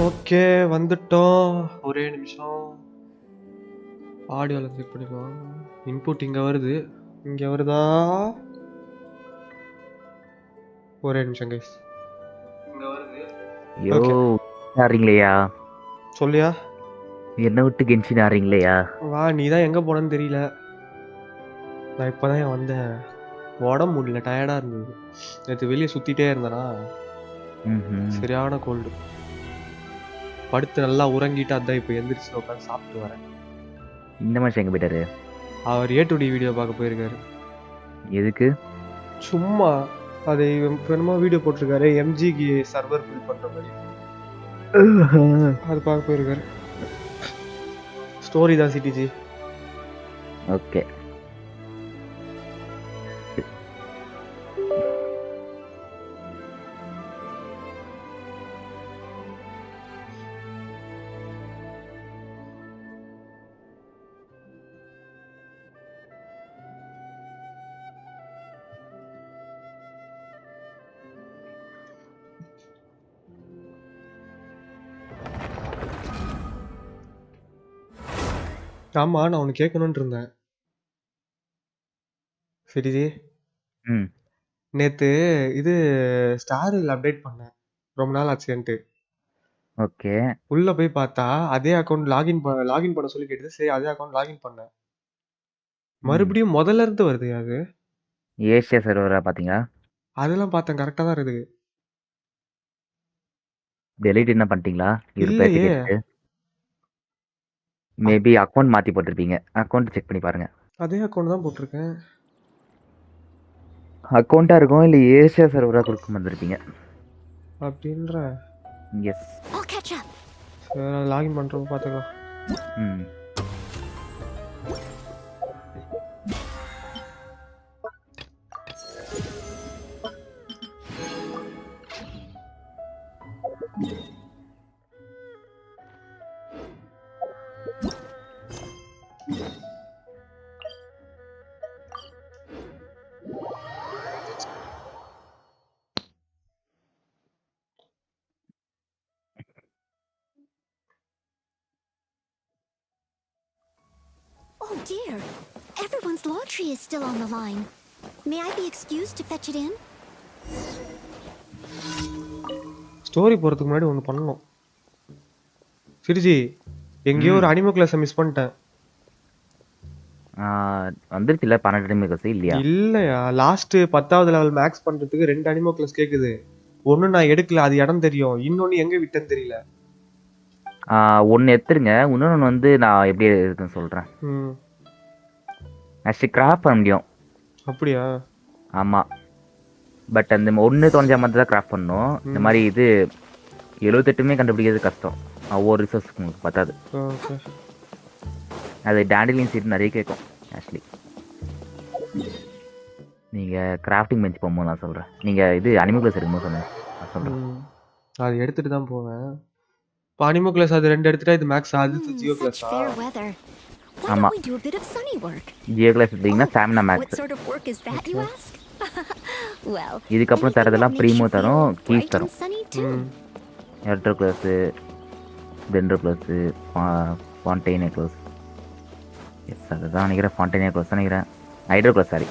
Okay வந்துட்டோம். ஒரே நிமிஷம் ஆடியோவில் செக் பண்ணிக்கலாம். இன்புட் இங்கே வருது, இங்கே வருதா? ஒரே நிமிஷம் கைஸ், இங்கே வருது. யோ ஆறீங்களா? சொல்லியா? என்ன விட்டு கென்ஷின் ஆறீங்களா? வா, நீ தான் எங்கே போனன்னு தெரியல. நான் இப்போ தான் வந்தேன். உடம்பு முடியல, டயர்டாக இருந்தது. நேற்று வெளியே சுற்றிட்டே இருந்தேனா, சரியான கோல்டு. படுத்து நல்லா உறங்கிட்டு அதான் இப்போ எந்திரிச்சு உட்காந்து சாப்பிட்டு வரேன். இந்த மாதிரி எங்கே போயிட்டாரு? அவர் A2D வீடியோ பார்க்க போயிருக்காரு. எதுக்கு? சும்மா அதை என்னமோ வீடியோ போட்டிருக்காரு, எம்ஜிக்கு சர்வர் பில் பண்ணுற மாதிரி. அது பார்க்க போயிருக்காரு. ஸ்டோரி தான் சிட்டிஜி. ஓகே. ஆமா, நான் ஒன்று கேட்கணும்னு இருந்தேன் சிட்டிஜி. நேத்து இது ஸ்டாரில் அப்டேட் பண்ணேன், ரொம்ப நாள் ஆச்சுன்ட்டு. ஓகே. உள்ள போய் பார்த்தா அதே அக்கௌண்ட் லாகின் பண்ண சொல்லி கேட்டது. சரி, அதே அக்கௌண்ட் லாகின் பண்ணேன். மறுபடியும் முதல்ல இருந்து வருது. அது ஏசியா சர்வரா பாத்தீங்களா? அதெல்லாம் பார்த்தேன், கரெக்டா தான் இருக்குது. டெலீட் என்ன பண்ணிட்டீங்களா? இல்லையே. மேபி அக்கௌண்ட் மாத்தி போட்டிருப்பீங்க. அக்கௌண்ட் செக் பண்ணி பாருங்க. அதே அக்கௌண்ட் தான் போட்டிருக்கேன். அக்கௌண்டா இருக்கும், இல்ல ஏசியா சர்வரா கொடுக்க வந்திருப்பீங்க அப்படின்ற. எஸ். சரி, லாகின் பண்றப்ப பாத்துக்கலாம். dear. Everyone's laundry is still on the line. May I be excused to fetch it in? Story போறதுக்கு முன்னாடி ஒன்னு பண்ணணும். சிரிஜி எங்கேயோ ஒரு அனிமோ கிளாஸ் மிஸ் பண்ணிட்டேன். வந்துருச்சுல 12 அனிமோ கிளாஸ் இல்லையா? இல்லையா, லாஸ்ட் 10வது லெவல் மேக்ஸ் பண்றதுக்கு 2 அனிமோ கிளாஸ் கேக்குது. ஒன்னு நான் எடுக்கல, அது இடம் தெரியும். இன்னொன்னு எங்க விட்டேன்னு தெரியல. ஒன்னு எடுத்துருங்க, இன்னொன்னு வந்து நான் எப்படி இருக்குன்னு சொல்றேன். ஆக்சுவலி கிராஃப்ட் பண்ண முடியும். அப்படியா? ஆமா, பட் அந்த ஒன்று தொலைஞ்சா மாதிரி தான் கிராஃப்ட் பண்ணணும். இந்த மாதிரி இது 78மே கண்டுபிடிக்கிறது கஷ்டம். ஒவ்வொரு ரிசோர்ஸ் உங்களுக்கு பத்தாது. அது டேண்டிலியன் சீட் நிறைய கேட்கும். ஆக்சுவலி நீங்கள் கிராஃப்டிங் பெஞ்ச் போகும்போது நான் சொல்கிறேன். நீங்கள் இது அனிமல் கிளாஸ் எடுக்கும்போது சொன்னேன், நான் சொல்கிறேன். அது எடுத்துட்டு தான் போவேன். இப்போ அனிமல் கிளாஸ் அது 2 எடுத்துட்டா இது மேக்ஸ் ஆகுது. Geo class. ஆமாம், ஜியோ கிளாஸ் எடுத்தீங்கன்னா ஸ்டாமினா மேக்ஸ். இதுக்கப்புறம் தரதெல்லாம் ப்ரீமோ தரும், கீஸ் தரும். Electro class, dendro class, Fontaine class. Yes, அதுதான் நினைக்கிறேன். ஃபான்டைனே கிளாஸ் தான் நினைக்கிறேன். Hydro class, sorry.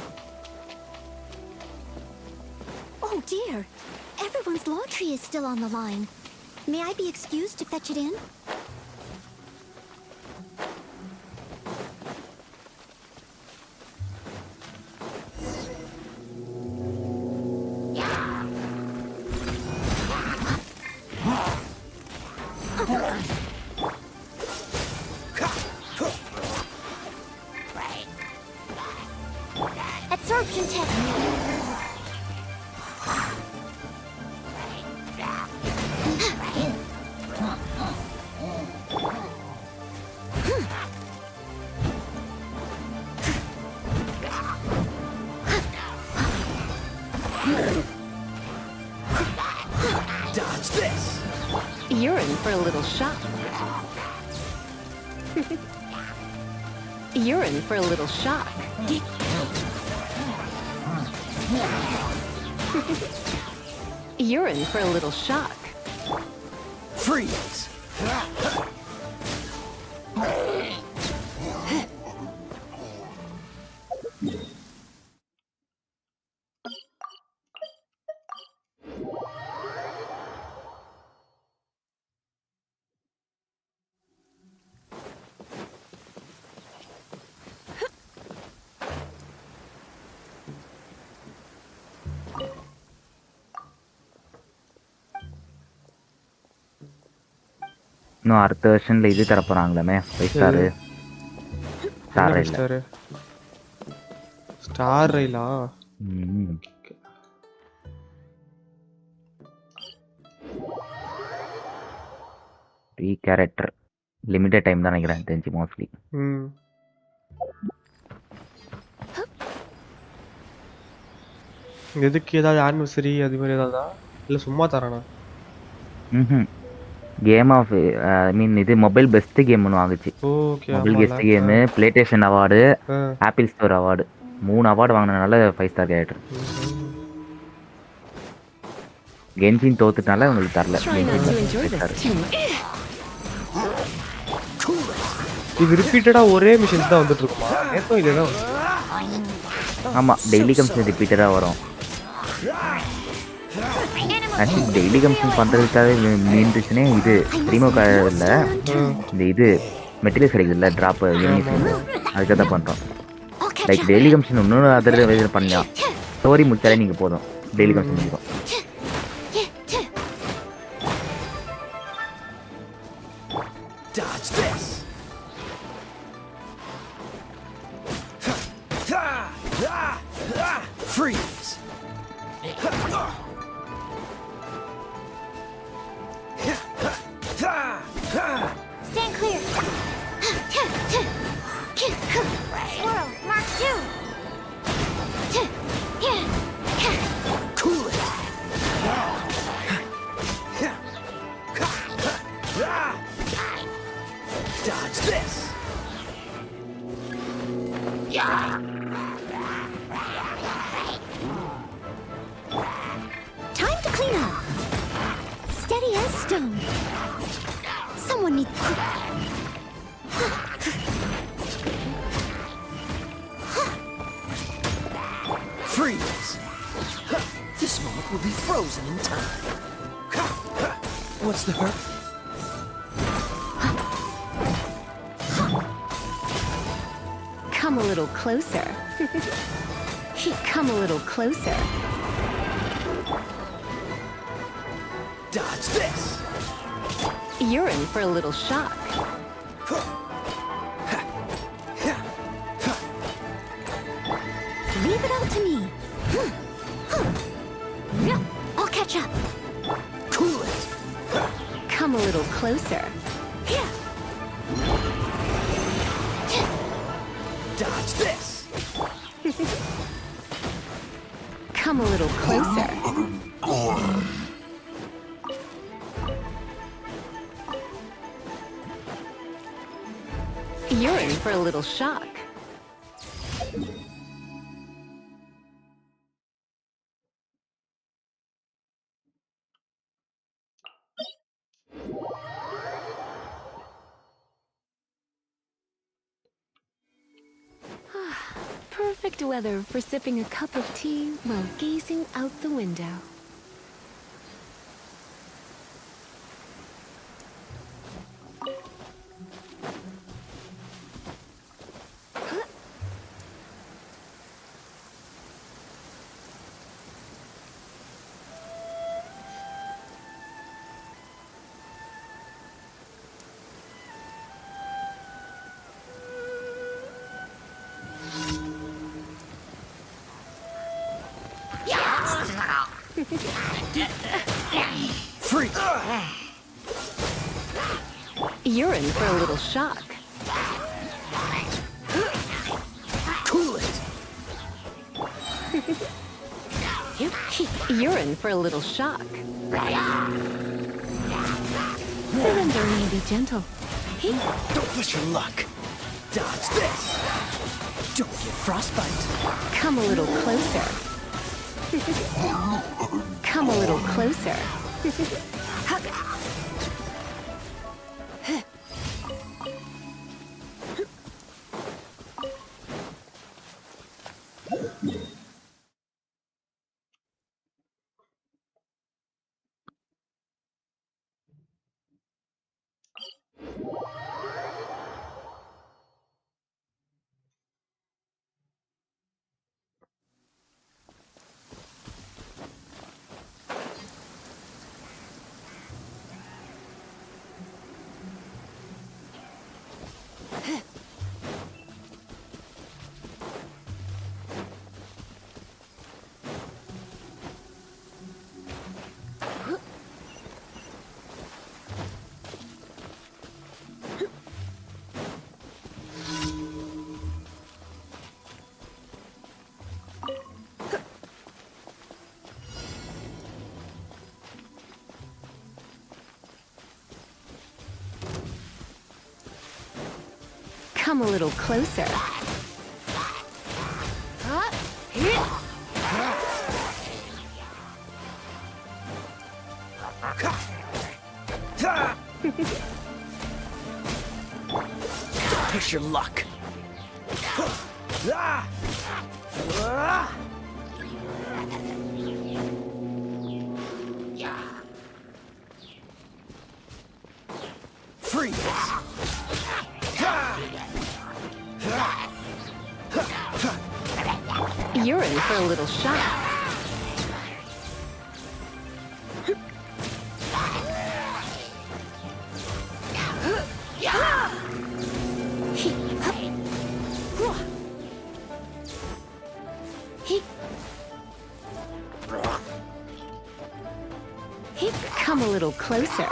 Oh dear, everyone's laundry is still on the line. May I be excused to fetch it in? Absorption technique. Dodge this. You're in for a little shock. You're in for a little shock. You're in for a little shock. Freeze. இன்னும் அடுத்த வெர்ஷனில் இது தரப்போகிறாங்களாமே, 5 star. Star ரயில். Star ரயிலா? Character limited time தான் நினைக்கிறேன், தெரிஞ்சு mostly. எதுக்கு ஏதாவது anniversary அது மாதிரி ஏதாவதா, இல்லை சும்மா தரானா? கேம் ஆஃப் ஐ மீன் இது மொபைல் பெஸ்ட் கேம் ஒன்று ஆகுச்சு. Mobile best game, PlayStation award, Apple Store award, 3 award வாங்கினதுனால 5 ஸ்டார் கேரக்டர். கென்ஷின் தோத்துட்டால உங்களுக்கு தரல. இது ரிப்பீட்டடா ஒரே மிஷன்ஸ் தான் வந்துட்டு இருக்குமா? நேத்தோ இல்லையா? ஆமாம், டெய்லி கம்ஷன் ரிப்பீட்டடாக வரும். ஆக்சுவலி டெய்லி கம்ஷன் பண்ணுறதுக்காக மீன்டுச்சுனே இது ப்ரீமோ இல்லை, இந்த இது மெட்டீரியல்ஸ் கிடைக்குதுல்ல, ட்ராப்பு யூனிஃபார்ம், அதுக்காக தான் பண்ணுறோம். லைக் டெய்லி கம்ஷன் இன்னொன்று அதர் இது பண்ணலாம். ஸ்டோரி முடிச்சாலே நீங்கள் போதும், டெய்லி கம்ஷன் முடிக்கும். Stand clear. Swirl, Mark 2. Cool it. Dodge this. Time to clean up. Steady as stone. Someone needs. will be frozen in time. What's the hurt? Come a little closer. Come a little closer. Dodge this. You're in for a little shock. Leave it all to me. I'll catch up. Cool it. Come a little closer. Dodge this. Come a little closer. You're in for a little shock. Perfect weather for sipping a cup of tea while gazing out the window. Free. You're in for a little shock. Cool it. You're in for a little shock. Surrender and be gentle. Don't push your luck. Dodge this. Don't get frostbite. Come a little closer. Come a little closer. Come a little closer. Don't push your luck. Freeze. You're in for a little shock. Come a little closer.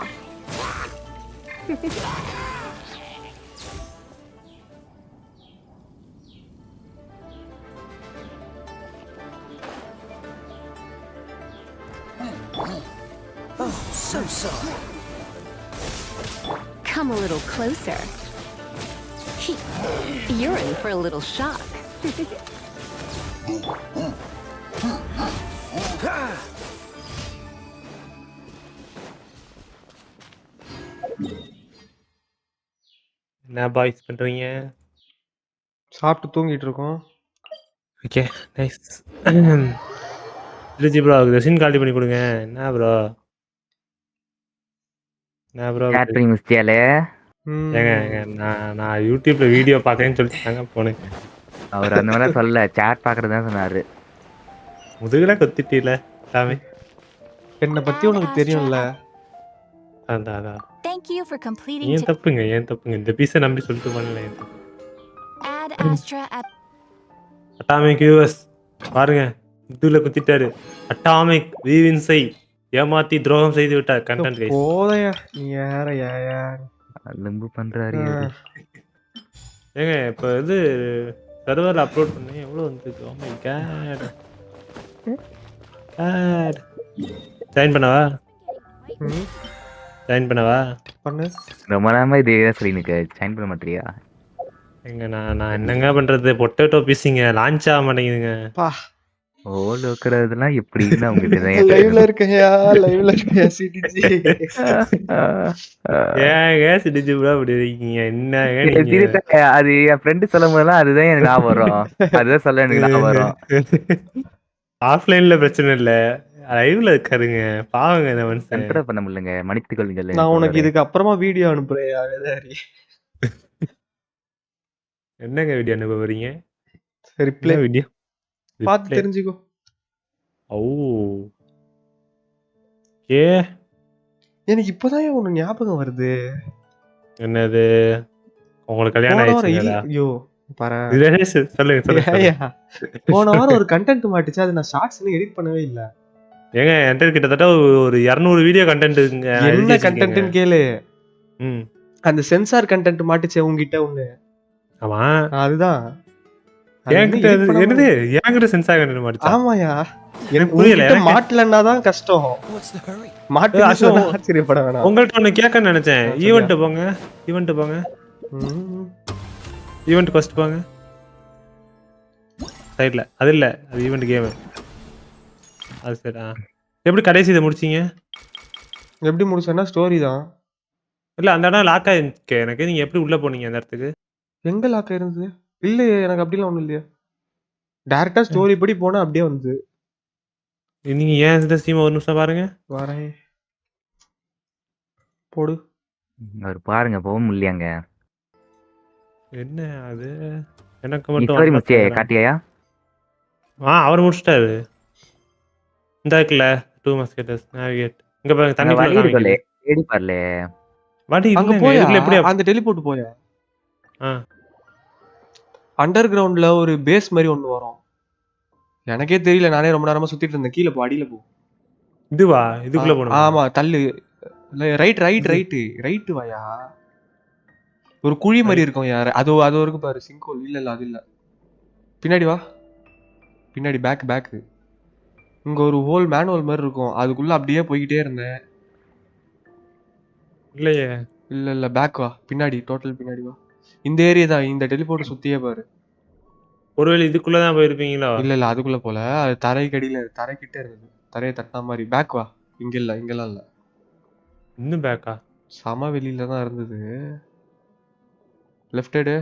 Oh, so sorry. Come a little closer. You're in for a little shock. என்ன boys பண்றீங்க? சாப்பிட்டு தூங்கிட்டு இருக்கோம். Okay nice. இல்ல bro resin காலி பண்ணி கொடுங்க. என்ன ப்ரோ ஸ்டார்ட் பண்ணி முடிச்சியாலே? ஏங்க நான் யூடியூப்ல வீடியோ பார்க்கறேன்னு சொல்லிட்டு தாங்க போனேன். அவர் அந்த மாதிரிலாம் சொல்ல, சேட் பாக்குறது தான் சொன்னாரு. முதுகுல கொத்திட்டீல சாமி. என்ன பத்தி உனக்கு தெரியும்ல. அதான் Thank you for completing. ஏன் தப்புங்க இந்த பீஸை நம்பி சொல்லிட்டு பண்ணல. Add Astra at. Atomic US பாருங்க, இதுல குத்திட்டாரு. அட்டாமிக் வீவின்சை ஏமாத்தி துரோகம் செய்து விட்டார். Content guys. போதையா நீ யார யாயா லிம்பு பண்றாரு இவரு. ஏங்க இப்போ இது சர்வர்ல அப்லோட் பண்ணி எவ்வளவு வந்துருக்கு? Oh my god. ஜாயின் பண்ணவா? ஜாயின் பண்ணவா? பண்ணு. ரொம்ப நேரமா இதே தான் சொல்லி நிக்க. ஜாயின் பண்ண மாட்டியா? எங்க நான் என்னங்க பண்றது? பொட்டேட்டோ பீஸிங்க லான்ச் ஆக மாட்டேங்குதுங்க. பா ஓல் வைக்கிறதுலாம் எப்படின்னு அவங்க லைவ்ல இருக்கயா சிடிஜி. ஏங்க சிடிஜி ப்ரோ அப்படி இருக்கீங்க? என்னங்க நீங்க? அது என் ஃப்ரெண்டு சொல்லும் போதெல்லாம் அதுதான் எனக்கு ஞாபகம் வரும். அதுதான் சொல்ல எனக்கு ஞாபகம் வரும். ஆஃப்லைன்ல பிரச்சனை இல்ல, லைவ்ல இருக்காருங்க. பாவங்க இந்த மனுஷன். கண்ட்ரோல் பண்ண முடியலங்க. மன்னித்துக் கொள்ளுங்கள். நான் உனக்கு இதுக்கு அப்புறமா வீடியோ அனுப்புறேன். என்னங்க வீடியோ அனுப்ப போறீங்க? ரிப்ளை வீடியோ பார்த்து தெரிஞ்சுக்கோ. ஓ ஏ எனக்கு இப்பதான் ஒண்ணு ஞாபகம் வருது. என்னது? உங்களுக்கு கல்யாணம் ஆயிடுச்சுங்களா? ஐயோ பாரு. சொல்லுங்க. போன வாரம் ஒரு கண்டென்ட் மாட்டுச்சு, அது நான் ஷார்ட்ஸ்ல எடிட் பண்ணவே இல்ல. ஏங்க என்கிட்ட கிட்டத்தட்ட ஒரு 200 வீடியோ கண்டென்ட் இருக்குங்க. என்ன கண்டென்ட்னு கேளு. அந்த சென்சார் கண்டென்ட் மாட்டுச்சு உங்ககிட்ட ஒண்ணு. ஆமா அதுதான். என்கிட்ட என்னது? என்கிட்ட சென்சார் கண்டென்ட் மாட்டுச்சு. ஆமாயா, எனக்கு புரியல. மாட்டலன்னா தான் கஷ்டம். மாட்டுனா ஆச்சரியப்பட வேணாம். உங்கள்ட்ட ஒண்ணு கேட்கன்னு நினைச்சேன். ஈவென்ட் போங்க. ஈவென்ட் ஃபர்ஸ்ட் போங்க. சைடுல அது இல்ல, அது ஈவென்ட் கேம். அது சரி. எப்படி கடைசி இதை முடிச்சீங்க? எப்படி முடிச்சேன்னா ஸ்டோரி தான். இல்ல அந்த இடம் லாக் ஆயிருக்கு எனக்கு. நீங்க எப்படி உள்ள போனீங்க அந்த இடத்துக்கு? எங்க லாக் ஆயிருந்தது? இல்லையே, எனக்கு அப்படிலாம் ஒண்ணும் இல்லையா. டைரக்டா ஸ்டோரி படி போனா அப்படியே வந்து. நீங்க ஏன் இந்த ஸ்ட்ரீம் ஒரு நிமிஷம் பாருங்க. வரேன் போடு. அவர் பாருங்க போக முடியலங்க. என்ன அது? எனக்கு மட்டும் காட்டியா? அவர் முடிச்சிட்டாரு. இந்த இருக்குல்ல 2 மஸ்கெட்டர்ஸ் நேவிகேட். இங்க பாருங்க தண்ணி வழி இருக்குல்ல. தேடி பாருல. வாடி அங்க போய் எப்படி அந்த டெலிபோர்ட் போயா? அண்டர் கிரவுண்ட்ல ஒரு பேஸ் மாதிரி ஒண்ணு வரும். எனக்கே தெரியல, நானே ரொம்ப நேரமா சுத்திட்டு இருந்தேன். கீழே போ, அடியில போ. இதுவா? இதுக்குள்ள போணும். ஆமா தள்ளு. ரைட் வாயா. ஒரு குழி மாதிரி இருக்கும் யாரு. அது இருக்கு பாரு. சிங்கோல். இல்ல அது இல்ல. பின்னாடி வா. பின்னாடி பேக். இங்க ஒரு ஹோல் மேனுவல் மாதிரி இருக்கும். அதுக்குள்ள அப்படியே போய்கிட்டே இருந்தேன். இல்லையே. இல்ல பேக் வா. பின்னாடி டோட்டல் பின்னாடி வா. இந்த ஏரியா தான். இந்த டெலிபோர்ட் சுத்தியே பாரு. ஒருவேளை இதுக்குள்ளதான் போயிருப்பீங்களா? இல்ல அதுக்குள்ள போல. அது தரைக்கடியில தரைக்கிட்ட இருந்தது. தரையை தட்டின மாதிரி. பேக் வா. இங்கெல்லாம் இல்ல. இன்னும் பேக்கா? சம வெளியில தான் இருந்தது. லெஃப்ட் எடு.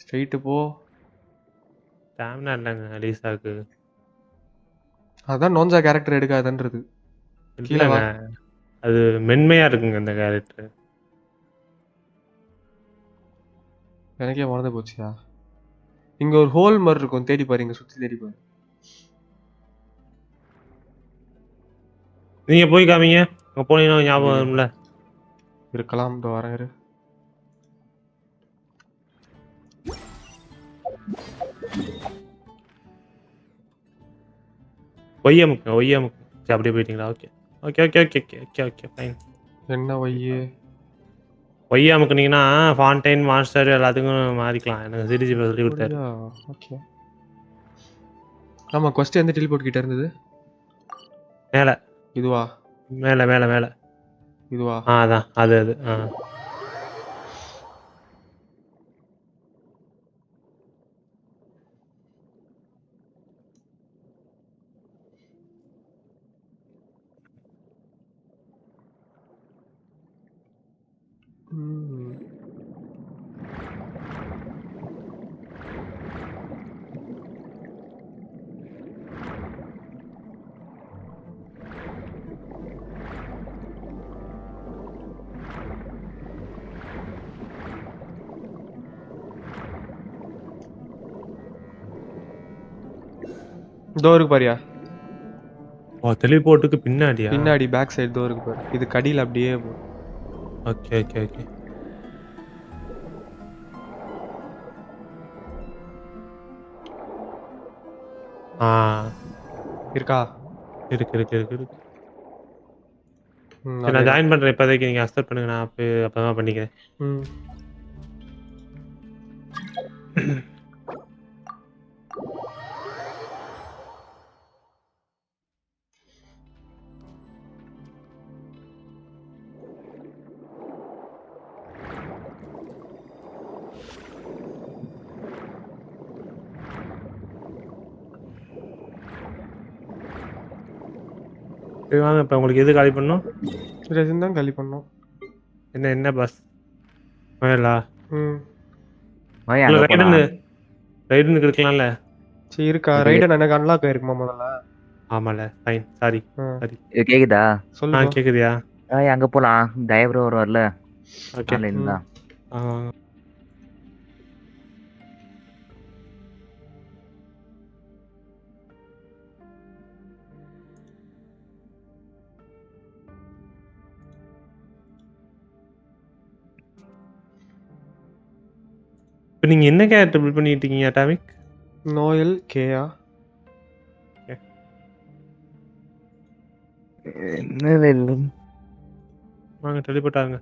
ஸ்ட்ரைட் போ. ஸ்டாமினா இல்லங்க அலிசாக்கு. அதான் நோன்ஜா கேரக்டர் எடுக்காதன்றது. கீழே வா. அது மென்மையா இருக்குங்க அந்த கேரக்டர். எனக்கே மறந்து போச்சியா. இங்க ஒரு ஹோல் மாதிரி இருக்கும். தேடி பாரு. இங்க சுத்தி தேடி பாரு. நீங்க போய் காமிங்க. அங்க போனீங்கன்னா ஞாபகம் வரும்ல. இருக்கலாம். இந்த வரேன் இரு. ஒய்யாமுக்கு அப்படியே போயிட்டீங்களா? Okay fine. என்ன ஒய்யாமுக்குனீங்கன்னா ஃபான்டைன் மாஸ்டர் எல்லாத்துக்கும் மாறிக்கலாம். எனக்கு சிரிஜி சொல்லி கொடுத்தாரு. ஓகே. ஆமா கொஸ்டின் எந்த டெலிபோர்ட் கிட்ட இருந்தது? மேல. இதுவா? மேல இதுவா? அதான் அது இதோ இருக்கு பாரியா, ஓ டெலிபோர்ட்டுக்கு பின்னாடியா? பின்னாடி பேக் சைடு இதோ இருக்கு பாரு. இது கடியில் அப்படியே போ. Okay okay okay. ஆ இருக்கா? இருக்கு இருக்கு இருக்கு இருக்கு. நான் ஜாயின் பண்றேன் இப்போதைக்கு, நீங்க அக்செப்ட் பண்ணுங்க, நான் அப்பதான் பண்ணிக்கிறேன். ம். சரி வாங்க, இப்போ உங்களுக்கு எது காலி பண்ணணும்? ரெசின் தான் காலி பண்ணோம். என்ன பாஸ் மேலா? ம். ரைடுன்னு இருக்கலாம்ல. சரி இருக்கா? ரைடன் எனக்கு அன்லாக் ஆயிருக்குமா முதல்ல? ஆமால, ஃபைன், சாரி சாரி. இது கேக்குதா? சொல்லு. கேக்குதியா? அங்க போலாம். டயப்ரோ வருவார்ல, ஓகே. ஆன்லைன்ல. இப்போ நீங்க என்ன கேரக்டர் பில்ட் பண்ணிட்டு இருக்கீங்க அட்டாமிக்? நோயல் கேயா? என்ன வேலை? வாங்க டெலிபோர்ட் ஆகுங்க.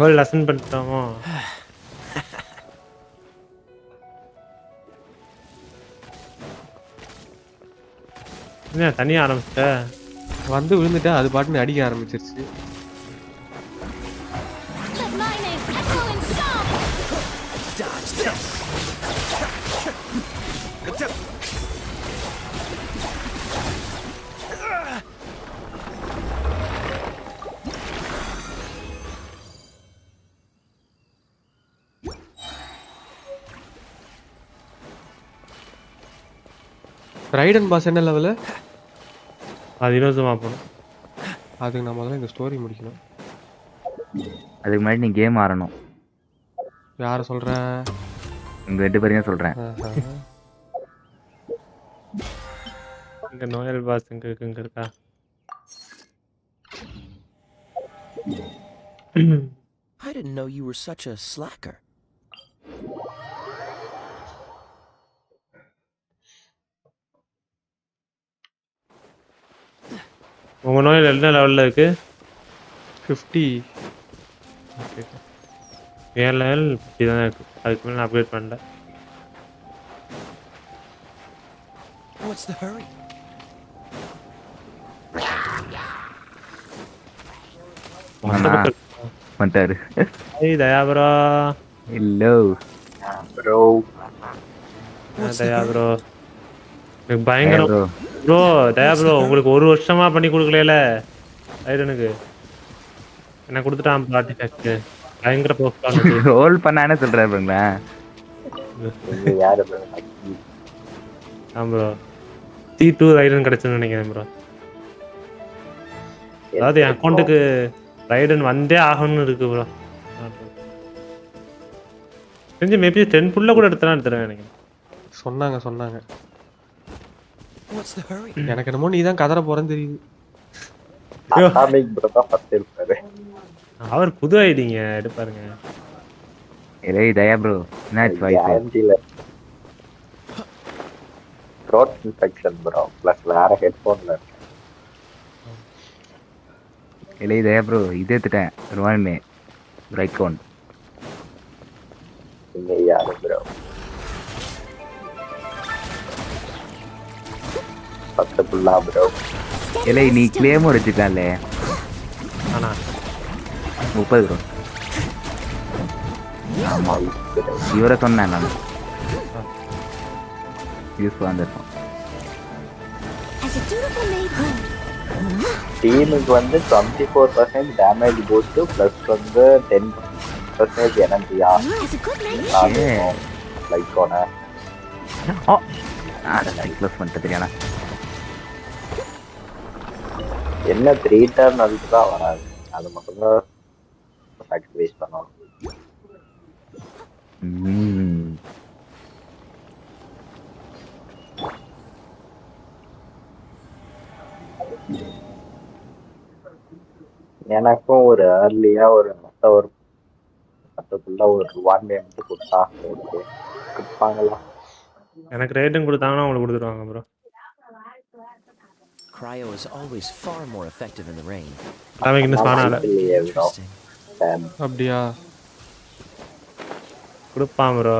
வேர்ல்ட் லெசன் பண்ணிட்டோமோ? என்ன தனியா ஆரம்பிச்சிட்ட? வந்து விழுந்துட்டா அது பாட்டுன்னு அடிக்க ஆரம்பிச்சிருச்சு. ரைடன் பாஸ் என்ன லெவலு? அது இலவசமா போகணும். அதுக்கு நான் முதல்ல இந்த ஸ்டோரி முடிக்கணும். அதுக்கு முன்னாடி நீ கேம் ஆடணும். யார சொல்ற? உங்க 2 பேரையும் சொல்றேன். இங்க நோயல் பாஸ் இங்க இருக்கா? I didn't know you were such a slacker. உங்க நோயில் என்ன லெவல்ல இருக்கு? 50. என் லெவல் 50 தான் இருக்கு. அதுக்கு மேலே நான் அப்கிரேட் பண்ணல. What's the hurry? வந்துட்டாரு. ஏய் Daya bro. Hello bro. Daya bro. எனக்கு பயங்கரம் ப்ரோ. தயா ப்ரோ உங்களுக்கு 1 வருஷமா பண்ணி கொடுக்கல ரைடனுக்கு. என்ன கொடுத்துட்டான் ஆர்டிஃபேக்ட். பயங்கர போஸ்ட் ரோல் பண்ணானே சொல்றாரு பாருங்களா. யாரு ப்ரோ? ஆமா ப்ரோ. T2 ரைடன் கிடைச்சுன்னு நினைக்கிறேன் ப்ரோ. அதாவது என் அக்கௌண்ட்டுக்கு ரைடன் வந்தே ஆகணும்னு இருக்கு ப்ரோ. தெரிஞ்சு மேபி 10 புள்ள கூட எடுத்துறேன் நினைக்கிறேன். சொன்னாங்க. What's the hurry? எனக்கு என்னமோ நீ தான் கதற போறன்னு தெரியுது. அட்டாமிக் ப்ரோ தான் ஃபர்ஸ்ட் இருப்பாரு. அவர் புது ஐடிங்க எடுப்பாருங்க. ஏய் தயா ப்ரோ, என்னாச்சு வாய்ஸ்? கேரண்டில த்ரோட் இன்ஃபெக்ஷன் ப்ரோ. ப்ளஸ் வேற ஹெட்ஃபோன்ல இருக்கு. ஏய் தயா ப்ரோ, இது எடுத்துட்டேன். ஒருவானே ரைட் கவுண்ட். நீங்க யாரு ப்ரோ? ஃபர்ஸ்ட் புல்லா ப்ரோ. ஏய் நீ க்ளேம் எடுத்துட்டாலே. ஆனா 30 ப்ரோ. இவரை சொன்னேன் நான் யூஸ்ஃபுல்லாக இருந்திருக்கும். As a dutiful maid would. டீமுக்கு வந்து 24% டேமேஜ் பூஸ்ட் ப்ளஸ் வந்து 10% எனர்ஜியா As a good maid. Like ஓன அதெல்லாம் க்ளோஸ் பண்ணிட்டு தெரியாண்ணா. என்ன 3 டர்ன் அதுக்கு தான் வராது, அது மட்டும்தான் சாக்ரிஃபைஸ் பண்ணணும். எனக்கும் ஒரு ஏர்லியா ஒரு மொத்தக்குள்ள ஒரு 1 மட்டும் கொடுத்தா ஓகே கொடுப்பாங்களா? எனக்கு ரேட்டிங் கொடுத்தாங்கன்னா உங்களுக்கு கொடுத்துருவாங்க bro. Cryo is always far more effective in the rain. அவன் இன்னும் ஸ்பானால Interesting. அப்படியா? கொடுப்பான் ப்ரோ.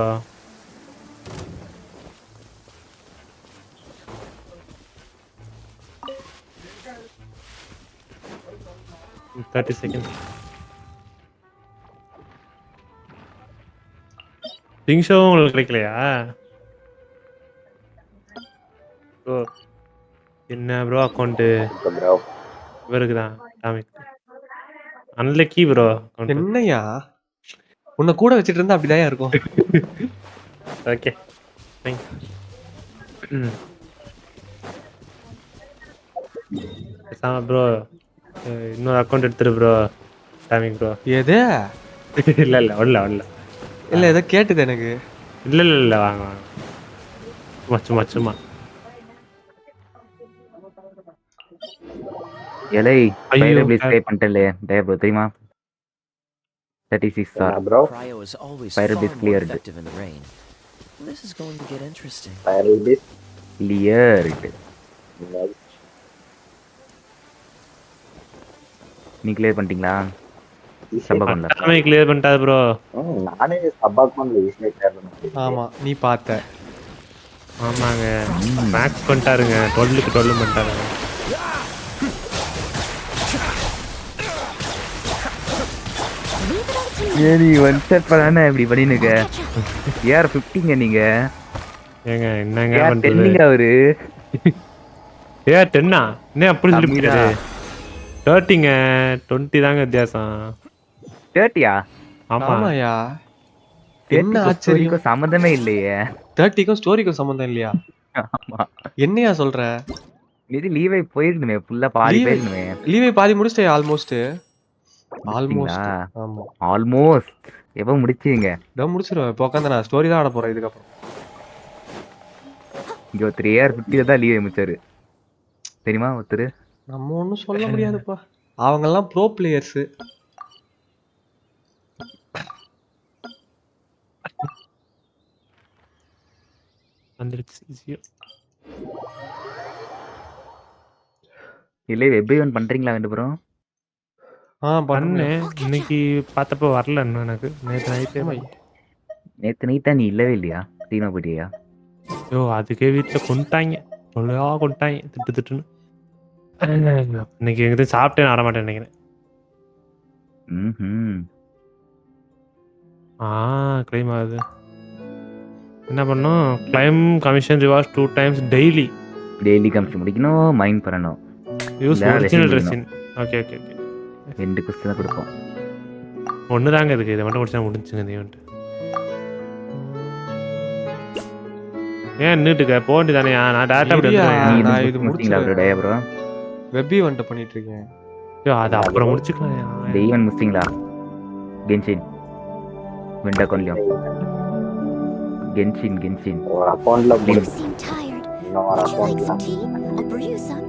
In 30 seconds. திங்ஷோ உங்களுக்கு கிடைக்கலையா ப்ரோ? என்ன ப்ரோ அக்கௌண்ட் ப்ரோ இவருக்கு தான் டாமிக் அன்லக்கி ப்ரோ. என்னையா உன்னை கூட வச்சிட்டு இருந்தா அப்படிதான் இருக்கும். ஓகே ப்ரோ இன்னொரு அக்கௌண்ட் எடுத்துரு ப்ரோ டாமிக் ப்ரோ. எது? இல்லை இல்லை ஒல்ல ஒல்ல இல்ல ஏதோ கேட்டுது எனக்கு. இல்லை இல்லை இல்லை வாங்க வாங்க சும்மா சும்மா சும்மா. எலை ஐயோ ப்ளே பண்ணிட்டே டே ப்ரோ தெரியுமா? 36 R bro Cryo is always Fire far base more cleared. effective in the rain. This is going to get interesting. Fire பிஸ் கிளியர். நீ கிளியர் பண்ணிட்டீங்களா? சப்பா பண்ணல. டாமிக் கிளியர் பண்ணிட்டாது ப்ரோ. நானே சப்பாக்மன்ல ஈஸியா கிளியர் பண்ணேன். ஆமா நீ பார்த்த. ஆமாங்க மேக்ஸ் பண்ணிட்டாருங்க 12க்கு 12 பண்ணிட்டாருங்க. நீ ஒன் செட் பண்ணானே இப்படி பண்ணினுக்க. யார் 15ங்க நீங்க? ஏங்க என்னங்க யார் பண்றது? 10ங்க அவரு? ஏ 10ஆ? என்ன அப்படி சொல்லிட்டாரு? 30ங்க 20 தாங்க வித்தியாசம். 30யா? ஆமா ஆமாயா. என்ன ஆச்சரியம், சம்மந்தமே இல்லையே. 30க்கும் ஸ்டோரிக்கும் சம்பந்தம் இல்லையா? ஆமா என்னையா சொல்ற? இது லீவை போயிருக்கணுமே ஃபுல்லா பாதி போயிருக்கணுமே. லீவை பாதி முடிச்சிட்டே ஆல்மோஸ்ட். ஆமா ஆல்மோஸ்ட் எப்ப முடிச்சீங்க? இதோ முடிச்சிருவேன். இப்போ உட்காந்து நான் ஸ்டோரி தான் ஆட போறேன் இதுக்கப்புறம். இங்க ஒருத்தர் ஏஆர் 50 தான் லீவை முடிச்சாரு தெரியுமா? ஒருத்தர் நம்ம ஒன்றும் சொல்ல முடியாதுப்பா, அவங்கெல்லாம் ப்ரோ பிளேயர்ஸ். இல்லை வெப் ஈவென்ட் பண்றீங்களா ரெண்டு பேரும்? பண்ணேன் இன்னைக்கு பார்த்தப்ப வரல இன்னும் எனக்கு. நேற்று நைட்டா நீ இல்லவே இல்லையா? சீனா போயிட்டியா? ஐயோ அதுக்கே வீட்டில் கொண்டாங்க சொல்லையா கொண்டாங்க திட்டு திட்டுன்னு. இன்னைக்கு எங்கிட்ட சாப்பிட்டேன் ஆட மாட்டேன் நினைக்கிறேன். கிளைம் ஆகுது. என்ன பண்ணோம்? Claim commission rewards 2 times daily. Daily commission முடிக்கணும், மைண்ட் பண்ணணும். Use original resin. Okay okay okay 2 question தான் கொடுப்போம். ஒன்று தாங்க இதுக்கு, இதை மட்டும் முடிச்சா முடிஞ்சுங்க இந்த ஈவெண்ட். ஏன் நின்றுட்டுக்க போக வேண்டியதானே? நான் டேரக்டா அப்படி நான் இது முடிச்சிட்டேன் ப்ரோ. வெப் ஈவென்ட் பண்ணிட்டு இருக்கேன். அது அப்புறம் முடிச்சுக்கலாம். இந்த ஈவென்ட் முடிச்சிங்களா? கென்ஷின் விண்டா கொல்லியம் கென்ஷின் ஒரு அக்கவுண்ட்ல You seem tired. Would you like some tea? I'll brew you some.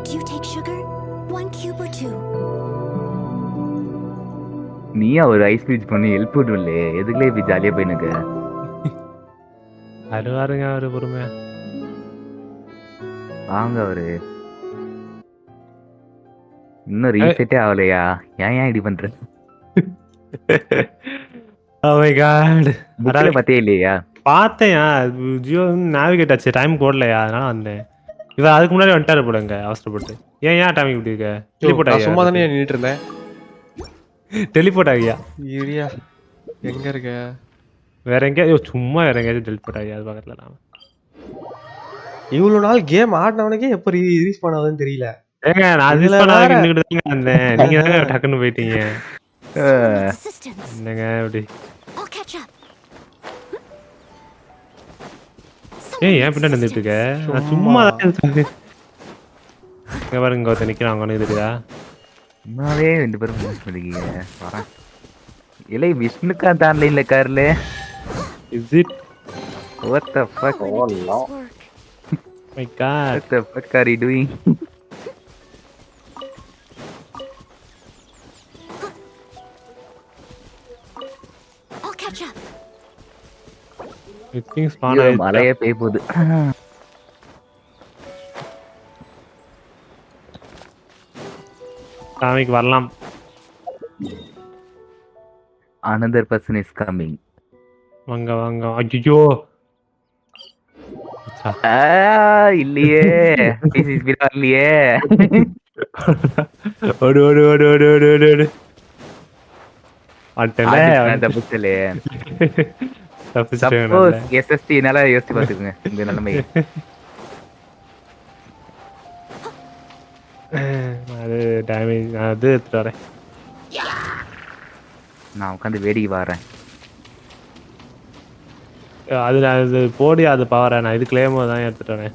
Do you take sugar? 1 cube or 2? நீயா ஒரு ஐஸ் பீச் பண்ணி ஹெல்ப் பண்ணுவல்ல, எதுக்குலே இப்படி ஜாலியா போயினுக்கு? வருவாருங்க அவரு பொறுமையா. வாங்க அவரு இன்னும் ரீசெட்டே ஆகலையா? ஏன் இப்படி பண்ற? Oh my god. புக்ல பார்த்தே இல்லையா? பார்த்தேன். ஜியோ நேவிகேட் ஆச்சு, டைம் போடலையா, அதனால வந்தேன். இவன் அதுக்கு முன்னாடி வந்துட்டாரு போடுங்க அவசரப்பட்டு. ஏன் டைமிங் இப்படி இருக்க? டெலிபோர்ட் ஆகியா? சும்மா தானே நின்றுட்டு இருந்தேன். டெலிபோர்ட் ஆகியா? இரியா எங்க இருக்க? வேற எங்கேயோ சும்மா வேற எங்கேயாச்சும் டெலிட் போட்டாங்க அது பக்கத்துல நாம. இவ்வளவு நாள் கேம் ஆடினவனுக்கே எப்ப ரீஸ் பண்ணாதுன்னு தெரியல. ஏங்க நான் இதுல ரிலீஸ் பண்ணாத வேற இன்னைக்கு தாங்க வந்தேன். நீங்க தாங்க டக்குன்னு போயிட்டீங்க. Someone needs assistance. என்னங்க இப்படி? I'll catch up. ஏய் ஏன் பின்னாடி வந்துட்டு இருக்க? நான் சும்மா தான் சொன்னேன். இங்க பாருங்க இங்க ஒருத்தன் நிக்கிறான் அங்க ஒண்ணு இருக்குதா? சும்மாவே 2 பேரும் மிஸ் பண்ணிக்கீங்க. வரேன். இல்லை விஷ்ணுகாந்த் ஆன்லைன்ல இருக்காருல. Is it? What the fuck? Oh no. My god. What the fuck are you doing? I'll catch up. It things spawn ஐயோ, ஆயிடுச்சு. மழையே பெய்ய போகுது. சாமிக்கு வரலாம். Another person is coming. வாங்க வாங்க. ஐயோ. இல்லையே. This is இல்லையே. ஓடு ஓடு ஓடு ஓடு ஓடு ஓடு ஓடு. அட்டல தப்பிச்சலே. தப்பிச்சிட்டேன். Suppose SST என்னால யோசிச்சு பாத்துக்கங்க இந்த நிலைமை. அது டேமேஜ் அது எடுத்துட்டு வரேன். நான் உட்காந்து வேடிக்கை பாறேன். அது போடி அது பவர நான் இது கிளைமோ தான் எடுத்துட்டு வரேன்.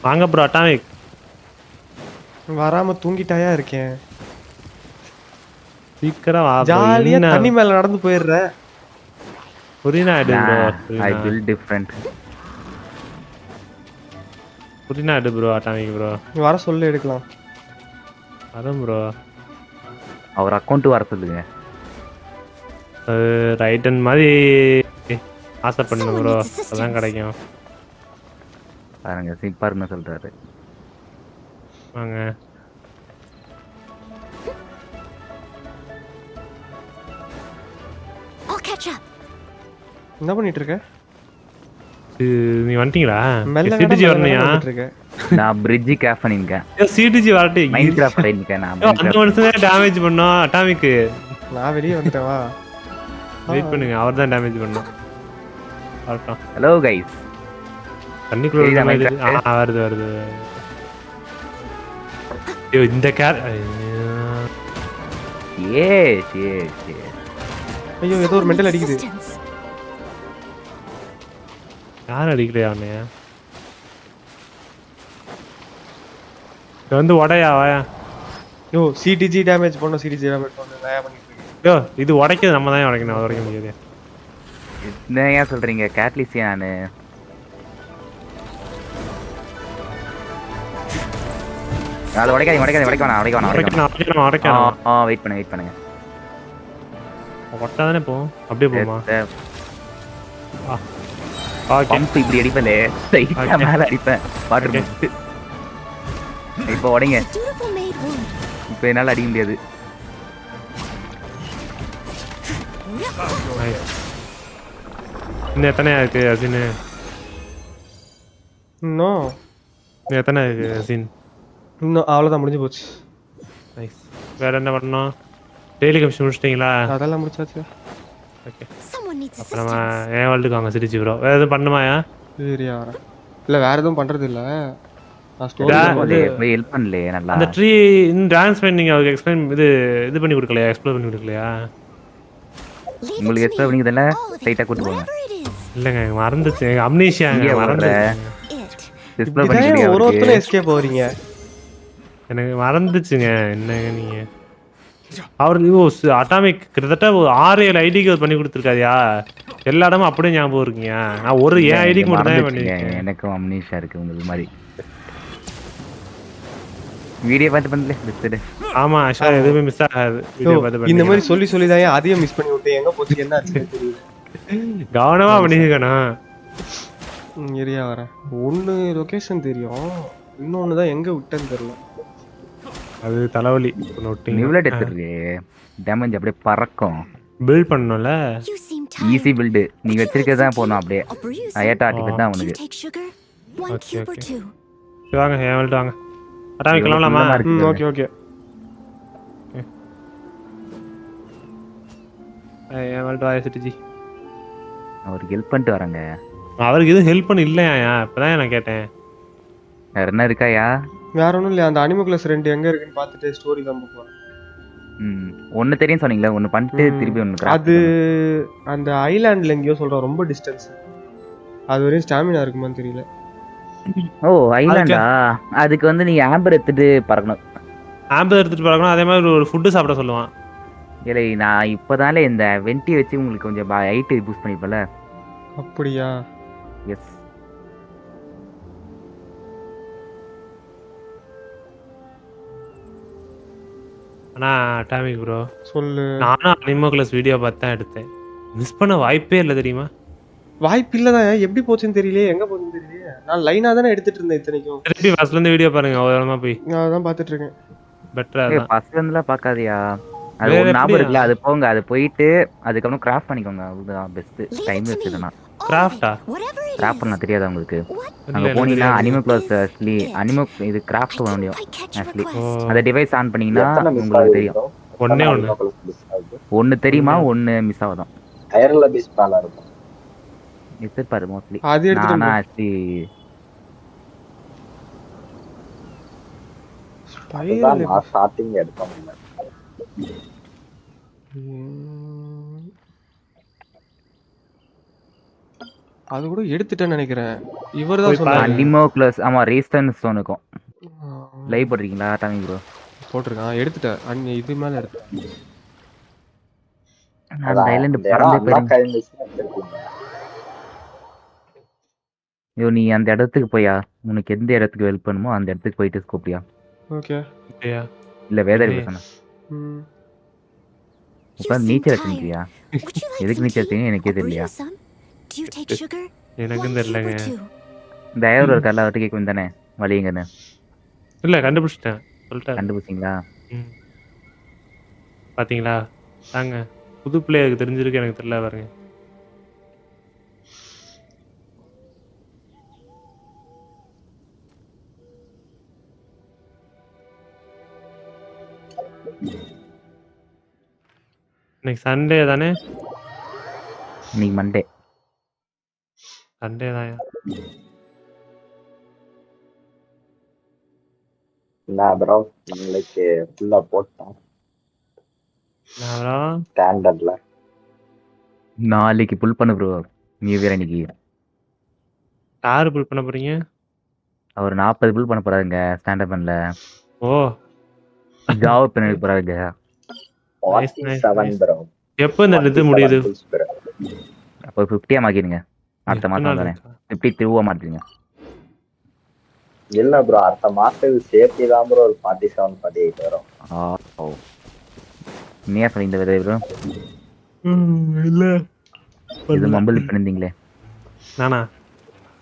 வாங்க ப்ரோ அட்டாமிக். வராம தூங்கிட்டாயா இருக்கேன். சீக்கிரம் வா. ஜாலியா தண்ணி மேல நடந்து போயிடுற. புரினா எடு ப்ரோ. I build different. புரினா எடு ப்ரோ அட்டாமிக் ப்ரோ. நீ வர சொல்லு எடுக்கலாம். வரும் ப்ரோ. அவர் அக்கவுண்ட் வர சொல்லுங்க. ரைட் அண்ட் மாதிரி ஆசை பண்ணு ப்ரோ. அதான் கிடைக்கும். பாருங்க சிம்பார்னு சொல்றாரு. வாங்க. I'll catch up. என்ன பண்ணிட்டு இருக்க? நீ வந்துட்டீங்களா? மெல்ல சிடிஜி வரணையா? நான் பிரிட்ஜ் கேப் பண்ணிருக்கேன். சிடிஜி வரட்டே. மைன்கிராஃப்ட் பண்ணிருக்கேன் நான். அந்த மனுஷன் டேமேஜ் பண்ணோம் அட்டாமிக். நான் வெளியே வந்துட்டேன் வா. வெயிட் பண்ணுங்க அவர் தான் டேமேஜ் பண்ணோம். வரட்டும். Hello guys. தண்ணிக்குள்ள வருது வருது. ஐயோ இந்த கேர் ஏஸ். ஐயோ ஏதோ ஒரு மெண்டல் அடிக்குது. Assistance. யார் அடிக்கலையா அவனையா? இது வந்து உடையா வாயா? யோ சிடிஜி டேமேஜ் பண்ணோம். சிடிஜி டேமேஜ் பண்ணோம். நான் பண்ணிட்டு இருக்கேன். யோ இது உடைக்குது நம்ம தான் உடைக்கணும். அது உடைக்க முடியாது. என்ன ஏன் சொல்றீங்க? கேட்லிசியா நானு. அது உடைக்க வேணாம். வெயிட் பண்ணுங்க. ஒட்டாதானே போகும். அப்படியே போமா? பம்ப் இப்படி அடிப்பல. சைட்டா மேல அடிப்பேன். Water pump. இப்போ உடைங்க. Beautiful made wood. இப்போ என்னால அடிக்க முடியாது. இன்னும் எத்தனையா இருக்கு அசின்? இன்னும் எத்தனை இருக்கு அசின்? இன்னும் அவ்வளோதான் முடிஞ்சு போச்சு. நைஸ். வேற என்ன பண்ணணும்? டெய்லி கமிஷன் முடிச்சிட்டீங்களா? அதெல்லாம் முடிச்சாச்சு. ஓகே. Someone needs அப்புறமா assistance. ஏன் வேர்ல்டுக்கு வாங்க சிரிச்சு ப்ரோ. வேற எதுவும் பண்ணுமாயா? சரியா வரேன். இல்லை வேற எதுவும் பண்றது இல்லை. நான் போய் ஹெல்ப் பண்ணல நல்லா. அந்த ட்ரீ இந்த டான்ஸ் பண்ணி நீங்க அவருக்கு எக்ஸ்பிளைன் இது பண்ணி கொடுக்கலையா? எக்ஸ்ப்ளோர் பண்ணி கொடுக்கலையா? Leave it உங்களுக்கு to explore me. பண்ணிக்கிறதுல All of it. டைட்டா கூட்டு போங்க. Whatever it is. இல்லைங்க மறந்துச்சு. அம்னீஷியாங்க மறந்து. It. எக்ஸ்ப்ளோர் இப்படிதான் பண்ணிக்கிறீங்க. ஒரு ஒருத்தரும் எஸ்கேப் ஆவறீங்க. எனக்கு மறந்துச்சுங்க. என்னங்க நீங்க அவர் அட்டாமிக் கிட்டத்தட்ட 6-7 ஐடிக்கு பண்ணி கொடுத்துருக்காதியா? எல்லா இடமும் அப்படியே ஞாபகம் இருக்கீங்க. நான் ஒரு ஏன் ஐடிக்கு மட்டும் தான் பண்ணிருக்கேன். எனக்கும் அம்னீஷியா இருக்கு உங்களுக்கு மாதிரி. வீடியோ பார்த்து பண்ணல. ஆமா ஆஷா எதுவுமே மிஸ் ஆகாது. வீடியோ பார்த்து இந்த மாதிரி சொல்லி தான் அதையும் மிஸ் பண்ணி விட்டு எங்க போச்சு என்ன ஆச்சுன்னு தெரியல. கவனமா பண்ணிருக்கணும். ஏரியா வரேன். ஒன்னு லொகேஷன் தெரியும். இன்னொன்னு தான் எங்க விட்டேன்னு தெரியல. அது தலைவலி. நிவ்லட் எடுத்துருக்கு. டேமேஜ் அப்படியே பறக்கும். பில்ட் பண்ணனும்ல. You seem tired. Easy build. நீ வச்சிருக்கத தான் போணும் அப்படியே. I'll brew you some. அயட்டா ஆர்டிஃபெக்ட் தான் You உனக்கு. take sugar, 1 Okay, cube or okay. 2. வாங்க ஏவல்ட் வாங்க. அட்டாமிக் கிளம்பலாமா? Okay okay. அவருக்கு ஹெல்ப் பண்ணிட்டு வரேங்க. அவருக்கு எதுவும் ஹெல்ப் பண்ண இல்லையா? இப்பதான் நான் கேட்டேன். வேற என்ன இருக்காயா? வேற ஒன்றும் இல்லையா? அந்த அனிமோக்ளஸ் 2 எங்க இருக்குன்னு பார்த்துட்டு ஸ்டோரி தான் போகிறேன். ஒன்று தெரியும் சொன்னீங்களா? ஒன்று பண்ணிட்டு திருப்பி ஒன்று. அது அந்த ஐலாண்டில் எங்கேயோ சொல்கிறோம், ரொம்ப டிஸ்டன்ஸ். அது வரையும் ஸ்டாமினா இருக்குமான்னு தெரியல. ஓ ஐலாண்டா? அதுக்கு வந்து நீங்க ஆம்பர் எடுத்துட்டு பறக்கணும். ஆம்பர் எடுத்துட்டு பறக்கணும். அதே மாதிரி ஒரு ஃபுட்டு சாப்பிட சொல்லுவான். இல்லை நான் இப்போதானே இந்த வெண்டி வச்சு உங்களுக்கு கொஞ்சம் ஹைட்டு பூஸ்ட் பண்ணிப்பல. அப்படியா? எஸ். ஆனா டாமிக் ப்ரோ சொல்லு. நானும் அனிமோக்ளஸ் வீடியோ பார்த்து தான் எடுத்தேன். மிஸ் பண்ண வாய்ப்பே இல்லை தெரியுமா? வாய்ப்பு இல்லதான். எப்படி போச்சுன்னு தெரியலையே, எங்க போச்சுன்னு தெரியலையே. நான் லைனா தானே எடுத்துட்டு இருந்தேன் இத்தனைக்கும். திருப்பி ஃபர்ஸ்ட்ல இருந்து வீடியோ பாருங்க. அவ்வளவுதான் போய் நான் அதான் பார்த்துட்டு இருக்கேன். பெட்டரா தான். ஃபர்ஸ்ட்ல இருந்துலாம் பார்க்காதியா? அது ஒரு ஞாபகம் இருக்குல்ல, அது போங்க, அது போயிட்டு அதுக்கப்புறம் கிராஃப்ட் பண்ணிக்கோங்க. அதுதான் பெஸ்ட். டைம் வச்சுதுன்னா கிராஃப்டா கிராஃப்ட் பண்ண தெரியாதா உங்களுக்கு? அங்க போனீங்கன்னா அனிமோக்ளஸ் இது கிராஃப்ட் பண்ண முடியும். ஆக்சுவலி அந்த டிவைஸ் ஆன் பண்ணீங்கன்னா உங்களுக்கு தெரியும். ஒன்னு தெரியுமா? ஒன்னு மிஸ் ஆகுதான். டயர்ல மிஸ் பண்ணல இருக்கும். மிஸ் பாரு மோஸ்ட்லி. அது எடுத்துட்டு நான் ஆக்சுவலி நான் ஸ்டார்டிங் எடுத்தேன். அது கூட எடுத்துட்டேன்னு நினைக்கிறேன். இவர்தான் சொன்னாரு. அனிமோக்ளஸ். ஆமா ரீஸ்டன் ஸ்டோனுக்கும் லைவ் போடுறீங்களா டாமி ப்ரோ? போட்டுருக்கான். எடுத்துட்டேன். இது மேல எடுத்துட்டேன். நான் ஐலண்ட் பறந்தே போறேன். யோ நீ அந்த இடத்துக்கு போயா? உனக்கு எந்த இடத்துக்கு ஹெல்ப் பண்ணுமோ அந்த இடத்துக்கு போயிட்டு ஸ்கோப்பியா? ஓகே. இல்ல வேதர் பேசணும். இப்ப நீச்சல் அடிச்சியா? எதுக்கு நீச்சல் அடிச்சீங்க எனக்கே தெரியலையா? எனக்கும் தெரியலங்க. இந்த ஐவர் ஒரு கல்ல அவர்கிட்ட கேட்கும் தானே வழிங்கன்னு. இல்ல கண்டுபிடிச்சிட்டேன். சொல்லிட்டேன். கண்டுபிடிச்சிங்களா? பாத்தீங்களா? தாங்க புது பிளேயருக்கு தெரிஞ்சிருக்கு, எனக்கு தெரியல பாருங்க. இன்னைக்கு சண்டே தானே? இன்னைக்கு மண்டே. சண்டே தான். நான் ப்ரோ நம்மளுக்கு ஃபுல்லா போட்டோம். நான் ஸ்டாண்டர்ட்ல நாளைக்கு புல் பண்ண ப்ரோ. நியூ இயர் அன்னைக்கு. யாரு புல் பண்ண போறீங்க? அவர் 40 புல் பண்ண போறாருங்க ஸ்டாண்டப் பண்ணல. ஓ ஜாவ் பண்ண போறாருங்க. 47 ப்ரோ. எப்போ இந்த இது முடியுது? அப்போ 50 மாக்கிடுங்க. அடுத்த மாசம் தானே 52 மாத்திடுங்க. இல்ல ப்ரோ அடுத்த மாசத்துக்கு சேர்த்து தான் ப்ரோ ஒரு 47 48 வரும். ஓ நீயா சொன்ன இந்த விதை ப்ரோ? இல்ல இது மம்பிள் பண்ணிருந்தீங்களே. நானா?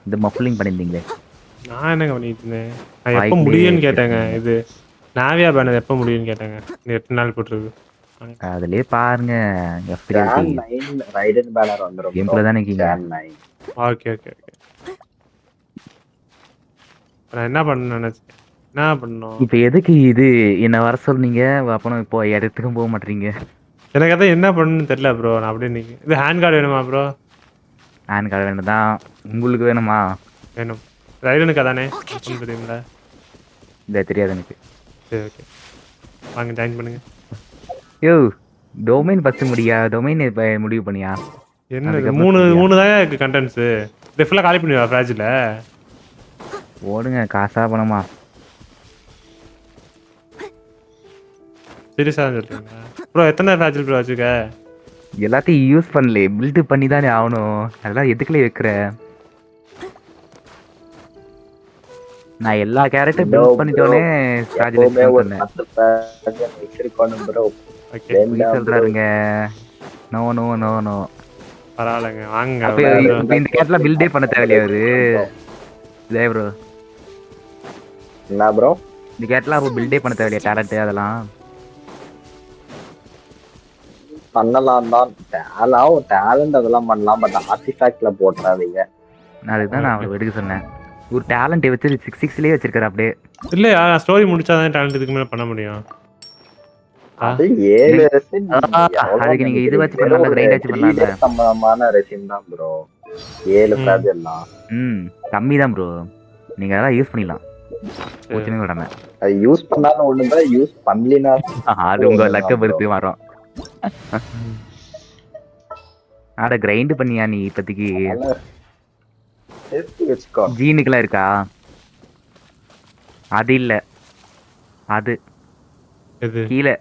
இது மஃப்லிங் பண்ணிருந்தீங்களே. நான் என்னங்க பண்ணிட்டு இருந்தேன்? நான் எப்போ முடியும்னு கேட்டேங்க. இது நாவியா பேனர் எப்போ முடியும்னு கேட்டாங்க. 8 நாள் போட்டுருக்கு. அதுலயே பாருங்க. ரைடன் பேனர் வந்துரும். கேம்ல தானே இருக்கீங்க. Okay okay okay. நான் என்ன பண்ண நினைச்சேன்? என்ன பண்ணோம்? இப்போ எதுக்கு இது என்ன வர சொன்னீங்க? அப்போ இப்போ இடத்துக்கும் போக மாட்டீங்க. எனக்கு அதான் என்ன பண்ணணும்னு தெரியல ப்ரோ. நான் அப்படியே நிற்க. இது ஹேண்ட் கார்டு வேணுமா ப்ரோ? ஹேண்ட் கார்டு வேணும் தான். உங்களுக்கு வேணுமா? வேணும். ரைடனுக்கு அதானே தெரியுங்களா? இல்லை தெரியாது எனக்கு. சரி ஓகே வாங்க ஜாயின் பண்ணுங்க. யோ டொமைன் ஃபர்ஸ்ட் முடியா? டொமைன் முடிவு பண்ணியா? என்ன மூணு தான் இருக்கு கண்டென்ட்ஸ். இது ஃபுல்லாக காலி பண்ணிடுவா ஃப்ராஜில். ஓடுங்க காசா பணமா? சீரியஸாக சொல்றீங்களா ப்ரோ? எத்தனை ஃப்ராஜில் ப்ரோ வச்சுக்க? எல்லாத்தையும் யூஸ் பண்ணல, பில்ட் பண்ணி தானே ஆகணும். அதெல்லாம் எதுக்குள்ள வைக்கிற? நான் எல்லா கேரக்டரும் பில்ட் பண்ணிட்டோனே சொல்றாருங்க. நோ நோ நோ நோ பரவாயில்லைங்க வாங்க. இந்த கேரக்டர்ல பில்டே பண்ண தேவையில்லையா அவரு? இல்ல ப்ரோ. என்ன ப்ரோ இந்த கேரக்டர்ல அப்போ பில்டே பண்ண தேவையில்லையா? டேலண்ட் அதெல்லாம் பண்ணலாம் தான். டேலண்ட் அதெல்லாம் பண்ணலாம். பட் ஆர்டிஃபேக்ட்ல போட்டுறாதீங்க. அதுதான் நான் அவருக்கு எடுக்க சொன்னேன். ஒரு டேலண்ட் வச்சு 6-6லயே வச்சிருக்காரு அப்படியே. இல்லையா ஸ்டோரி முடிச்சாதான் டேலண்ட் இதுக்கு மேல பண்ண முடியும். அது 7 ரெசின் அதுக்கு நீங்க இது வச்சு பண்ணலாம், கிரைண்ட் வச்சு பண்ணலாம்ல. சம்பந்தமான ரெசின் தான் ப்ரோ 7 பிராஜ் எல்லாம். கம்மி தான் ப்ரோ. நீங்க அதெல்லாம் யூஸ் பண்ணிடலாம். ஒண்ணுமே விடாம அது யூஸ் பண்ணாலும் ஒண்ணுதான், யூஸ் பண்ணலினா அது உங்க லக்க பொறுத்து வரும். ஆட கிரைண்ட் பண்ணியா நீ இப்போதைக்கு? ஜீனுக்கெல்லாம் இருக்கா? அது இல்ல, அது கீழே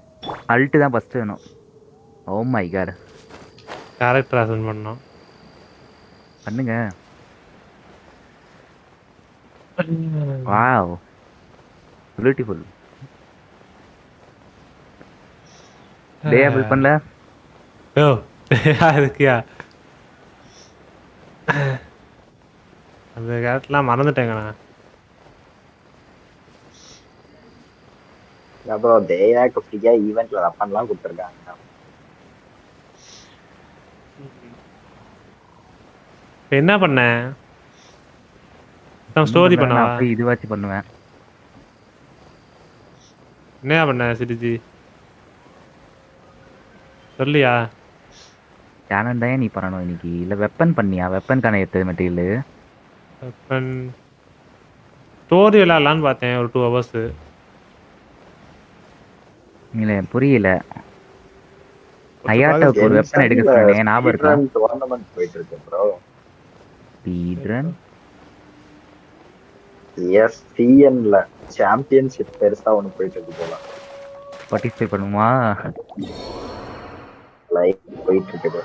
அல்ட் தான் ஃபர்ஸ்ட் வேணும். Oh my god, character assign பண்ணனும். பண்ணுங்க. Wow beautiful. டேபிள் பண்ணல. ஓ அதுக்கியா அந்த கேரக்டர்லாம் மறந்துட்டேங்க நான். அப்புறம் தேயாக்கு ஃப்ரீயா ஈவென்ட்ல வெப்பன்லாம் கொடுத்துருக்காங்க. என்ன பண்ண? நான் ஸ்டோரி பண்ணவா? அப்படி இது வச்சு பண்ணுவேன். என்ன பண்ண சிரிஜி சொல்லியா? சேனல் தான் நீ பண்ணணும் இன்னைக்கு. இல்ல வெப்பன் பண்ணியா? வெப்பனுக்கான எடுத்தது மெட்டீரியல். வெப்பன் ஸ்டோரி விளையாடலான்னு பார்த்தேன் ஒரு 2 hours. இல்ல புரியல. ஐயாட்டாவுக்கு ஒரு வெப்பன் எடுக்க சொன்னேன், ஞாபகம் இருக்கா? டோர்னமென்ட் போயிட்டு இருக்கு ப்ரோ. ஸ்பீட்ரன் எஸ்டிஎன்ல சாம்பியன்ஷிப் பெருசா ஒன்னு போயிட்டு இருக்கு போல. பார்ட்டிசிபேட் பண்ணுமா? லைக் போயிட்டு இருக்கு.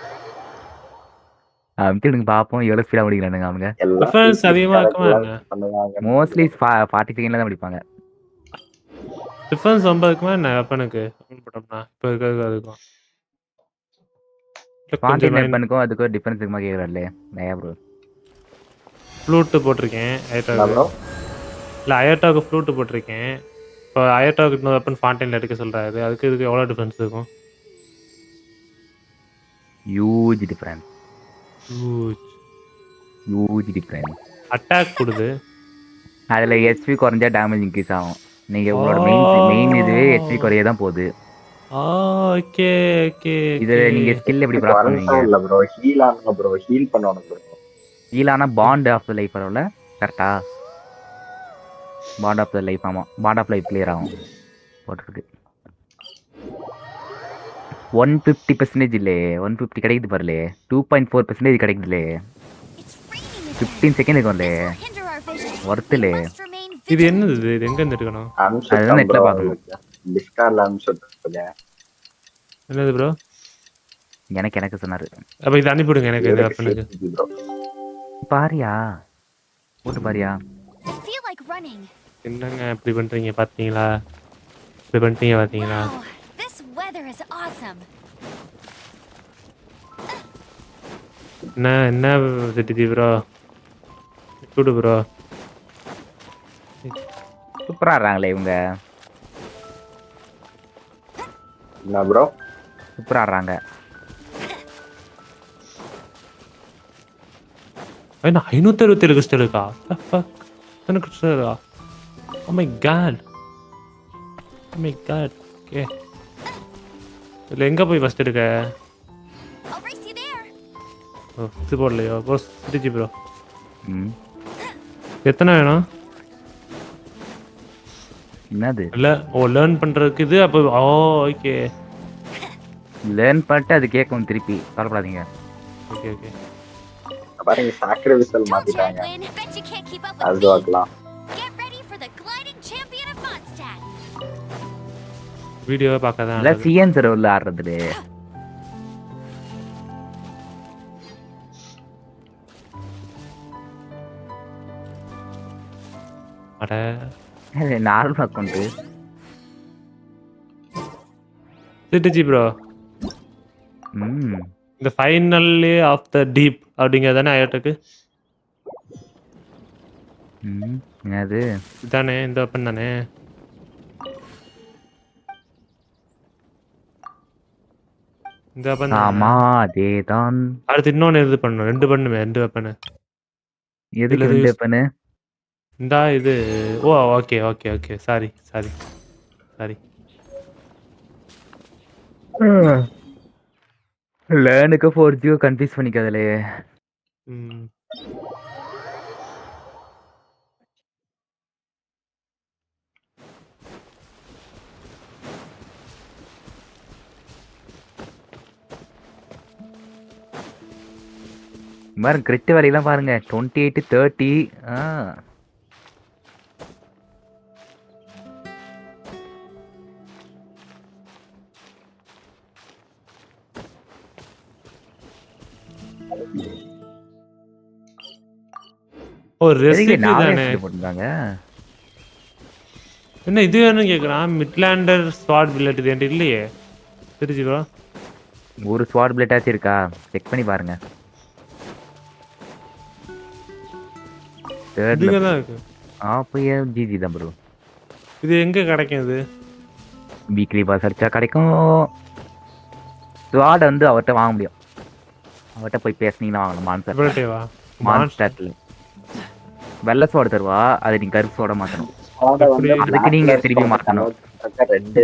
அம்திடுங்க பாப்போம் எவ்வளவு ஸ்பீடா முடிக்கிறானுங்க அவங்க. டிஃபரன்ஸ் அதிகமா இருக்குமா? மோஸ்ட்லி 40 செகண்ட்ல தான் முடிப்பாங்க. டிஃபரன்ஸ் ரொம்ப இருக்குமா என்ன வெப்பனுக்கு போட்டோம்னா? இப்போ இருக்கிறது அதுக்கும் வெப்பனுக்கும் அதுக்கும் டிஃபரன்ஸ் இருக்குமா கேக்குறாருல நயா ப்ரோ. ஃப்ளூட் போட்டிருக்கேன் அயட்டாவுக்கு. இல்லை அயட்டாவுக்கு ஃப்ளூட் போட்டிருக்கேன். இப்போ அயட்டாவுக்கு இன்னொரு வெப்பன் ஃபாண்டெயினில் எடுக்க சொல்கிறாரு. அதுக்கு இதுக்கு எவ்வளோ டிஃபரன்ஸ் இருக்கும்? Huge difference. Huge difference. Attack கொடுது. அதில் ஹெச்பி குறைஞ்சா டேமேஜ் இன்க்ரீஸ் ஆகும். நீங்கள் உங்களோட மெயின் இதுவே ஹெச்பி குறைய தான் போகுது. Okay okay. இது நீங்கள் ஸ்கில் எப்படி ப்ராசஸ் பண்ணுவீங்க? இல்ல ப்ரோ ஹீல் ஆனா ப்ரோ ஹீல் பண்ணனும் ப்ரோ. ஹீல் ஆனா பாண்ட் ஆஃப் தி லைஃப் வரல கரெக்ட்டா? பாண்ட் ஆஃப் தி லைஃப் ஆமா, பாண்ட் ஆஃப் லைஃப் கிளியர் ஆகும் போட்டுருக்கு. 150% இல்ல 150 கிடைக்குது பாருல. 2.4% கிடைக்குதுல. 15 செகண்ட் இருக்கும்ல. வர்த்ல. இது என்னது? இது எங்க இருந்து எடுக்கணும்? அதான் நெட்ல பார்க்கணும். டிஸ்கார்ட்ல அனுப்பிச்சுடுங்க. என்னது ப்ரோ? எனக்கு சொன்னாரு. அப்ப இது அனுப்பிடுங்க எனக்கு இந்த வெப்பனுக்கு. பாரியா போட்டு பாரியா. என்னங்க இப்படி பண்றீங்க பாத்தீங்களா? இப்படி பண்ணிட்டீங்க பாத்தீங்களா? என்ன சிட்டி ப்ரோ கூடு ப்ரோ சூப்பரா ஆடுறாங்களே இவங்க. என்ன ப்ரோ சூப்பரா ஆடுறாங்க. என்ன 567 கிறிஸ்டல் இருக்கா? என்ன கிறிஸ்டல் இருக்கா? Oh my god. Oh my god. Okay. இல்ல எங்க போய் ஃபர்ஸ்ட் எடுக்க? ஓ இது போடலையோ? Bose city bro. எத்தனை வேணும்? என்னது? இல்ல ஓ லேர்ன் பண்றதுக்கு இது அப்போ ஓகே. லேர்ன் பண்ணிட்டு அது கேட்கும் திருப்பி. கவலைப்படாதீங்க. Okay okay. பாருங்க சாக்ரிஃபைஸ் மாத்திட்டாங்க. அது பார்க்கலாம். வீடியோவை பார்க்காதான். இல்ல சிஎன் சர்வர்ல ஆடுறதுல. அட நார்மல் அக்கவுண்ட். City bro. இந்த ஃபைனல்லி ஆஃப் த டீப் அப்படிங்கறதானே ஐயோட்டுக்கு? என்னது? இதானே இந்த வெப்பன் தானே? இந்த வெப்பன் ஆமா அதேதான். அடுத்து இன்னொன்னு இது பண்ணணும். 2 பண்ணுமே 2 வெப்பன். எதுக்கு 2 வெப்பன்? இந்தா இது. Oh okay okay okay sorry sorry sorry. லேர்னுக்கு 4G கன்ஃபியூஸ் பண்ணிக்காதலே. ம் பாருங்க கிரிட் வேலையெல்லாம் பாருங்க 28 30. ஒரு ரெசிபி தானே. போட்டுருந்தாங்க. என்ன இது வேணும்னு கேட்குறான். மிட்லாண்டர் ஸ்வாட் பில்லட் இது என்கிட்ட இல்லையே. தெரிஞ்சு ப்ரோ ஒரு ஸ்வாட் பிளேட்டாச்சும் இருக்கா செக் பண்ணி பாருங்க. இதுங்க தான் இருக்கு. அப்பயே ஜிஜி தான் ப்ரோ. இது எங்க கிடைக்கும்? இது வீக்லி பாஸ் அடிச்சா கிடைக்கும். ஸ்வாட் வந்து அவர்கிட்ட வாங்க முடியும். அவர்கிட்ட போய் பேசுனீங்கன்னா வாங்கலாம். இவ்வளோட்டேவா மான்ஸ்டர்ல வெள்ளை ஸ்வாட் தருவா. அதை நீங்க கருப்பு ஸ்வாட மாத்தணும். அதுக்கு நீங்க திருப்பி மாத்தணும். 2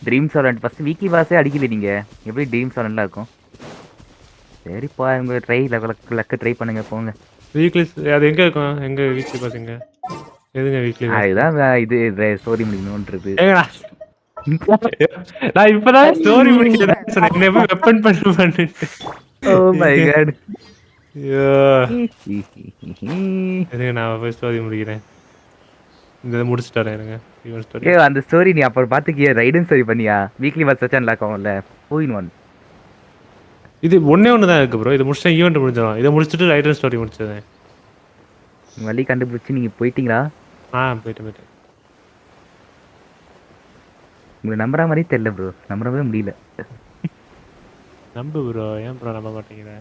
ட்ரீம் சாலண்ட் ஃபர்ஸ்ட் வீக்லி பாஸே அடிக்கல நீங்க. எப்படி ட்ரீம் சாலண்ட்லாம் இருக்கும்? சரிப்பா உங்க ட்ரை லக்கு ட்ரை பண்ணுங்க போங்க. வீக்லி அது எங்க இருக்கும்? எங்க வீக்லி பாத்தீங்க? எதுங்க வீக்லி? அதுதான் இது ஸ்டோரி முடிக்கணும்ன்றது. நான் இப்பதான் ஸ்டோரி முடிக்கிறேன் சொன்னேன். என்ன எப்ப வெப்பன் பண்ணு. Oh my God. ஐயோ இருங்க நான் போய் ஸ்டோரி முடிக்கிறேன். இந்த முடிச்சுட்டு வரேன் இருங்க. அந்த ஸ்டோரி நீ அப்புறம் பாத்துக்கிய ரைடன் ஸ்டோரி பண்ணியா? வீக்லி பாஸ் வச்சா நல்லா இருக்கும்ல. போயின் ஒன் இது ஒண்ணே ஒன்று தான் இருக்கு ப்ரோ. இது முடிச்சா ஈவெண்ட் முடிஞ்சிடும். இதை முடிச்சுட்டு ரைடர் ஸ்டோரி முடிச்சதேன். வழி கண்டுபிடிச்சு நீங்க போயிட்டீங்களா? போயிட்டேன். உங்களை நம்புற மாதிரி தெரியல ப்ரோ. நம்பவே முடியல. நம்பு ப்ரோ. ஏன் ப்ரோ நம்ப மாட்டேங்கிற?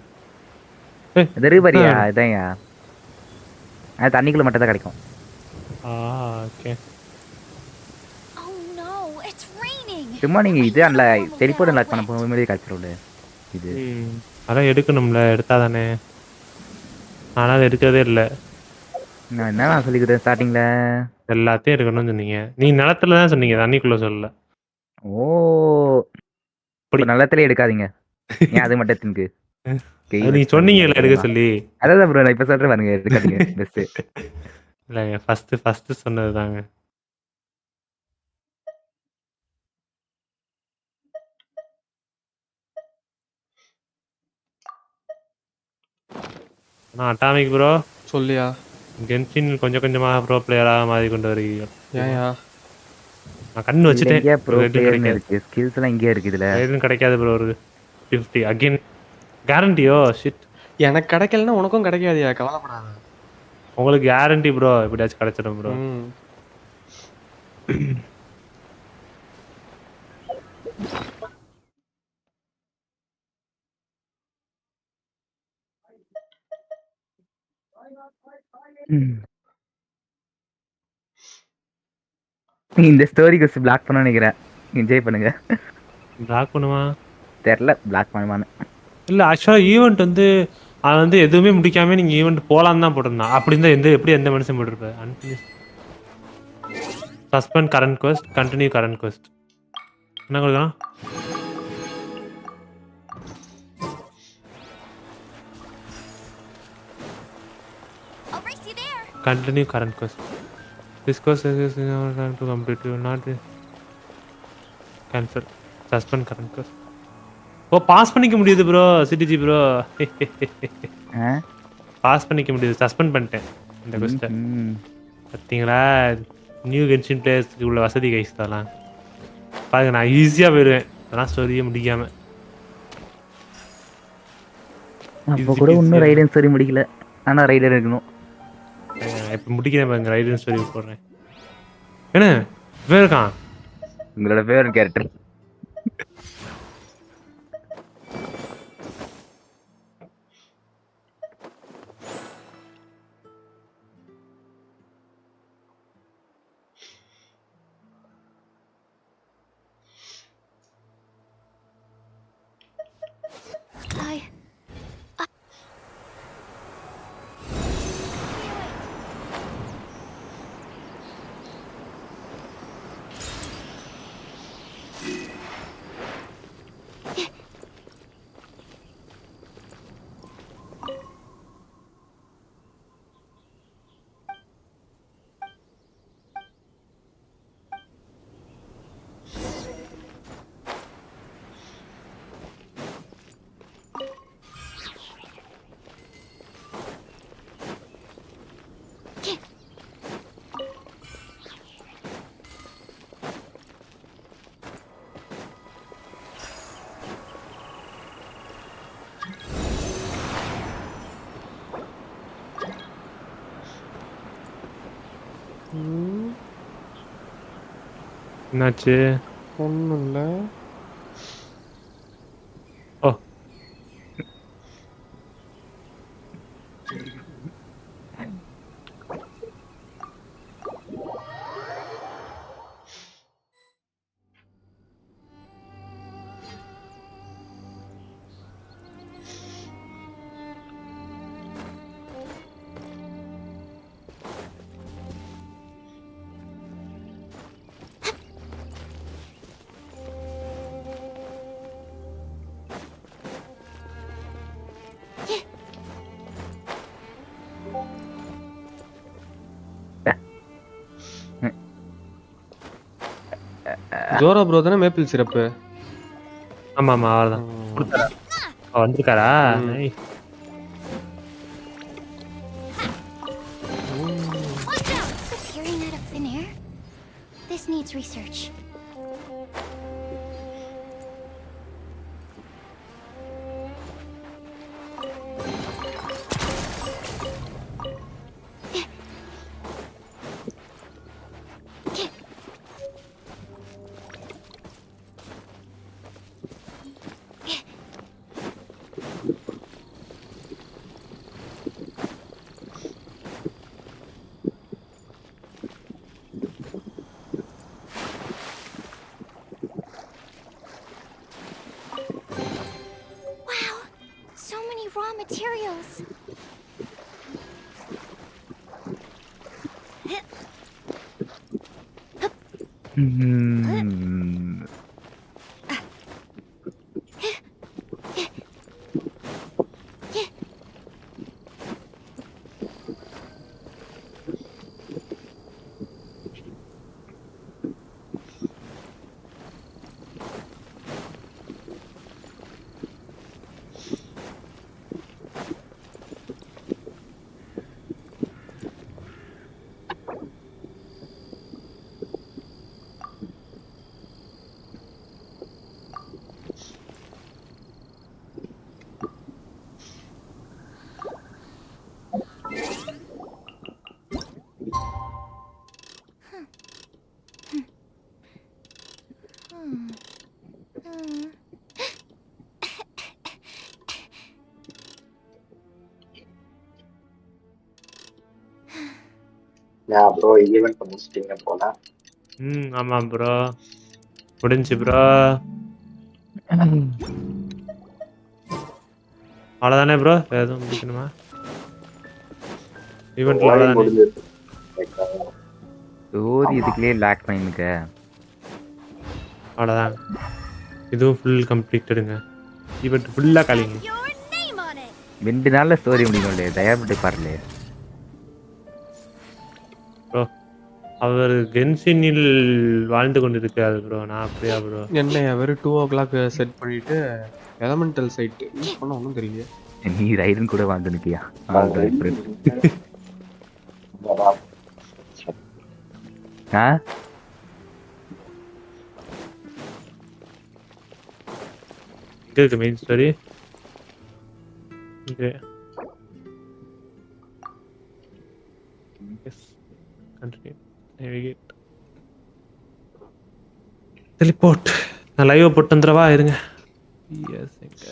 தெருவரியா இதையா? அது தண்ணிக்குள்ள மட்டும் தான் கிடைக்கும். Okay. Oh no, it's raining. சும்மா நீங்க இது அந்த டெலிபோர்ட் லாக் பண்ண போகும்போது கிடைச்சிரும்ல இது. அதான் எடுக்கணும்ல. எடுத்தாதானே. ஆனால் அது எடுக்கிறதே இல்லை. நான் என்ன சொல்லிக்கிட்டேன் ஸ்டார்டிங்ல? எல்லாத்தையும் எடுக்கணும்னு சொன்னீங்க. நீ நிலத்துல தான் சொன்னீங்க, தண்ணிக்குள்ள சொல்லல. ஓ நிலத்துல எடுக்காதீங்க. ஏன் அது மட்டும் திங்கு நீ சொன்னீங்கல்ல எடுக்க சொல்லி. அதான் ப்ரோ நான் இப்ப சொல்றேன் பாருங்க. எடுக்காதீங்க பெஸ்ட். இல்லைங்க ஃபர்ஸ்ட் சொன்னது தாங்க. அட்டாமிக் ப்ரோ சொல்லியா? கென்ஷின் கொஞ்சம் கொஞ்சமா ப்ரோ பிளேயராக மாறி கொண்டு வருகிறீர்கள். ஏயா நான் கண்ணு வச்சுட்டேன். ஸ்கில்ஸ் எல்லாம் இங்கே இருக்கு. இதுல எதுவும் கிடைக்காது ப்ரோ. ஒரு 50 அகைன் கேரண்டியோ ஷிட். எனக்கு கிடைக்கலன்னா உனக்கும் கிடைக்காதியா, கவலைப்படாத. உங்களுக்கு கேரண்டி ப்ரோ. எப்படியாச்சும் கிடைச்சிடும் ப்ரோ. இந்த ஸ்டோரிக்கு பிளாக் பண்ண நினைக்கிறேன். என்ஜாய் பண்ணுங்க. பிளாக் பண்ணுமா தெரியல. பிளாக் பண்ணுவான்னு இல்லை. ஆக்சுவலாக ஈவெண்ட் வந்து அது வந்து எதுவுமே முடிக்காம நீங்கள் ஈவெண்ட் போகலான்னு தான் போட்டிருந்தான். அப்படி இருந்தால் எப்படி எந்த மனுஷன் போட்டிருப்பேன்? Unfinish suspend current quest, continue current quest. என்ன கொடுக்கலாம்? Continue current quest. This quest is time to complete. You not cancel. Suspend current quest. O pass பண்ணிக்க முடியுது ப்ரோ. சிடிஜி ப்ரோ பாஸ் பண்ணிக்க முடியுது. சஸ்பெண்ட் பண்ணிட்டேன் இந்த quest. பார்த்தீங்களா? நியூ கென்ஷின் பிளேயர்ஸ்க்கு உள்ள வசதி கைஸ் தரலாம். பாருங்க நான் ஈஸியாக போயிடுவேன். அதெல்லாம் ஸ்டோரியே முடிக்காம. அப்போ கூட இன்னும் ரைடன் ஸ்டோரி முடிக்கல. ஆனால் ரைடர் இருக்கணும். இப்போ முடிக்கிறேன் பாருங்க. ரைடன் ஸ்டோரி போடுறேன். என்ன பேர் இருக்கான்? உங்களோட ஃபேவரட் கேரக்டர். என்னாச்சு? ஒன்றும் இல்லை. ஓ ஜோரா ப்ரோ தானே மேப்பிள் சிறப்பு? ஆமா ஆமா அவர்தான் கொடுத்தாரா? வந்திருக்காரா? Watch out! Appearing out of thin air? This needs research. Raw materials. நான் ப்ரோ ஈவென்ட் முடிச்சிட்டீங்க போல. ஆமா ப்ரோ முடிஞ்சு ப்ரோ. அவ்வளோதானே ப்ரோ? எதுவும் முடிக்கணுமா? ஈவெண்ட்ல முடிஞ்சது. ஸ்டோரி இதுக்குள்ளே லாக் பண்ணிருக்க. அவ்வளோதான். இதுவும் ஃபுல் கம்ப்ளீட்டடுங்க. ஈவெண்ட் ஃபுல்லாக காலிங்க. 2 நாள்ல ஸ்டோரி முடியும்ல. தயார்பட்டு பாருல ப்ரோ. அவர் கென்ஷினில் வாழ்ந்து கொண்டிருக்காரு ப்ரோ. நான் அப்படியா ப்ரோ? என்னையா வெறும் 2 o'clock செட் பண்ணிட்டு எலமெண்டல் சைட் யூஸ் பண்ண ஒன்றும் தெரியல. நீ ரைடன் கூட வாழ்ந்து நிற்கியா? இருக்கு main story. Okay yes continue navigate teleport. நான் லைவ் போட்டு வந்துடவா? இருங்க. எஸ் எங்க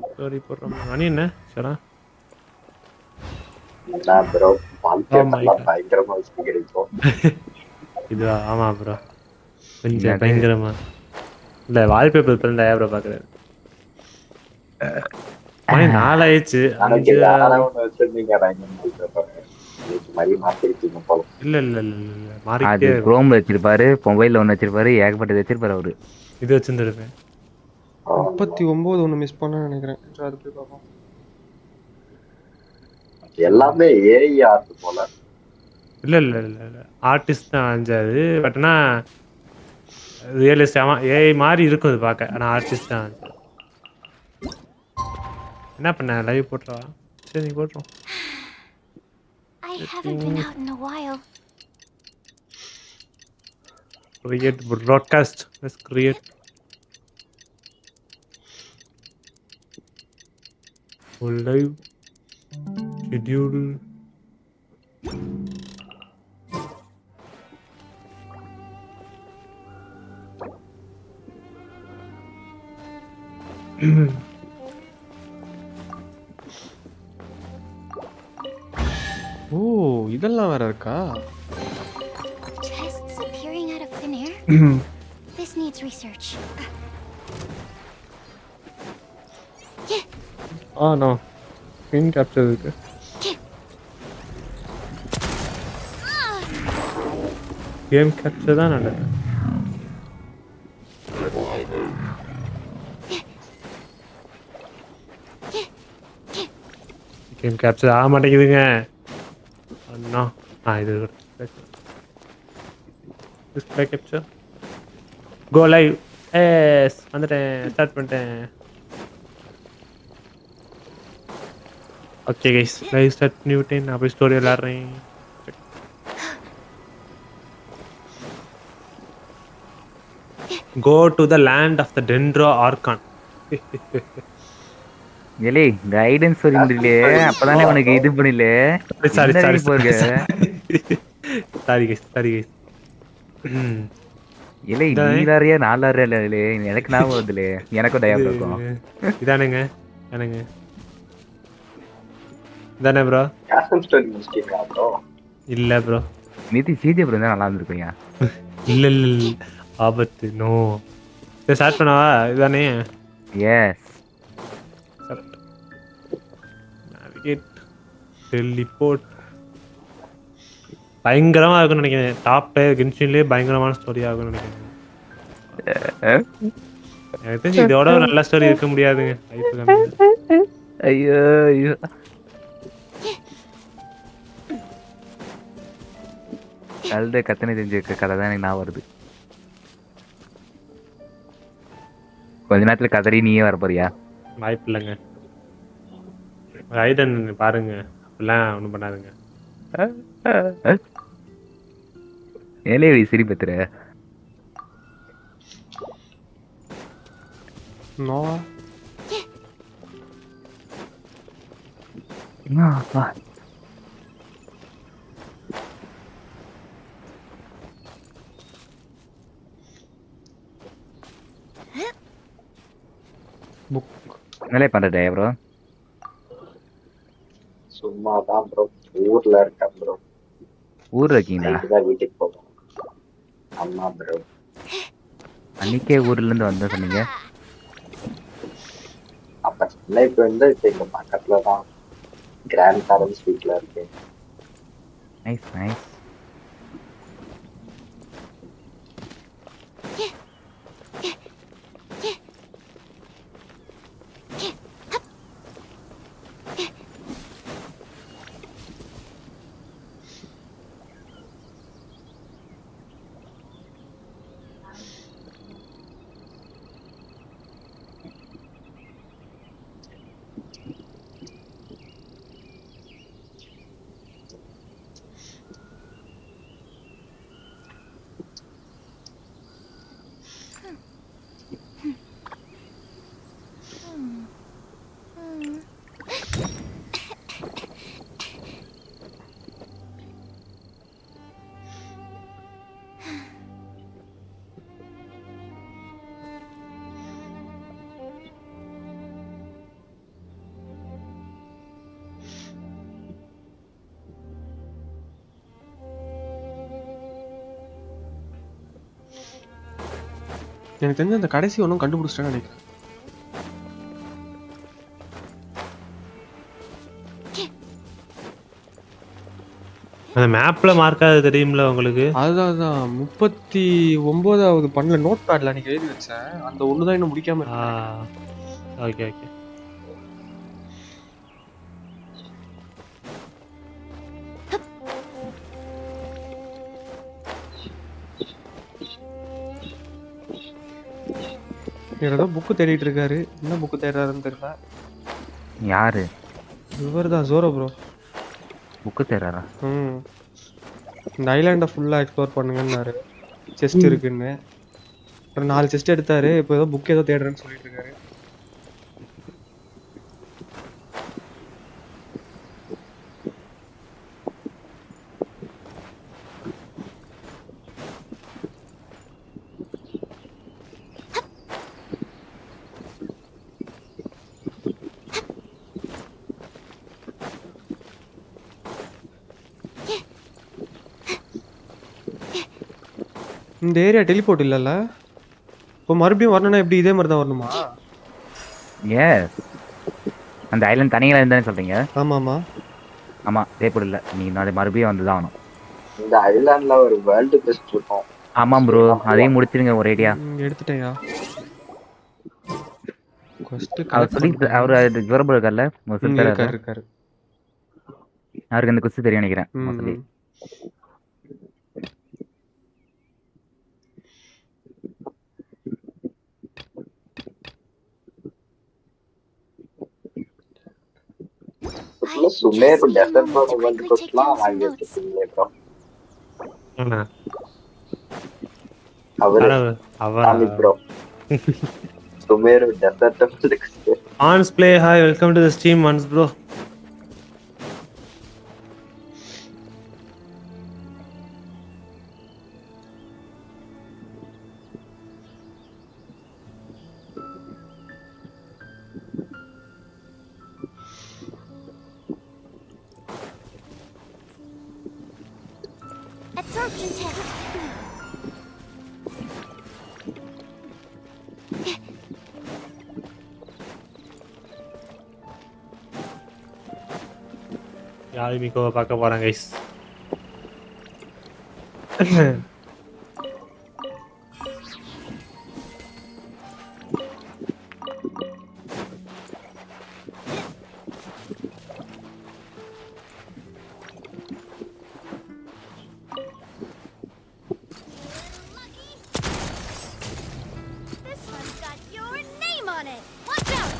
ஸ்டோரி போடுறோம். மணி என்ன சரா? ப்ரோ பயங்கரமா கிடைக்கும் இதுவா? ஆமா ப்ரோ கொஞ்சம் பயங்கரமா. இல்ல வால்பேப்பர் பிரிண்ட் ஆயா ப்ரோ பாக்குறேன். மணி 4 ஆயிடுச்சு. இல்ல இல்ல இல்ல இல்ல மாறிட்டே குரோம் வச்சிருப்பாரு, மொபைல்ல ஒன்னு வச்சிருப்பாரு, ஏகப்பட்டது வச்சிருப்பாரு அவரு. இது வச்சிருந்திருப்பேன். 39 ஒன்று மிஸ் பண்ண நினைக்கிறேன். அது போய் பார்ப்போம். எல்லாமே ஏஐ ஆர்ட் போல. இல்ல இல்ல இல்ல இல்ல ஆர்டிஸ்ட் தான் அஞ்சாது. பட் ஆனா ரியலிஸ்ட் ஏஐ மாதிரி இருக்கும் இது பார்க்க. ஆனா ஆர்டிஸ்ட் தான். என்ன பண்ண? லைவ் போட்றவா? சரி நீ போட்றோம். I haven't been out in a while. Create broadcast. Let's create. live schedule. ஓ இதெல்லாம் வேற இருக்கா? Chests appearing out of thin air? This needs research. No. Screen capture இருக்கு. Game capture தான் நடக்குது. Game capture ஆக மாட்டேங்குதுங்க. அண்ணா இது display capture. Go live. Yes, வந்துட்டேன். ஸ்டார்ட் பண்ணிட்டேன். Okay guys, live start பண்ணிவிட்டேன். நான் போய் ஸ்டோரி விளையாடுறேன். Go to the land of the Dendro Archon. ஏலே கைடன்ஸ் சொல்லிருந்தீங்களே அப்பதானே உனக்கு இது பண்ணல. Sorry போங்க. Sorry guys. ஏலே நீலாரியா நாலாரியா இல்ல எனக்கு ஞாபகம் வருதுல. எனக்கும் டயம் இருக்கும். இதானேங்க. இதானே ப்ரோ? கேஷன் ஸ்டோரி முடிச்சிட்டீங்களா ப்ரோ? இல்ல ப்ரோ. மீதி சீஜே ப்ரோ தான் நல்லா இருந்திருக்குங்க. இல்ல ஆபத்து நோ. ஸ்டார்ட் பண்ணவா? இதானே? எஸ். navigate teleport. பயங்கரமா இருக்கும்னு நினைக்கிறேன். டாப் டயர் கென்ஷின்லயே பயங்கரமான ஸ்டோரி ஆகும்னு நினைக்கிறேன். எனக்கு தெரிஞ்சு இதோட ஒரு நல்ல ஸ்டோரி இருக்க முடியாதுங்க. ஐயோ கல்ட கத்தனை தெரிஞ்சிருக்க கதை தான் எனக்கு நான் வருது. கொஞ்ச நேரத்துல கதறி நீயே வர போறியா? வாய்ப்பு இல்லைங்க. ஐடன் பாருங்க, அப்படிலாம் ஒன்றும் பண்ணாதுங்க. ஏலே சிரி பத்துற நோ புக் என்னலே பண்றடே ப்ரோ? சும்மா தான் ப்ரோ, ஊர்ல இருக்கேன் ப்ரோ. ஊர்ல இருக்கீங்களா? இதுதான் வீட்டுக்கு போகணும். ஆமா ப்ரோ. அன்னைக்கே ஊர்ல இருந்து வந்தா சொன்னீங்க. அப்ப சின்ன இப்ப வந்து இப்ப இங்க பக்கத்துல தான் கிராண்ட் பேரண்ட்ஸ் வீட்ல இருக்கேன். Nice nice. எனக்கு தெரிஞ்ச அந்த கடைசி ஒன்றும் கண்டுபிடிச்சிட்டேன்னு நினைக்கிறேன். அந்த மேப்ல மார்க்காது தெரியும்ல உங்களுக்கு? அதுதான் 39வது பண்ணல நோட் பேட்ல அன்னைக்கு எழுதி வச்சேன். அந்த ஒன்று தான் இன்னும் முடிக்காம இருக்கேன். ஓகே. ஏதோ புக்கு தேடிட்டு இருக்காரு. என்ன புக்கு தேடுறாருன்னு தெரியல. யாரு? இவர் தான் ஜோரோ ப்ரோ. புக்கு தேடுறாரா? இந்த ஐலாண்டை ஃபுல்லாக எக்ஸ்ப்ளோர் பண்ணுங்கன்னாரு. செஸ்ட் இருக்குன்னு அப்புறம் 4 செஸ்ட் எடுத்தாரு. இப்போ ஏதோ புக் ஏதோ தேடுறேன்னு சொல்லிட்டு இருக்காரு. இந்த ஏரியா டெலிபோர்ட் இல்லல்ல? இப்போ மறுபடியும் வரணும்னா எப்படி இதே மாதிரி தான் வரணுமா? எஸ். அந்த ஐலண்ட் தனியாக இருந்தானே சொல்றீங்க? ஆமாமா. ஆமா டெலிபோர்ட் இல்லை, நீ நாளை மறுபடியும் வந்து தான் ஆகணும். இந்த ஐலாண்ட்ல ஒரு வேர்ல்டு பெஸ்ட் இருக்கும். ஆமாம் ப்ரோ, அதையும் முடிச்சிருங்க ஒரு ஐடியா. எடுத்துட்டேயா? அவர் சொல்லி அவர் விவரம் இருக்கார்ல இருக்காரு. அவருக்கு அந்த குஸ்தி தெரியும் நினைக்கிறேன் மோஸ்ட்லி. சுமேர் டெசர்ட் வேர்ல்ட் கோஸ்ட்லாம் வாங்கி வச்சிருக்கீங்களே ப்ரோ. அவர் bro Sumeru desert world. Hans play hi, welcome to the stream Hans bro. Absorption test. யாரு மிகோவை பார்க்க போறாங்க guys. This one's got your name on it. Watch out.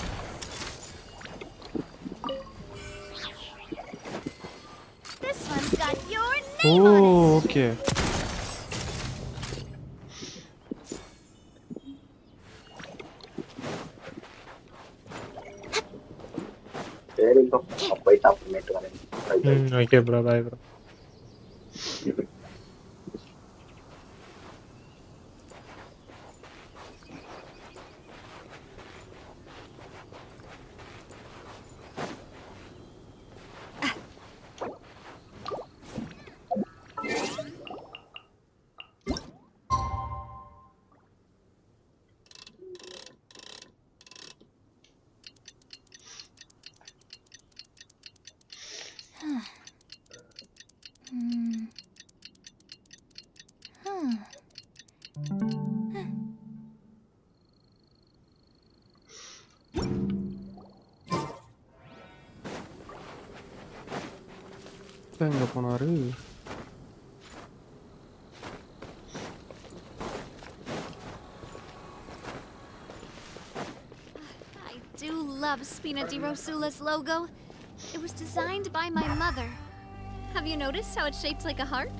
This one's got your name on it. Oh, okay. சரி bro, போய் top பண்ணிட்டு வரேன். Okay bro, bye bro. எங்க போனாரு? I do love Spina di Rosula's logo. It was designed by my mother. Have you noticed how it's shaped like a heart?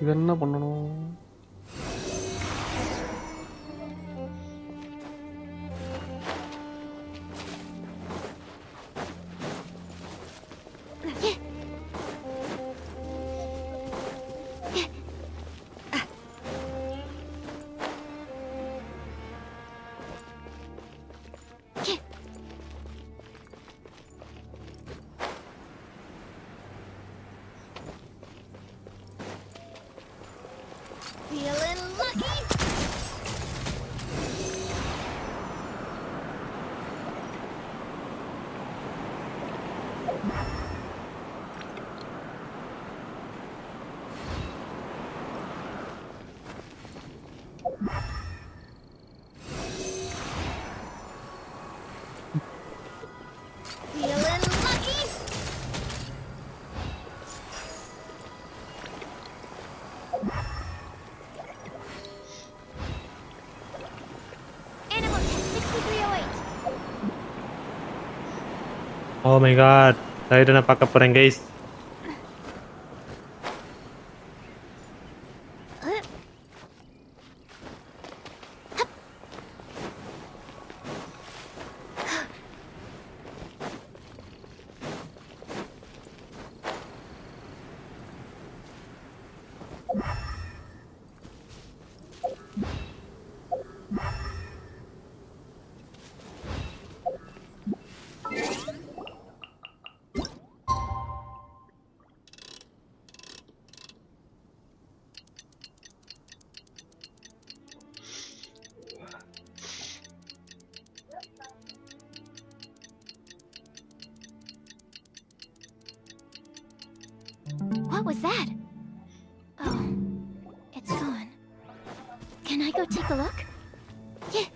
இது என்ன பண்ணணும்? Feeling lucky? Feeling lucky? Animal test 6308. Oh my god, saya nak pakai perang guys. What was that? Oh, it's gone. Can I go take a look? Yeah.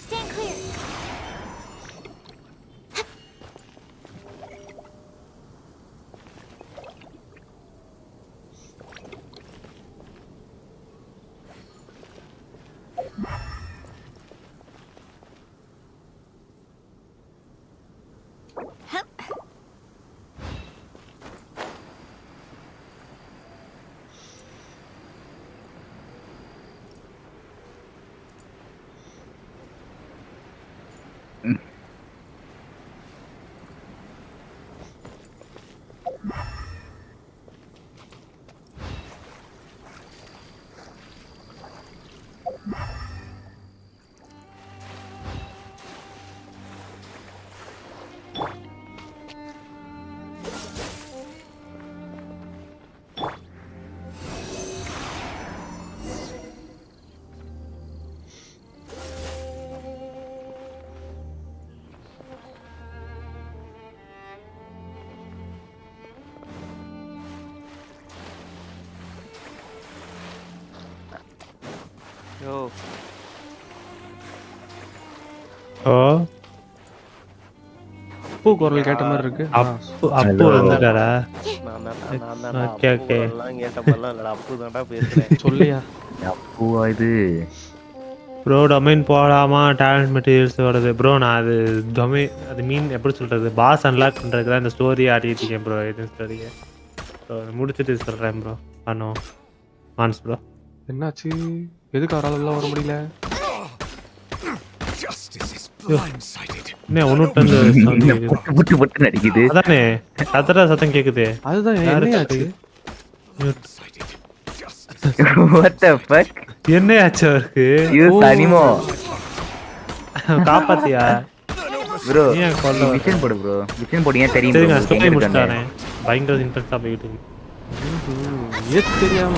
Stand clear. யோ ஓ பூ குரல் கேட்ட மாதிரி இருக்கு. அப்பு வந்துட்டாரா? நான் ஓகே ஓகே. கேட்ட மாதிரிலாம் இல்லடா, அப்பு தான்டா பேசுறேன். சொல்லியா அப்பூவா இது? ப்ரோ டொமைன் போடாமா டேலண்ட் மெட்டீரியல்ஸ் வருது ப்ரோ. நான் அது டொமைன் அது மீன் எப்படி சொல்கிறது, பாஸ் அன்லாக் பண்ணுறதுக்கு தான் இந்த ஸ்டோரி ஆடிட்டு இருக்கேன் ப்ரோ. எதுவும் ஸ்டோரியை ஸோ முடிச்சுட்டு சொல்கிறேன் ப்ரோ. பண்ணுவோம் மான்ஸ் ப்ரோ. என்னாச்சு? எதுக்கு அவரால் வர முடியல? என்ன ஒன்று புட்டு புட்டு நடிக்குது. அதானே கத்துற சத்தம் கேட்குது. அதுதான் என்னையாச்சு? What the fuck? என்னையாச்சு அவருக்கு? You Sanimo. காப்பாத்தியா ப்ரோ? ஏன் கொல்ல மிஷன் போடு ப்ரோ. மிஷன் போடு. ஏன் தெரியும் சரிங்க bro, ஸ்டோரி எங்க முடிச்சிட்டானே. இருக்கானே. பயங்கர இன்ட்ரெஸ்டாக போயிட்டு இது தெரியாம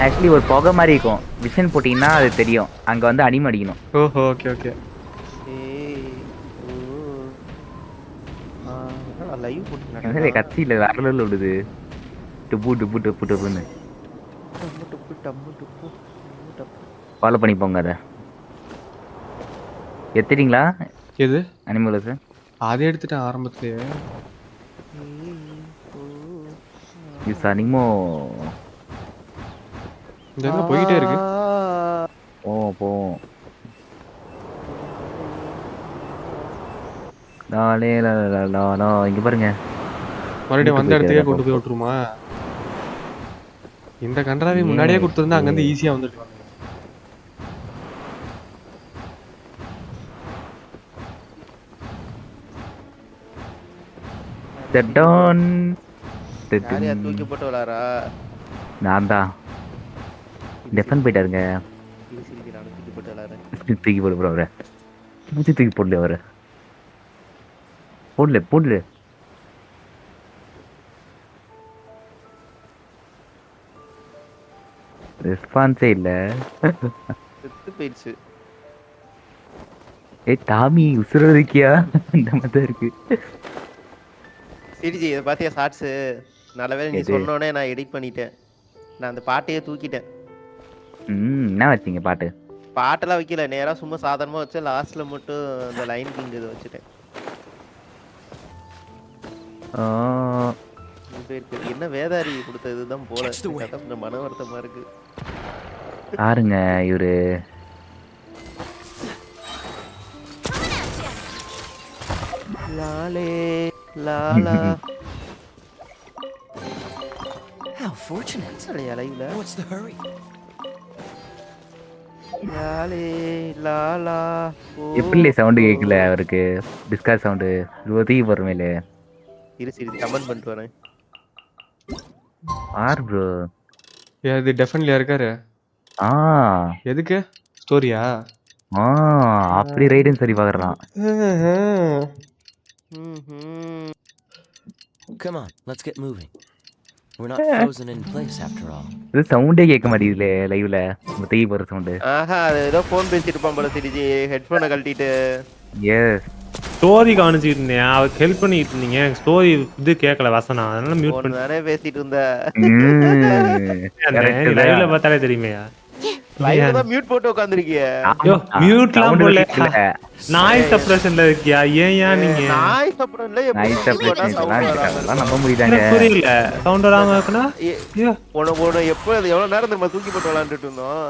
ஆக்சுவலி ஒரு புகை மாதிரி இருக்கும். மிஷன் போட்டீங்கன்னா அது தெரியும். அங்க வந்து அடிமை அடிக்கணும். ஓஹோ ஓகே ஓகே. லைவ் போட்டு என்னது கட்சியில வேற லெவல்ல விடுது. டுபு டுபு டுபு டுபுன்னு ஃபாலோ பண்ணி போங்க. அதை எத்திட்டீங்களா? எது அனிமல்ஸ் அதை எடுத்துட்டேன் ஆரம்பத்திலேயே. யூஸ் அனிமோ இந்த எங்க போயிட்டே இருக்கு. போ லாலே லா இங்க பாருங்க. மறுபடியும் வந்த இடத்துக்கே கொண்டு போய் விட்டுருமா? இந்த கன்றாவை முன்னாடியே கொடுத்துருந்தா அங்க இருந்து ஈஸியா வந்துட்டு தூக்கி போட்டு விளாரா? நான் தான் டெஃபன் போயிட்டாருங்க. தூக்கி போட்டு விளாறேன். தூக்கி போடு ப்ரோ. அவரை தூக்கி போடல. அவரை போடல. ரெஸ்பான்ஸே இல்ல. செத்து போயிடுச்சு. ஏய் டாமி உசுர இருக்கியா? இந்த மாதிரி தான் இருக்கு. சிரிஜி இதை பார்த்தியா ஷார்ட்ஸு? நல்ல வேளை நீ எது? சொன்னோடனே நான் எடிட் பண்ணிட்டேன். நான் அந்த பாட்டையே தூக்கிட்டேன். என்ன வச்சீங்க பாட்டு? பாட்டெல்லாம் வைக்கல, நேரா சும்மா சாதாரணமா வச்சு லாஸ்ட்ல மட்டும் அந்த லைன் கிங் இது வச்சுட்டேன். என்ன வேதாரி கொடுத்த இதுதான் போல. கொஞ்சம் மன வருத்தமா இருக்கு. பாருங்க இவரு லாலே லாலா. How fortunate. அலையில What's the hurry? லாலே லாலா. எப்படி சவுண்ட் கேட்கல அவருக்கு? டிஸ்கார்ட் சவுண்டு ஒதுக்கி போறமேல. இரு சரி கமெண்ட் பண்ணிட்டு வரேன். ஆர் ப்ரோ இது டெஃபினெட்லி இருக்காரு. எதுக்கு ஸ்டோரியா? அப்படி ரைடுன்னு சரி பாக்குறான். Come on, let's get moving. We're not frozen in place after all. இது சவுண்டே கேட்க மாட்டேங்குதுல லைவ்ல. ஒதுக்கி போற சவுண்ட். அது ஏதோ ஃபோன் பேசிட்டு இருப்பான் போல சிரிஜி. ஹெட்ஃபோனை கழட்டிட்டு. எஸ். ஸ்டோரி கவனிச்சிட்டு இருந்தேன், அவருக்கு ஹெல்ப் பண்ணிட்டு இருந்தீங்க. எனக்கு ஸ்டோரி இது கேட்கல வசனா, அதனால மியூட் பண்ணி நானே பேசிட்டு இருந்தேன். லைவ்ல பார்த்தாலே தெரியுமேயா. லைவ்ல தான் மியூட் போட்டு உட்கார்ந்திருக்கியே. ஐயோ மியூட்லாம் போடல. நாய்ஸ் சப்ரஷன்ல இருக்கியா? ஏன்யா நீங்க நாய்ஸ் சப்ரஷன்ல நாய்ஸ் சப்ரஷன்லாம் நம்ப முடியலங்க. புரியல. சவுண்ட் வராம இருக்குனா உன எப்போ எவ்வளவு நேரம் நம்ம தூக்கி போட்டு விளையாண்டுட்டு இருந்தோம்.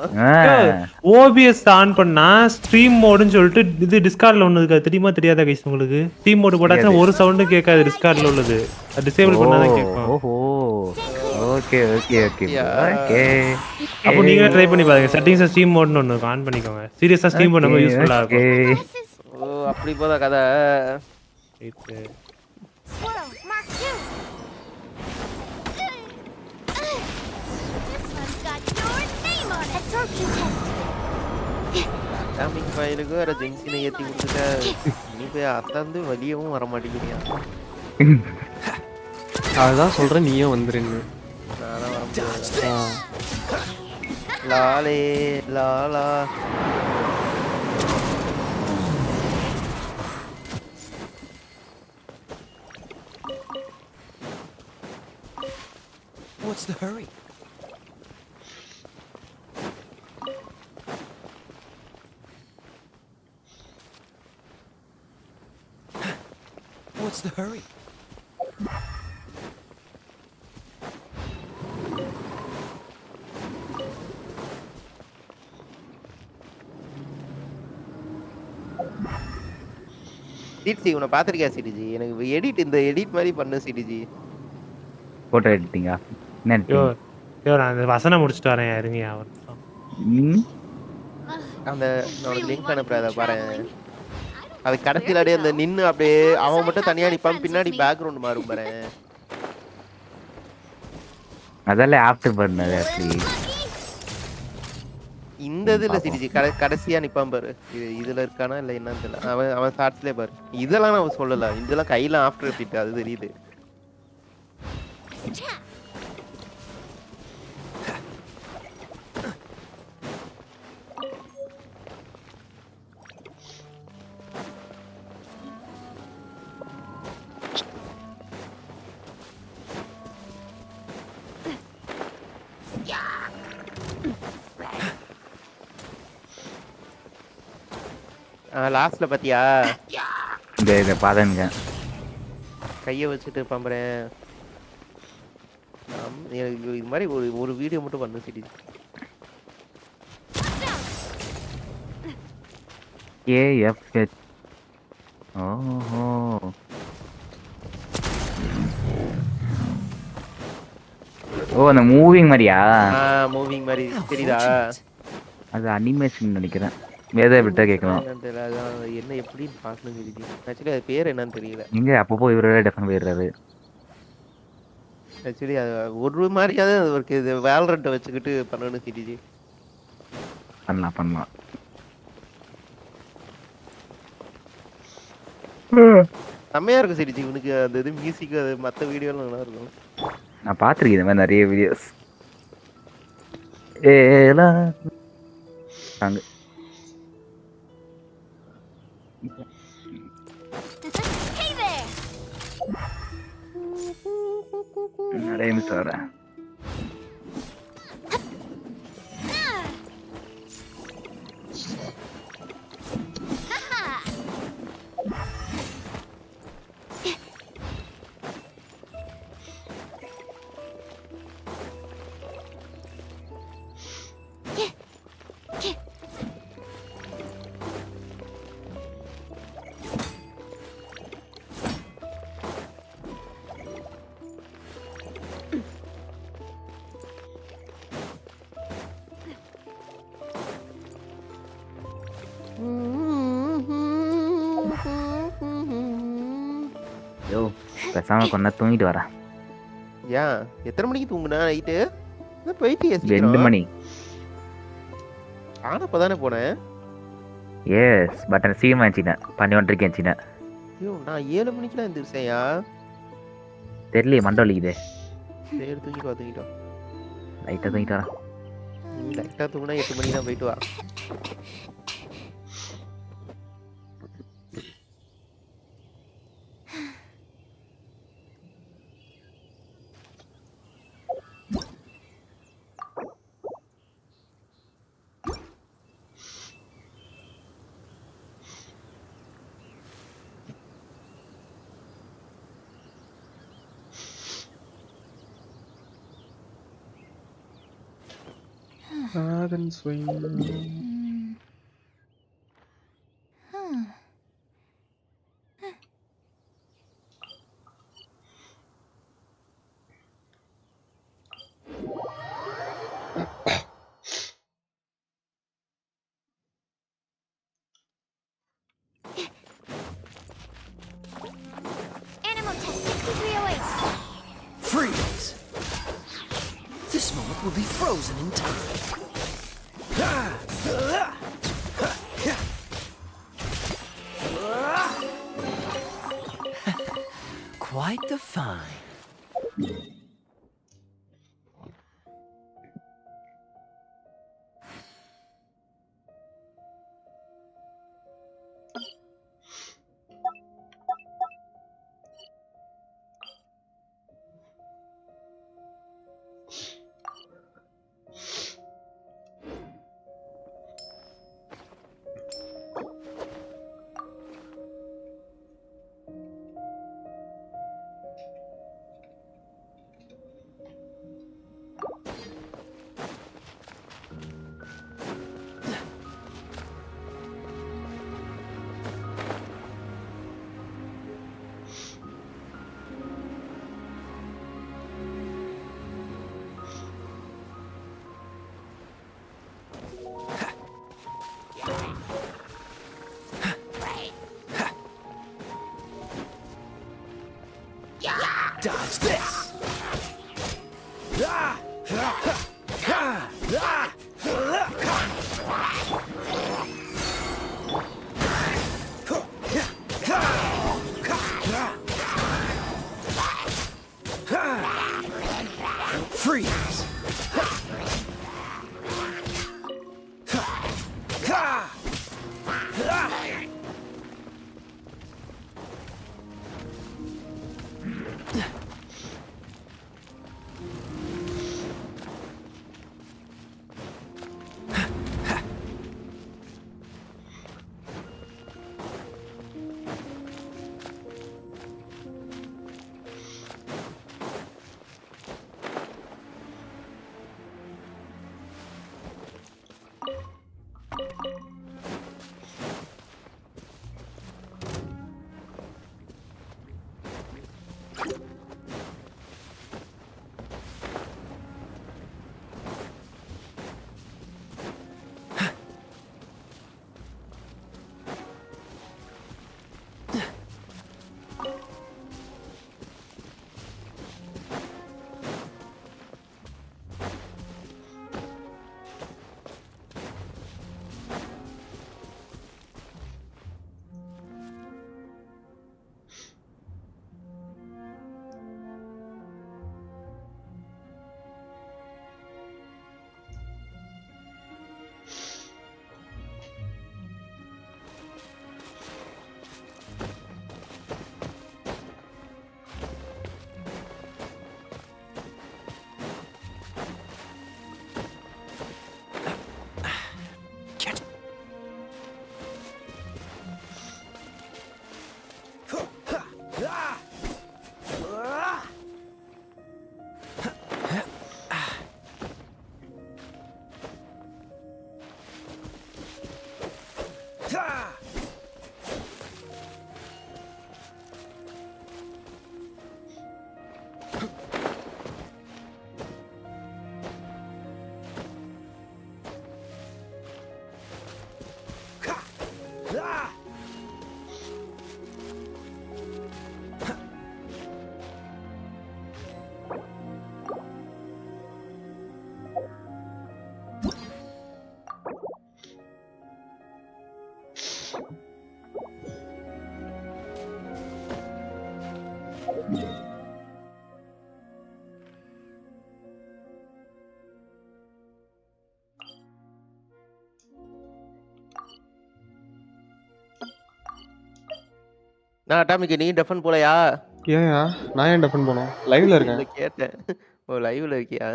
OBS ஆன் பண்ணா ஸ்ட்ரீம் மோடுன்னு சொல்லிட்டு இது டிஸ்கார்ட்ல ஒன்னு இருக்கு, தெரியுமா தெரியாதா கைஸ் உங்களுக்கு? ஸ்ட்ரீம் மோடு போட்டாச்சா ஒரு சவுண்டும் கேட்காது டிஸ்கார்ட்ல உள்ளது. அது டிசேபிள் பண்ணாதான் கேட்கும். ஓஹோ ஓகே ஓகே ஓகே ஓகே. அப்போ நீங்க ட்ரை பண்ணி பாருங்க. செட்டிங்ஸ் ஸ்ட்ரீம் மோட்னு ஒன்னு ஆன் பண்ணிக்கோங்க. சீரியஸா ஸ்ட்ரீம் பண்ணும்போது யூஸ்ஃபுல்லா இருக்கும். ஓ அப்படி போதா கதை. Squirrel, Mark 2. This one's got your name on it. Absorption test. டாமிக் ஃபைலுக்கு வேற ஜென்சினை ஏத்தி கொடுத்துட்ட. நீ போய் அத்தந்து வெளியவும் வர மாட்டேங்கிறியா? அதுதான் சொல்றேன் நீயே வந்துருன்னு. நானும் வர முடியாது. லாலே லாலா. What's the hurry? What's the hurry? CDG உன்னை பாத்திருக்கியா சிடிஜி? எனக்கு எடிட் இந்த எடிட் மாதிரி பண்ணு சிடிஜி. போட்டோ எடிட்டிங்கா? நான் அந்த வசனம் முடிச்சிட்டு வரேன் இருங்க. அந்த நான் லிங்க் அனுப்புறத பாரு. அது கடைசில அப்படியே அந்த நின்னு அப்படியே அவன் மட்டும் தனியா நிப்பான், பின்னாடி பேக்ரவுண்ட் மாறும் பாரு. அதெல்லாம் ஆஃப்டர் பண்ணது ஆக்சுவலி. இந்த இதுல சிடிஜி கடைசியா நிப்பான் பாரு. இதுல இருக்கானா இல்ல என்னன்னு தெரியல. அவன் ஷார்ட்ஸ்லயே பாரு. இதெல்லாம் நான் சொல்லல, இதெல்லாம் கையில ஆஃப்டர் எஃபெக்ட் அது தெரியுது. லாஸ்ட்ல பாத்தியா இந்த பாதங்க கைய வச்சுட்டு பம்பறேன். எனக்கு இது மாதிரி ஒரு வீடியோ மட்டும் பண்ணு சிடிஜி. KFH. ஓஹோ ஓ அந்த மூவிங் மாதிரியா? மூவிங் மாதிரி தெரியுதா? அது அனிமேஷன் நினைக்கிறேன். வேத விட்டா கேட்கணும். என்ன எப்படி பார்க்கணும் சிடிஜி. ஆக்சுவலி அது பேர் என்னன்னு தெரியல. நீங்க அப்பப்போ இவரோட டெஃபன் போயிடுறாரு. ஆக்சுவலி அது ஒரு மாதிரியாவது ஒரு இது வேலரண்ட்டை வச்சுக்கிட்டு பண்ணணும் சிடிஜி. பண்ணலாம். செம்மையா இருக்கும் சிடிஜி. உனக்கு அந்த இது மியூசிக் அது மற்ற வீடியோலாம் நல்லா இருக்கும். நான் பார்த்துருக்கேன் இந்த மாதிரி நிறைய வீடியோஸ். ஏலா அங்க நிறைய மிஸ் வரேன். யோ பேசாம கொண்டா தூங்கிட்டு வரேன். ஏன் எத்தனை மணிக்கு தூங்குனா நைட்டு? போயிட்டு 2 மணி. நானும் அப்பதானே போனேன். எஸ் பட் நான் சீக்கிரமா இருந்துச்சினேன். 12:30 இருந்துச்சினேன். ஐயோ நான் 7 மணிக்கெல்லாம் எந்திரிச்சேயா. தெரியலையே மண்டை வலிக்குது. சரி தூங்கிட்டு வா. லைட்டாக தூங்கிட்டு வரேன். லைட்டா தூங்கினா 8 மணிக்கு தான் போயிட்டு வா. Dragon swing. Animal test 6308. Freeze! This moment will be frozen in time. Quite the find. Dodge this! Freeze! நான் அட்டாமிக் நீ டெஃபன் போலையா? ஏன்யா நான் ஏன் டெஃபன் போனோம்? லைவ்ல இல்ல இருக்கேன். கேட்டேன். ஓ லைவ்ல இருக்கியா?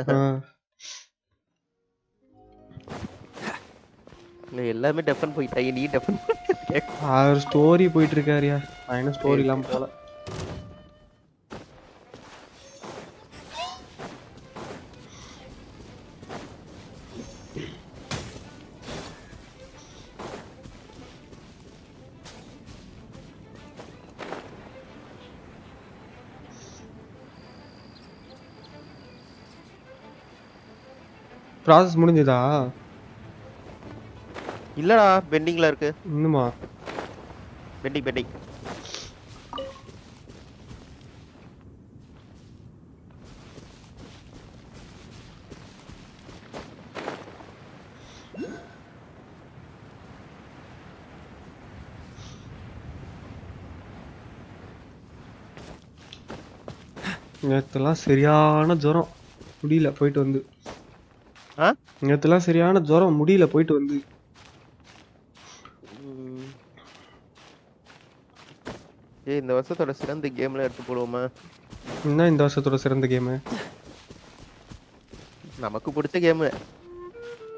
இல்ல எல்லாமே டெஃபன் போயிட்டாங்க, நீ டெஃபன் அவர் ஸ்டோரி போயிட்டு இருக்காருயா. நான் என்ன ஸ்டோரி எல்லாம் போல. ப்ராசஸ் முடிஞ்சதா? இல்லடா பெண்டிங்ல இருக்கு. இன்னுமா? பெண்டிங். நேத்துலாம் சரியான ஜுரம், முடியல போயிட்டு வந்து. நேத்துலாம் சரியான ஜுரம், முடியல போயிட்டு வந்து. ஏய் இந்த வருஷத்தோட சிறந்த கேம்ல எடுத்து போடுவோமா? என்ன இந்த வருஷத்தோட சிறந்த கேம்? நமக்கு பிடிச்ச கேம்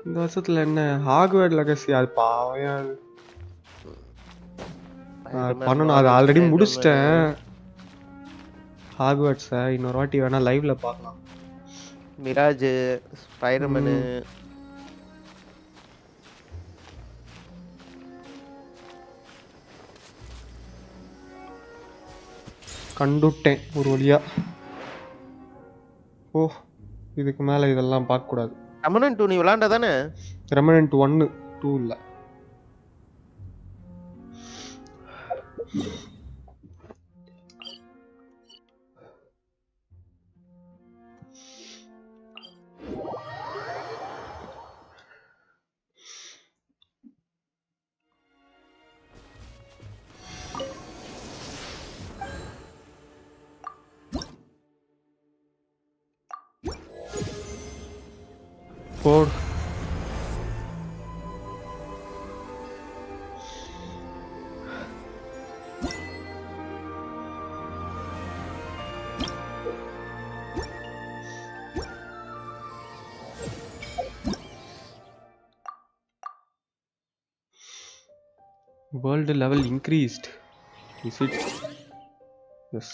இந்த வருஷத்துல என்ன? Hogwarts legacy. அது பாவையா பண்ணணும். அது ஆல்ரெடி முடிச்சிட்டேன் ஹாக்வர்ட்ஸை. இன்னொரு வாட்டி வேணா லைவ்ல பார்க்கலாம். மிராஜ், ஸ்பைடர்மேன், கண்டுட்டேன் ஒரு வழியா. ஓ இதுக்கு மேல இதெல்லாம் பார்க்க கூடாது. ரெமனன்ட் 2 நீ விளையாண்டா தானே? ரெமனன்ட் 1 2 இல்ல. போடு. World level increased. Is it? Yes.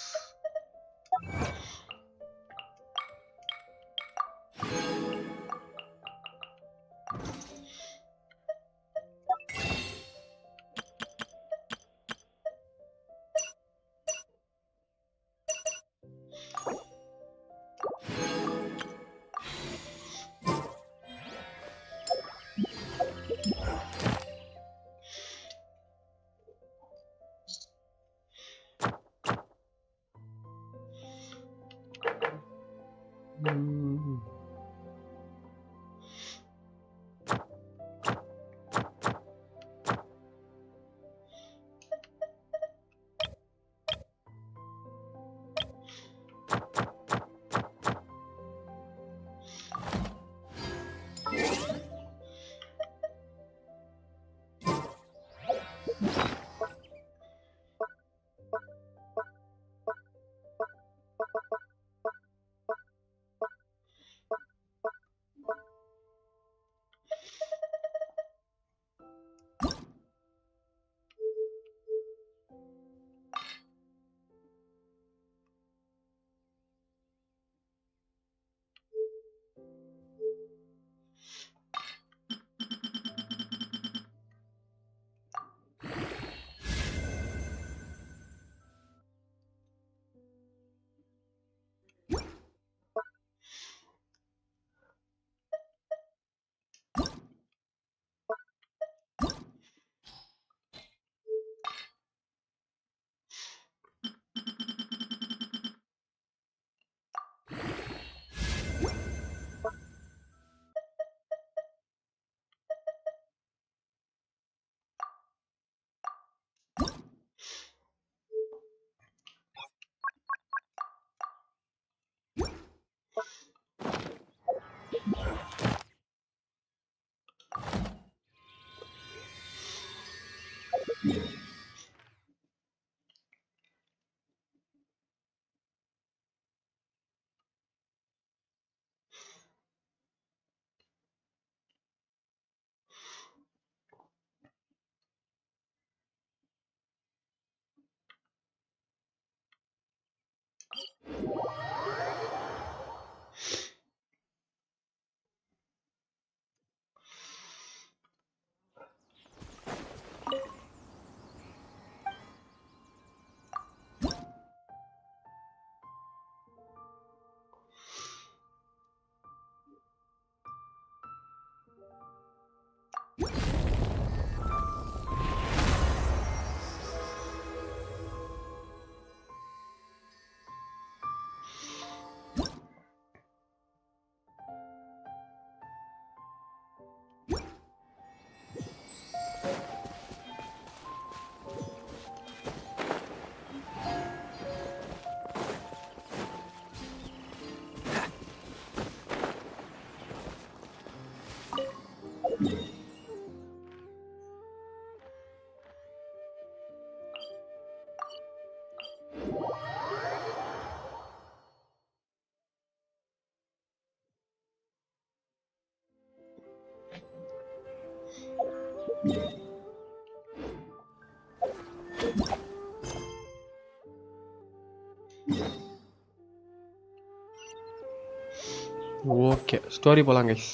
Okay story போகலாம் கைஸ்.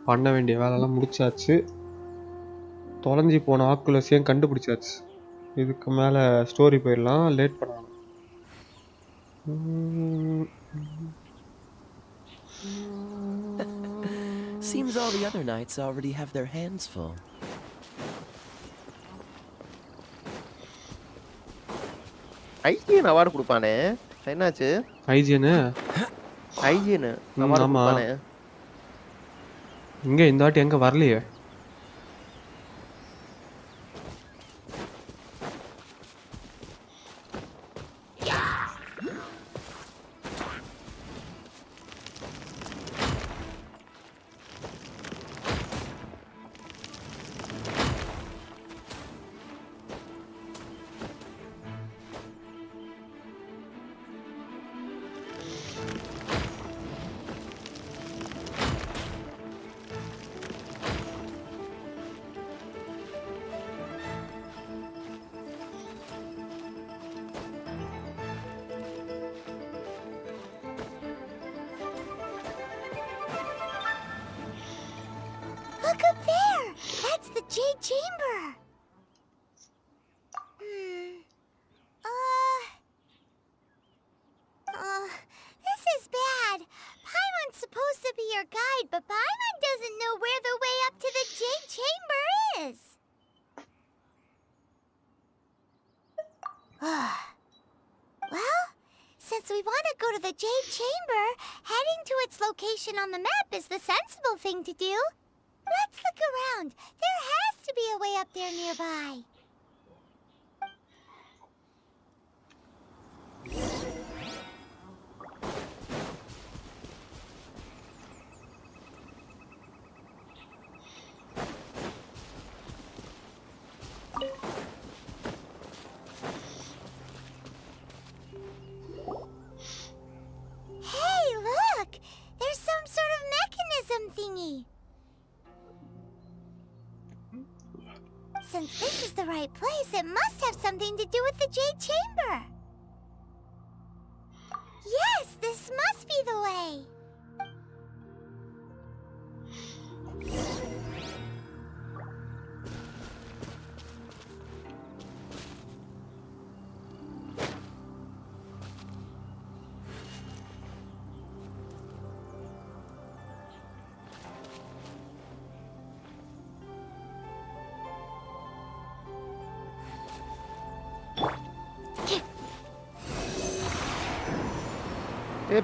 பண்ண வேண்டிய வேலைலாம் முடிச்சாச்சு. தொலைஞ்சி போன ஆக்குலஸையும் கண்டுபிடிச்சாச்சு. இதுக்கு மேலே ஸ்டோரி போயிடலாம், லேட் பண்ணலாம். Seems all the other knights already have their hands full. IGN award கொடுப்பானே, என்னாச்சு? ஐஜிஎன் அவார்டு கொடுப்பானே. இங்கே இந்த வாட்டி எங்கே வரலையே? Look up there! That's the Jade Chamber! This is bad. Paimon's supposed to be your guide, but Paimon doesn't know where the way up to the Jade Chamber is. Well, since we want to go to the Jade Chamber, heading to its location on the map is the sensible thing to do. Let's look around. There has to be a way up there nearby. Hey, look! There's some sort of mechanism thingy. Since this is the right place, it must have something to do with the Jade Chamber. Yes, this must be the way.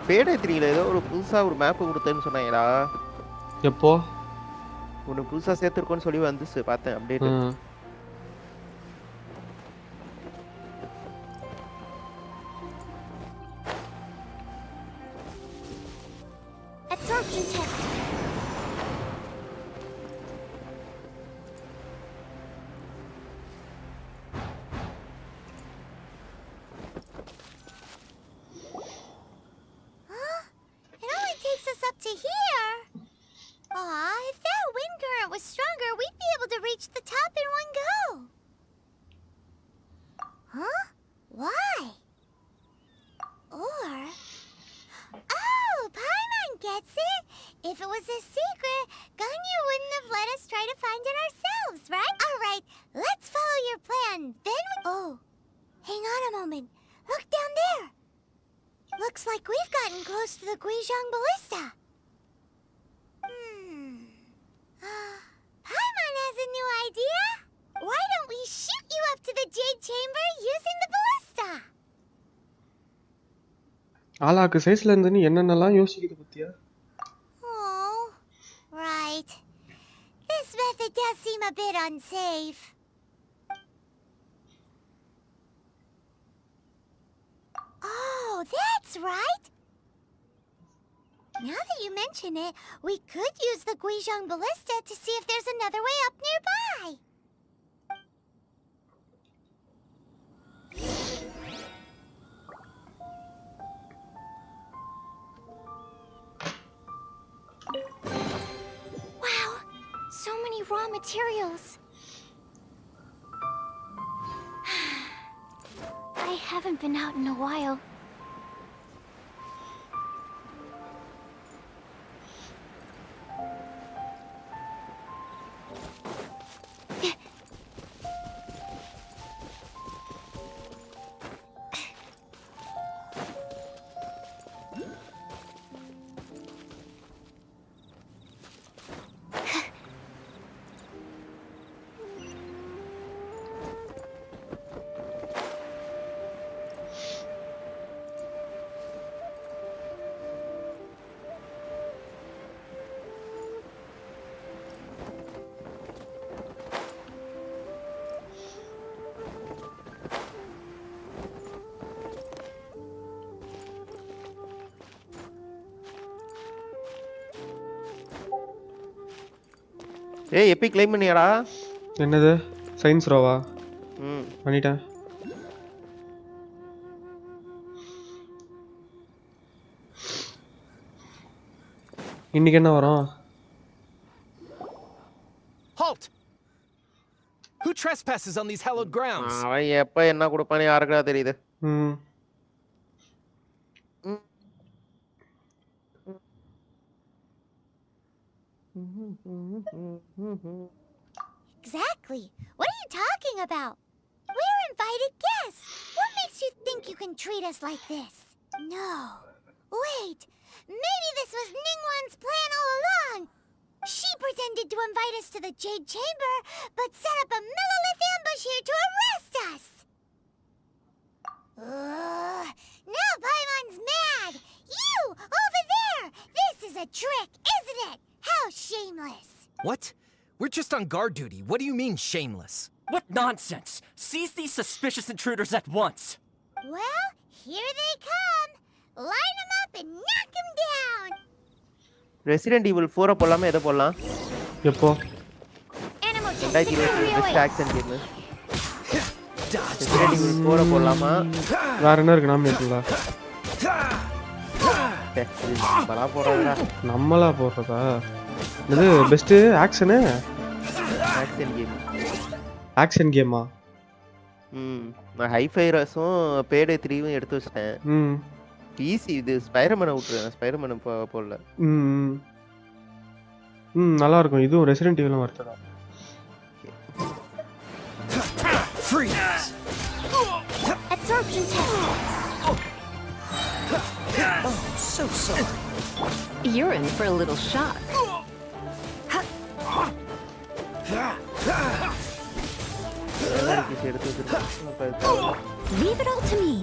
பேடை தெரியல, ஏதோ ஒரு புதுசா ஒரு map கொடுத்தேன்னு சொன்னாங்கடா. எப்போ? ஒன்று புதுசா சேர்த்துருக்கோன்னு சொல்லி வந்துச்சு, பார்த்தேன் update. Absorption test. was a secret, Ganyu wouldn't have let us try to find it ourselves, right? All right, let's follow your plan. Then we... Oh, hang on a moment. Look down there. Looks like we've gotten close to the Xīngqióng Ballista. Paimon has a new idea. Why don't we shoot you up to the Jade Chamber using the ballista? ஆளாக்கு சைஸ்ல இருந்து நீ என்னென்னலாம் யோசிக்குது பத்தியா? Oh, right. This method does seem a bit unsafe. Oh, that's right. Now that you mention it, we could use the Xīngqióng Ballista to see if there's another way up nearby. Wow, so many raw materials. I haven't been out in a while. ஏய் Epic claim பண்ணியாடா? என்னது science ரோவா? பண்ணிட்டேன். இன்னைக்கு என்ன வரும்? Halt! Who trespasses on these hallowed grounds? அவன் எப்ப என்ன கொடுப்பானே யாருக்குடா தெரியுது. Exactly. What are you talking about? We're invited guests. What makes you think you can treat us like this? No. Wait. Maybe this was Ningguang's plan all along. She pretended to invite us to the Jade Chamber, but set up a millilith ambush here to arrest us. Now Paimon's mad. You, over there. This is a trick, isn't it? How shameless. What? We're just on guard duty. What do you mean, shameless? What nonsense! Seize these suspicious intruders at once! Well, here they come. Line them up and knock them down. Resident evil 4 போடலாமா எதை போடலாம்? எப்போ? Animal test. Best action game. Resident evil 4 போடலாமா? வேற என்ன இருக்கு நாமினேஷன்ல? நம்மளா போடுறதா? நம்மளா போடுறதா? இது பெஸ்ட் ஆக்ஷன் கேம். ஆக்ஷன் கேமா? நான் ஹைஃபைரஸும் பேடே 3வும் எடுத்து வச்சிட்டேன். ஈஸி இது ஸ்பைடர்மேனை விட்டுறேன். ஸ்பைடர்மேனை போடல. நல்லா இருக்கும். இதுவும் ரெசிடென்ட் ஈவிலும் வரதா? Absorption test. Oh, so sorry. You're in for a little shock. Leave it all to me.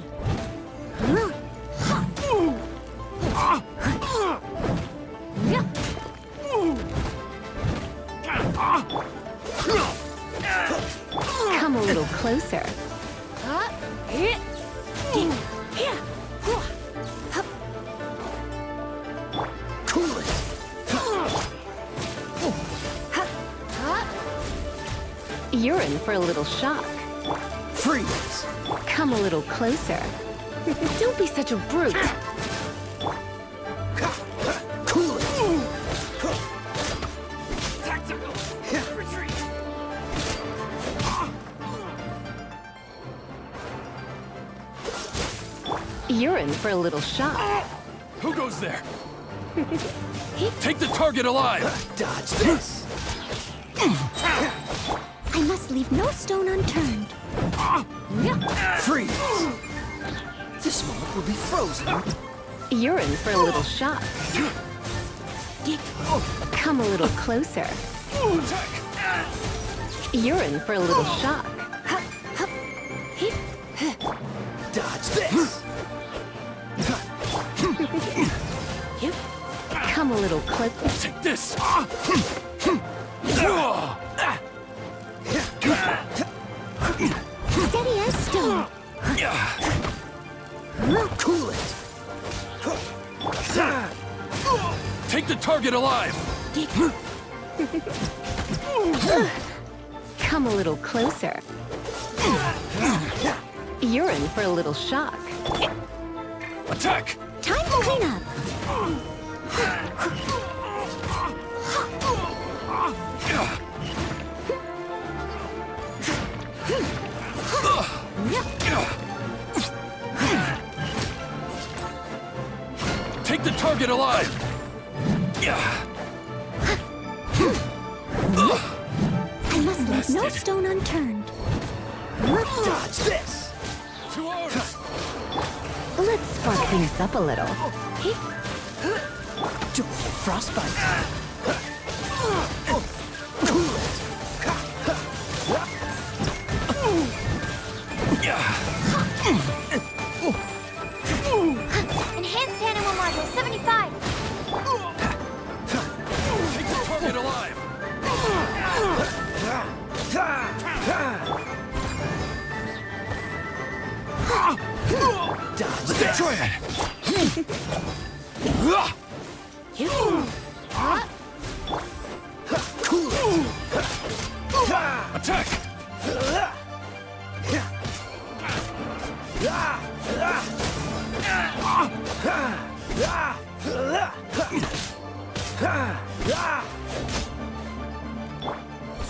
Come a little closer. Cool it. You're in for a little shock. Freeze. Come a little closer. Don't be such a brute. Cool it. Tactical! Retreat! You're in for a little shock. Who goes there? Take the target alive. Dodge this. I must leave no stone unturned. Freeze. This moment will be frozen. You're in for a little shock. Come a little closer. You're in for a little shock. Dodge this. Come a little closer. Take this. Steady as stone. Cool it. Take the target alive. Come a little closer. You're in for a little shock. Attack. Time to clean up. Take the target alive. I must leave no stone unturned. Dodge this. To ours. Let's spark things up a little. Don't get frostbite. Cool it. Enhanced animal module 75. Take the target alive. Dodge this. Try it. Cool it. Attack.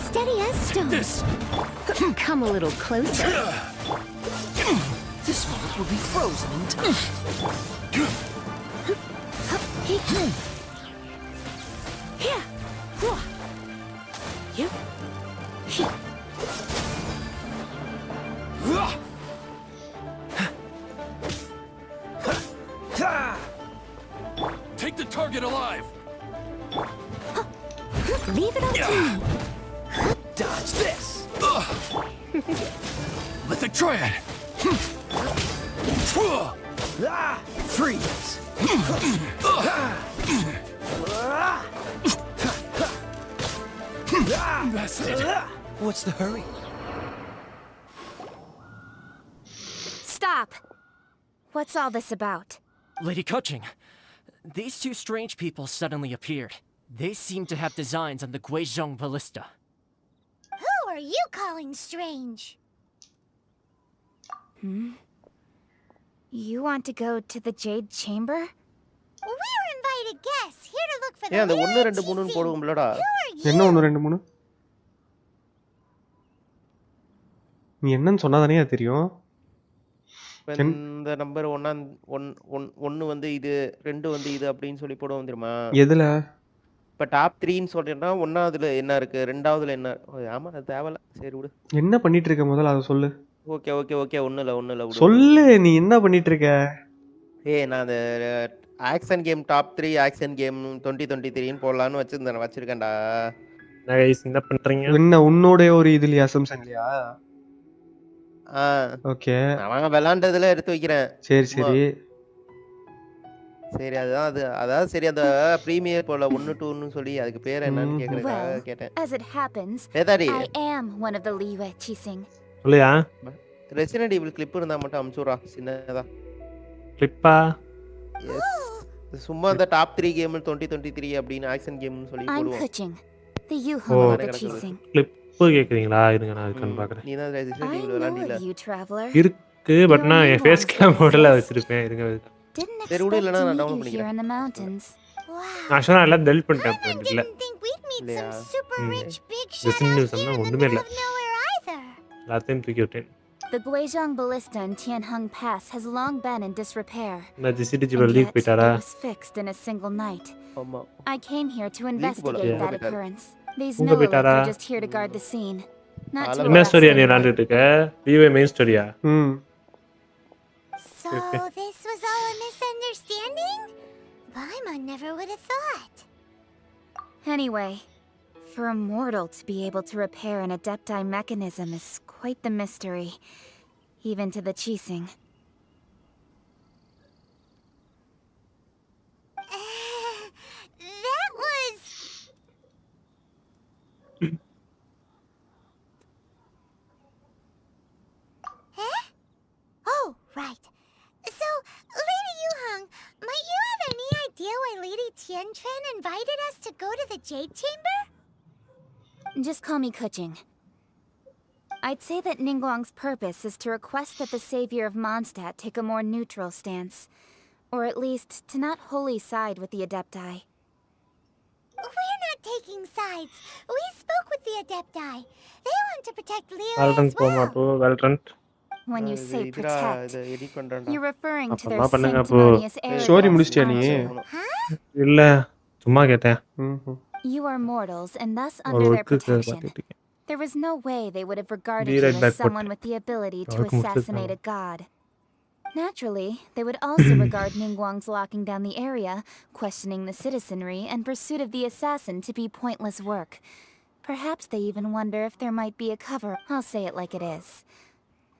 Steady as stone. This. Come a little closer. This moment will be frozen in time. Take the target alive. Leave it up to me. Dodge this. Mythic Triad. Freeze. Bested. What's the hurry? Stop. What's all this about? Lady Coaching, these two strange people suddenly appeared. They seem to have designs on the Guizhong Ballista. Who are you calling strange? You want to go to the Jade Chamber? We're invited guests here to look for the ஏன் அந்த 1 rare 2 3 ன்னு போடுவோம்லடா. Who are you? என்ன 1 2 3? நீ என்னன்னு சொன்னாதானே தெரியும். இந்த number 1 வந்து இது 2 வந்து இது அப்படின்னு சொல்லி போடுவோம் தெரியுமா? எதுல? இப்ப டாப் 3 ன்னு சொல்றேன்னா ஒண்ணாவதுல என்ன இருக்கு, ரெண்டாவதுல என்ன? ஆமா அது தேவல. சரி விடு. என்ன பண்ணிட்டு இருக்க முதல்ல அத சொல்லு. ஓகே ஒண்ணு இல்ல விடு. சொல்லு நீ என்ன பண்ணிட்டு இருக்க? ஏய் நான் அந்த action game top 3 action game 2023 ன்னு போடலாம்னு வச்சிருக்கேன்டா. गाइस என்ன பண்றீங்க? என்ன உன்னோட ஒரு இதுல அசம்ஷன்லையா? ஓகே. அவங்க விளையாண்டதுல எடுத்து வைக்கிறேன். சரி சரி அதாவது சரி அந்த பிரீமியர் போல 1 2 ன்னு சொல்லி அதுக்கு பேர் என்னன்னு கேக்குறேன் கேட்டேன். As it happens, ஏதாடி I am one of the Liwe Qixing. சொல்லையா? ரெசிடென்ட் ஈவில் கிளிப் இருந்தா மட்டும் அம்சுறா சின்னதா. கிளிப்பா? எஸ். சும்மா அந்த டாப் 3 கேம் 2023 அப்படின ஆக்ஷன் கேம்னு சொல்லி I'm போடுவோம். Kuching, the Yuhong of the Qixing. Clip கேக்குறீங்களா? இருங்க நான் அதுக்கு பார்க்கறேன். நீ தான் resident I evil know விளையாடில. you, traveler. இருக்கு பட் நான் என் ஃபேஸ் கேம் மாடல்ல வச்சிருப்பேன். இருங்க. Didn't சரி expect விடு இல்லனா to நான் meet டவுன்லோட் you here பண்ணிக்கிறேன். in the mountains. Wow. நான் சொன்னா எல்லாம் டெலிட் பண்ணிட்டேன் Paimon இல்ல. didn't think we'd meet இல்லையா? some super rich big shot Genshin out news here சொன்னா in the ஒண்ணுமே middle இல்ல. of nowhere either. எல்லாத்தையும் தூக்கி விட்டேன். The Guizhong Ballista in Tianheng Pass has long been in disrepair. இந்த ஜிசிடிஜி And league yet, போயிட்டாரா it was fixed in a single night. ஆமா I came here to போல investigate உங்க that போயிட்டாரு. occurrence. These உங்க Millelith போயிட்டாரா are just here to guard the scene, not to என்ன arrest ஸ்டோரியா நீ anyone. விளையாண்டுட்டு இருக்க டிவி மெயின் ஸ்டோரியா ம் So this was all a misunderstanding? Paimon never would have thought. Anyway, for a mortal to be able to repair an Adepti mechanism is quite the mystery, even to the Qixing. That was... Huh? Oh, right. So, Lady Yuheng, might you have any idea why Lady Tianquan invited us to go to the Jade Chamber? Just call me Keqing. I'd say that Ningguang's purpose is to request that the savior of Mondstadt take a more neutral stance. Or at least, to not wholly side with the Adepti. We're not taking sides. We spoke with the Adepti. They want to protect Leo வெல்ரன் as போமா well. அப்போ வெல்ரன் When you say protect, இதை edit பண்றேன்டா you're referring to அப்பமா their பண்ணுங்க அப்போ. sanctimonious Story arrogance, முடிச்சிட்டியா நீ? aren't you? இல்ல சும்மா கேட்டேன் ம்ஹும். You are mortals, and thus ஒரு under their ஒர்க்கு protection. பார்த்துட்டு இருக்கேன் There was no way they would have regarded Be you right back, as someone but- with the ability to Welcome to assassinate a Town. god. Naturally, they would also regard Ningguang's locking down the area, questioning the citizenry, and pursuit of the assassin to be pointless work. Perhaps they even wonder if there might be a cover. I'll say it like it is.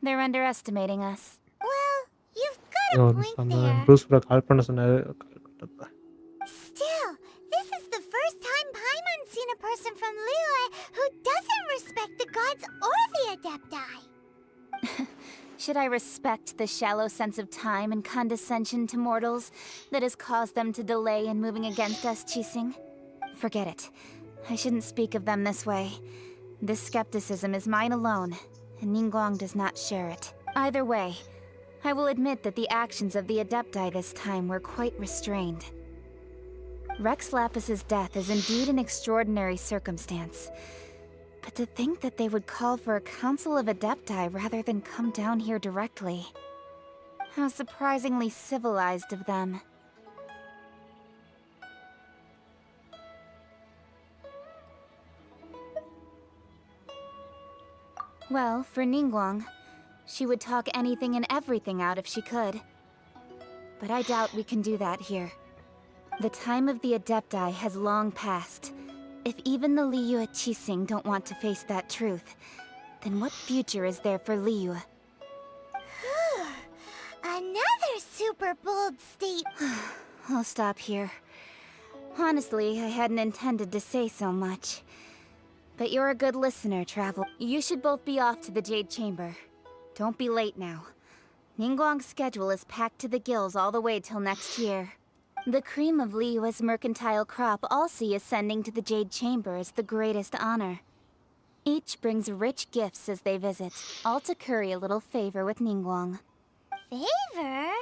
They're underestimating us. Well, you've got a point there. Bruce bro call பண்ண சொன்னாரு Still, this is the first time Paimon's seen a person from Liyue who doesn't respect the gods or the Adepti. Should I respect the shallow sense of time and condescension to mortals that has caused them to delay in moving against us, Qixing? Forget it. I shouldn't speak of them this way. This skepticism is mine alone, and Ningguang does not share it. Either way, I will admit that the actions of the Adepti this time were quite restrained. Rex Lapis's death is indeed an extraordinary circumstance. But to think that they would call for a council of Adepti rather than come down here directly. How surprisingly civilized of them. Well, for Ningguang, she would talk anything and everything out if she could. But I doubt we can do that here. The time of the Adepti has long passed. If even the Liyue Qixing don't want to face that truth, then what future is there for Liyue? Another super bold statement. I'll stop here. Honestly, I hadn't intended to say so much. But you're a good listener, Travel. You should both be off to the Jade Chamber. Don't be late now. Ningguang's schedule is packed to the gills all the way till next year. The cream of Liyue's mercantile crop all see ascending to the Jade Chamber as the greatest honor. Each brings rich gifts as they visit, all to curry a little favor with Ningguang. Favor?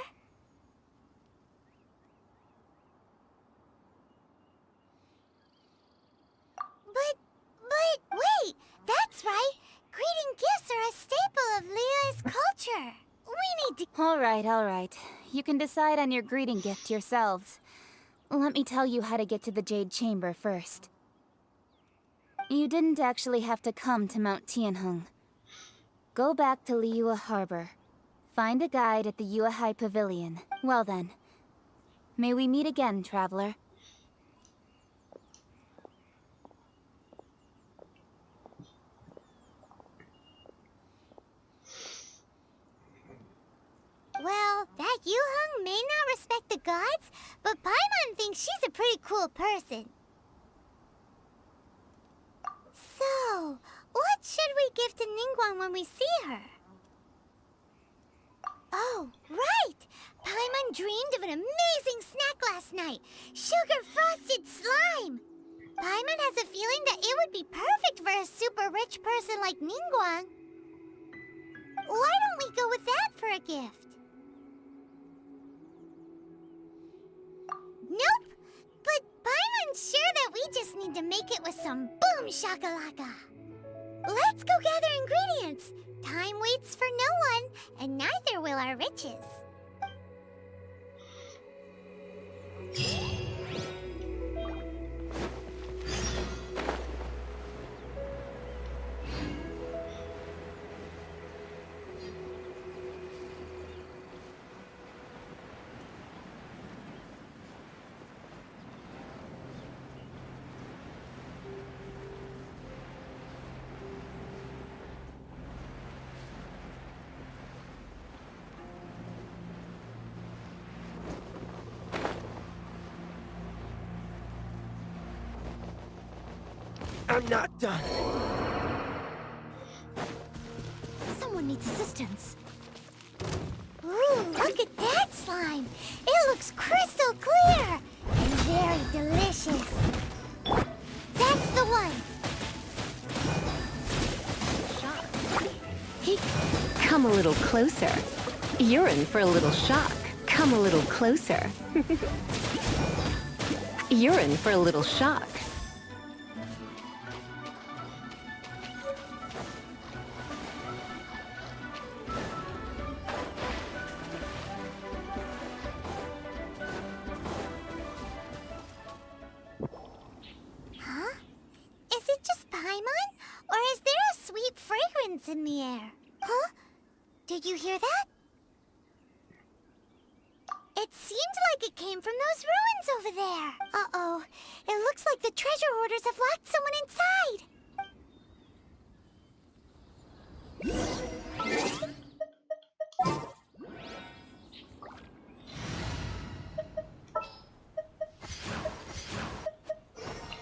But wait! That's right! Greeting gifts are a staple of Liyue's culture. We need to... All right. You can decide on your greeting gift yourselves. Let me tell you how to get to the Jade Chamber first. You didn't actually have to come to Mount Tianheng. Go back to Liyue Harbor. Find a guide at the Yuehai Pavilion. Well then, may we meet again, traveler. Well, that Yuheng may not respect the gods, but Paimon thinks she's a pretty cool person. So, what should we give to Ningguang when we see her? Oh, right! Paimon dreamed of an amazing snack last night! Sugar-frosted slime! Paimon has a feeling that it would be perfect for a super rich person like Ningguang. Why don't we go with that for a gift? Nope! But Paimon's sure that we just need to make it with some boom shakalaka. Let's go gather ingredients! Time waits for no one, and neither will our riches. I'm not done. Someone needs assistance. Ooh, look at that slime. It looks crystal clear and very delicious. That's the one. Hey, come a little closer. You're in for a little shock. Come a little closer. You're in for a little shock. Huh? Is it just Paimon? Or is there a sweet fragrance in the air? Huh? Did you hear that? It seemed like it came from those ruins over there. Uh-oh. It looks like the treasure hoarders have locked someone inside.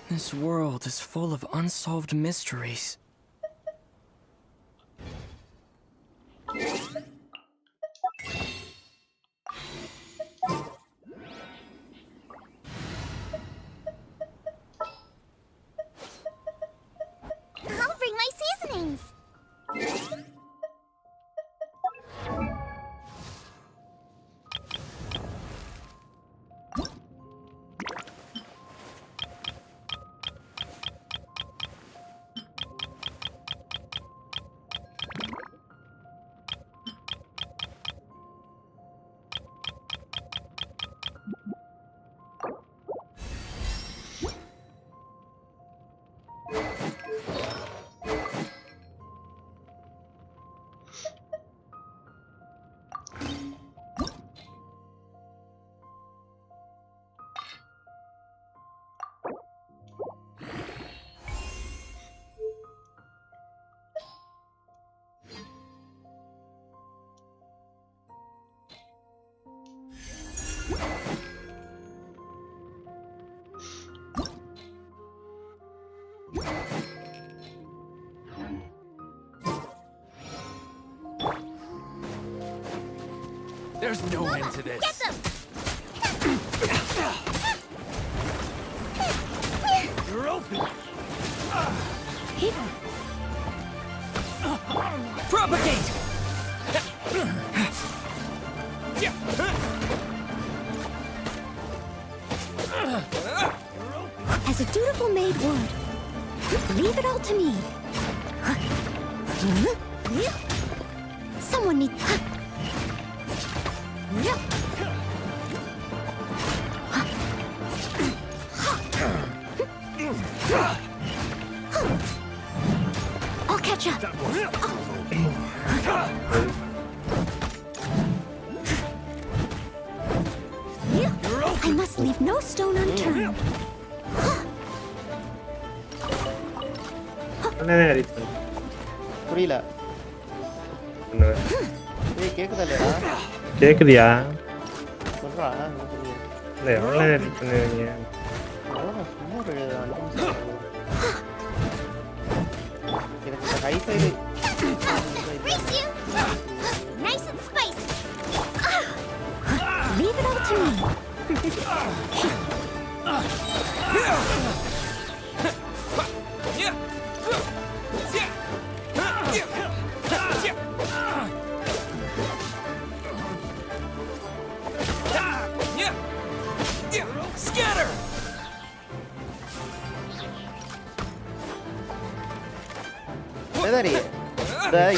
This world is full of unsolved mysteries. I'll bring my seasonings. There's no end to this. Get them! You're open. Propagate! As a dutiful maid would. Leave it all to me. Someone needs... I'll catch up. I must leave no stone unturned. புரியல ஏய் கேக்குதா இல்லையா கேக்குதியா? சொல்றா இல்ல எவ்வளவு edit பண்ணுவீங்க? அவ்வளவுதான் சும்மா ஒரு 5 நிமிஷம் எனக்கு hi fi Nice and spicy. Leave it all to me. Scatter! எதாரி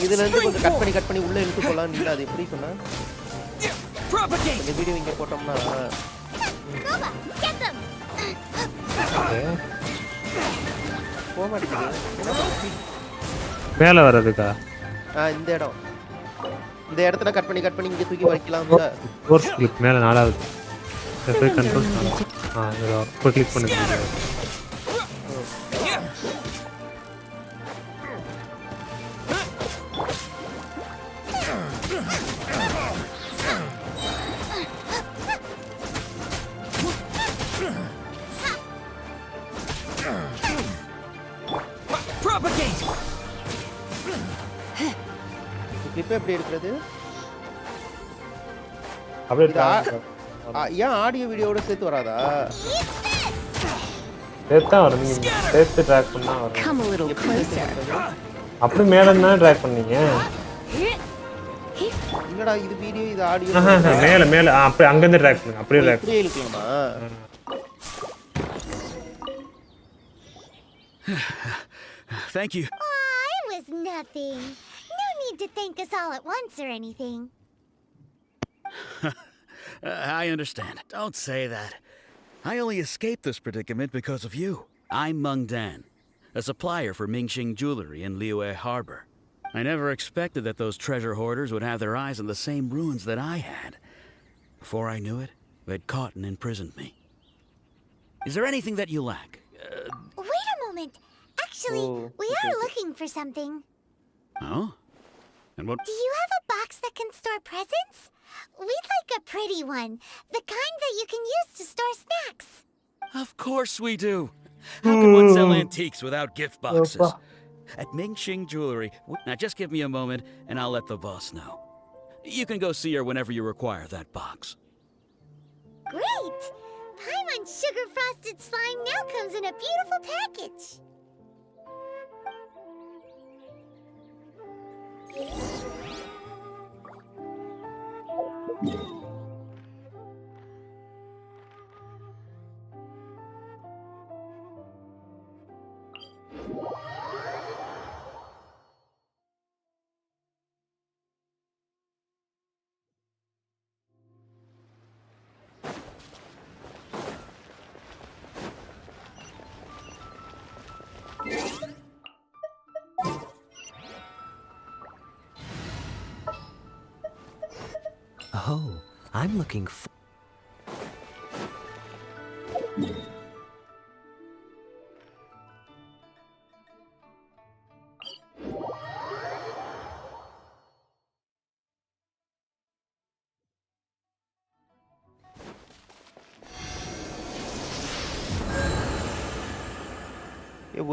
இதுல இருந்து கொஞ்சம் கட் பண்ணி உள்ள இழுத்து போலாம். நீ அது எப்படி சொன்னா? இந்த வீடியோ இங்க போட்டோம்னா போக மாட்டேங்குது. மேல வரதுக்கா? இந்த இடம். இந்த இடத்துல கட் பண்ணி இங்க தூக்கி வைக்கலாம்ல. ஃபோர்ஸ் கிளிக் மேல 4வது. போய் கண்ட்ரோல் பண்ணலாம். இதோ போய் கிளிக் பண்ணுங்க. கிளிப் எப்படி எடுக்கிறது? அப்படியே ஏன் ஆடியோ வீடியோவோட சேர்த்து வராதா? சேர்த்தா வரும். நீங்க சேர்த்து ட்ராக் பண்ணா வரும். Come a little closer. அப்படி மேல இருந்தா ட்ராக் பண்ணீங்க. இல்லடா இது வீடியோ இது ஆடியோ. மேல அப்படி அங்க இருந்து ட்ராக் பண்ணுங்க. அப்படியே ட்ராக் அப்படியே இழுக்கலாமா? Thank you. It was nothing. No need to thank us all at once or anything. I understand. Don't say that. I only escaped this predicament because of you. I'm Meng Dan, a supplier for Mingxing jewelry in Liyue Harbor. I never expected that those treasure hoarders would have their eyes on the same ruins that I had. Before I knew it, they'd caught and imprisoned me. Is there anything that you lack? Wait a moment. Actually, we are looking for something. Oh? And what? Do you have a box that can store presents? We'd like a pretty one. The kind that you can use to store snacks. Of course we do. How can one sell antiques without gift boxes? At Mingxing Jewelry. Now just give me a moment and I'll let the boss know. You can go see her whenever you require that box. Great! Paimon sugar frosted slime now comes in a beautiful package. Oh, I'm looking for...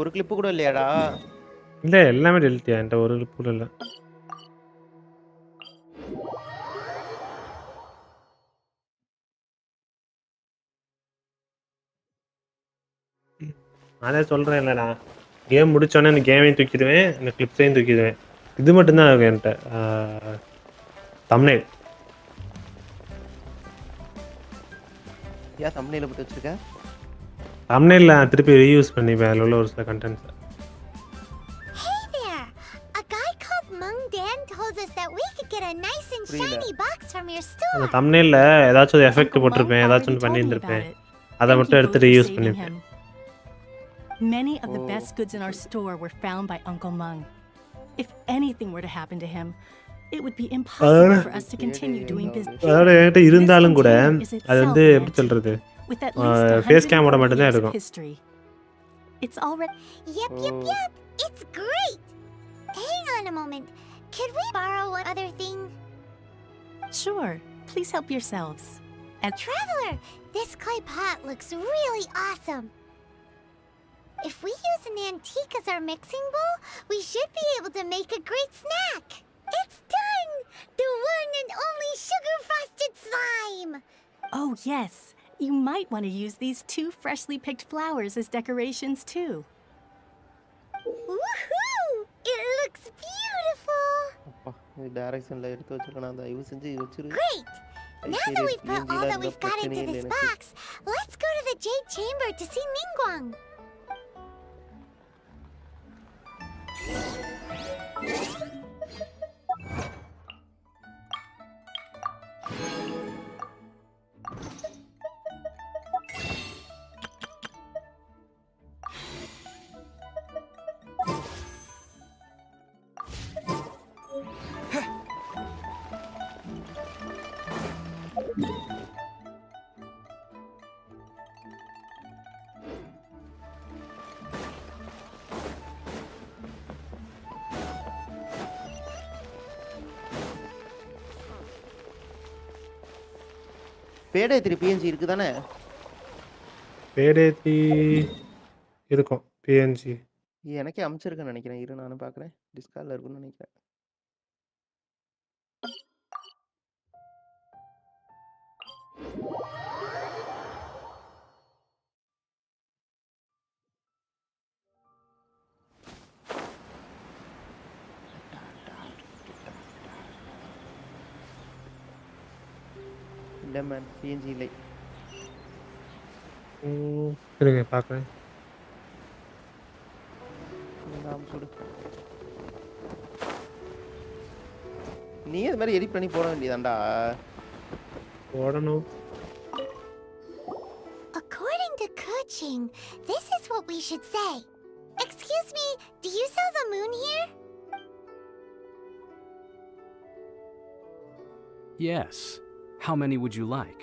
ஒரு clip கூட இல்லையாடா? இல்ல எல்லாமே டெலிட்டியா? என்கிட்ட ஒரு clip கூட இல்ல. அதே சொல்றேன் இல்லடா, கேம் முடிச்சோடனே இந்த கேமையும் தூக்கிடுவேன், இந்த கிளிப்ஸையும் தூக்கிடுவேன். இது மட்டும்தான் இருக்கு என்கிட்ட. தம்ப்நெயில். ஏன் தம்ப்நெயில போட்டு வச்சிருக்க? தம்ப்நெயில்ல திருப்பி ரீயூஸ் பண்ணிப்பேன் அதில் உள்ள ஒரு சில contents. Hey there! A guy called Meng Dan told us that we could get a nice and shiny box from your store. அந்த தம்ப்நெயில்ல ஏதாச்சும் ஒரு எஃபெக்ட் போட்டிருப்பேன், ஏதாச்சும் ஒன்று பண்ணியிருந்திருப்பேன். அதை மட்டும் எடுத்து ரீயூஸ் பண்ணிப்பேன். Many of the best goods in our store were found by Uncle Meng. If anything were to happen to him, it would be impossible for us to continue doing business. அதோட என்கிட்ட இருந்தாலும் கூட அது வந்து எப்படி சொல்றது, face கேமோட மட்டும் தான் இருக்கும். It's already... Yep. It's great! Hang on a moment. Could we borrow one other thing? Sure. Please help yourselves. Traveler, this clay pot looks really awesome. If we use an antique as our mixing bowl, we should be able to make a great snack. It's done! The one and only sugar-frosted slime! Oh, yes. You might want to use these 2 freshly picked flowers as decorations, too. Woohoo! It looks beautiful! Great! Now that we've put all that we've got into this box, let's go to the Jade Chamber to see Xīngqióng. Birthday PNG இருக்கு தானே? பேடேத்தி இருக்கும் PNG. எனக்கே அனுப்பிச்சிருக்கேன்னு நினைக்கிறேன். இரு நானும் பார்க்குறேன். டிஸ்கார்டில் இருக்குன்னு நினைக்கிறேன். இல்லை மேன், பிஎன்ஜி இல்லை. இருங்க பார்க்குறேன். நீ அது மாதிரி எடிட் பண்ணி போட வேண்டியதாண்டா. போடணும். According to Kuching, this is what we should say. Excuse me, do you sell the moon here? Yes. How many would you like?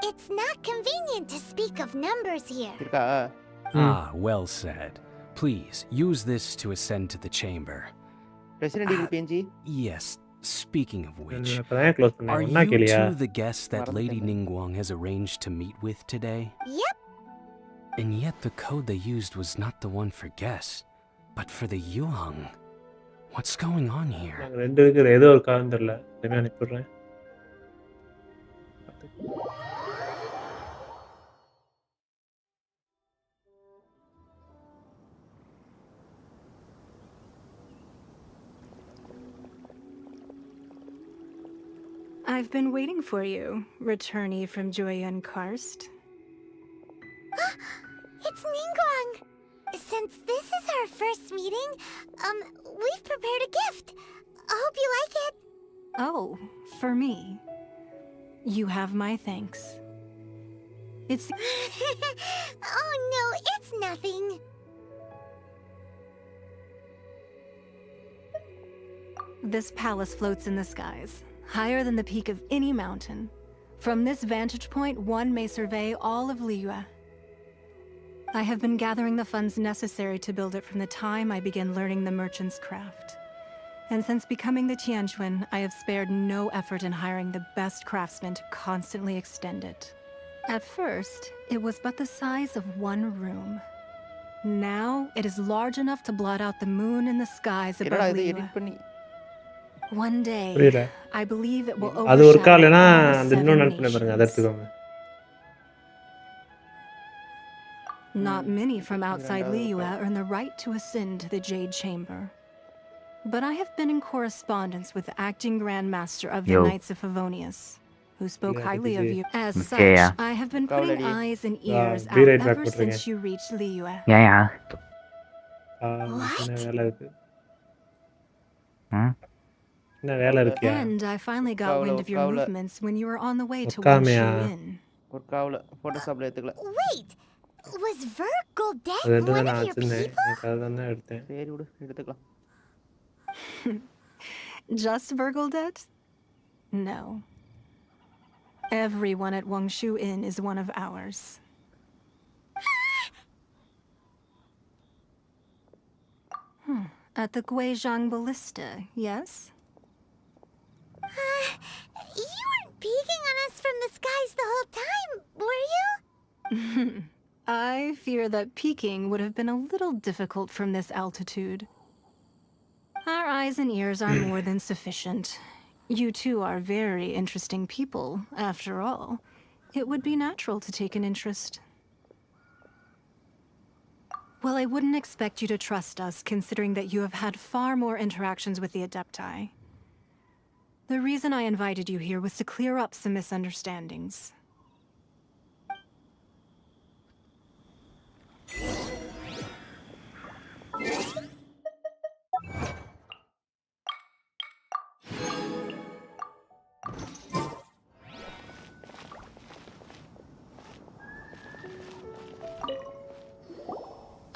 It's not convenient to speak of numbers here. இருக்கா? Ah, well said. Please, use this to ascend to the chamber. Resident Evil PNG? Yes, speaking of which, are you two the guests that Lady Ningguang has arranged to meet with today? Yep. And yet the code they used was not the one for guests, but for the Yuang. What's going on here? ரெண்டு பேருக்கு ஏதோ ஒரு காரணம் தெரியல. நான் அனுப்பிடுறேன். I've been waiting for you, returnee from Joyun Karst. It's Ningguang. Since this is our first meeting, we've prepared a gift. I hope you like it. Oh, for me. You have my thanks. It's... Oh no, it's nothing. This palace floats in the skies, higher than the peak of any mountain. From this vantage point, one may survey all of Liyue. I have been gathering the funds necessary to build it from the time I began learning the merchant's craft. And since becoming the Tianquan, I have spared no effort in hiring the best craftsmen to constantly extend it. At first, it was but the size of one room. Now, it is large enough to blot out the moon in the skies above Liyue. One day, I believe it will overshadow all 7 nations. Not many from outside Liyue earn the right to ascend to the Jade Chamber. But I have been in correspondence with the acting Grand Master of the Knights of Favonius, who spoke highly of you. As such, I have been putting eyes and ears out ever since you reached Liyue. And I finally got wind of your movements when you were on the way to Wenshu Inn. Wait! Was Virgil dead one of your people? Just Virgil dead? No. Everyone at Wangshu Inn is one of ours. At the Guizhang Ballista, yes? You weren't peeking on us from the skies the whole time, were you? I fear that peeking would have been a little difficult from this altitude. Our eyes and ears are more than sufficient. You two are very interesting people, after all. It would be natural to take an interest. Well, I wouldn't expect you to trust us, considering that you have had far more interactions with the Adepti. The reason I invited you here was to clear up some misunderstandings.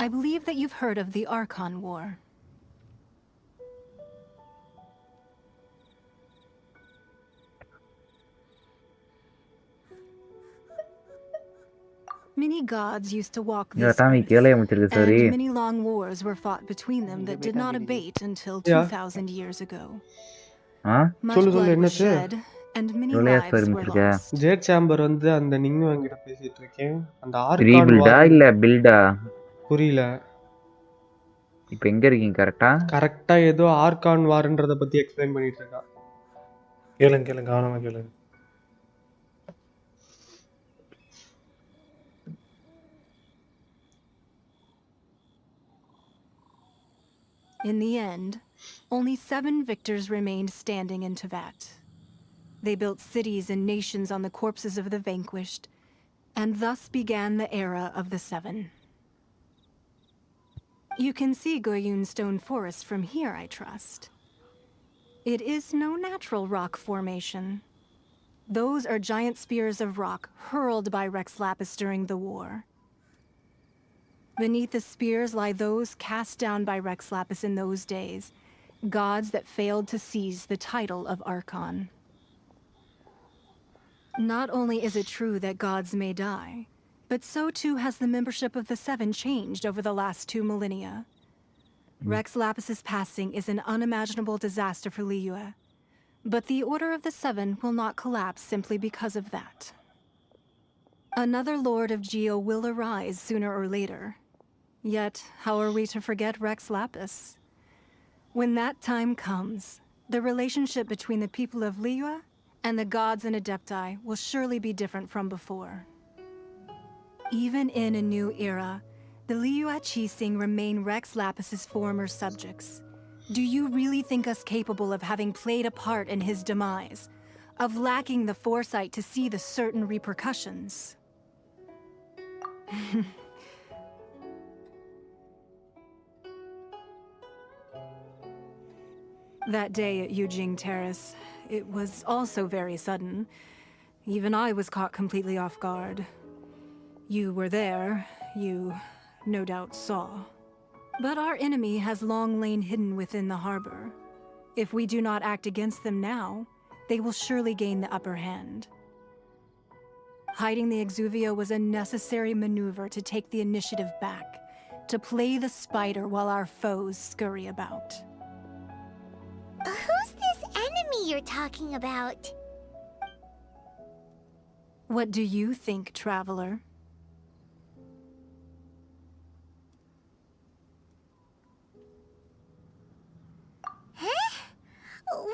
I believe that you've heard of the Archon War. Many gods used to walk இந்த this atomic earth, கேளைய முடிச்சிருக்கு சரி and many long wars were fought between them that did not abate until Yeah. 2,000 years ago. Ah Much சொல்லு blood was என்னாச்சு shed, and many இவ்வளோ lives story were முடிச்சிருக்க lost. Jade chamber வந்து அந்த நிங்கு வாங்கிட்ட பேசிட்டு இருக்கேன் அந்த ஆர்கான் ரீபில்டா வார் இல்ல பில்டா புரியல இப்போ எங்க இருக்கீங்க கரெக்டா கரெக்டா ஏதோ ஆர்கான் வார்ன்றத பத்தி எக்ஸ்பிளைன் பண்ணிட்டு இருக்கா கேளுங்க கவனமா கேளுங்க. In the end, only 7 victors remained standing in Teyvat. They built cities and nations on the corpses of the vanquished, and thus began the era of the 7. You can see Goyun Stone Forest from here, I trust. It is no natural rock formation. Those are giant spears of rock hurled by Rex Lapis during the war. Beneath the spears lie those cast down by Rex Lapis in those days, gods that failed to seize the title of Archon. Not only is it true that gods may die, but so too has the membership of the 7 changed over the last 2 millennia. Rex Lapis's passing is an unimaginable disaster for Liyue, but the Order of the 7 will not collapse simply because of that. Another Lord of Geo will arise sooner or later. Yet, how are we to forget Rex Lapis? When that time comes, the relationship between the people of Liyue and the gods and Adepti will surely be different from before. Even in a new era, the Liyue Qixing remain Rex Lapis's former subjects. Do you really think us capable of having played a part in his demise? Of lacking the foresight to see the certain repercussions? That day at Yujing Terrace, it was also very sudden. Even I was caught completely off guard. You were there, you no doubt saw. But our enemy has long lain hidden within the harbor. If we do not act against them now, they will surely gain the upper hand. Hiding the Exuvio was a necessary maneuver to take the initiative back, to play the spider while our foes scurry about. Who's this enemy you're talking about? What do you think, traveler? Huh?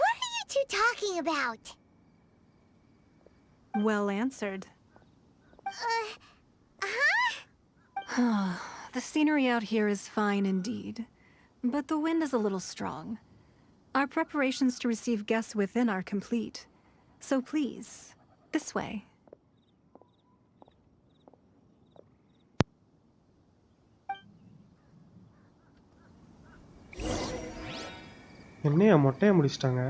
What are you two talking about? Well answered. The scenery out here is fine indeed, but the wind is a little strong. Our preparations to receive guests within are complete. So please, this way. என்னையா மொட்டையை முடிச்சிட்டாங்க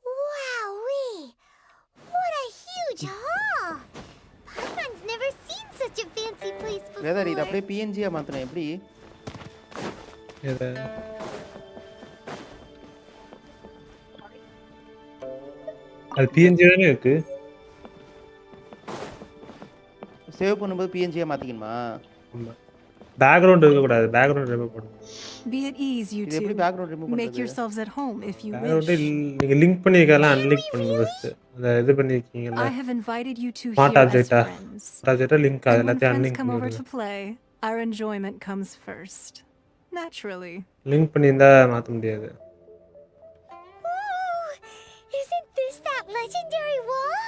Wowee! What a huge hall! Paimon's never seen such a fancy place before. Weather இது அப்படியே PNG-ஆ மாத்தணும் எப்படி? எதை அது PNG தானே இருக்கு. சேவ் பண்ணும்போது PNG-ஆ மாத்திக்கணுமா? பேக்ரவுண்ட் இருக்க கூடாது. பேக்ரவுண்ட் ரிமூவ் பண்ணு. Be at ease, you இது எப்படி two. பேக்ரவுண்ட் ரிமூவ் Make பண்றது? yourselves at home if you background wish. நீங்க லிங்க் பண்ணிருக்கலாம் அன்லிங்க் பண்ணுங்க ஃபர்ஸ்ட். அத இது பண்ணிருக்கீங்கல. I have invited you two smart here as ஆப்ஜெக்ட்டா. friends. ஆப்ஜெக்ட்டா லிங்க் And when அதெல்லாம் friends unlink come over to பண்ணிருங்க. play, our enjoyment comes first. Naturally. Link பண்ணிருந்தா மாத்த முடியாது. Ooh, isn't this that legendary wall?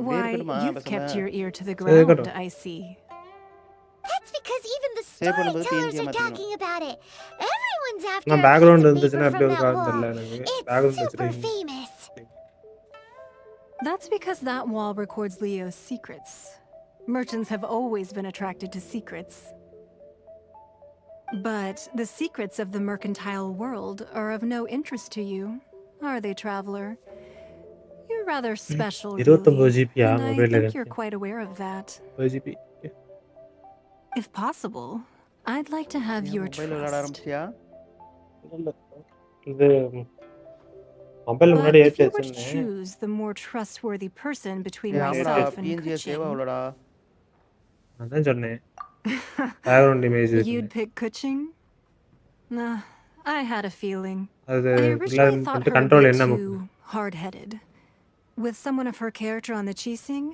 Why, இருக்கட்டுமா, you've பசங்க? kept your ear to the இருக்கட்டும். ground, I see. That's because even the save பண்ணும்போது storytellers PNG-ஆ are மாத்திக்கணும். talking about it. Everyone's after நான் a background piece of இருந்துச்சுன்னா paper எப்படி from that இருக்கான்னு wall. தெரியல எனக்கு. It's பேக்ரவுண்ட் super வச்சிருக்கீங்க. famous. That's because that wall records Leo's secrets. Merchants have always been attracted to secrets. But the secrets of the mercantile world are of no interest to you, are they, traveler? You're rather special, 29 really, GB-யா and I மொபைல்ல think இருக்கு. you're quite aware of that. 5 GB. If possible, I'd like to have your mobile விளையாட trust. ஆரம்பிச்சியா? இது mobile But முன்னாடி if ஏற்றி you were to வச்சிருந்தேன். choose the more trustworthy person between ஆமாடா myself and பிஎன்ஜியை save Kuching, ஆகலடா. அதான் சொன்னேன். Background image you'd pick Kuching? Nah, I had a feeling. அது I originally எல்லாரும் thought பண்ணிட்டு her a கண்ட்ரோல் bit என்ன too hard-headed. With someone of her character on the Qixing,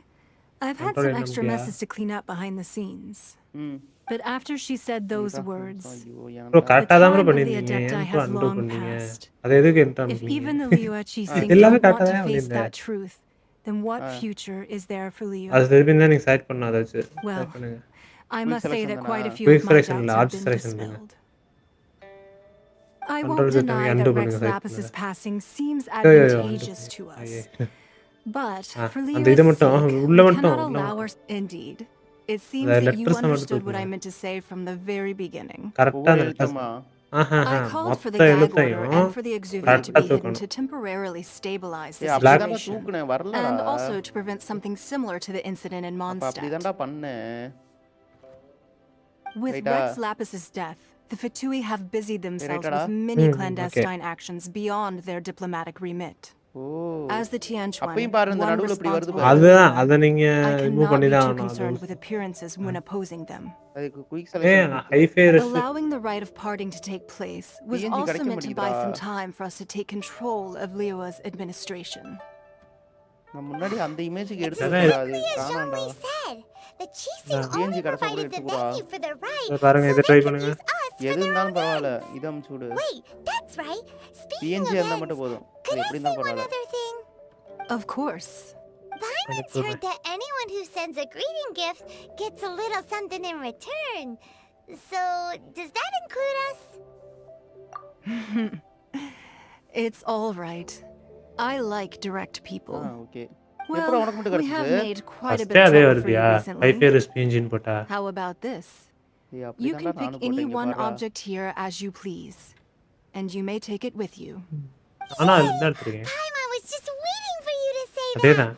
I've had Control some என்ன extra முக்கியா? messes to clean up behind the scenes. ம் But after she said those words, ஐயோ bro ஏன்டா கரெக்டாக தான் bro time of the பண்ணியிருந்தீங்க. Adepti ஏன் bro has undo long பண்ணீங்க? passed. அது எதுக்கு என்கிட்ட If அனுப்புனீங்க? even the Liyue Qixing எல்லாமே don't want கரெக்டாக to தான் face பண்ணியிருந்தேன். that truth, then what future is there for அது Liyue? திருப்பி தான் நீங்கள் சைட் பண்ண அதை வச்சு Well, சைட் பண்ணுங்க. I Quick must say selection that தானா? quite a few Quick of my selection doubts இல்ல, have arch been selection பண்ணுங்க. dispelled. I Control won't Z deny undo that பண்ணுங்க, Rex side Lapus's பண்ணுங்க. passing seems ஐயோ, ஐயோ, undo advantageous to பண்ணுங்க. us. ஐயே. But for அந்த இதை Liyue's மட்டும் sake, உள்ள we மட்டும் cannot உள்ள allow our... மட்டும் Indeed. It seems அந்த that you லெட்டர்ஸ் மட்டும் understood what I தூக்குங்க. meant to say from the very beginning. கரெக்டாக ஒவ்வொரு அந்த letters எழுத்தமா? I called for the மொத்த gag order எழுத்தையும் and for the exuvia to கரெக்டாக be hidden தூக்கணும். to temporarily stabilize the அப்படிதான்டா situation. தூக்குனேன் வரலடா. And also to prevent something similar to the incident in அப்ப Mondstadt. அப்படிதான்டா பண்ணேன். With Right-a. Rex Lapus's death, the Fatui have busied themselves Right-a. with many okay. clandestine actions beyond their diplomatic remit. O As the Tianquan, அப்பயும் பாரு இந்த one நடுவுல இப்படி வருது responsible பாரு. for அதுதான் Liyue, அதை நீங்கள் I ரிமூவ் cannot பண்ணி be தான் too ஆகணும். அது concerned with appearances when opposing them. அதுக்கு குயிக் ஏன் selection hi fi rest Allowing the rite of parting to take place was PNG also கிடைக்க meant to buy மாட்டேங்குதுடா. some time for us to take control of Liyue's administration. நான் முன்னாடி அந்த இமேஜ்க்கு It's எடுத்துட்டேன் அது exactly as காணாம்டா. Zhongli said. The Qixing PNG only கடைசியா கூட provided the எடுத்துக்கூடா. venue for the rite, இதை பாருங்க, so இதை they ட்ரை could பண்ணுங்க. use us for எது their இருந்தாலும் own பரவாயில்ல ends. இதை அமுச்சு விடு. Wait, that's right. Speaking PNG of இருந்தா ends, மட்டும் போதும். could அது I எப்படி say இருந்தாலும் one பரவாயில்ல. other thing? Of course. Paimon's heard that anyone who sends a greeting gift gets a little something in return. So, does that include us? It's all right. I like direct people. Okay. Well, எப்பறம் உனக்கு மட்டும் we have கிடைச்சது? made quite a bit ஃபஸ்ட்டே of அதே trouble for you வருதியா? ஹைஃபை recently. Rest பிஎன்ஜின்னு போட்டா How about this? ஏய் You அப்படிதான்டா can pick நானும் any போட்டேன் இங்க one பாருடா. object here as you please, and you may take it with you. ஆனால் அது என்ன எடுத்துருக்கேன்? Paimon was just waiting for you to say அதே that. தான்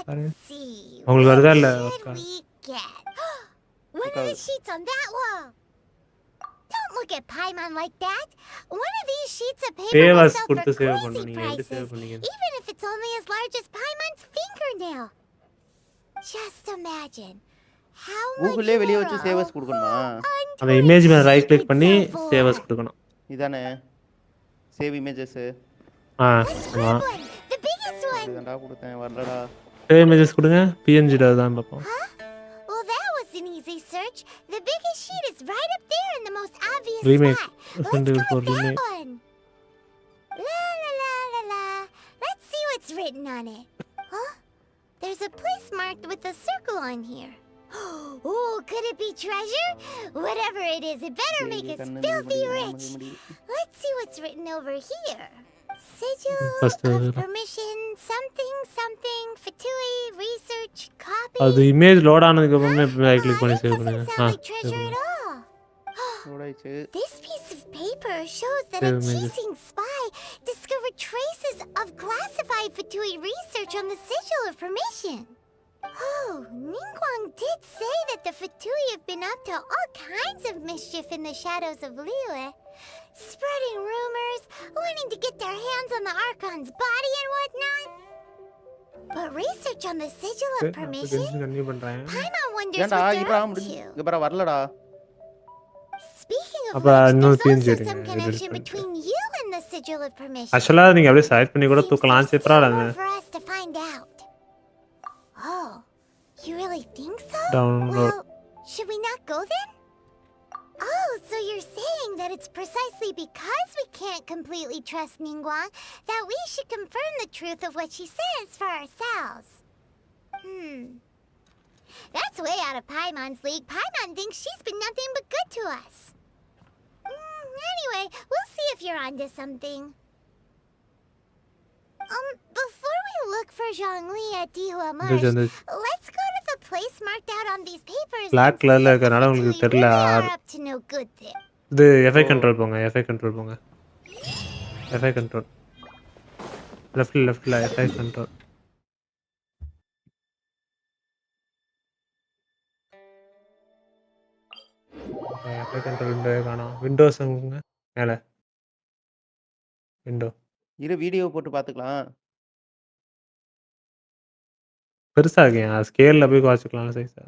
பாருங்க. Let's see. உங்களுக்கு வருதா இல்லை What ஒர்க்கா? should we get? One of the sheets on that wall. Don't look at Paimon like that. One of these sheets of paper will சேவஸ் sell for கொடுத்து save crazy பண்ணணும். நீங்கள் எப்படி சேவ் prices, பண்ணீங்க? even if it's only as large as Paimon's fingernail. Just imagine how much கூகுள்லே வெளிய வச்சு more சேவஸ் கொடுக்கணுமா? அந்த image மேலே ரைட் கிளிக் பண்ணி சேவஸ் கொடுக்கணும். இதானே சேவ் இமேஜஸ் ஆ ஆமாம். one, the biggest one. இதுதான்டா கொடுத்தேன் வரலடா. சேவ் இமேஜஸ் கொடுங்க. பிஎன்ஜியில் தான் பார்ப்போம். Huh? Well, that was an easy search. The biggest sheet is right up there in the most obvious Remake. spot. Let's Resident go Evil with that remake. one. La la la la la. Let's see what's written on it. Huh? There's a place marked with a circle on here. Oh, could it be treasure? Whatever it is, it better make us filthy rich. Let's see what's written over here. Sigil First, of permission, something, something, Fatui, research, copy. அது image load ஆனதுக்கு அப்புறமே right click பண்ணி save பண்ணுங்க. Doesn't sound like save treasure பண்ணுங்க. at all. ஓடாயிச்சு. This piece of paper shows that a Save images. Qixing spy discovered traces of classified Fatui research on the Sigil of Permission. Oh, Xīngqióng did say that the Fatui have been up to all kinds of mischief in the shadows of Liyue, spreading rumors, wanting to get their hands on the Archon's body and whatnot. But research on the Sigil of Permission? Continue பண்றேன். Paimon wonders ஏன்டா what they're இதா up முடிஞ்சு to. இங்க பாரு வரலடா. Speaking of அப்ப which, இன்னொரு there's change also எடுங்க. some இது connection எடுத்து. between you and the Sigil of Permission. ஆக்சுவலாக நீங்கள் அப்படியே செலக்ட் பண்ணி கூட Seems தூக்கலாம். there's still சூப்பராக more இருங்க. for us to find out. Oh, you really think so? Download. Well, should we not go then? Oh, so you're saying that it's precisely because we can't completely trust Xīngqióng that we should confirm the truth of what she says for ourselves. That's way out of Paimon's league. Paimon thinks she's been nothing but good to us. Anyway, we'll see if you're onto something. Before we look for Zhongli at Dihua Marsh, let's go to the place marked out on these papers. Black கலர்ல இருக்கறனால உங்களுக்கு தெரியல. Up to no good there. இது FI control போங்க. FI control போங்க. FI control. லெஃப்ட்ல FI control. Control விண்டோவே காணோம். விண்டோஸ் மேல விண்டோ இரு வீடியோ போட்டு பார்த்துக்கலாம். பெருசா இருக்கேன். ஸ்கேல்ல போய் குறைச்சிக்கலாம் சைஸா.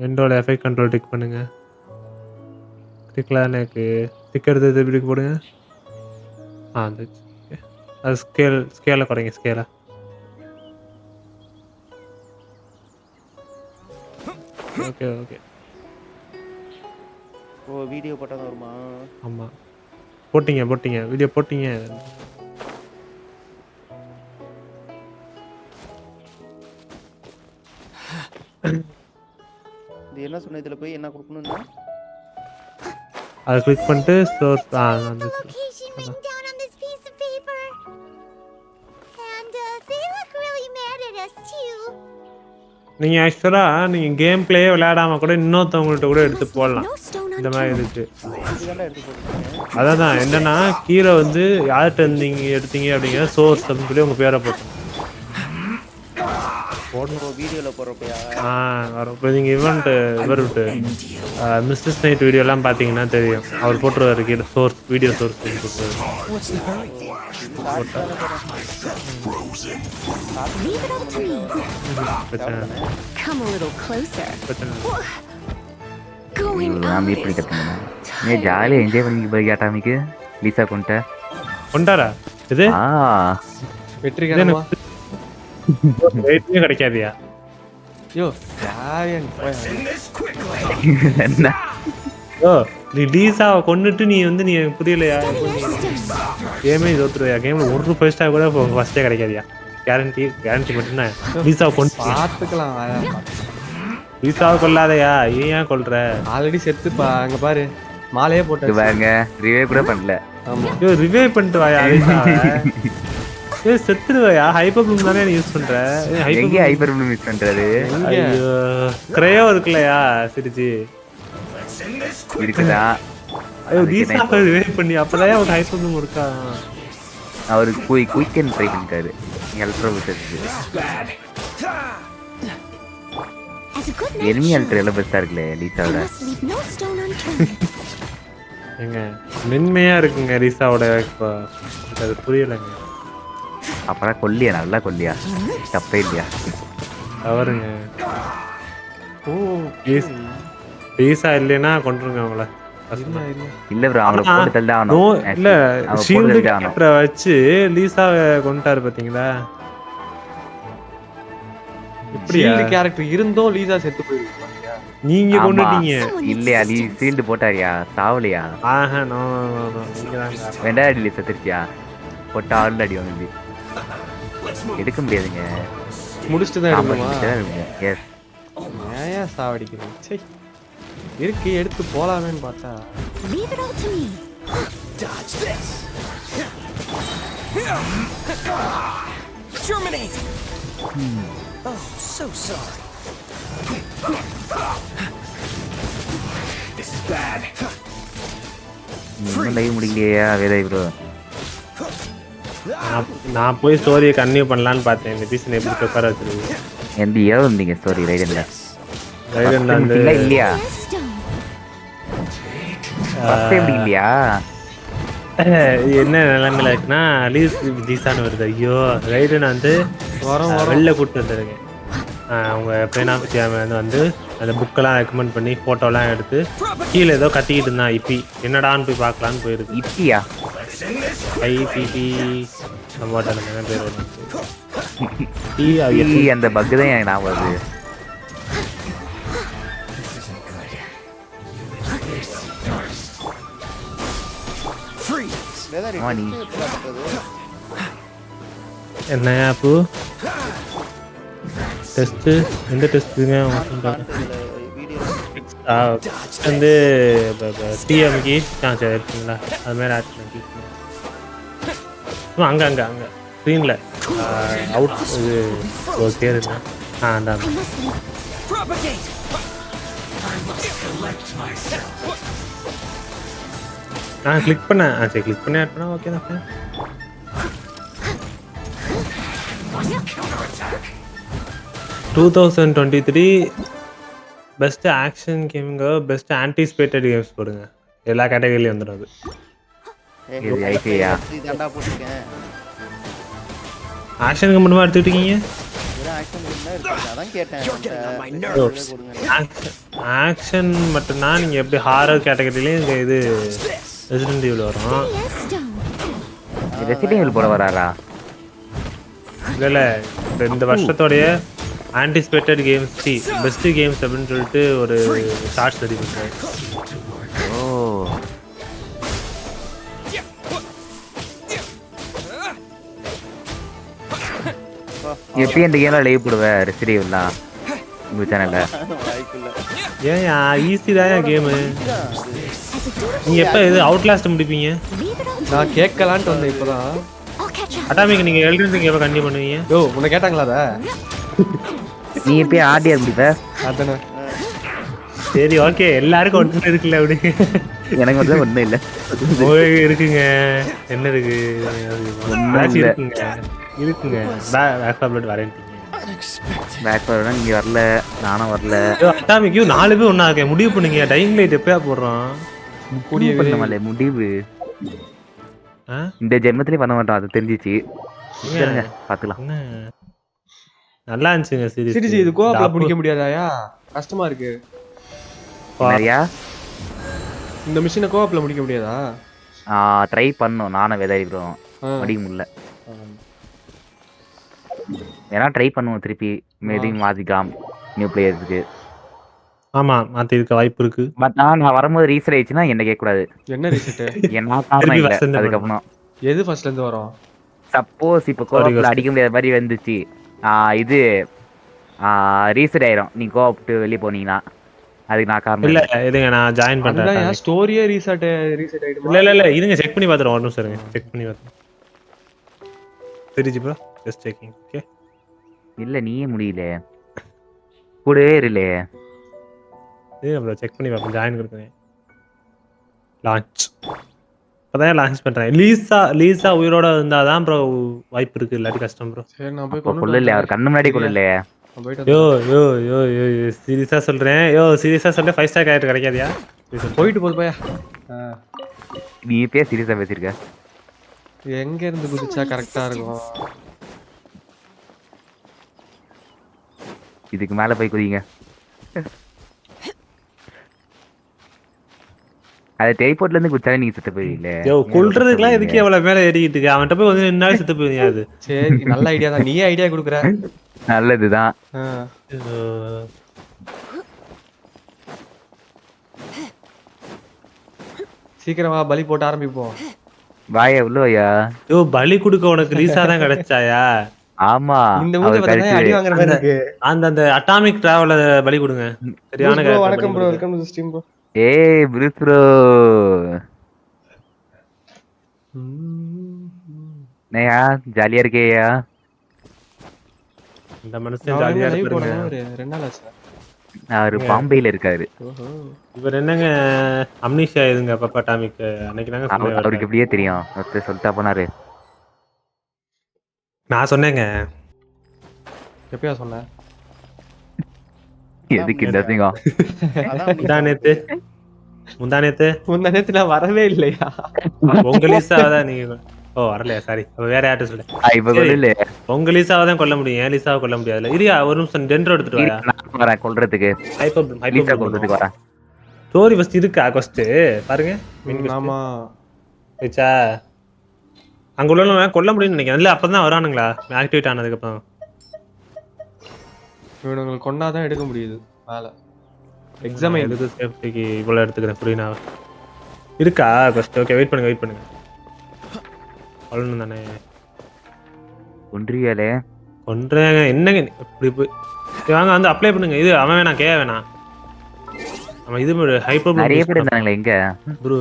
விண்டோல எஃபெக்ட் கண்ட்ரோல் டிக் பண்ணுங்க. டிக்லாம் எனக்கு டிக் எடுத்து எப்படி போடுங்க. வந்துச்சு. அது ஸ்கேலை குறைங்க ஸ்கேலை. Okay okay. ஓ வீடியோ போட்டால் தான் வருமா? ஆமாம் போட்டிங்க வீடியோ போட்டிங்க. இது என்ன சொன்ன இதில் போய் என்ன கொடுக்கணும்னா அதை கிளிக் பண்ணிட்டு ஸ்டோர் நீங்கள் ஆக்சுவலாக நீங்கள் கேம் பிளேயே விளையாடாமல் கூட இன்னொருத்தவங்கள்ட்ட கூட எடுத்து போடலாம். இந்த மாதிரி இருக்கு. அதான் என்னன்னா கீழே வந்து யார்கிட்ட எடுத்தீங்க அப்படிங்கிற சோர்ஸ் அப்படின்னு சொல்லி உங்கள் பேரை போட்டோம் வீடியோவில் போடுறப்பையா? வரும். இப்போ நீங்கள் இவர் விட்டு மிஸ்டர்ஸ் நைட் வீடியோலாம் பார்த்தீங்கன்னா தெரியும். அவர் போட்டுருவாரு கீழே சோர்ஸ் வீடியோ சோர்ஸ் ஜாலியாக என்ஜாய் பண்ணி போய் கேட்டாமிக்கு லீசா கொண்டாரா இது வெற்றிகரமா கிடைக்காதியா? நீ லீசாவை கொண்டுட்டு நீ வந்து நீ புரியலையா? கேமே தோத்துருவியா? கேம்ல ஒரு ஃபர்ஸ்டா கூட ஃபர்ஸ்டே கிடைக்காதியா? கேரண்டி மட்டும்தான். லீசாவை கொண்டு பார்த்துக்கலாம். லீசாவை கொல்லாதயா? ஏன் கொல்ற? ஆல்ரெடி செத்துப்பா. அங்க பாரு மாலையே போட்டு வாங்க. ரிவைவ் கூட பண்ணல. ஆமா ரிவைவ் பண்ணிட்டு வாயா. செத்துருவாயா? ஹைப்பர் ப்ளூம் தானே யூஸ் பண்ற? எங்க ஹைப்பர் ப்ளூம் யூஸ் பண்றது? ஐயோ கிரையோ இருக்குலையா? சிரிச்சி இருக்குதா? ஐயோ லீசா ரிவைவ் பண்ணி அப்பதான் ஒரு ஹைப்பர் ப்ளூம் இருக்கா? அவரு குயிக் அண்ட் ட்ரை பண்ணிட்டாரு. எலக்ட்ரோ விட்டது. எனிமி அல்ட்ரா எல்லாம் பெஸ்டா இருக்குல்ல லீசாவோட. ஏங்க மென்மையா இருக்குங்க லீசாவோட. இப்போ அது புரியலைங்க. அப்புறம் கொல்லியா? நல்லா கொல்லியா? தப்பே இல்லையா? அவருங்க லீசா இல்லைன்னா கொண்டுருங்க அவங்கள. இல்ல ப்ரோ அவங்கள போட்டு தள்ளி ஆகணும். இல்ல ஷீல்டு கேரக்டரை வச்சு லீசாவை கொண்டுட்டாரு பாத்தீங்களா? இப்படி கேரக்டர் இருந்தும் லீசா செத்து போயிருக்கு. நீங்க கொண்டுட்டீங்க இல்லையா? நீ ஷீல்டு போட்டாரியா? சாவலையா? ஆஹா நோ நோ நீங்க தான். வெண்டா அடி செத்துருச்சியா? போட்டா ஆல்ரெடி அடி வந்து எடுக்க முடியாதுங்க. முடிச்சிட்டு தான் எடுக்கணுமா? எஸ். ஏன் சாவடிக்கிறீங்க? சே இருக்கு எடுத்து போலாமேன்னு பார்த்தா Leave it all to me. Dodge this. Germinate. Oh, so sorry. This is bad. Live முடிக்கலையா வேதா ப்ரோ? நான் போய் ஸ்டோரியை கன்டினியூ பண்ணலான்னு பார்த்தேன். இந்த பீஸ் எப்படி ப்ரிப்பேர் வச்சிருக்கீங்க? எந்த ஏவ் வந்தீங்க ஸ்டோரி ரைடன்ல? வந்து இல்லையா? ஃபர்ஸ்ட் டைம் இல்லையா? என்ன நிலைமையில இருக்குன்னா லீசான்னு வருது. ஐயோ ரைடன் வந்து வெளில கூப்பிட்டு வந்துருங்க. அவங்க பேனாபத்தி வந்து அந்த புக்கெல்லாம் ரெக்கமெண்ட் பண்ணி ஃபோட்டோலாம் எடுத்து கீழே ஏதோ கத்திக்கிட்டு இருந்தான். இப்பி என்னடான்னு போய் பார்க்கலான்னு போயிருக்கு. இப்பியா? ஐபிபி சம்பாட்டம் பேர் வருது. அந்த பக் தான் எனக்கு ஞாபகம் வருது. என்னையா அப்போ டெஸ்ட் எந்த டெஸ்ட்டுங்க வந்து டிஎம்கி சரி இருக்குங்களா? அது மாதிரி ஆட் பண்ணி அங்கே அங்கே அங்கே ஸ்க்ரீனில் அவுட் இது ஓகே இருக்குண்ணா. அதான் கிளிக் பண்ணேன். சரி கிளிக் பண்ணி ஆட் பண்ணா ஓகே தான். 2023 பெஸ்ட் ஆக்ஷன் கேமுங்க பெஸ்ட் ஆன்டிசிபேட்டட் கேம்ஸ் போடுங்க எல்லா கேட்டகரியிலயும் வந்துடும் அது. இது ஐடியா இதாண்டா போட்டுருக்கேன். ஆக்ஷனுக்கு மட்டுமா எடுத்துக்கிட்டீங்க? அதான் கேட்டேன். ஆக்ஷன் மட்டும்னா நீங்க எப்படி ஹாரர் கேட்டகரியிலயும் இங்க இது ரெசிடென்ட் ஈவில் வரும். ரெசிடென்ட் ஈவில் போட வராரா? இல்ல இந்த வருஷத்தோடைய ஆன்டிசிபேட்டட் கேம்ஸ் பெஸ்ட் கேம்ஸ் அப்படின்னு சொல்லிட்டு ஒரு ஷார்ட்ஸ் ரெடி பண்றேன். ஓ எப்படி இந்த கேம்ல லைவ் போடுவேன் ரெசிடென்ட் ஈவில்லாம் உங்க சேனல்ல? ஏன் ஈஸி தான் கேமு. நீங்க எப்ப இது அவுட்லாஸ்ட் முடிப்பீங்க? நான் கேட்கலான்ட்டு வந்தேன் இப்பதான். அட்டாமிக் நீங்க எல்டன் ரிங் எப்ப கண்டினியூ பண்ணுவீங்க? யோ உன்னை கேட்டாங்களா அத? நீ எப்ப ஆர்டிஆர் முடிப்ப? அதானே. சரி ஓகே எல்லாருக்கும் ஒன்று இருக்குல்ல அப்படி. எனக்கு மட்டும் ஒன்றும் இல்லை. இருக்குங்க என்ன இருக்கு இருக்குங்க பேக் ஃபார்வர்ட் வரேன்ட்டீங்க. பேக் ஃபார்வர்ட் நீங்க வரல நானும் வரல. அட்டாமிக் 4 பேர் ஒண்ணா இருக்கேன் முடிவு பண்ணுங்க. டைம் லைட் எப்பயா போடுறோம்? முடிவு இந்த ஜென்மத்திலே பண்ண மாட்டோம் அது தெரிஞ்சிச்சு. பாத்துக்கலாம். நல்லா இருந்துச்சுங்க சீரிஸ். இது கோஆப்ல முடிக்க முடியாதாயா? கஷ்டமா இருக்கு. சரியா இந்த மிஷினை கோஆப்ல முடிக்க முடியாதா? ட்ரை பண்ணோம் நானும் விதைக்கிறோம் முடிக்க முடியல. ஏன்னா ட்ரை பண்ணுவோம் திருப்பி மேபி மாத்திக்கலாம் நியூ பிளேயர்ஸ்க்கு. ஆமா மாத்தி இருக்க வாய்ப்பு இருக்கு. பட் நான் வரும்போது ரீசெட் ஆயிடுச்சுன்னா என்ன கேட்க கூடாது. என்ன ரீசெட்? என்ன காரணம் இல்ல அதுக்கப்புறம் எது ஃபர்ஸ்ட்ல இருந்து வரும்? சப்போஸ் இப்போ கோஆப்ல அடிக்க முடியாத மாதிரி வந்துச்சு இது ரீசெட் ஆயிரும். நீ கோஆப் வெளிய போனீங்கன்னா அதுக்கு நான் காரணம் இல்ல. இருங்க நான் ஜாயின் பண்றேன். ஸ்டோரியே ரீசெட் ஆயிடுமா? இல்ல இருங்க செக் பண்ணி பாத்துறோம். ஒரு நிமிஷம் இருங்க செக் பண்ணி பாத்துறோம். தெரிஞ்சு ப்ரோ ஜஸ்ட் செக்கிங். ஓகே இல்ல நீயே முடியல கூடவே இருல. ஏய் ப்ரோ செக் பண்ணி பாப்போம். ஜாயின் கொடுங்க. லான்ச் அதான் லான்ச் பண்றேன். லீசா உயிரோட இருந்தா தான் ப்ரோ வாய்ப்பு இருக்கு. இல்லாட்டி கஷ்டம் ப்ரோ. சரி நான் போய் கொல்லல அவர் கண்ணு முன்னாடி கொல்லல. யோ சீரியஸா சொல்றேன். சீரியஸா சொல்றேன் 5 ஸ்டார் கேரக்டர் கிடைக்காதியா? போயிட்டு போது போயா. நீ இப்பே சீரியஸா பேசிருக்க. எங்க இருந்து குதிச்சா கரெக்ட்டா இருக்கும்? இதுக்கு மேல போய் குதிங்க. அது டெலிபோர்ட்ல இருந்து குதிச்சாலே நீங்க செத்து போவீங்க. கொல்றதுக்குலாம் எதுக்கு எவ்வளவு மேல ஏறிட்டு இருக்க? அவன்கிட்ட போய் வந்து நின்னாலே செத்து போவீங்க. அது சரி நல்ல ஐடியா தான். நீயே ஐடியா கொடுக்குற. நல்லதுதான். சீக்கிரமா பலி போட்டு ஆரம்பிப்போம். வாயா உள்ளயா. பலி கொடுக்க உனக்கு லீசா தான் கிடைச்சாயா? ஆமா இந்த மூஞ்சி பார்த்தா அடி வாங்குற மாதிரி இருக்கு. அந்த அட்டாமிக் டிராவல பலி கொடுங்க. சரியான ப்ரோ வணக்கம் bro. Welcome to stream bro. ஏய் ப்ரோ நயா ஜாலியா இருக்கேயா? இந்த மனுஷன் ஜாலியா இருக்காரு. ஒரு 2 நாள் ஆச்சு. அவரு பாம்பேல இருக்காரு. இவர் என்னங்க அம்னீஷியா இதுங்க பாப்பா அட்டாமிக் அன்னைக்கு நாங்க சொன்னேன். அவருக்கு எப்படியே தெரியும்? ஒருத்தர் சொல்லிட்டா போனாரு. நான் சொன்னேங்க. எப்பயா சொன்ன? எதுக்கு இந்த சிங்கம்? முந்தானேத்து நான் வரவே இல்லையா? உங்க லீசாவை தான் நீங்க வரலையா? சாரி வேற யார்ட்ட சொல்ல. இப்ப கொல்லல. உங்க லீசாவை தான் கொல்ல முடியும். ஏன் லீசாவை கொல்ல முடியாதுல? இரியா ஒரு நிமிஷம் டென்ட்ரோ எடுத்துட்டு வாயா. நான் வரேன் கொல்றதுக்கு. லீசா கொல்றதுக்கு வரேன். ஸ்டோரி ஃபர்ஸ்ட் இருக்கா? கொஸ்ட் பாருங்க. ஆமா ஏச்சா அங்க உள்ளவங்க கொல்ல முடியும்னு நினைக்கிறேன். இல்ல அப்பதான் வரானுங்களா ஆக்டிவேட் ஆனதுக்கு அப்புறம்? இவனுங்களை கொண்டாதான் எடுக்க முடியுது மேல. எக்ஸாம் எதுக்கு சேஃப்டிக்கு இவ்வளவு எடுத்துக்கிறேன். புரியுனா இருக்கா கொஸ்ட்? ஓகே வெயிட் பண்ணுங்க. கொல்லணும் தானே? ஒன்றியாலே கொன்றேங்க. என்னங்க இப்படி போய் வாங்க வந்து அப்ளை பண்ணுங்க. இது அவன் வேணாம் கே வேணாம். அவன் இது ஹைப்பர் நிறைய பேர் இருந்தாங்களே எங்க ப்ரோ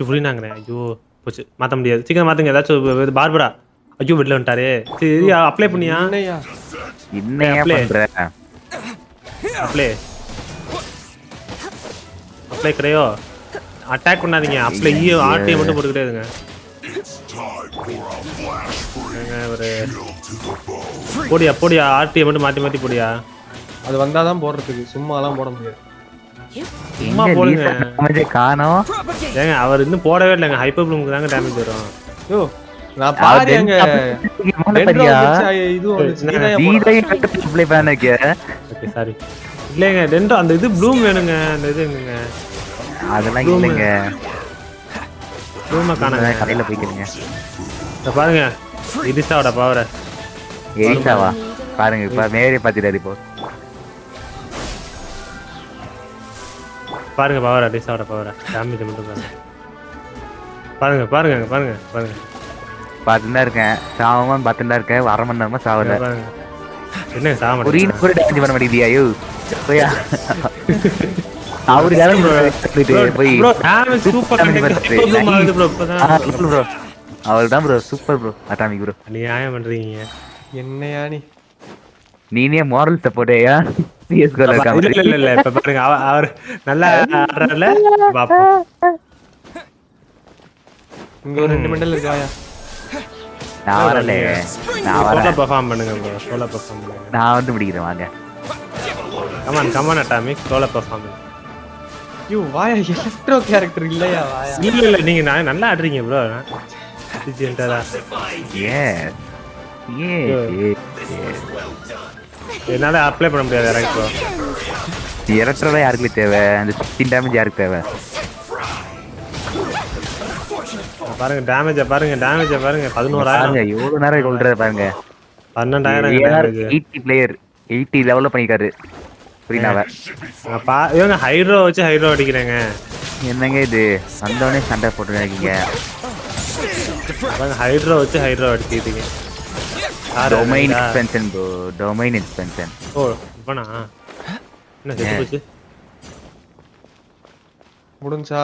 புரியுனாங்க. ஐயோ போச்சு மாத்த முடியாது. சீக்கிரம் மாத்துங்க. ஏதாச்சும் பார்பரா ஐயோ வீட்டுல வந்துட்டாரு. சரி அப்ளை பண்ணியா? என்னையா பண்ற? அப்ளை கரையோ அட்டாக் பண்ணாதீங்க. அப்ளை ஆர்டியை மட்டும் போட்டுக்கிட்டே இருங்க. ஒரு போடியா ஆர்டியை மட்டும் மாத்தி போடியா. அது வந்தாதான் போடுறதுக்கு, சும்மாலாம் போட முடியாது. சும்மா போடுங்க. காணோம். ஏங்க அவர் இன்னும் போடவே இல்லைங்க. ஹைப்பர் ப்ளூமுக்கு தாங்க டேமேஜ் வரும். யோ நான் பாரு அங்க இது அப்ளை பண்ணக்க. Okay sorry. இல்லைங்க டென்ட்ரோ அந்த இது ப்ளூம் வேணுங்க. அந்த இது எங்கங்க? அதெல்லாம் இல்லைங்க. ப்ளூமை காணங்க. கடையில் போய்க்கிறீங்க. இதை பாருங்க எரிசாவோட பவரை. எரிசாவா பாருங்க இப்போ மேலே பார்த்துட்டாரு. இப்போ பாருங்க பவர் எரிசாவோட பவரை. டேமேஜ் மட்டும் பாருங்க. பாருங்க பாருங்க பாருங்க பாருங்க. பார்த்துட்டு தான் இருக்கேன். சாவமாக பார்த்துட்டு தான் இருக்கேன். 1/2 மணி நேரமா சாவல. என்ன சாவ ஒரு கூட டேமேஜ் பண்ண மாட்டேங்குதியா? ஐயோ போயா அவருக்காக போய் அவர் தான் bro super bro atomic bro. நியாயம் பண்றீங்க. என்னையா நீனே மாரல் சப்போர்ட்டேயா? சிஎஸ்கோல இருக்காங்க. இல்ல இல்ல இப்ப பாருங்க அவர் நல்லா ஆடுறாருல பாப்போம். இங்க ஒரு 2 மெண்டல் இருக்காயா? நான் வரல. நான் வரல. பெர்ஃபார்ம் பண்ணுங்க ப்ரோ. சோலோ பெர்ஃபார்ம் பண்ணுங்க. நான் வந்து பிடிக்கிறேன் வாங்க. Come on atomic solo perform. You வாயா எலக்ட்ரோ கேரக்டர் இல்லையா வாயா? இல்ல நீங்க நல்லா ஆடுறீங்க ப்ரோ. டிஜென்டரா. எஸ் என்னால அப்ளை பண்ண முடியாது ரேங்க் ப்ரோ. எலக்ட்ரோல யாருக்கு தேவை? அந்த 15 டேமேஜ் யாருக்கு தேவை? பாருங்க டேமேஜ் பாருங்க 11000. எவ்வளவு நேரம் கொல்றத பாருங்க. 12000 டேமேஜ். 80 பிளேயர் 80 லெவல்ல பண்ணிருக்காரு. புரியுதாவ? இவங்க ஹைட்ரோ வச்சு ஹைட்ரோ அடிக்கிறேங்க. என்னங்க இது வந்தவனே சண்டை போட்டு இருக்கீங்க. பாருங்க ஹைட்ரோ வச்சு ஹைட்ரோ அடிச்சிட்டீங்க. Domain expansion bro. Domain expansion. Oh இப்பனா என்ன செத்து போச்சு? முடிஞ்சா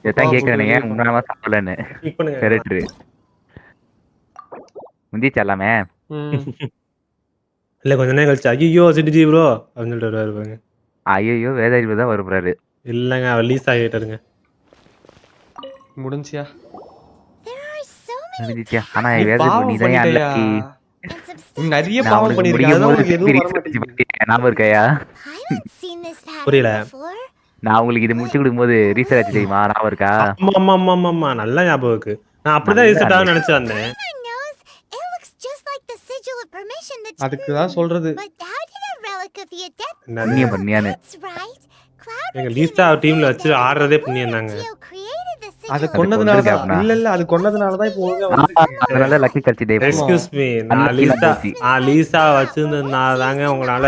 எதான் கேக்குறேனே முன்னாமா சாப்பிடலன்னு. கரெக்ட். முந்திச்சலாமே. இல்ல கொஞ்ச நேரம் கழிச்சு ஐயோ சிட்டிஜி ப்ரோ அப்படின்னு சொல்லிட்டு வருவாங்க. ஐயோ வேதாரி தான் வருவாரு. இல்லங்க அவர் லீஸ் ஆகிட்டாருங்க. முடிஞ்சியா? ஆனா வேதாரி நீ தான் அன்லக்கி. நிறைய பாவம் பண்ணிருக்கீங்க. அதான் உங்களுக்கு எதுவும் வர மாட்டேங்குது. ஞாபகம் இருக்கையா? புரியல. நான் உங்களுக்கு இது முடிச்சு கொடுக்கும்போது ரீசெட் ஆச்சு தெரியுமா? ஞாபகம் இருக்கா? ஆமா நல்லா ஞாபகம் இருக்கு. நான் அப்படிதான் ரீசெட் ஆக நினைச்சு வந்தேன். அதுக்கு தான் சொல்றது. புண்ணியம் பண்ணியானு. எங்க லீஸ்டா டீம்ல வச்சு ஆடுறதே புண்ணியம் தாங்க. அது கொன்னதுனால இல்ல அது கொன்னதுனால தான் இப்போ ஒழுங்கா வந்திருக்கு. அதனால லக்கி கட்சி டே. Excuse me. நான் லீஸ்டா வச்சிருந்தனால தாங்க உங்களால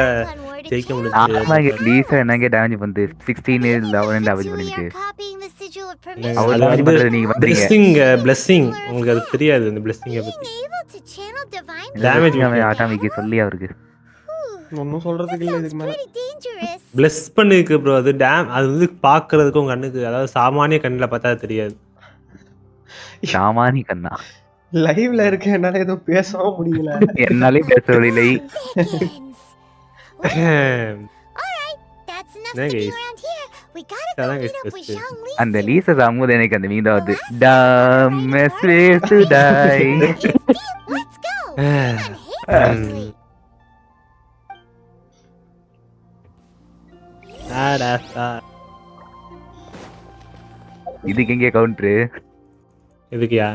ஜெயிக்க முடிஞ்சது. ஆமாங்க லீஸா என்னங்க டேமேஜ் பண்ணது 16 11 டேமேஜ் பண்ணிட்டு. அவர் வந்து நீங்க வந்தீங்க. பிளெஸிங் உங்களுக்கு அது தெரியாது அந்த பிளெஸிங்க பத்தி. டேமேஜ் ஆட்டோமேட்டிக்கா சொல்லி அவருக்கு ஒண்ணும் சொல்றதுக்கு இல்ல இதுக்கு மேல. பிளஸ் பண்ணிருக்கு ப்ரோ. அது அது வந்து பாக்குறதுக்கு உங்க கண்ணுக்கு அதாவது சாமானிய கண்ணுல பார்த்தா தெரியாது. சாமானிய கண்ணா லைவ்ல இருக்க என்னால ஏதோ பேசவும் முடியல. என்னாலே பேச முடியல. அந்த லீசா சாமுது எனக்கு அந்த மீன் வந்து இதுக்கு எங்க கவுண்டரு? இதுக்குயா?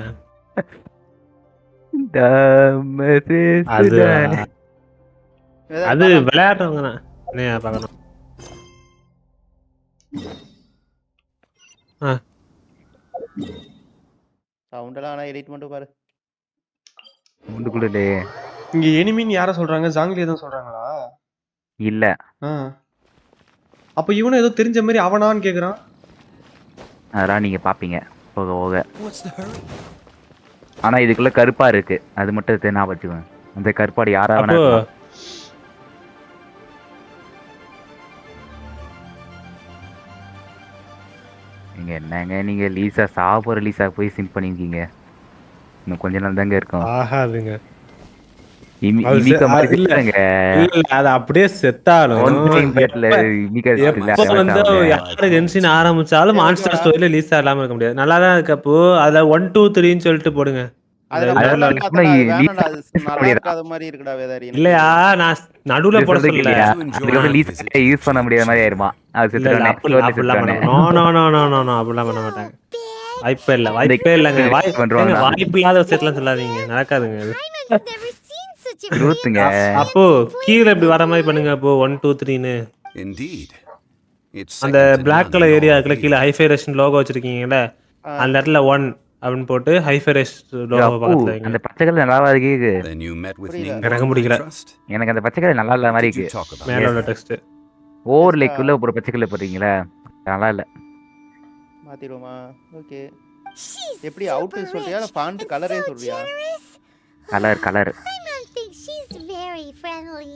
அது விளையாடுறவங்க தான் என்ன பார்க்கணும். சவுண்டெல்லாம் ஆனா எடிட் மட்டும் பாரு. முண்டுக்குள்ளே இங்க எனிமின்னு யார சொல்றாங்க? ஜாங்லி தான் சொல்றாங்களா? இல்ல. அப்ப இவனும் ஏதோ தெரிஞ்ச மாதிரி அவனான்னு கேக்குறான். அதெல்லாம் நீங்க பாப்பீங்க போக போக. ஆனா இதுக்குள்ள கருப்பா இருக்கு. அது மட்டும் தெரிஞ்சா வச்சுக்கோங்க. அந்த கருப்பாடு யாரா வேணா நீங்க என்னங்க நீங்க லீசா சாப்பிட்ற லீசா போய் சிம் பண்ணிருக்கீங்க. இன்னும் கொஞ்ச நாள் தாங்க இருக்கும். ஆகாதுங்க. அது அப்படியே செத்தாலும் ஜென்ஷின் ஆரம்பிச்சாலும் மான்ஸ்டர் ஸ்டோரியில லீஸா இல்லாம இருக்க முடியாது. நல்லா தான் இருக்கு. அப்போ அதுல 1 2 3ன்னு சொல்லிட்டு போடுங்க. இல்லையா நான் நடுவுல போட சொல்லல. யூஸ் பண்ண முடியாத மாதிரி ஆயிருமா? அப்படிலாம் பண்ண மாட்டாங்க. வாய்ப்பே இல்லைங்க. வாய்ப்பு இல்லாத விஷயத்தெல்லாம் சொல்லாதீங்க, நடக்காதுங்க அது. அப்போ கீழே இப்படி வர மாதிரி பண்ணுங்க. அப்போ 1 2 3ன்னு அந்த பிளாக் கலர் ஏரியா இருக்குல்ல, கீழே ஹைஃபை ரெஸ்ட் லோகோ வச்சிருக்கீங்கல்ல, அந்த இடத்துல 1 அப்படின்னு போட்டு ஹைஃபை ரெஸ்ட் லோகோ பக்கத்துல வைங்க. அந்த பச்சை கலர் நல்லாவா இருக்கு? எனக்கு பிடிக்கல. எனக்கு அந்த பச்சை கலர் நல்லா இல்ல மாதிரி இருக்கு. மேல உள்ள டெக்ஸ்ட் ஓவர் லேக்குள்ள ஒரு பச்சை கலர் போடுறீங்களா? நல்லா இல்ல. மாத்திடுவோமா? ஓகே. எப்படி அவுட் சொல்றியா இல்ல ஃபாண்ட் கலரே சொல்றியா? Colour. Paimon thinks she's very friendly.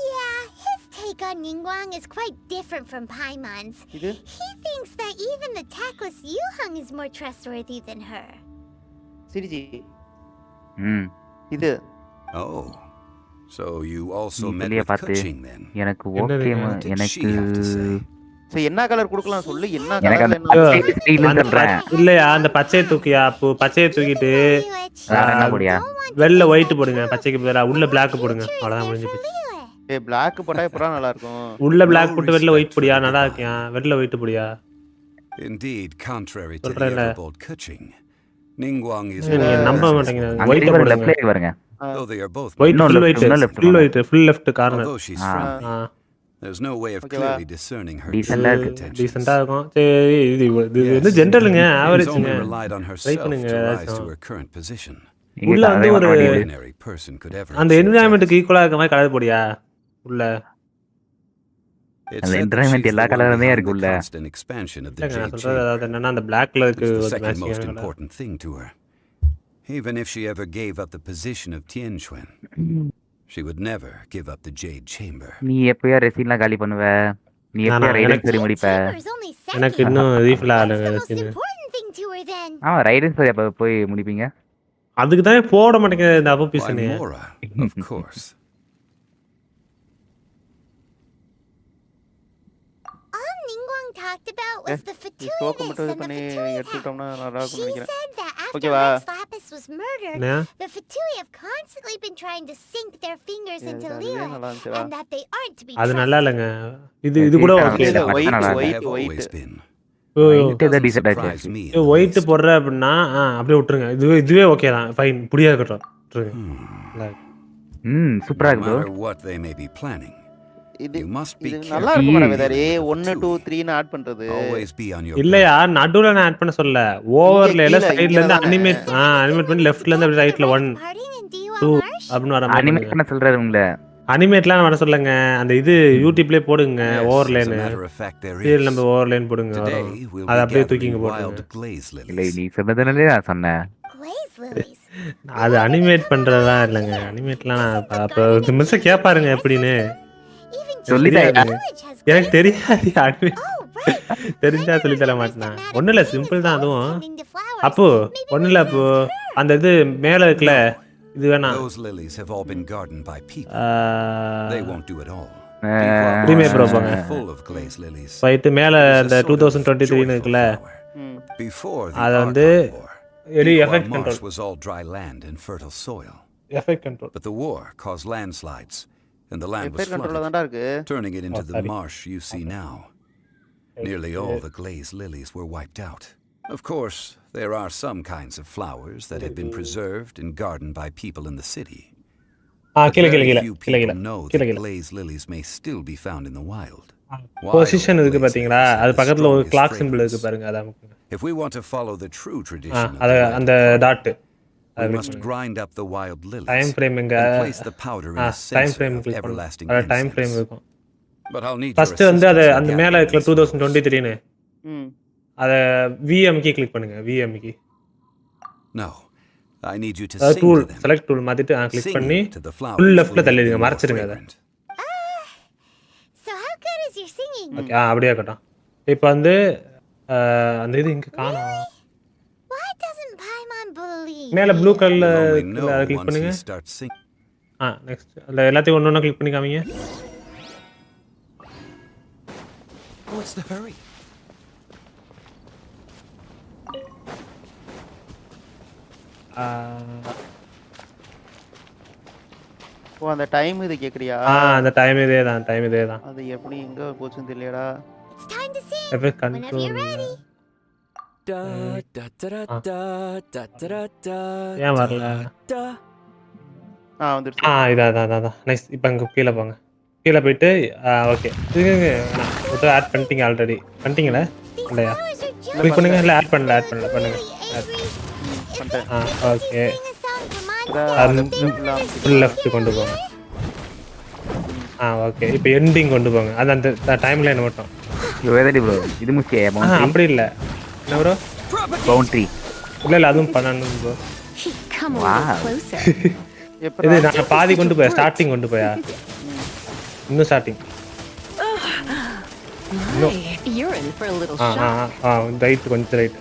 Yeah, his take on Xīngqióng is quite different from Paimon's. He thinks that even the tactless Yuheng is more trustworthy than her. Siriji. இது. Oh. So you also met with Keqing then. எனக்கு okay. எனக்கு so என்ன colour கொடுக்கலாம் சொல்லு. என்ன colour இல்லையா? அந்த பச்சையை தூக்கியா? அப்போ பச்சையை தூக்கிட்டு என்ன போடியா? வெள்ளை ஒயிட் போடுங்க. பச்சைக்கு பதிலா உள்ள Black போடுங்க. அவ்வளவுதான், முடிஞ்சு போச்சு. Black போட்டா எப்பறா நல்லா இருக்கும்? உள்ள Black போட்டு வெள்ளை ஒயிட் போடியா? நல்லா இருக்கியா? வெள்ளை ஒயிட் போடியா? Indeed, contrary to the bold Keqing, Xīngqióng is நம்ப மாட்டீங்க. ஒயிட் போடுங்க. லெஃப்ட்ல வருங்க. Though they are both white, full left corner. Although she's friendly, there's no way of clearly discerning her டீசன்ட்டா இருக்கும். சரி, இது வந்து ஜெனரலுங்க, ஆவரேஜ்ங்க. ட்ரை பண்ணுங்க. உள்ள வந்து ஒரு அந்த என்விரான்மென்ட்க்கு ஈக்குவலா இருக்க மாதிரி கலர் போடியா உள்ள? அந்த என்விரான்மென்ட் எல்லா கலருமே இருக்கு உள்ள. நான் சொல்றது அதாவது என்னன்னா அந்த Black கலருக்கு ஒரு matching. Even if she ever gave up the position of Tianquan, she would never give up the Jade Chamber. நீ எப்பயா ரெசின்லாம் காலி பண்ணுவ? நீ எப்பயா ரைடன்ஸ் ஸ்டோரி முடிப்ப? எனக்கு இன்னும் ரீஃபில் ஆகலங்க. ரைடன்ஸ் ஸ்டோரி அப்ப போய் முடிப்பீங்க? அதுக்கு தான் போட மாட்டேங்குது இந்த அப்ப பீஸ்னே. Of course. All Xīngqióng talked about was the fatuity and the She said that after Rex Lapis was murdered, the Fatui have constantly been trying to sink their fingers into Liyue, and that they aren't to be அது நல்லா இல்லங்க. இது கூட okay. White போடுற அப்படின்னா அப்படியே விட்டுருங்க. இதுவே ஓகே தான். ஃபைன், புடியா இருக்கட்டும். சூப்பரா இருக்கு. What they may be planning. இது நல்லா இருக்கும்டா வேதரே. 1 2 3 ன்னு ஆட் பண்றது. இல்லையா? நடுவுல நான் ஆட் பண்ண சொல்ல. ஓவர்லேல சைடுல இருந்து அனிமேட் பண்ணி லெஃப்ட்ல இருந்து அப்படியே ரைட்ல 1 2 அப்படினு வர மாதிரி அனிமேட் பண்ண சொல்றாரு உங்கள. அனிமேட்லாம் வர சொல்லுங்க. அந்த இது யூடியூப்லயே போடுங்க. ஓவர்லேன் சீரியல் நம்பர் ஓவர்லேன் போடுங்க. அத அப்படியே தூக்கிங்க போடுங்க. இல்ல நீ சொன்னதனாலே நான் சொன்னேன். அது அனிமேட் பண்றதா இல்லங்க. அனிமேட்லாம் அப்ப மிஸ் கேட்பாருங்க எப்படின்னு சொல்லிட்டேன். எனக்கு தெரியாது. தெரிஞ்சா சொல்லி தர மாட்டேன். ஒன்றும் இல்லை, சிம்பிள் தான் அதுவும். அப்போ ஒன்றும் இல்லை. அப்போ அந்த இது மேலே இருக்குல்ல, இது வேணாம். ப்ரீமியர் ப்ரோ போங்க. போயிட்டு மேலே அந்த 2023 இருக்குல்ல, அதை வந்து effect control. Effect control. But the war caused landslides. And the land was flooded, turning it into the marsh you see now. Nearly all the glazed lilies were wiped out. Of course, there are some kinds of flowers that have been preserved and gardened by people in the city. Few people know that glazed lilies may still be found in the wild. Position இருக்கு பாத்தீங்களா? அது பக்கத்துல ஒரு clock symbol இருக்கு பாருங்க. அத If we want to follow the true tradition, அந்த dot we must grind up the wild lilies time frame and place the powder in a sensor of everlasting incense. time frame இருக்கும். But I'll need first வந்து அது அந்த மேல இருக்கிற 2023 னு அத VM key click பண்ணுங்க. VM key. No, I need you to sing tool, to them. select tool மாத்திட்டு கிளிக் பண்ணி full leftல தள்ளிடுங்க, மறைச்சிடுங்க அத. So how good is your singing? Okay, அப்படியே இருக்கட்டும். இப்போ வந்து அந்த இது இங்க காணோம். மேல ப்ளூ கலர்ல அத கிளிக் பண்ணுங்க. நெக்ஸ்ட் அந்த எல்லாத்தையும் ஒவ்வொண்ணா கிளிக் பண்ணி காமிங்க. What's the hurry? ஓ அந்த டைம் இது கேக்குறியா? அந்த டைம் இதே தான். அது எப்படி எங்க போச்சுன்னு தெரியலடா. It's time to sing. Whenever Whenever you're ready. Da da da da da da da da. ஏன் வரல? வந்துருச்சு. இதான். நைஸ். இப்போ அங்க கீழ போங்க. கீழ போயிட்டு ஓகே. இதுங்க வேணாம். ஆட் பண்ணிட்டீங்க ஆல்ரெடி. பண்ணிட்டீங்களா? இல்லையா? கிளிக் பண்ணுங்க. இல்ல ஆட் பண்ணல பண்ணுங்க. ஓகே. ஃபுல் லெஃப்ட் கொண்டு போங்க. ஓகே. இப்போ எண்டிங் கொண்டு போங்க. அந்த டைம் லைன் மட்டும். ப்ரோ இது முக்கிய பவுண்டரி. அப்படி இல்ல. என்ன ப்ரோ? பவுண்டரி. இல்ல அதுவும் பண்ணணும் ப்ரோ. இது நான் பாதி கொண்டு போய் ஸ்டார்டிங் கொண்டு போயா? இன்னும் starting. You're in for a little shock. Right கொஞ்சம் ரைட்.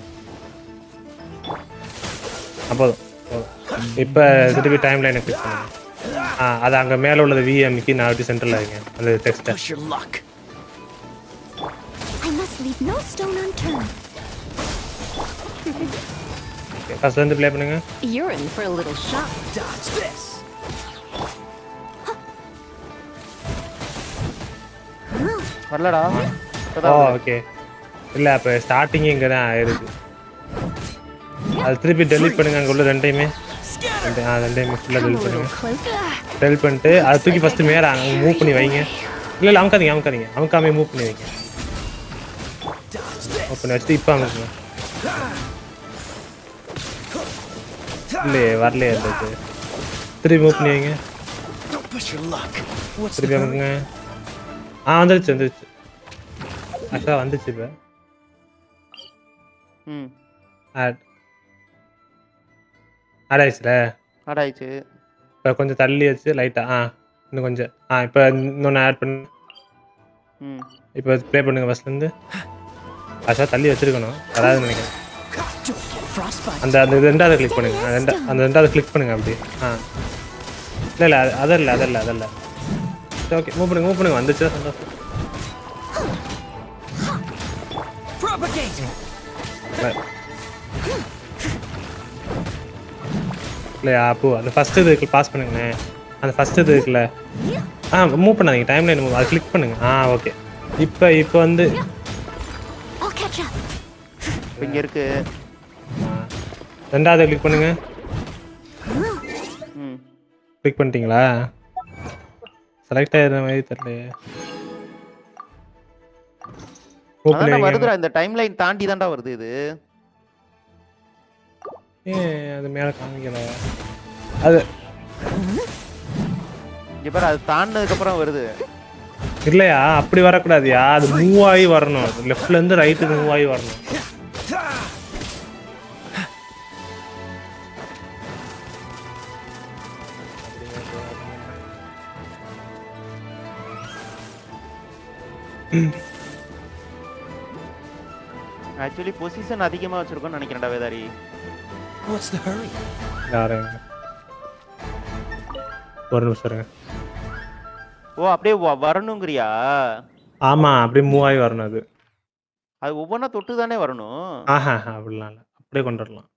அப்போதும். இப்போ திருப்பி டைம் லைனை கிளிக் பண்ணுங்க. அது அங்கே மேலே உள்ளது விஎம்க்கு நான் அப்படி சென்டரில் ஆகிங்க அந்த டெக்ஸ்ட்டை. I must leave no stone unturned. First வந்து ப்ளே பண்ணுங்க. You're in for a little shock. Dodge this. வரலடா. ஓகே. இல்ல அப்ப ஸ்டார்டிங் இங்க தான் ஆயிருக்கு. அது திருப்பி டெலீட் பண்ணுங்க அங்க உள்ள ரெண்டையுமே. ரெண்டையுமே ஃபுல்லா டெலீட் பண்ணுங்க. டெலீட் பண்ணிட்டு அது தூக்கி ஃபர்ஸ்ட் மேல மூவ் பண்ணி வைங்க. இல்ல அமுக்காதீங்க. அமுக்காமே மூவ் பண்ணி வைங்க. ஓபன் வச்சு இப்போ அமுக்குங்க. இல்லையே வரலையே அது. திருப்பி மூவ் பண்ணி வைங்க. திருப்பி அமுக்குங்க. வந்துருச்சு. ஆக்சுவலாக வந்துச்சு இப்போ. ஆட் ஆயிடுச்சு. இப்போ கொஞ்சம் தள்ளி வச்சு லைட்டாக இன்னும் கொஞ்சம் இப்போ இன்னொன்று ஆட் பண்ணு. இப்போ ப்ளே பண்ணுங்க ஃபர்ஸ்ட்லேருந்து. ஆக்சுவலாக தள்ளி வச்சுருக்கணும் வராதுன்னு நினைக்கிறேன். அந்த ரெண்டாவது கிளிக் பண்ணுங்க. அந்த ரெண்டாவது கிளிக் பண்ணுங்க அப்படி. இல்லை அதல்ல. ஓகே மூவ் பண்ணுங்க. வந்துச்சு சந்தோஷம். இல்லையா அப்போ அந்த ஃபர்ஸ்ட் இதுக்கு பாஸ் பண்ணுங்கண்ணே. அந்த ஃபர்ஸ்ட் இது இருக்குல்ல மூவ் பண்ணாதீங்க. டைம் லைன் மூவ் அதை கிளிக் பண்ணுங்க. ஓகே. இப்போ வந்து இங்கே இருக்கு. ரெண்டாவது கிளிக் பண்ணுங்க. கிளிக் பண்ணிட்டீங்களா? செலக்ட் ஆயிடுற மாதிரி தெரியலையே. வருதுடா இந்த டைம் லைன் தாண்டி தான்டா வருது இது. அது மேல காமிக்கல. அது இங்க பாரு அது தாண்டதுக்கு அப்புறம் வருது. இல்லையா அப்படி வரக்கூடாதுயா. அது மூவ் ஆகி வரணும். லெஃப்ட்ல இருந்து ரைட்டுக்கு மூவ் ஆகி வரணும். ஆக்சுவலி பொசிஷன் அதிகமா வச்சிருக்கோம்னு நினைக்கிறேன்டா வேதாரி. What's the hurry? ஒரு நிமிஷம் இருங்க. அப்படியே வரணுங்கறியா? ஆமா அப்படியே மூவ் ஆகி வரணும். அது ஒவ்வொன்றா தொட்டு தானே வரணும். அப்படிலாம் இல்லை. அப்படியே கொண்டு வரலாம்.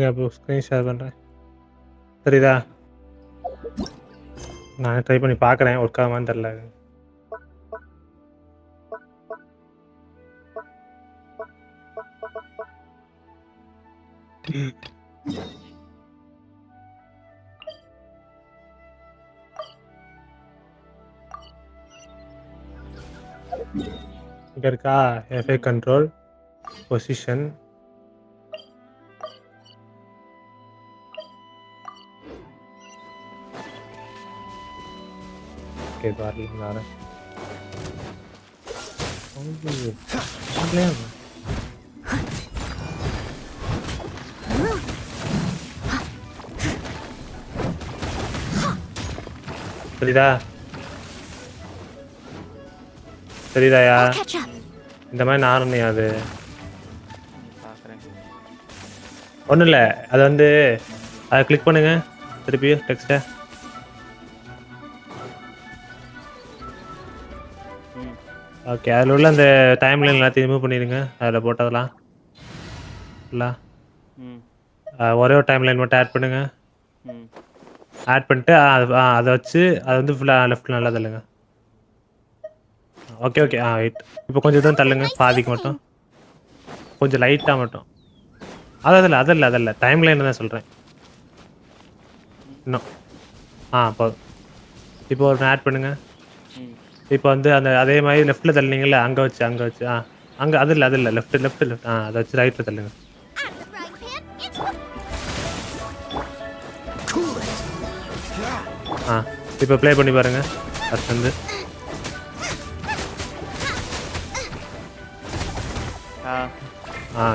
அப்போ ஸ்க்ரீன் ஷேர் பண்ணுறேன். சரிதா? நான் ட்ரை பண்ணி பார்க்குறேன். ஒர்க் ஆகாமான்னு தெரில. இங்க இருக்கா FA கண்ட்ரோல் பொசிஷன். ஓகே பாருங்க. தெரியுதாயா? இந்த மாதிரி நானும் அது ஒன்றும் இல்லை. அது வந்து அதை கிளிக் பண்ணுங்க திருப்பி டெக்ஸ்ட்டை. ஓகே அதில் உள்ள அந்த டைம்லைன் எல்லாத்தையும் ரிமூவ் பண்ணிடுங்க. அதில் போட்டதெல்லாம் இல்லை ஒரே ஒரு டைம்லைன் மட்டும் ஆட் பண்ணுங்க. ஆட் பண்ணிட்டு அதை வச்சு அதை வந்து ஃபுல்லாக லெஃப்ட் நல்லா தள்ளுங்க. Okay okay wait. இப்போ கொஞ்சம் தான் தள்ளுங்க பாதிக்கு மட்டும், கொஞ்சம் லைட்டாக மட்டும். அதில் டைம் லைன் தான் சொல்கிறேன் இன்னும். போதும். இப்போ ஒரு ஆட் பண்ணுங்க. இப்போ வந்து அந்த அதே மாதிரி லெஃப்ட்டில் தள்ளினீங்கல்ல அங்கே வச்சு அங்கே அதில் லெஃப்ட் அதை வச்சு ரைட்டில் தள்ளுங்க. இப்போ ப்ளே பண்ணி பாருங்க. ஃபர்ஸ்ட் வந்து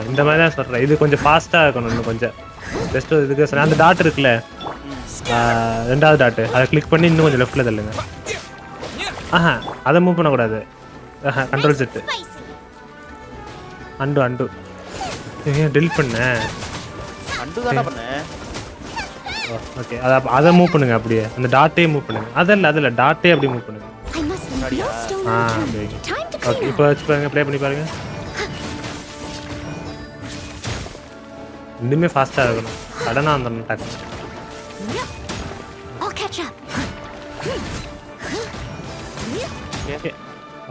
இந்த மாதிரி தான் சொல்கிறேன். இது கொஞ்சம் ஃபாஸ்ட்டாக இருக்கணும். இன்னும் கொஞ்சம் ஜஸ்ட் இதுக்கு சொன்ன அந்த டாட் இருக்குல்ல, ரெண்டாவது டாட்டு அதை கிளிக் பண்ணி இன்னும் கொஞ்சம் லெஃப்ட்டில் தள்ளுங்க. அதை மூவ் பண்ணக்கூடாது. கண்ட்ரோல் செட்டு அண்டு ஏன் டெலிட் பண்ணேன்? ஓகே அதை மூவ் பண்ணுங்க. அப்படியே அந்த டாட்டே மூவ் பண்ணுங்க. அதில் டாட்டே அப்படியே மூவ் பண்ணுங்க. ஓகே இப்போ வச்சு பாருங்க, ப்ளே பண்ணி பாருங்க. இன்னுமே ஃபாஸ்ட்டாக இருக்கணும். சடனாக வந்துடணும் டக்கு. ஓகே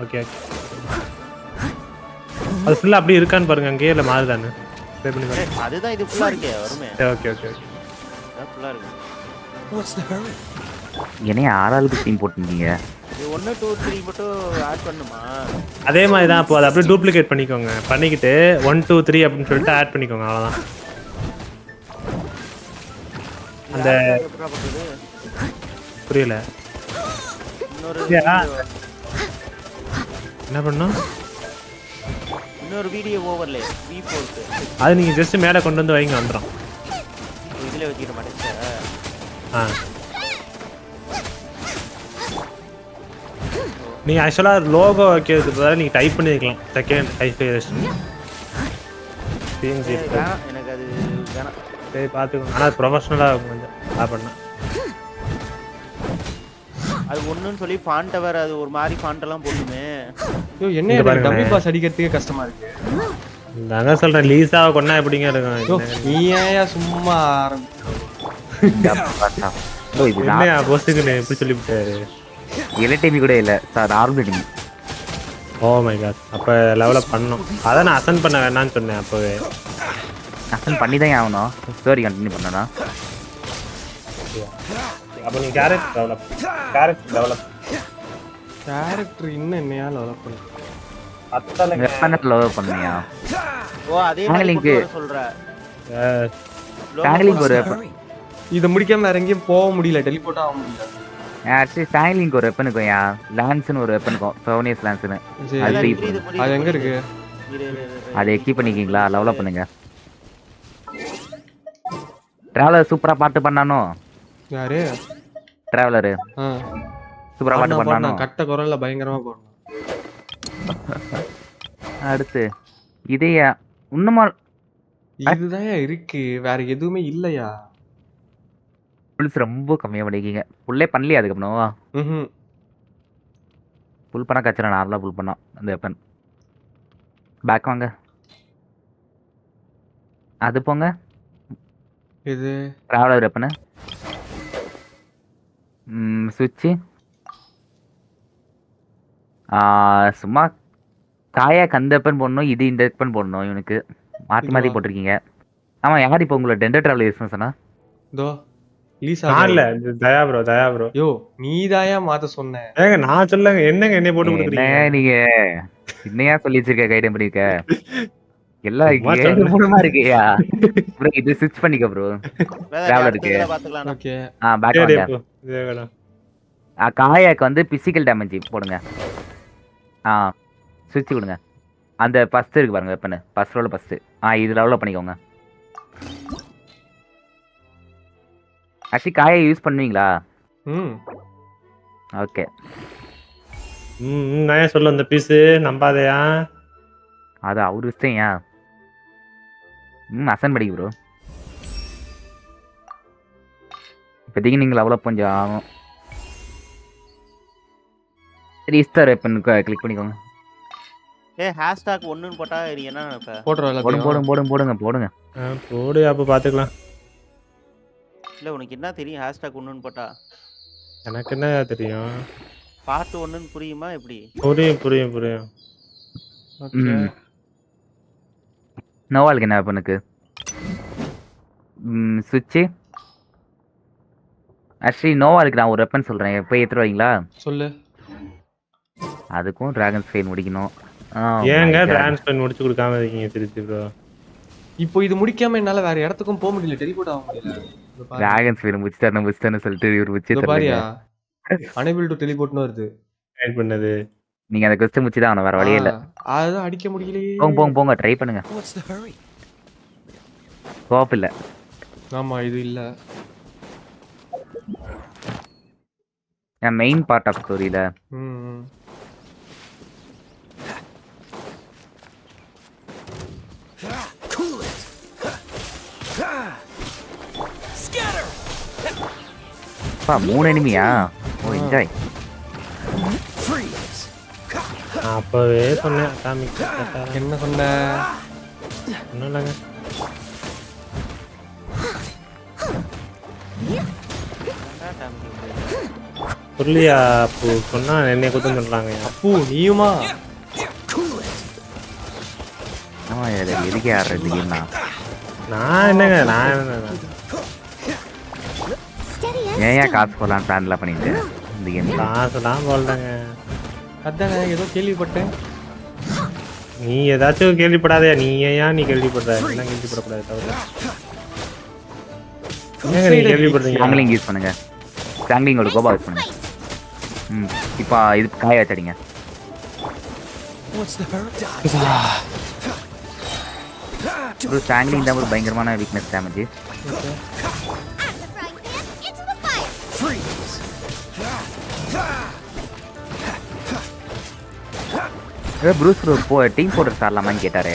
ஓகே அது ஃபுல்லாக அப்படியே இருக்கான்னு பாருங்க. அங்கேயே இல்லை மாறுதானு ப்ளே பண்ணி பாருங்க. அதுதான் இது ஃபுல்லாக இருக்கே வருமே. ஓகே ஓகே ஓகே ஃபுல்லாக இருக்கு. என்னைய 6ஆவது டீம் போட்டுருக்கீங்க. 1 2 3 மட்டும் ஆட் பண்ணுமா? அதே மாதிரி தான். அப்போ அதை அப்படியே டூப்ளிகேட் பண்ணிக்கோங்க. பண்ணிக்கிட்டு 1 2 3 அப்படின்னு சொல்லிட்டு ஆட் பண்ணிக்கோங்க. அவ்வளோதான். அந்த புரியல என்ன பண்ணும்? இன்னொரு வீடியோ ஓவர்லே V4 அது நீங்கள் ஜஸ்ட் மேலே கொண்டு வந்து வைங்க, வந்துடும். இதில் வச்சுக்கிட மாட்டேன். நீங்கள் ஆக்சுவலாக லோகோ வைக்கிறதுக்கு பதிலாக நீங்கள் டைப் பண்ணிக்கலாம். செகண்ட் எனக்கு அது வேணாம். சரி பார்த்துக்கோங்க. ஆனால் ப்ரொஃபஷனலாக இருக்கும் கொஞ்சம் பண்ணால். அது ஒன்றுன்னு சொல்லி ஃபாண்ட்டை வேறு அது ஒரு மாதிரி ஃபாண்ட்டெல்லாம் போட்டுமே. என்ன டம்மி பாஸ் அடிக்கிறதுக்கே கஷ்டமாக இருக்கு. நாங்கள் சொல்கிறேன் லீஸாக கொண்டா எப்படிங்க இருக்கும். நீ ஏன் சும்மா என்னையா போஸ்ட்டுக்கு எப்படி சொல்லிவிட்டாரு? எலக்ட்ரிமி கூட இல்லை sir, orbiting. Oh my god. அப்போ லெவலப் பண்ணணும். அதை நான் அசன் பண்ண வேணான்னு சொன்னேன். அப்போவே அசன் பண்ணி தான் ஆகணும். ஸ்டோரி கண்டினியூ பண்ணனா. அப்போ நீ கேரக்டர் இன்னும் என்னையா டெவலப் பண்ணு. வெப்பனை டெவலப் பண்ணியா? ஓ அதே மாதிரி சொல்ற. ஸ்டாங்கிலிங் ஒரு வெப்பன். இதை முடிக்காம வேற எங்கேயும் போக முடியல, டெலிபோர்ட் ஆக முடியல. ஆக்சுவலி ஸ்டாங்கிலிங் ஒரு வெப்பன் இருக்கும்யா. லான்ஸ்னு ஒரு வெப்பன் இருக்கும், ஃபெவனியஸ் லான்ஸ்னு. அது எங்க இருக்கு? அதை எக்யூப் பண்ணிக்கிங்களா? லெவலப் பண்ணுங்க. டிராவலர் சூப்பரா பாட்டு பண்ணானோ. யாரு? டிராவலர் சூப்பரா பாட்டு பண்ணானோ. கட்ட குரல்ல பயங்கரமா பாடுறான். அடுத்து இதையா இன்னுமா இதுதான் இருக்கு, வேற எதுவுமே இல்லையா? புல்ஸ் ரொம்ப கம்மியா பண்ணிருக்கீங்க. புல்லே பண்ணலையா அதுக்கப்புறம்? புல் பண்ண கச்சரா நார்மலா புல் பண்ணா அந்த வெப்பன். பேக் வாங்க. அது போங்க. இது டிராவலர் வெப்பன். சுவிட்ச் சும்மா காயா கந்த வெப்பன் போடணும், இது இந்த வெப்பன் போடணும். இவனுக்கு மாற்றி மாற்றி போட்டிருக்கீங்க. ஆமாம், யார் இப்போ உங்களை டெண்டர் டிராவல் யூஸ் பண்ண சொன்னா? தோ ரிலீஸ் நான் இல்ல தயா ப்ரோ யோ நீதாயா மாத்த சொன்ன. ஏங்க நான் சொல்லுங்க என்னங்க என்னைய போட்டு கொடுக்குறீங்க? நீங்க என்னையா சொல்லி வச்சிருக்க கைடம் பண்ணிருக்க எல்லாம் ஏழு மூணுமா இருக்கியா ப்ரோ? இது ஸ்விட்ச் பண்ணிக்க ப்ரோ. டிராவலருக்கு ஓகே பேக் வாங்க. காயாக்கு வந்து பிசிக்கல் டேமேஜ் போடுங்க. ஸ்விட்ச் கொடுங்க. அந்த ஃபர்ஸ்ட் இருக்கு பாருங்க வெப்பன் ஃபர்ஸ்ட் ரோல ஃபர்ஸ்ட். இது லெவலப் பண்ணிக்கோங்க. ஆக்சுவலி காயை யூஸ் பண்ணுவீங்களா? ஓகே. நான் சொல்ல அந்த பீஸ் நம்பாதயா. அது அவரு இஷ்டம்யா. அசன் படிக்க ப்ரோ. இப்போதைக்கு நீங்கள் லெவலப் கொஞ்சம் ஆகும். ரீஸ்டார் வெப்பன் கிளிக் பண்ணிக்கோங்க. ஹேஷ்டாக் 1ன்னு போட்டா நீ என்ன நினைப்ப? போடுங்க. போடு அப்ப பாத்துக்கலாம். இல்ல உனக்கு என்ன தெரியும் ஹேஷ்டாக் 1ன்னு போட்டா? எனக்கு என்ன தெரியும்? பார்ட் 1ன்னு புரியுமா எப்படி? புரியும். ஓகே. நோவாலுக்கு என்ன வெப்பனுக்கு? ஸ்விட்ச். ஆக்சுவலி நோவாலுக்கு நான் ஒரு வெப்பன் சொல்றேன். எப்போ ஏத்துட்டு வரீங்களா? சொல்லு. அதுக்கும் டிராகன் ஸ்பெயின் முடிக்கணும். ஏங்க டிராகன் ஸ்பெயின் முடிச்சு கொடுக்காம இருக்கீங்க திருச்சி ப்ரோ? இப்போ இது முடிக்காம என்னால வேற இடத்துக்கும் போக முடியல, டெலிபோர்ட் ஆக முடியல. டிராகன் ஸ்பெயின் முடிச்சிட்டானே சொல்லிட்டு இவர் முடிச்சு பாரியா unable to teleport னு வருது. ட்ரை பண்ணது நீங்க அந்த quest முடிச்சு தான் வேற வழியே இல்ல. அத அடிக்க முடியலையே. போங்க ட்ரை பண்ணுங்க. ஸ்கோப் இல்ல. ஆமா இது இல்ல. மெயின் பார்ட் ஆஃப் ஸ்டோரியில மூணு எனிமியா? ஓ என்ஜாய். அப்பவே சொன்னேன் என்ன சொன்ன? ஒன்றும் இல்லைங்க. புரியலையா அப்போ சொன்னா என்னைய குத்தம் சொல்றாங்க. அப்போ நீயுமா? ஆமா எதுக்கு ஆடுறதுக்குன்னா நான் என்னங்க ஏன் காசு போடலாம் பிளான்லாம் பண்ணிட்டு இந்த கேம் காசுலாம் போடுறேங்க. அதானே ஏதோ கேள்விப்பட்டேன். நீ ஏதாச்சும் கேள்விப்படாதயா? நீ ஏன் நீ கேள்விப்படுற? என்ன கேள்விப்படக்கூடாது தவிர நீ கேள்விப்படுறீங்க. சாங்லிங் யூஸ் பண்ணுங்க. சாங்லிங்கோட கோபா யூஸ் பண்ணுங்க. இப்போ இது காய வச்சடிங்க. ஒரு சாங்லிங் தான் ஒரு பயங்கரமான weakness damage. Bruce bro team போட்டர் சாரலாமான்னு கேட்டாரே.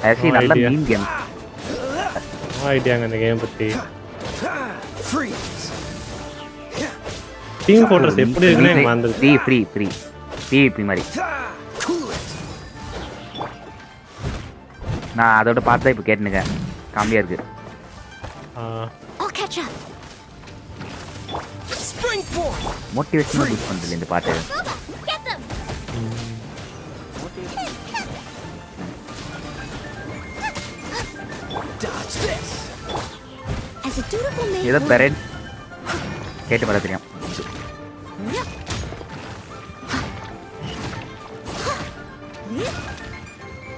Actually நல்ல மீன் கேம். ஐடியாங்க இந்த கேம் பத்தி. டீம் போட்டர்ஸ் எப்படி இருக்குன்னு எனக்கு மறந்துருச்சு. ஃப்ரீ PvP மாதிரி. நான் அதோட பார்த்து இப்போ கேட்டுனுங்க. காமெடியா இருக்கு. மோட்டிவேஷன் யூஸ் பண்றது இந்த பாட்டு. ஏதோ பெரட் கேட்டு வர தெரியும்.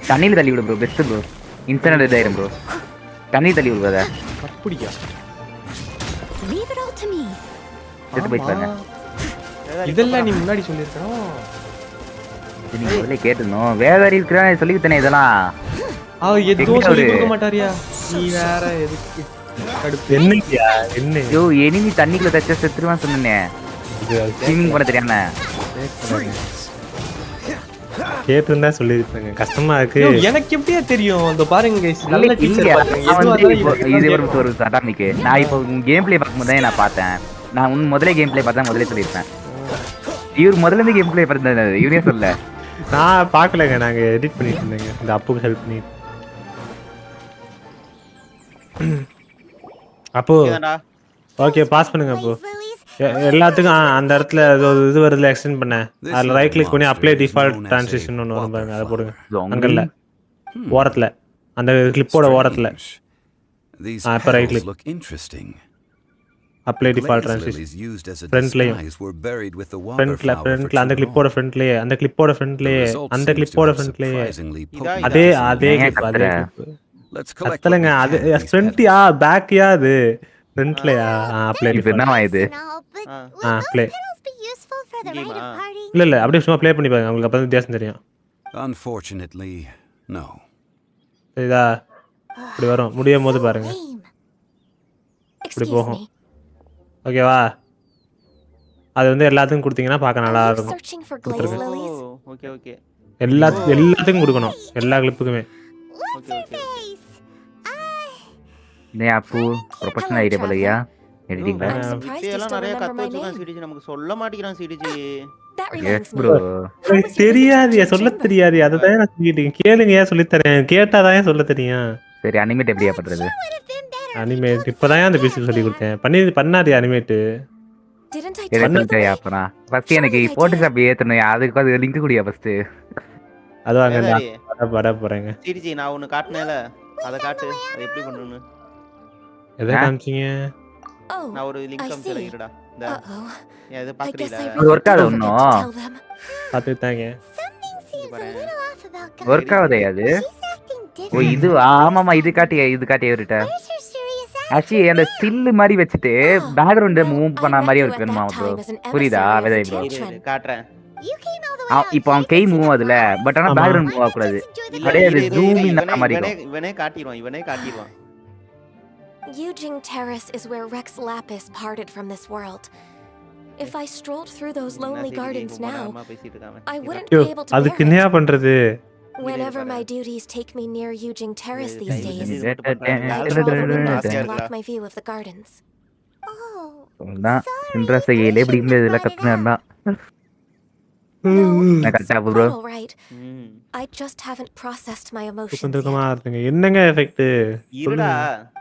தண்ணியில் தள்ளி விடு ப்ரோ. Best bro. இன்ஸ்டன்ட் இதாயிரும் ப்ரோ. தண்ணியில் தள்ளி விடுவாத. அப்படியா? எடுத்து போயிட்டாங்க. இதெல்லாம் நீ முன்னாடி சொல்லிருக்கணும். நீ முதல்ல கேட்டணும். வேதாரி இருக்கிறான் சொல்லிக்கிட்டேனே இதெல்லாம். அவ எதுவும் சொல்லி கொடுக்க மாட்டாரியா? நீ வேற எதுக்கு கடுப்பு? என்னையா என்ன? யோ எனிமி தண்ணிக்குள்ள தச்ச செத்துருவான் சொன்னேன். ஸ்விமிங் பண்ண தெரியாம கேட்டுருந்தா சொல்லிருப்பாங்க. கஷ்டமா இருக்கு. எனக்கு எப்படியா தெரியும்? அந்த பாருங்க गाइस நல்ல டீச்சர் இது ஒரு அட்டாமிக். நான் இப்போ கேம் ப்ளே பார்க்கும்போது தான் நான் பார்த்தேன். நான் முதல்ல கேம் ப்ளே பார்த்தா முதல்ல சொல்லியிருப்பேன். இவர் முதல்ல இருந்து கேம் ப்ளே பார்த்தது இவரே சொல்ல. நான் பார்க்கலங்க. நாங்க எடிட் பண்ணிட்டு இருந்தேங்க. இந்த அப்புக்கு ஹெல்ப் பண்ணி. அப்போ ஓகே பாஸ் பண்ணுங்க. அப்போ எல்லாத்துக்கும் அந்த இடத்துல இது வருதுல எக்ஸ்டெண்ட் பண்ண அதில் ரைட் கிளிக் பண்ணி அப்ளை டிஃபால்ட் ட்ரான்சிஷன் ஒன்று வரும் பாருங்க. அதை போடுங்க. அங்கல்ல ஓரத்தில் அந்த கிளிப்போட ஓரத்துல. These இப்ப right petals click. look interesting. Apply default Glaze transition. lilies used as a ஃப்ரண்ட்லயே. disguise were buried with the ஃப்ரண்ட்ல wildflower for அந்த too கிளிப்போட long. ஃப்ரண்ட்லயே அந்த கிளிப்போட The ஃப்ரண்ட்லயே result அந்த seems to கிளிப்போட have ஃப்ரண்ட்லயே surprisingly இதா, potent அதே resonance. அதே ஏன் clip அதே கத்துற? Clip. Let's collect what கத்தலங்க we அது can of these ஃப்ரண்ட்யா petals. பேக்யா அது ஃப்ரண்ட்லயா அப்ளை இது டிஃபால்ட். என்னவா இது? and all, but Ah. will those play. petals be useful for the rite of Game, parting? இல்ல அப்படியே சும்மா ப்ளே பண்ணி பாருங்க உங்களுக்கு அப்பதான் வித்தியாசம் தெரியும். Unfortunately, no. இதா இப்படி வரும் முடியும் போது பாருங்க Lame. இப்படி Excuse போகும். me. ஓகேவா? அது வந்து எல்லாத்துக்கும் கொடுத்தீங்கன்னா பார்க்க நல்லா Are you இருக்கும். searching for glaze கொடுத்துருங்க. lilies? ஓகே ஓகே எல்லாத்துக்கும் கொடுக்கணும் எல்லா கிளிப்புக்குமே. What's Okay, your okay. face? டேய் அப்பு ப்ரொஃபஷனல் ஐடியா போலயா எடிட்டிங்ல. I'm surprised you இதெல்லாம் still நிறைய remember கத்து my வச்சிருக்கான் name. சிடிஜி, நமக்கு சொல்ல மாட்டேங்கிறான் சிடிஜி. That எஸ் reminds me. Bro. How was your visit to தெரியாது Genshin சொல்ல Chamber? தெரியாது அதுதான் நான் சொல்லிட்டேன். கேளுங்க ஏன் சொல்லி தரேன் கேட்டாதான் சொல்ல தெரியும். சரி அனிமேட் எப்படியா பண்றது? Would have been better. Animate இப்பதான் அந்த பேசி சொல்லி கொடுத்தேன். பண்ணாது அனிமேட். Didn't I எதை tell you the சொல்லிட்டேயா way? அப்பனா? ஃபர்ஸ்ட் எனக்கு போட்டோஷாப் ஏத்தணும். அதுக்கு அது லிங்க் குடியா ஃபர்ஸ்ட். அது வாங்க வேதாரி, பட போறேங்க. சிடிஜி நான் ஒன்னு காட்டுனேல, அத காட்டு. அது எப்படி பண்ணனும்னு. எதை காமிச்சீங்க? Oh, நான் ஒரு லிங்க் I காமிச்சறேன் see. இருடா. இந்த Uh-oh. இது I guess பாக்குறீல? I அது really ஒர்க் ஆகுது did forget to ஒன்னும். tell them. பார்த்துட்டாங்க. Something seems a little off about Gaia. Work ஆகுதே அது. She's acting oh different. இது ஆமாமா இது காட்டியா இவர்ட்ட. Where's her serious ஆக்சுவலி அந்த ஸ்டில் மாதிரி வச்சுட்டு பேக்ரவுண்ட் மூவ் I பண்ண met மாதிரி you ஒரு at வேணுமா that bro? time as an புரியுதா emissary of வேதாய் the ப்ரோ? Ginshin. காட்றேன். You came all the way out இப்போ அவன் here கை to see மூவ் the ஆகுதுல flowers? பட் ஆனா ஆமா. பேக்ரவுண்ட் Why மூவ் not ஆகக்கூடாது. just enjoy the இல்ல அப்படியே இரு, அது இரு, ஜூம் இரு, இன் ஆன மாதிரி இவனே இருக்கும். இவனே காட்டிடுவான், இவனே காட்டிடுவான். Yujing Terrace is where Rex Lapis parted from this world. If I strolled through those lonely gardens now, I wouldn't ஐயோ be able to அதுக்கு bear என்னையா it. பண்றது? Whenever my duties take me near Yujing Terrace these days, இது மட்டும் I பண்றாங்க. draw the windows ஆசையா to block இருக்குடா. my view of the gardens. Oh, அதான் இன்ட்ரெஸ்ட் ஏலே இப்படி இருந்ததுல கத்துனா No, நான் it's கரெக்டா ப்ரோ. quite all right. ம். I just haven't processed my emotions தூக்கமா yet. இருக்குங்க. என்னங்க எஃபெக்ட்? இருடா.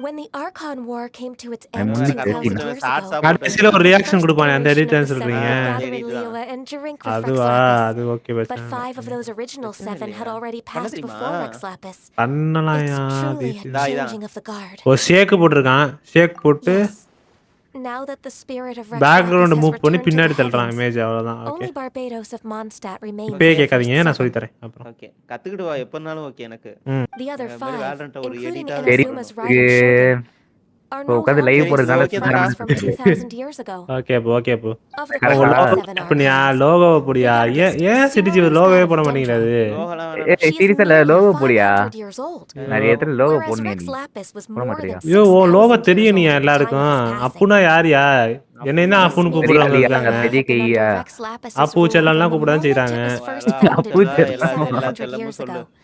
When the Archon War came to its I'm end only 2,000 joking. years ஷார்ட்ஸா ago, கடைசில ஒரு the ரியாக்ஷன் first கொடுப்பானே அந்த generation எடிட் of the சொல்றீங்க. Seven Ah, gathered in இதுதான். Liyue and drank with Rex அதுவா Lapis. அது okay But Bachcha. 5 of those original 7 had already பண்ண passed தெரியுமா? before Rex Lapis. பண்ணலாம்யா It's truly a இதா, இதா. changing of the guard. ஒரு ஷேக் போட்டுருக்கான். ஷேக் போட்டு Yes. Now that the spirit of Rex background Lapis has move பண்ணி returned to பின்னாடி the தள்ளுறான் heavens, image அவ்வளவுதான். Okay. only Barbados of Mondstadt remains இப்பயே in the first கேட்காதீங்க நான் 7. சொல்லி தரேன் அப்புறம். ஓகே கத்துக்கிட்டு வா, எப்பனாலும் ஓகே எனக்கு. The other இந்த மாதிரி 5, வேலண்ட ஒரு including எடிட்டா சரி Inazuma's riding shogun, are இப்போ no உட்காந்து longer லைவ் the போடுறதுனால okay same தான்டா. as from 2000 years ago. Okay அப்போ ஓகே அப்போ. Of the Correct. Queen Ah. of the Seven அப்படியா Archons, லோகோ the போடியா? youngest ஏன் is சிடிஜி Sirius லோகோவே God போட of மாட்டேங்கிறாது? Dendron. லோகலாம் வேணாம். She is சீரியஸா nearly லோகோ போடியா? 500 years old. நிறைய இடத்துல லோகோ Whereas போடணும் Rex நீ. Lapis was போட more மாட்டியா? than ஐயோ ஓ லோகோ 6,000 தெரியும் years நீ old at the time of எல்லாருக்கும். his passing. அப்புனா யாரியா? என்னன்னா This அப்புன்னு means கூப்பிடுறவங்க that இருக்காங்க. பெரிய had been under கையா? Rex Lapis's Appu rule செல்லம்லாம் from the கூப்பிட தான் moment செய்றாங்க. it was first அதான், founded அப்பு nearly எல்லா 700 செல்லமும் years சொல்லு. ago.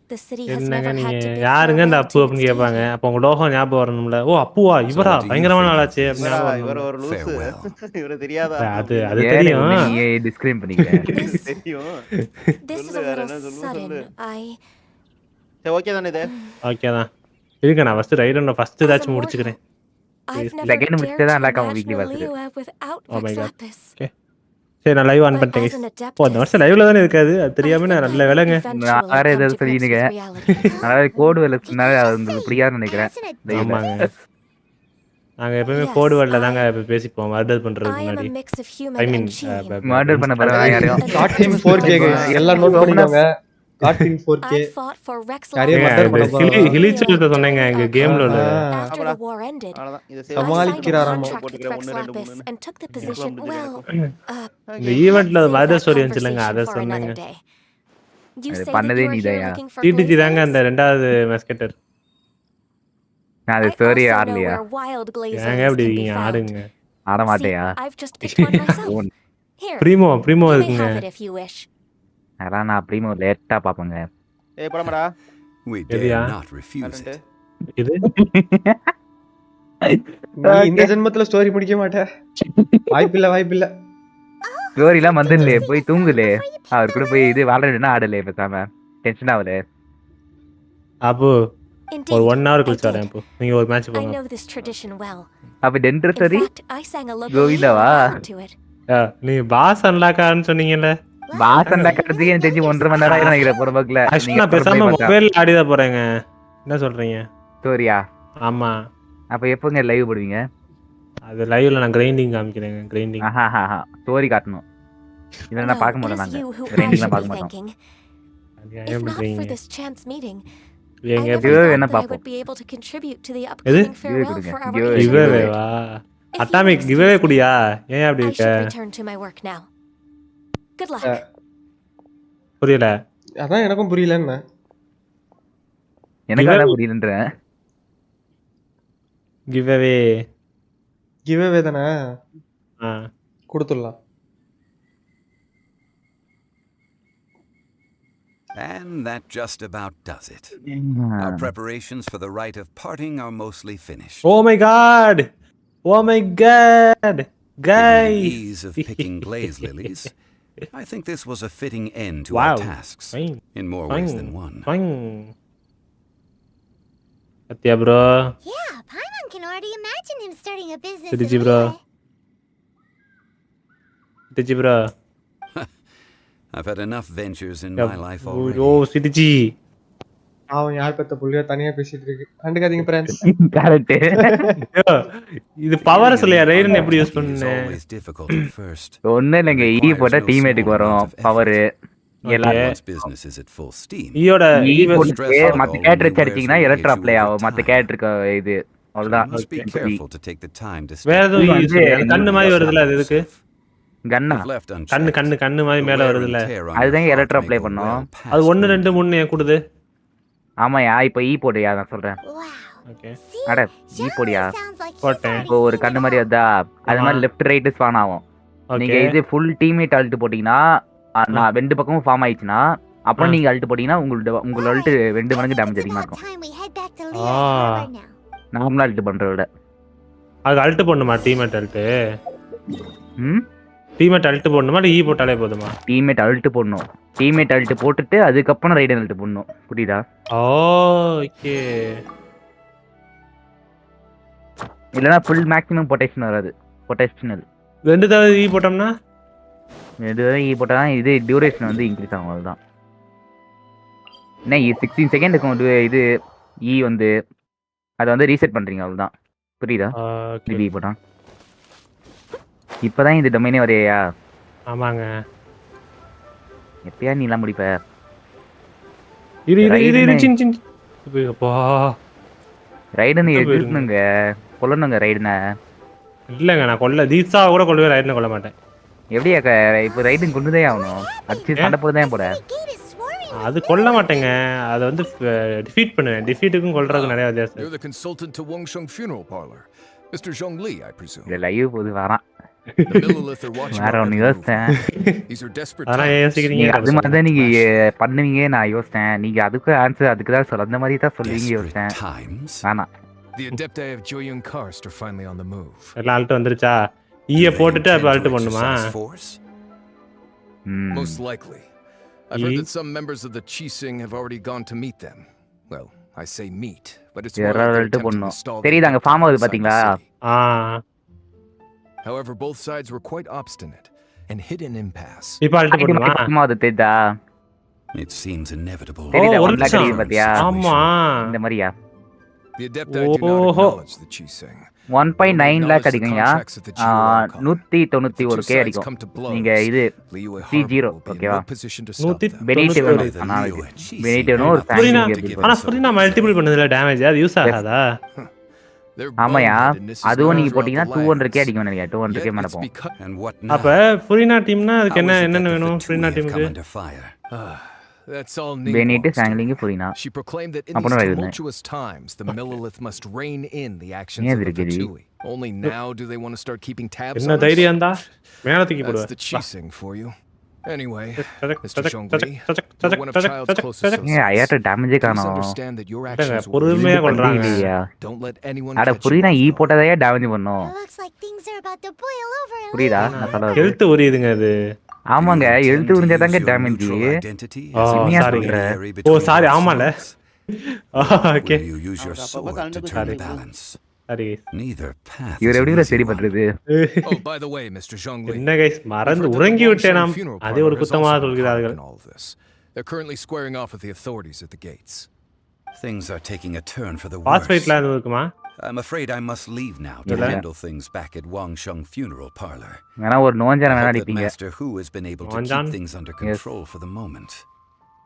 The city has என்னங்க never நீங்க had to bid யாருங்க இந்த farewell அப்பு to அப்படின்னு its கேட்பாங்க. deity. அப்போ உங்க லோகம் ஞாபகம் வரணும்ல. ஓ அப்புவா இவரா So do you பயங்கரமான think of ஆளாச்சே அப்படின்னு இவரா, ஞாபகம் இவர் வரணும்ல. ஒரு லூசு. Farewell. இவரு தெரியாதா? அது அது ஏன் தெரியும். நீ டிஸ்கிரைம் பண்ணிக்கிற? தெரியும். This is சொல்லு, a வேற little என்ன சொல்லு, sudden. சொல்லு. I சரி ஓகே தானே இது? ஓகே தான். இருங்க நான் first rider first As a ஏதாச்சும் mortal, முடிச்சுக்கிறேன். I've Please. never Second dared முடிச்சதா to நல்லா காம imagine weekly a பார்த்துட்டு. Liyue without Oh my Rex God. Lapis. Okay. சரி நான் லைவ் ஆன் But பண்ணிட்டேன் as guys. an ஓ அந்த adeptus, வருஷம் லைவ்ல தானே இருக்காது. அது I தெரியாம think நான் I நல்ல will வேலைங்க. நான் eventually வேற come ஏதாவது to grips சொல்லினுங்க. with reality. அதாவது கோடு வேலை Did சொன்னாலே you அது just உங்களுக்கு say பிடிக்காதுன்னு நினைக்கிறேன். as an லைவ்ல. ஆமாங்க. நாங்க எப்பவுமே Yes, கோடு வேர்ட்ல I- தாங்க பேசிப்போம் மர்டர் பண்றதுக்கு I am a முன்னாடி. mix of I human mean, and Chinese. Murder பண்ண போறா யாரையும். கார்ட்டூன் 4K guys எல்லாம் நோட் பண்ணிக்கோங்க. Cartoon 4K I fought for Rex நிறைய ஏங்க, Lapis murder அது பண்ண போறோம். ஹிலிச்சல்ட்ட சொன்னேங்க எங்க கேம்ல உள்ள. after the war ended. அவ்வளவுதான். இதை I save signed a சமாளிக்கிறாராமா. contract with Rex Lapis and took the position, well, இந்த ஈவென்ட்ல let's save murder that story வந்துச்சுலங்க conversation அத for another சொன்னேங்க. day. You அது say that பண்ணதே you are here நீதாயா? looking for DDG தாங்க glaze அந்த lilies? ரெண்டாவது மஸ்கெட்டர். நான் அது I story also know ஆடலையா? where wild glaze ஏங்க lilies அப்படி can be இருக்கீங்க found. ஆடுங்க. ஆட See, மாட்டேயா? I've just picked one myself. Here, Primo you may இருக்குங்க. have it if you wish. அதான் நான் அப்படியே லேட்டா பாப்பேங்க. ஏய் போடமாடா. We எதியா? dare not refuse it. இது நீ இந்த ஜென்மத்துல ஸ்டோரி முடிக்க மாட்ட. வாய்ப்பில்ல. ஸ்டோரிலாம் வந்துடலே போய் தூங்குலே. அவர் கூட போய் இது வாழறதுன்னா ஆடலே பேசாம. டென்ஷன் ஆகல. அப்போ Indeed, ஒரு 1 hour I கழிச்சு did. வரேன். அப்போ நீங்க ஒரு மேட்ச் I போங்க. know this tradition well. அப்ப tender In story fact, I sang a local கோவிந்தாவா? ballad to it. நீ பாஸ் அன்லாக்கான்னு சொன்னீங்கல்ல. வாசண்டா கடைசி எனக்கு தெரிஞ்சு 1.5 மணி நேரம் நினைக்கிறேன் போற பக்கல. நான் பேசாம மொபைல் ஆடிதான் போறேங்க. என்ன சொல்றீங்க? ஸ்டோரியா? ஆமா. அப்ப எப்பங்க லைவ் போடுவீங்க? அது லைவ்ல நான் கிரைண்டிங் காமிக்கிறேங்க. கிரைண்டிங். ஸ்டோரி காட்டணும். இத நான் பார்க்க மாட்டேன் நாங்க. கிரைண்டிங்லாம் பார்க்க மாட்டோம். If not for this chance meeting, எங்க I வியூ never என்ன thought that I பாப்போம். would be able to contribute to the upcoming farewell for our giveaway வா? அட்டாமிக் giveaway குடியா? ஏன் அப்படி I இருக்க? should return to my work now. Good luck. புரியல. அதான் எனக்கும் புரியலன்னா. எனக்கு அதான் புரியலன்றேன். giveaway தானே? கொடுத்துடலாம். And that just about does it. Our preparations for the rite of parting are mostly finished. Oh my god! Oh my god! Guy! Given the ease of picking glaze lilies, I think this was a fitting end to our tasks. In more ways than one. Satya bro. Yeah, Paimon can already imagine him starting a business. Sidiji bro. Sidiji bro. I've had enough ventures in my life already. Oh, Sidiji. அவன் யார் பெத்த புள்ளியா தனியா பேசிட்டு இருக்கு. கண்டுக்காதீங்க friends. Correct. இது power சொல்லையா Raiden எப்படி யூஸ் பண்ணனே? ஒண்ணே இல்லங்க ஈ போட்டா டீம்மேட்டுக்கு வரும் power. Everyone's business is at full steam. ஈயோட ஈ போட்டு மத்த கேரக்டர் அடிச்சீங்கன்னா எலக்ட்ரா ப்ளே ஆகும். மத்த கேரக்டருக்கு இது அவ்வளவுதான். வேற எதுவும் கண்ணு மாதிரி வருதுல அது எதுக்கு? கன்னா கண்ணு மாதிரி மேல வருதுல அதுதான் எலக்ட்ரா ப்ளே பண்ணோம். அது 1 2 3 ஏன் கொடுது? ஆமாயா இப்போ ஈ போடுயா நான் சொல்றேன். ஓகே அட ஈ போடுயா போட்டேன். இப்போ ஒரு கண்ணு மாதிரி வந்தா அது மாதிரி லெஃப்ட் ரைட் ஸ்பான் ஆகும். நீங்க இது ஃபுல் டீம்மேட் அல்ட் போட்டீங்கன்னா நான் ரெண்டு பக்கமும் ஃபார்ம் ஆயிடுச்சுன்னா அப்புறம் நீங்க அல்ட் போட்டீங்கன்னா உங்களோட அல்ட் 2 மடங்கு டேமேஜ் அதிகமா இருக்கும். நார்மலா அல்ட் பண்றத விட. அது அல்ட் பண்ணுமா டீம்மேட் அல்ட்? டீம்மேட் அல்ட் போடணுமா இல்ல ஈ போட்டாலே போதுமா? டீம்மேட் அல்ட் போடணும். டீம்மேட் அல்ட் போட்டுட்டு அதுக்கப்புறம் ரைடன் அல்ட் போடணும். புரியுதா? ஓகே. இல்லனா ஃபுல் மேக்ஸிமம் பொட்டன்ஷியல் வராது. பொட்டன்ஷியல் ரெண்டு தடவை ஈ போட்டோம்னா ஈ போட்டா இது டியூரேஷன் வந்து இன்க்ரீஸ் ஆகும். அதுதான் என்ன 16 செகண்ட் இருக்கும் இது ஈ வந்து அதை வந்து ரீசெட் பண்றீங்க. அவ்வளவுதான். புரியுதா? ஈ போட்டா இப்பதான் இந்த டொமைனே வரையா? ஆமாங்க. எப்பயா நீ எல்லாம் முடிப்ப? ரைடனை எதிர்க்கணுங்க, கொல்லணுங்க ரைடனை. இல்லைங்க நான் கொல்ல தீட்சா கூட கொள்ளவே ரைடனை கொல்ல மாட்டேன். எப்படியா இப்போ ரைடன் கொண்டுதான் ஆகணும். அடிச்சு சண்டை போடுதான் போட. அது கொல்ல மாட்டேங்க. அதை வந்து டிஃபீட் பண்ணுவேன். டிஃபீட்டுக்கும் கொல்றதுக்கும் நிறைய வித்தியாசம். You're the consultant to Wongsung Funeral Parlor. Mr. Zhongli, I presume. இல்ல லைவ் போது வரான். The Millilith are watching. வேற ஒன்னு யோசிச்சேன். These are desperate. ஆனா யோசிக்கிறீங்க. அது மாதிரி தான் நீங்க பண்ணுவீங்க நான் யோசிச்சேன். நீங்க அதுக்கு ஆன்சர் அதுக்கு தான் சொல்ல அந்த மாதிரி தான் சொல்லுவீங்க யோசிச்சேன். ஆனா The Adepti of Joyun Karst are finally on the move. எல்லாம் அல்ட் வந்துருச்சா? ஈய போட்டுட்டு அப்ப அல்ட் பண்ணுமா? Most likely. I've heard that some members of the Qīngqióng have already gone to meet them. Well, I say meet, but it's more like they're attempting to install them. தெரியுதாங்க form ஆகுது பாத்தீங்களா? However, both sides were quite obstinate and hit an impasse. இப்ப Alt பண்ணுமா? Form ஆகுது தெரியுதா? It seems inevitable. தெரியுதா? ஒண்ணா கடிது பாத்தியா? ஆமா. இந்த மாதிரியா? The Adepti do not acknowledge the Qīngqióng. 1.9 lakh அடிக்கும்யா. 191k அடிக்கும். நீங்க இது C0 ஓகேவா? பெனிட்டிவ் பெனிட்டிவ்னு ஒரு ஃபேன்சி. ஆனா புரினா மல்டிபிள் பண்ணதுல டேமேஜ் அது யூஸ் ஆகாதா? ஆமாயா அதுவும் நீங்க போட்டீங்கன்னா 200k அடிக்கும் நினைக்கிறேன். 200k மேல போகும். அப்ப புரினா டீம்னா அதுக்கு என்ன வேணும்? புரினா டீமுக்கு That's all Benito sangling Furina. She proclaimed that in these tumultuous times, the Millilith must rein in the actions of the Fatui. Only now do they want to start keeping tabs on us. That's the Qīngqióng for you. Anyway, Mr. Zhongli, you're one of Child's closest associates. Yeah, I had to damage it. Please understand that your actions will don't let anyone catch you. Purina e potadaya damage பண்ணோ. Looks like things are about to boil over. புரியுதா? நான் சொல்றது. Health உரியுதுங்க அது. ஆமாங்க health உரிஞ்சாதாங்க damage. ஓ sorry ஆமால. Okay. சரி Neither path. இவர் எப்படி சரி பண்றது? Oh, by the way, Mr. Zhongli. என்ன கைஸ் மறந்து உறங்கி விட்டேன் நாம். அதே ஒரு குத்தமா சொல்கிறார்கள். They're currently squaring off with the authorities at the gates. Things are taking a turn for the boss worse. ஃபைட்ல இருக்குமா? I'm afraid I must leave now to handle things back at Wangsheng Funeral Parlor. வேணா ஒரு நோஞ்சான வேணா அடிப்பீங்க. Master Hu has been able to keep things under control for the moment.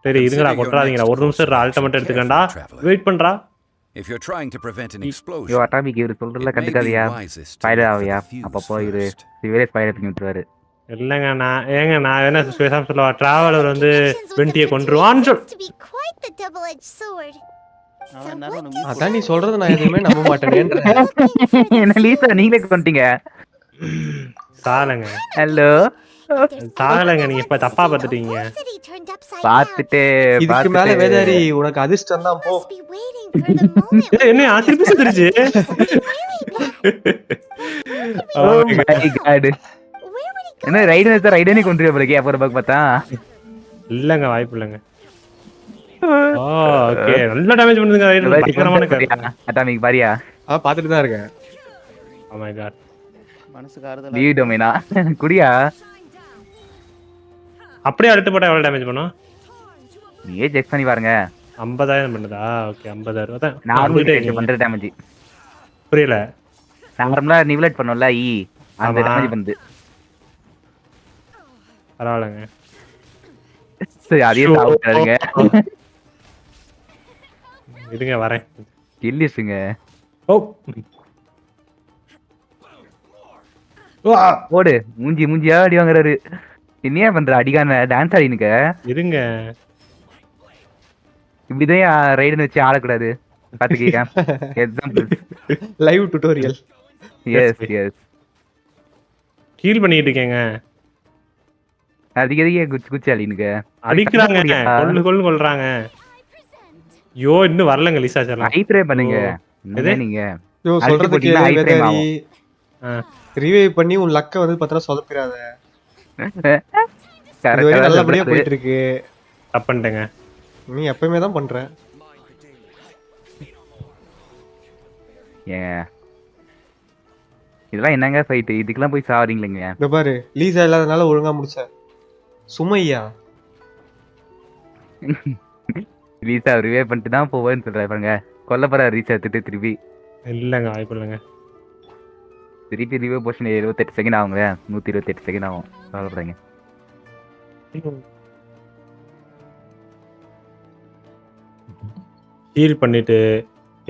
சரி இருங்கடா கொட்றாதீங்கடா. ஒரு நிமிஷம் alt மட்டும் எடுத்துக்கண்டா. வெயிட் பண்றா. If you're trying to prevent an explosion. Yo atomic இவரு சொல்றல கண்டுக்காதயா. ஸ்பைடர் ஆவியா. அப்பப்போ இவரு சிவரே ஸ்பைடர் பண்ணி விட்டுறாரு. இல்லங்க நான் என்ன ஸ்பேஸா சொல்லுவா. டிராவலர் வந்து வெண்டியை கொன்றுவான்னு சொல். அதான் நீ சொல்றது நான் எதுவுமே நம்ப மாட்டேனேன்ற. என்ன லீசா நீங்களே கொண்டீங்க. சாலங்க. ஹலோ. சாலங்க நீங்க இப்ப தப்பா பாத்துட்டீங்க. பாத்துட்டு இதுக்கு மேல வேதாரி உனக்கு அதிர்ஷ்டம் தான் போ. என்ன திருப்பி சுத்திருச்சு. ஓ மை காட். என்ன ரைடனே கொன்றியா போலக்கே அப்புறம் பக் பார்த்தா. இல்லங்க வாய்ப்பு இல்லங்க. ஓகே நல்ல டேமேஜ் பண்ணுதுங்க ரைடர். பயங்கரமான கார்டு. அட்டாமிக் பாரியா? பாத்துட்டு தான் இருக்கேன். Oh my god. மனசுக்கு ஆறுதலா. லீவ் டொமைனா குடியா? அப்படியே அடுத்து போட்டா எவ்வளவு டேமேஜ் பண்ணும்? நீயே செக் பண்ணி பாருங்க. 50000 பண்ணுதா? ஓகே 50000 தான். நார்மல் பண்ற டேமேஜ். புரியல. நார்மலா நிவலேட் பண்ணோம்ல ஈ அந்த டேமேஜ் பண்ணுது. பரவாயில்லைங்க. சரி அதே சாவுங்க. இருங்க வரேன். கில்லிஸ்ங்க. ஓ ஓடு மூஞ்சியா அடி வாங்குறாரு. என்னையா பண்ற அடிக்கான டான்ஸ் ஆடினுக்க. இருங்க. இப்படிதான் ரைடன் வச்சு ஆடக்கூடாது. பாத்துக்கீங்க. Example live tutorial. Yes heal பண்ணிட்டு இருக்கேங்க. அதுக்கு குச்சி அடினுக்க. அடிக்கிறாங்க. கொல்றாங்க. யோ இன்னும் வரலங்க லிசா சார். ஐப்ரே பண்ணுங்க. நீங்க யோ சொல்றது கேளு. ரிவைவ் பண்ணி உன் லக்க வந்து பத்தற சொதப்பிராத. இதுவரை நல்லபடியா போயிட்டு இருக்கு. தப்பு பண்ணிட்டேங்க. நீ எப்பவுமே தான் பண்ற. இதெல்லாம் என்னங்க ஃபைட்? இதுக்கெல்லாம் போய் சாவறீங்களேங்க. இந்த பாரு லீசா இல்லாதனால ஒழுங்கா முடிச்ச. சுமையா ரீசா ரிவே பண்ணிட்டு தான் போவேன்னு சொல்றாரு பாருங்க. கொல்லப்பற ரீசா எடுத்துட்டு திருப்பி. இல்லங்க வாய்ப்பு இல்லங்க. திருப்பி ரிவே போஷன் 28 செகண்ட் ஆகுங்க. 128 செகண்ட் ஆகும். கவலைப்படாதீங்க. ஹீல் பண்ணிட்டு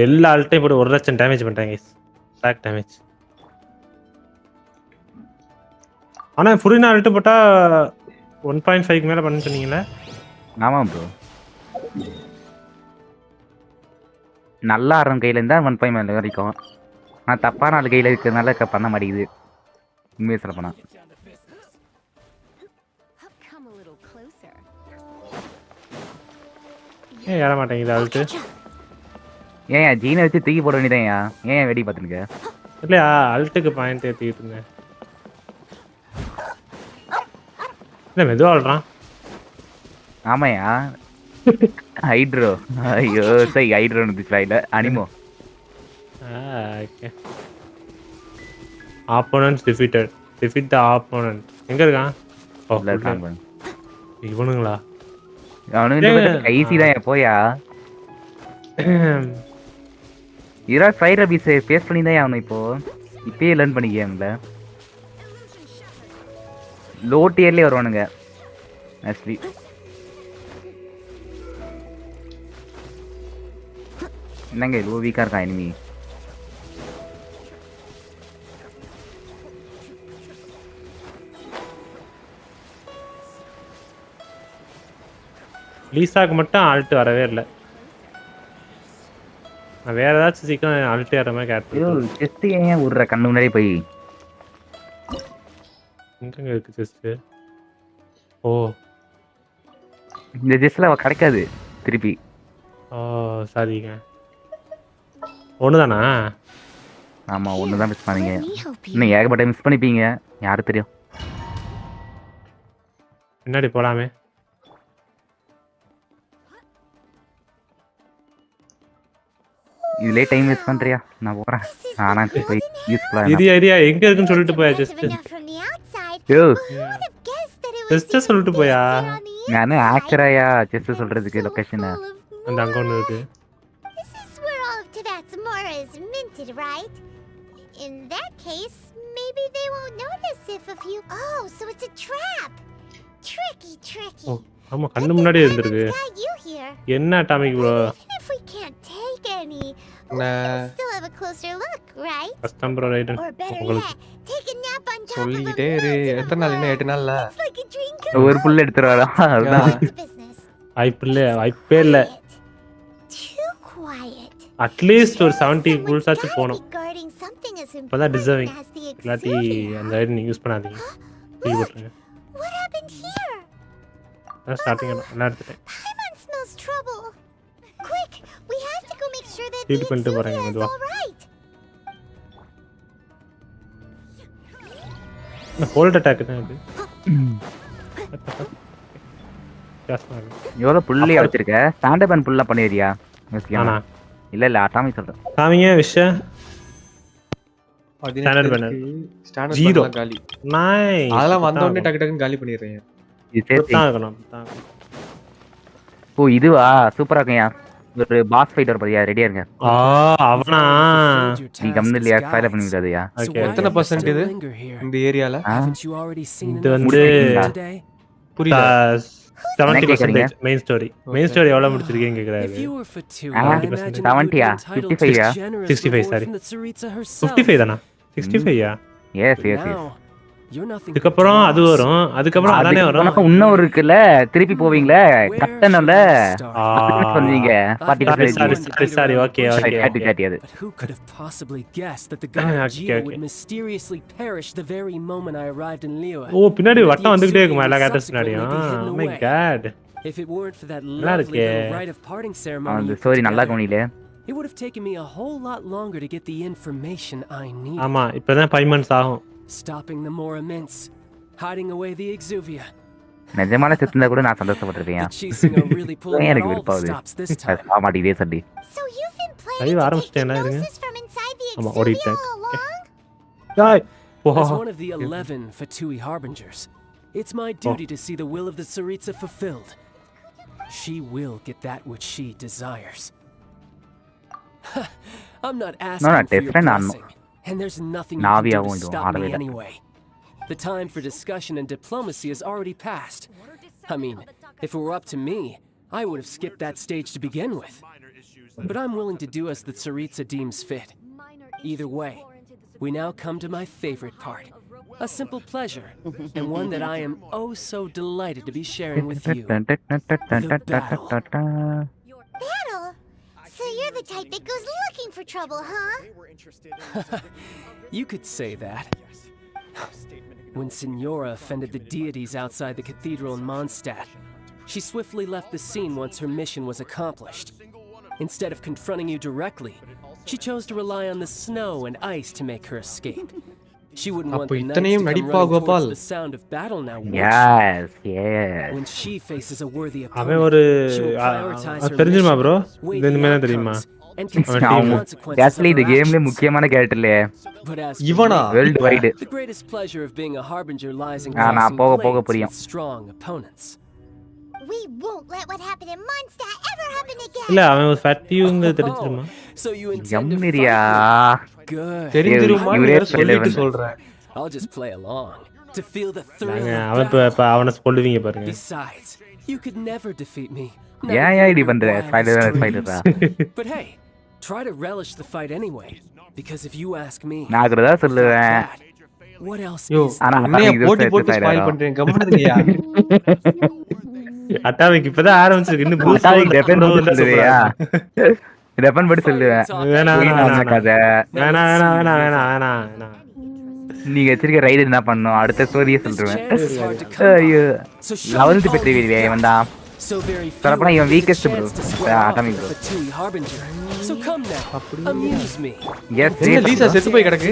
எல்லா ஆல்ட்டையும் போட்டு 1,00,000 டேமேஜ் பண்றாங்க गाइस. Back damage. ஆனா ஃபுரினா ஆல்ட் போட்டா 1.5 க்கு மேல பண்ணு சொன்னீங்களே. ஆமா ப்ரோ. நல்லா ஆரம் கையில இருந்தா 1.5 மேல வரைக்கும். நான் தப்பான ஆள் கையில இருக்கறனால பண்ண மாட்டேங்குது. உண்மையை சொல்ல போனா. ஏன் ஏற மாட்டேங்குது ஆல்ட்? ஏன் ஜீனை வச்சு தூக்கி போட வேண்டியதான்யா. ஏன் வெடி பார்த்துருக்க? இல்லையா ஆல்ட்டுக்கு பாயிண்ட் ஏற்றிக்கிட்டு இருந்தேன். இல்லை மெதுவாக ஆள்றான். ஆமாயா ஹைட்ரோ. ஐயோ சரி ஹைட்ரோ இருந்துச்சு இல்லை anemo. Okay. Opponents defeated. Defeat the opponent. எங்கே இருக்கான்? இவனுங்களா? அவனுக்கு ஈஸி தான் போயா. இரா ஃபைர் அபிஸ் பேஸ் பண்ணி தான் அவனை இப்பயே லேர்ன் பண்ணிக்கல. லோ டியர்லேயே வருவானுங்க ஆக்சுவலி. என்னங்க இவ்வளோ வீக்காக இருக்கான் எனிமி. லீசாக்கு மட்டும் ஆல்ட் வரவே இல்லை. நான் வேற ஏதாச்சும் சீக்கிரம் ஆல்ட் ஏற மாதிரி கேட்டு. செஸ்ட் ஏன் விடுற கண்ணு முன்னாடி போய்? எங்கங்க இருக்கு செஸ்ட்? ஓ இந்த செஸ்ட்ல கிடைக்காது திருப்பி. ஓ சரிங்க. ஒண்ணுதானா? ஆமா ஒண்ணுதான் மிஸ் பண்ணீங்க. இன்னும் ஏகப்பட்ட மிஸ் பண்ணிப்பீங்க. யாருக்கு தெரியும்? பின்னாடி போலாமே. இதுலயே டைம் வேஸ்ட் பண்றியா? நான் போறேன். நானா போய் யூஸ்ஃபுல்லா ஐடியா எங்க இருக்குன்னு சொல்லிட்டு போயா ஜஸ்ட். யோ ஜஸ்ட் சொல்லிட்டு போயா. நானே ஆக்டராயா ஜஸ்ட் சொல்றதுக்கு லொகேஷன் அந்த அங்க ஒன்னு இருக்கு. This is where all of Teyvat's mora is minted, right? In that case, maybe they won't notice if a few... Oh, so it's a trap! Tricky. ஆமா கண்ணு முன்னாடியே இருந்திருக்கு. என்ன atomic bro? Even if we can't take any, we still have a closer look, right? Custom bro right. Or better yet, take a nap on top of a சொல்லிட்டே இரு. எத்தனை நாள் இன்னும் 8 நாள்ல. It's like a dream come ஒரு புல் எடுத்துட்டு வரா. அதான். ஐப்பே இல்ல. Too quiet. அட்லீஸ்ட் ஒரு 70 புல்ஸ் ஆச்சு போணும். அப்பதான் டிசர்விங். இல்லாட்டி அந்த ஐடி யூஸ் பண்ணாதீங்க. டீ போட்டுருங்க. What happened here? நான் ஸ்டார்டிங் எல்லாம் எடுத்துட்டேன். Paimon smells trouble. Quick, we have to go make sure that டீட் பண்ணிட்டு போறேன் it's மெதுவா. all right. நான் ஹோல்ட் அட்டாக் தான் இது. எவ்வளவு புள்ளி வச்சிருக்க? ஸ்டாண்டப் அண்ட் புல்லா பண்ணிரியா? ஆனா இல்ல அட்டாமிக் சொல்றேன். காமிங்க விஷயம். Standard banner. ஸ்டாண்டர்ட் 0 காலி. நைஸ். அதெல்லாம் வந்த உடனே டக்கு காலி பண்ணிடுறேன். இது தாங்கணும். ஓ இதுவா சூப்பரா இருக்கயா. ஒரு பாஸ் ஃபைட்டர் பாரியா ரெடியா இருங்க. அவனா நீ கம்னு இல்லையா ஃபைல் பண்ணி விடாதயா. ஓகே எத்தனை % இது இந்த ஏரியால? இது வந்து புரியல. 70% மெயின் ஸ்டோரி எவ்வளவு முடிச்சிருக்கீங்க கேக்குறாரு. 70யா 55யா 65 சாரி 55 தானா 65யா? எஸ் அதுக்கப்புறம் அது வரும். அதுக்கப்புறம் அதானே வரும். இன்னும் ஒரு இருக்குல்ல திருப்பி போவீங்களே கட்டணும்ல பண்ணுவீங்க. சாரி ஓகே அது Who could have possibly guessed that the god Geo would mysteriously perish the very moment I arrived in Liyue? ஓ பின்னாடி வட்டம் வந்துட்டே இருக்குமா எல்லா கேரக்டர்ஸ் பின்னாடியும்? Oh my god. If it weren't for that lovely little rite of parting ceremony, அந்த story நல்லா கவனிலே. It would have taken me a whole lot longer to get the information I needed. ஆமா இப்போதான் 5 months ஆகும். Stopping the Mora mints, hiding away the Exuvia. நிஜமான செத்துனா கூட நான் சந்தோஷப்பட்டிருக்கேன். எனக்கு விருப்பாது. ஆமா டிவே சண்டி. ஐயோ ஆரம்பிச்சிட்டேனா இருங்க. ஆமா ஓடிட்டேன். டேய் As one of the 11 Fatui harbingers, it's my duty to see the will of the Tsaritsa fulfilled. She will get that which she desires. I'm not asking for your blessing, and there's nothing you can do to stop me anyway. The time for discussion and diplomacy has already passed. I mean, if it were up to me, I would have skipped that stage to begin with. But I'm willing to do as the Tsaritsa deems fit. Either way, we now come to my favorite part. A simple pleasure, and one that I am oh so delighted to be sharing with you. The battle. Battle? So you're the type that goes looking for trouble, huh? You could say that. When Signora offended the deities outside the cathedral in Mondstadt, she swiftly left the scene once her mission was accomplished. Instead of confronting you directly, she chose to rely on the snow and ice to make her escape. She wouldn't want the knights to come running towards the sound of battle now. Yes. When she faces a worthy அவன் opponent, ஒரு she will prioritize her தெரிஞ்சுமா bro weigh இந்த the மேல தெரியுமா outcomes, and consider the consequences of actually இந்த her கேம்ல actions. முக்கியமான கேரக்டர்ல But as இவனா world wide the greatest pleasure of being a harbinger lies in நான் crossing போக blades புரியும். with strong opponents. We won't let what happened in Mondstadt ever happen again. இல்ல அவன் ஒரு ஃபட்டியூங்க தெரிஞ்சிருமா? So you intend to ஜம்மிரியா fight? Good. தெரிஞ்சிருமா சொல்லிட்டு சொல்றேன். I'll just play along to feel the thrill. அவன் இப்ப அவனை சொல்லுவீங்க பாருங்க. Besides, you could never defeat me. ஏன் இப்படி பண்ற? ஃபைட்டரா. But hey, try to relish the fight anyway, because if you ask me, நான் அதா சொல்லுவேன். what else யோ is ஆனா அண்ணைய போட்டு ஸ்பாயில் பண்றேன் கம்முனதுங்கயா. அட்டாமிக் இப்பதான் ஆரம்பிச்சிருக்கு இன்னும் பூஸ்ட் அட்டாமிக் டெஃபன் பண்ணி சொல்லுவியா? டெஃபன் பண்ணி சொல்லுவேன். வேணாம் நீங்க வச்சிருக்க ரைடு என்ன பண்ணும் அடுத்த ஸ்டோரியே சொல்றேன். ஐயோ 11th பெற்ற வீடியோ வந்தா சரப்பனா இவன் weakest bro atomic bro. So come now, amuse me. எஸ் லீசா செத்து போய் கிடக்கு.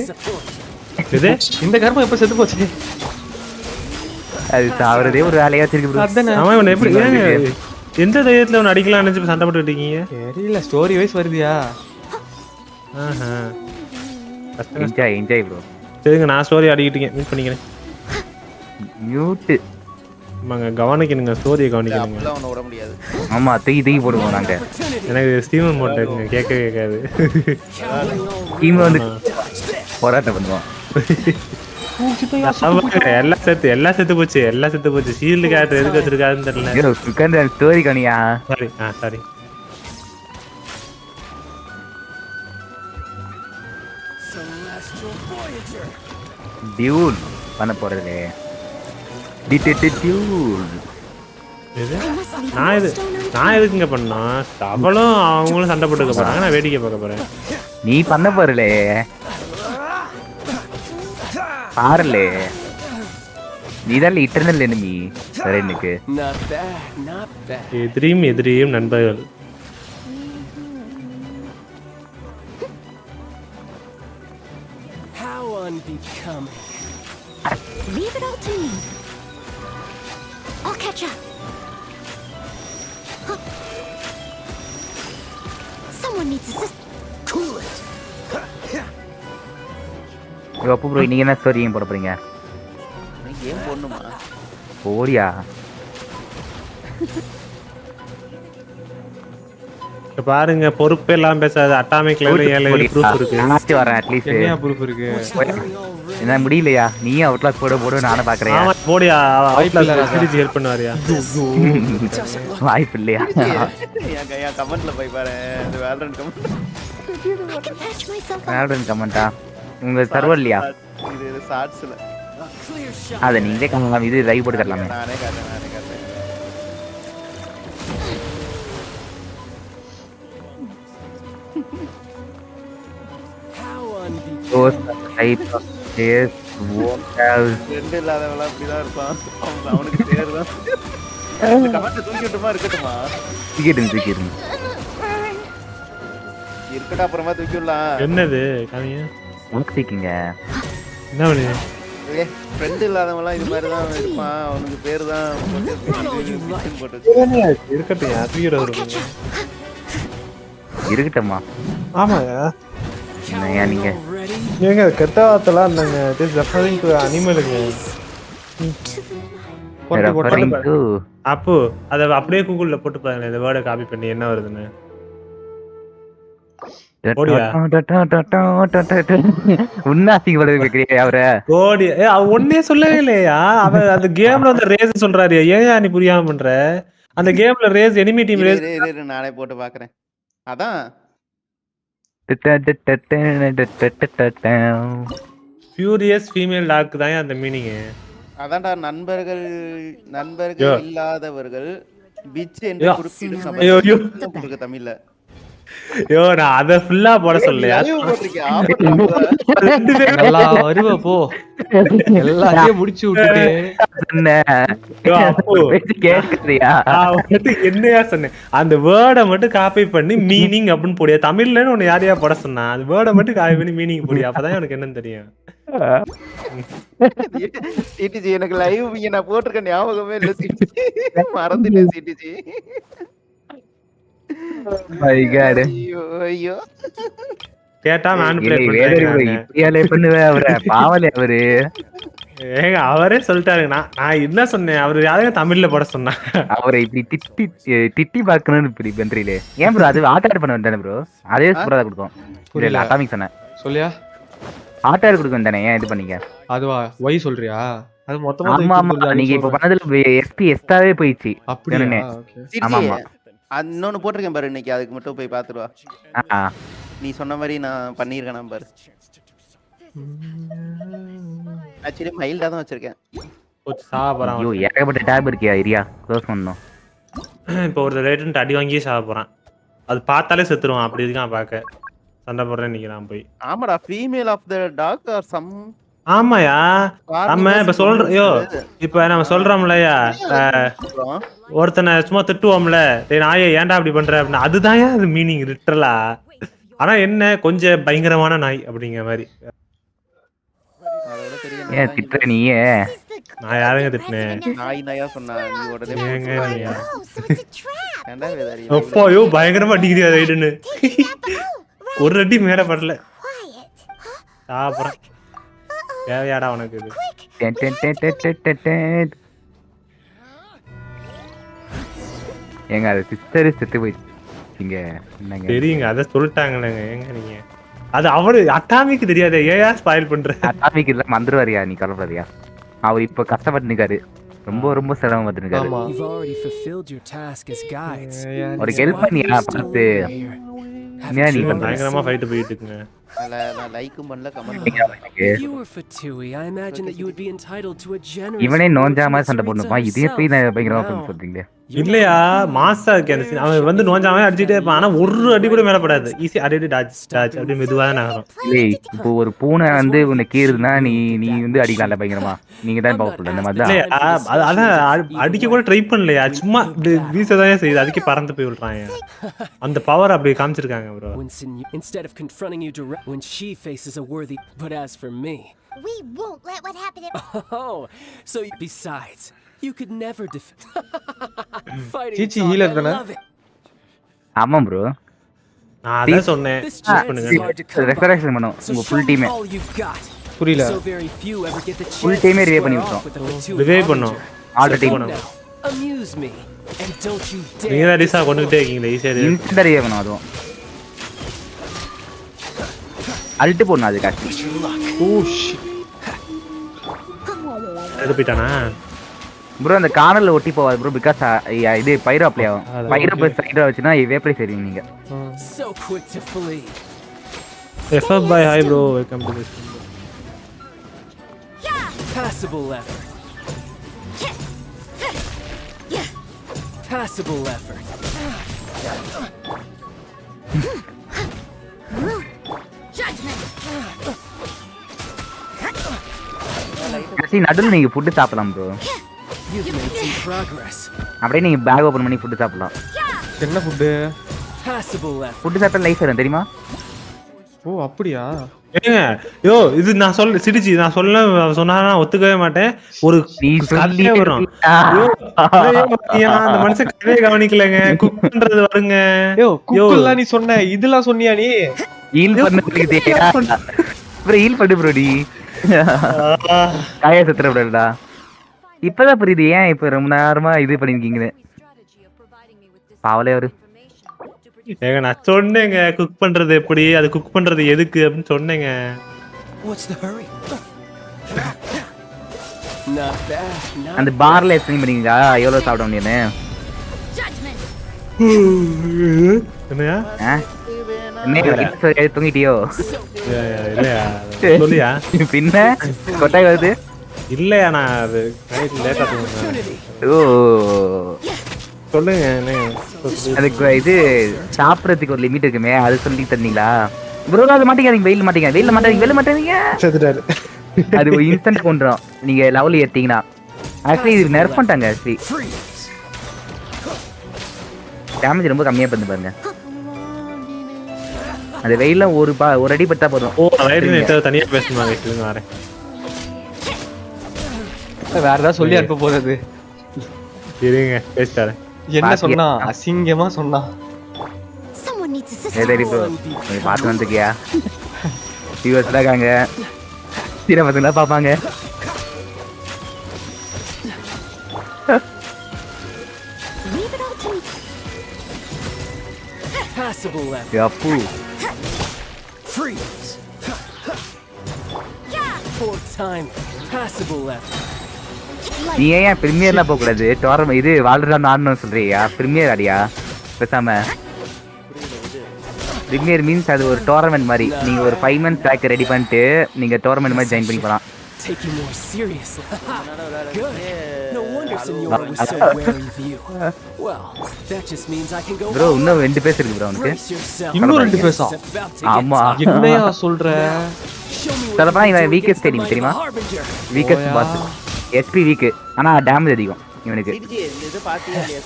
இது இந்த கர்மம் எப்ப செத்து போச்சு? அது அவரதே ஒரு வேலையா வச்சிருக்கு ப்ரோ. அவன் இவனை எப்படி எந்த தைரியத்துல அவன் அடிக்கலாம் நினைச்சு சண்டை போட்டுட்டு இருக்கீங்க? தெரியல ஸ்டோரி வைஸ் வருதியா? Enjoy bro. சரிங்க நான் ஸ்டோரி ஆடிக்கிட்டீங்க மியூட் பண்ணிக்கிறேன். மியூட். ஆமாங்க கவனிக்கணுங்க ஸ்டோரியை கவனிக்கணுங்க. அப்பலாம் அவன விட முடியாது. ஆமா தூக்கி போடுவோம் நாங்க. எனக்கு ஸ்டீமன் போட்டுங்க கேட்காது. ஸ்டீம் வந்து போராட்டம் பண்ணுவோம். எல்லாம் செத்து போச்சு. ஷீல்டு கேரக்டர் எதுக்கு வச்சிருக்காருன்னு தெரியல. ஸ்டோரி கவனியா. சாரி. டியூல் பண்ண போறதே. நான் எதுக்குங்க பண்ணா? அவளும் அவங்களும் சண்டை போட்டுக்க போறாங்க. நான் வேடிக்கை பார்க்க போறேன். நீ பண்ண போறலே பாருலே. நீதான் இட்டர்னல் எனிமி எனக்கு. எதிரியும் நண்பர்கள். Leave it all to me. I'll catch up. Someone needs assist. Cool it. அப்போ ப்ரோ நீங்க என்ன ஸ்டோரி கேம் போட போறீங்க? நீ கேம் போடணுமா? போடியா. பாருங்க பொறுப்பே எல்லாம் பேசாத. அட்டாமிக் லெவல்ல 7 ப்ரூஃப் இருக்கு. நான் வரேன் அட்லீஸ்ட். என்ன ப்ரூஃப் இருக்கு? என்ன முடியலையா? நீ அவுட்லாஸ் போடு நானே பாக்குறேன். ஆமா போடியா. அவுட்லாஸ் சீரிஸ் ஹெல்ப் பண்ணுவாரியா? வாய்ப்பு இல்லையா? ஏன் கமெண்ட்ல போய் பாரு. அந்த வேலரன் கமெண்டா உங்க சர்வர்லையா? இது ஷார்ட்ஸ்ல. அத நீங்களே கமெண்ட் இது லைவ் போட்டு தரலாமே. நானே காட்டுறேன். Those type of players won't have ரெண்டு இல்லாதவளா அப்படிதான் இருப்பான். அவனுக்கு தேர்தான். இந்த கமெண்ட் தூக்கிட்டுமா இருக்கட்டுமா? தூக்கிடுங்க. இருக்கடா அப்புறமா தூக்கிடலாம். என்னது காமியா? மாக்ஸிக்கிங்க. என்ன பண்ணு? ஃப்ரெண்ட் இல்லாதவன்லாம் இது மாதிரி தான் இருப்பான். அவனுக்கு பேர் தான் போட்டு இருக்கட்டும். தூக்கிட வருவீங்க. இருக்கட்டுமா? ஆமாயா. என்னையா நீங்க? ஏங்க கெட்ட வார்த்தைலாம் இல்லைங்க. இட் இஸ் ரெஃபரிங் டு அனிமலுங்க. அப்போ அதை அப்படியே கூகுள்ல போட்டு பாருங்க. இந்த வேர்டை காப்பி பண்ணி என்ன வருதுன்னு. ஒன்னே சொல்லவே இல்லையா? அவன் அந்த கேம்ல வந்து ரேஸ் சொல்றாரு. ஏன் நீ புரியாம பண்ற? அந்த கேம்ல ரேஸ் எனிமி டீம் ரேஸ். நானே போட்டு பாக்குறேன். அதான் ஃபியூரியஸ் ஃபீமேல் டாக் தான் அந்த மீனிங். அதான்டா நண்பர்கள் இல்லாதவர்கள் பிட்ச் என்று குறிப்பிடும் தமிழ்ல. ஐயோ நான் அத ஃபுல்லா போட சொல்லலையா? நல்லா வருவ போ. எல்லாத்தையும் முடிச்சு விட்டுட்டு என்னையா சொன்னேன்? அந்த வேர்டை மட்டும் காப்பி பண்ணி மீனிங் அப்படின்னு போடியா. தமிழ்லன்னு உன்னை யாரையா போட சொன்னா? அந்த வேர்டை மட்டும் காப்பி பண்ணி மீனிங் போடியா. அப்பதான் எனக்கு என்னன்னு தெரியும். சிடிஜி எனக்கு லைவ் இங்க நான் போட்டிருக்க ஞாபகமே இல்ல. சிடிஜி மறந்துட்டேன். CDG my god. ஐயோ கேட்டா மேனிபுலேட் பண்றீங்க. இப்படியாலே பண்ணுவே அவரே. பாவலே அவரு. ஏங்க அவரே சொல்லிட்டாருங்க. நான் என்ன சொன்னேன்? அவரு யாரையா தமிழ்ல போட சொன்னா? அவரை இப்படி திட்டி பார்க்கணும்னு இப்படி பண்றீங்களே. ஏன் ப்ரோ? அது ஆட் பண்ண வேண்டானே ப்ரோ. அதே சூப்பரா தான் கொடுக்கும். இல்ல அட்டாமிக் சொன்னேன். சொல்லியா? ஆட் கொடுக்க வேண்டானே. ஏன் இது பண்ணீங்க? அதுவா ஒய் சொல்றியா? அது மொத்தமா நீங்க இப்ப பண்ணதுல எஸ்பி எஸ்டாவே போயிடுச்சு. அப்படியே. ஆமா ஆமா. இன்னொன்னு போட்டிருக்கேன் பாரு. இன்னைக்கு அதுக்கு மட்டும் போய் பாத்துருவா. நீ சொன்ன மாதிரி நான் பண்ணிருக்கேன் பாரு. ஆக்சுவலி மைல்டா தான் வச்சிருக்கேன். ஐயோ ஏகப்பட்ட டேப் இருக்கியா? ஏரியா க்ளோஸ் பண்ணனும். இப்போ ஒரு ரேட்னு அடி வாங்கி சாவ போறான். அது பார்த்தாலே செத்துருவான். அப்படி இருக்கான் பாக்க. சண்டை போடுறேன் நிக்கிறான் போய். ஆமாடா female of the dog are some. ஆமாயா நம்ம இப்ப சொல்றோம். இப்ப நம்ம சொல்றோம்லயா ஒருத்தனை சும்மா திட்டுவோம்ல. நாயே ஏன்டா அப்படி பண்ற அப்படின்னா அதுதான் அது மீனிங் லிட்டரலா. ஆனா என்ன கொஞ்சம் பயங்கரமான நாய் அப்படிங்கிற மாதிரி. நீயே நான் யாருங்க திட்டினேன்? நாயா சொன்னா நீ உடனே பயங்கரமா அடிக்கிறியா ரைடுன்னு. ஒரு அடி மேல படல. சாப்பிட்றேன். தேவையாடா உனக்கு இது? ஏங்க அது சிஸ்டர் செத்து போயிடுங்க. தெரியுங்க, அதை சொல்லிட்டாங்களேங்க. ஏங்க நீங்க அது அவரு அட்டாமிக்கு தெரியாத ஏயா ஸ்பாயில் பண்ற? அட்டாமிக் இல்ல மந்திரவாரியா, நீ கலப்பறியா? அவர் இப்ப கஷ்டப்பட்டு நிக்காரு, ரொம்ப ரொம்ப சிரமம் பார்த்துருக்காரு. ஒரு ஹெல்ப் பண்ணியா பார்த்து? நீ பயங்கரமா ஃபைட் போயிட்டு இருக்குங்க. நான் லைக்கும் பண்ணல கமெண்ட். இவனே நோஞ்சாம சண்டை போடணுமா? இதே போய் நான் பயங்கரமா பண்ண சொல்றீங்க. இல்லையா மாசா இருக்கு அந்த சீன். அவன் வந்து நோஞ்சாம அடிச்சுட்டே இருப்பான், ஆனா ஒரு அடி கூட மேல படாது. ஈஸி அடி டாச் டாச் அப்படி மெதுவா தான் நகரும். இல்லை இப்போ ஒரு பூனை வந்து உன்னை கீறுதுன்னா நீ நீ வந்து அடிக்கலாம்ல பயங்கரமா. நீங்க தான் பவர்ஃபுல் அந்த மாதிரி தான். அதான் அடிக்க கூட ட்ரை பண்ணலையா, சும்மா வீசதான் செய்யுது, அதுக்கே பறந்து போய் விடுறான். அந்த பவர் அப்படி காமிச்சிருக்காங்க bro. Instead of confronting you direct when she faces a worthy, but as for me, we won't let what happened. Oh, so besides, you could never defeat. Chichi healer தானே? ஆமா ப்ரோ, நான் அத சொன்னேன். Resurrection பண்ணோம் உங்க full டீமே. புரியல. Full டீமே ரிவைவ் பண்ணி விட்டோம். ரிவைவ் பண்ணோம் ஆல்ரெடி பண்ணோம். Amuse me and don't you dare. நீங்க தான் டிசா கொண்டுட்டே இருக்கீங்க. ஈஸியா இன்ஸ்டன்ட் ரிவைவ் பண்ணோம். அதுவும் அல்ட் போடணும் அது காட்டி. Oh shit. எடுப்பிட்டானா ப்ரோ? அந்த கார்னர்ல ஒட்டி போவாது ப்ரோ, பிகாஸ் இது பைரோ அப்ளை ஆகும். பைரோ பிளஸ் சைடா வச்சுனா வேப்ளை சரிங்க நீங்க. So quick to flee. FF by hi bro, welcome to this. Passable effort. Passable effort. நடுவில் நீங்க ஃபுட் சாப்பிடலாம் ப்ரோ. அப்படியே நீங்க பேக் ஓபன் பண்ணி ஃபுட் சாப்பிடலாம். என்ன ஃபுட்? ஃபுட் சாப்பிட்டா லைஃப் வரும் தெரியுமா? ஓ அப்படியா? ஏங்க யோ இது நான் சொல்ல சிரிச்சி நான் சொல்ல சொன்னா நான் ஒத்துக்கவே மாட்டேன். ஒரு கதையே வரும். அந்த மனுஷன் கதையை கவனிக்கலங்க. குக் பண்றது வருங்க. யோ குக்கெல்லாம் நீ சொன்ன, இதெல்லாம் சொன்னியா நீ? ஹீல் பண்ணதுக்கு தெரியா ப்ரோ? ஹீல் பண்ணு ப்ரோ. டி காய சத்திர ப்ரோடா. இப்பதான் புரியுது ஏன் இப்ப ரொம்ப நேரமா இது பண்ணிருக்கீங்க. பாவலே அவரு. ஏங்க நான் சொன்னேங்க குக் பண்றது எப்படி, அது குக் பண்றது எதுக்கு அப்படின்னு சொன்னேங்க. அந்த பார்ல எக்ஸ்பிளைன் பண்ணீங்களா எவ்வளவு சாப்பிட முடியும்னு? என்னையா தூங்கிட்டியோ? இல்லையா சொல்லியா? பின்ன கொட்டாய் வருது இல்லையா? நான் அது லேட்டா தூங்குறேன். ஓ சொல்லுங்க. அதுக்கு இது சாப்பிடறதுக்கு ஒரு லிமிட் இருக்குமே, அது சொல்லி தந்தீங்களா ப்ரோ? அது மாட்டீங்க, வெயில் மாட்டீங்க, வெயில மாட்டாதீங்க, வெயில மாட்டாதீங்க. அது ஒரு இன்ஸ்டன்ட் கொண்டுரும் நீங்க லெவல் ஏத்தீங்கன்னா. ஆக்சுவலி இது நெர்ஃப் பண்ணிட்டாங்க. ஆக்சுவலி டேமேஜ் ரொம்ப கம்மியா பண்ணி பாருங்க. அந்த வெயில ஒரு அடி பட்டா போதும். ஓ ரைட் நெட் தனியா பேசணும். வெயிட் வரேன். வேற ஏதாவது சொல்லி அனுப்ப போறது. இருங்க பேசிட்டாரேன். என்ன சொன்னா? அசிங்கமா சொன்னா. ஏதேரி ப்ரோ நீ பாத்து வந்துக்கியா? வியூவர்ஸ் இருக்காங்க, சின்ன பசங்களா பாப்பாங்க. யப்பு freeze. Poor time. Passable left. நீ ஏன் பிரீமியர்ல போக கூடாது? டோர்னமெண்ட் இது வால்டரான் ஆடணும்னு சொல்றியா? பிரீமியர் ஆடியா பேசாம? பிரீமியர் மீன்ஸ் அது ஒரு டோர்னமெண்ட் மாதிரி. நீங்க ஒரு 5 month பேக் ரெடி பண்ணிட்டு நீங்க டோர்னமெண்ட் மாதிரி ஜாயின் பண்ணி போலாம். Taking more seriously. Good. No wonder Senor was so wary of you. Well, that just means I can go. Bro, இன்னும் 2 பேஸ் இருக்கு bro உனக்கு. இன்னும் 2 பேஸா? ஆமா. என்னையா சொல்ற? சொல்லப்பா இவன் வீக்கஸ்ட் தெரியும் தெரியுமா? Weakest boss. SP weak. ஆனா டேமேஜ் அதிகம் இவனுக்கு. இது பாத்தியா இல்லையா?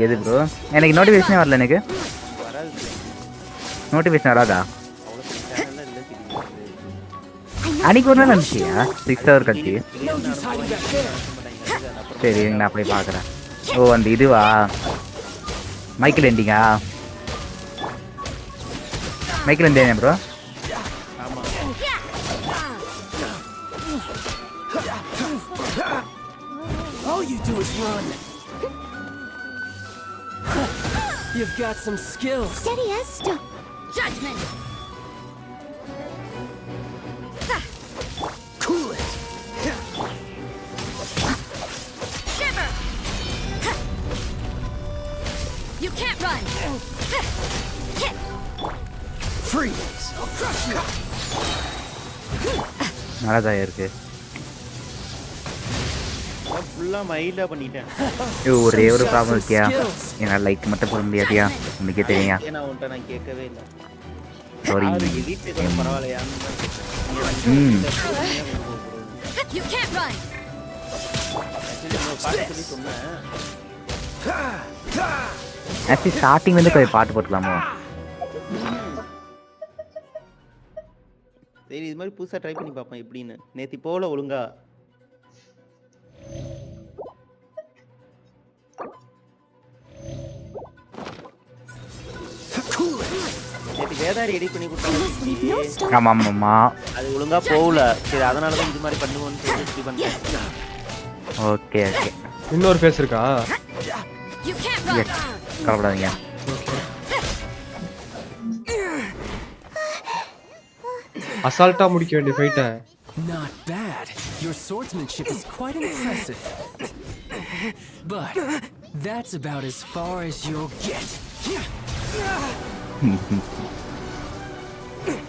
எது bro? எனக்கு நோட்டிஃபிகேஷன் வரல எனக்கு. நோட்டிஃபிகேஷன் வராதா? அன்னைக்கு ஒரு நாள் வந்துச்சியா 6 hour கழிச்சு? சரி நான் போய் பார்க்குறேன். ஓ அந்த இதுவா மைக்கேல் எண்டிங்கா? மைக்கில் இருந்தேன் bro. All you do is run. You've got some skills. Steady as stone. Judgment. Cool it. Shiver. You can't run. Freeze. I'll crush you. நல்லதா இருக்கு. ஃபுல்லா மைல்டா பண்ணிட்டேன். ஒரே ஒரு ப்ராப்ளம் இருக்கியா? என்னால லைக் மட்டும் போட முடியாதியா? உனக்கே தெரியா? நான் உன்கிட்ட நான் கேட்கவே இல்ல. சாரி. பரவாயில்லையா? You can't run. Actually starting வந்து போய் பாட்டு போட்டுக்கலாமோ? சரி இது மாதிரி புதுசா ட்ரை பண்ணி பாப்போம் எப்படின்னு. நேத்தி போல ஒழுங்கா. நேத்தி வேதாரி எடிட் பண்ணி கொடுத்தாங்க. ஆமாம்மா. அது ஒழுங்கா போகல. சரி அதனால தான் இது மாதிரி பண்ணுவோம்னு சொல்லி இப்படி பண்ணேன். Okay okay. இன்னொரு ஃபேஸ் இருக்கா? எஸ். கவலைப்படாதீங்க. அசால்ட்டா முடிக்க வேண்டிய ஃபைட்டை. Not bad. Your swordsmanship is quite impressive. But that's about as far as you'll get.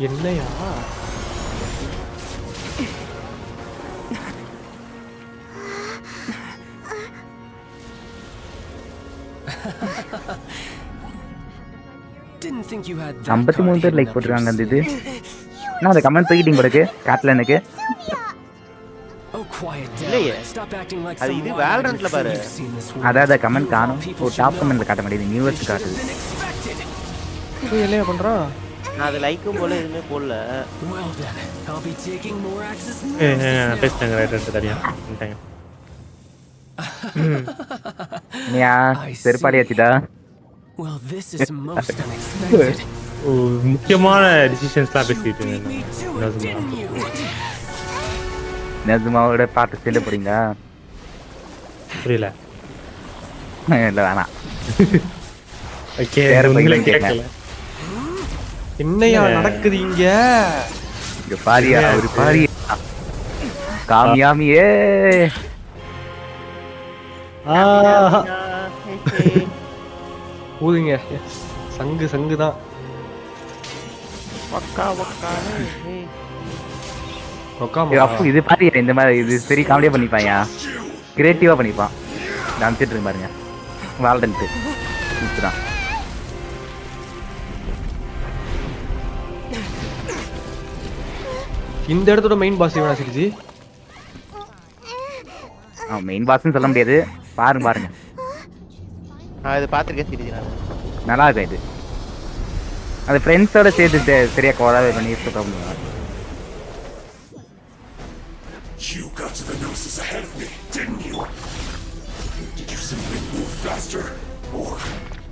என்னையா? Didn't think you had that. 53 பேர் லைக் போட்டுருக்காங்க அந்த இது. நான் அந்த கமெண்ட் போயிட்டீங்க போலக்கு காட்லனுக்கு. Oh quiet down. Stop acting like அது இது வேலரன்ட்ல பாரு. அத கமெண்ட் காணோம். ஓ டாப் கமெண்ட்ல காட்ட மாட்டேங்குது. நியூவர்ஸ் காட்டுது. நீ என்ன பண்றா? நான் அது லைக்கும் போல எதுமே போடல. Well then, I'll be taking more axes. பேஸ்ட்ங்க ரைட் தரியா. வந்துட்டேன். நீயா செருப்பாடியாச்சுடா. Well this is most unexpected. முக்கியமான டிசிஷன்ஸ்லாம் பேசிட்டு இருக்கேன். நசுமாவோட பாட்டு செல்ல போறீங்களா? புரியல. இல்ல வேணாம். ஓகே கேட்கல. என்னையா நடக்குது இங்க? இங்க பாரியா ஒரு பாரியா. காமியாமியே. ஊதுங்க. சங்கு தான். வக்கா வக்கா. அப்போ இது பாரு இந்த மாதிரி இது சரி காமெடியா பண்ணிப்பாயா? கிரியேட்டிவா பண்ணிப்பான். டான்ஸ்ட் இருக்கு பாருங்க. வால்டன்ட். இதுதான். இந்த இடத்தோட மெயின் பாஸ் இவனா சிரிஜி? மெயின் பாஸ்னு சொல்ல முடியாது. பாருங்க. இது பாத்துர்க்கேன் சிரிஜி நான். நல்லா இருக்கு இது. அது ஃப்ரெண்ட்ஸோட சேர்த்து சரியா கோடாவே பண்ணி இருக்க. You got to the Gnosis ahead of me, didn't you? Did you simply move faster? Or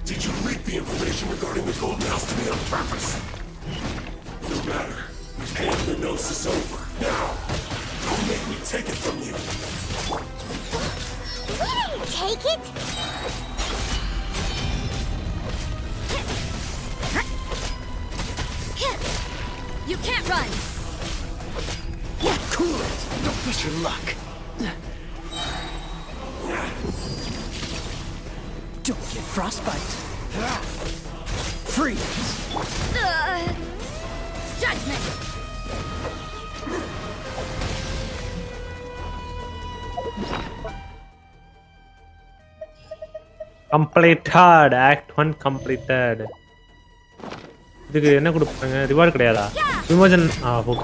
did you leak the information regarding the Golden House to me on purpose? No matter. Hand the Gnosis over, now. Don't make me take it from you. We didn't take it! You can't run! Cool it. Don't push your luck. Don't get frostbite. Freeze. Judgment. Completed. Act 1 completed. இதுக்கு என்ன கொடுப்பாங்க? Reward கிடையாதா? விமோஜன்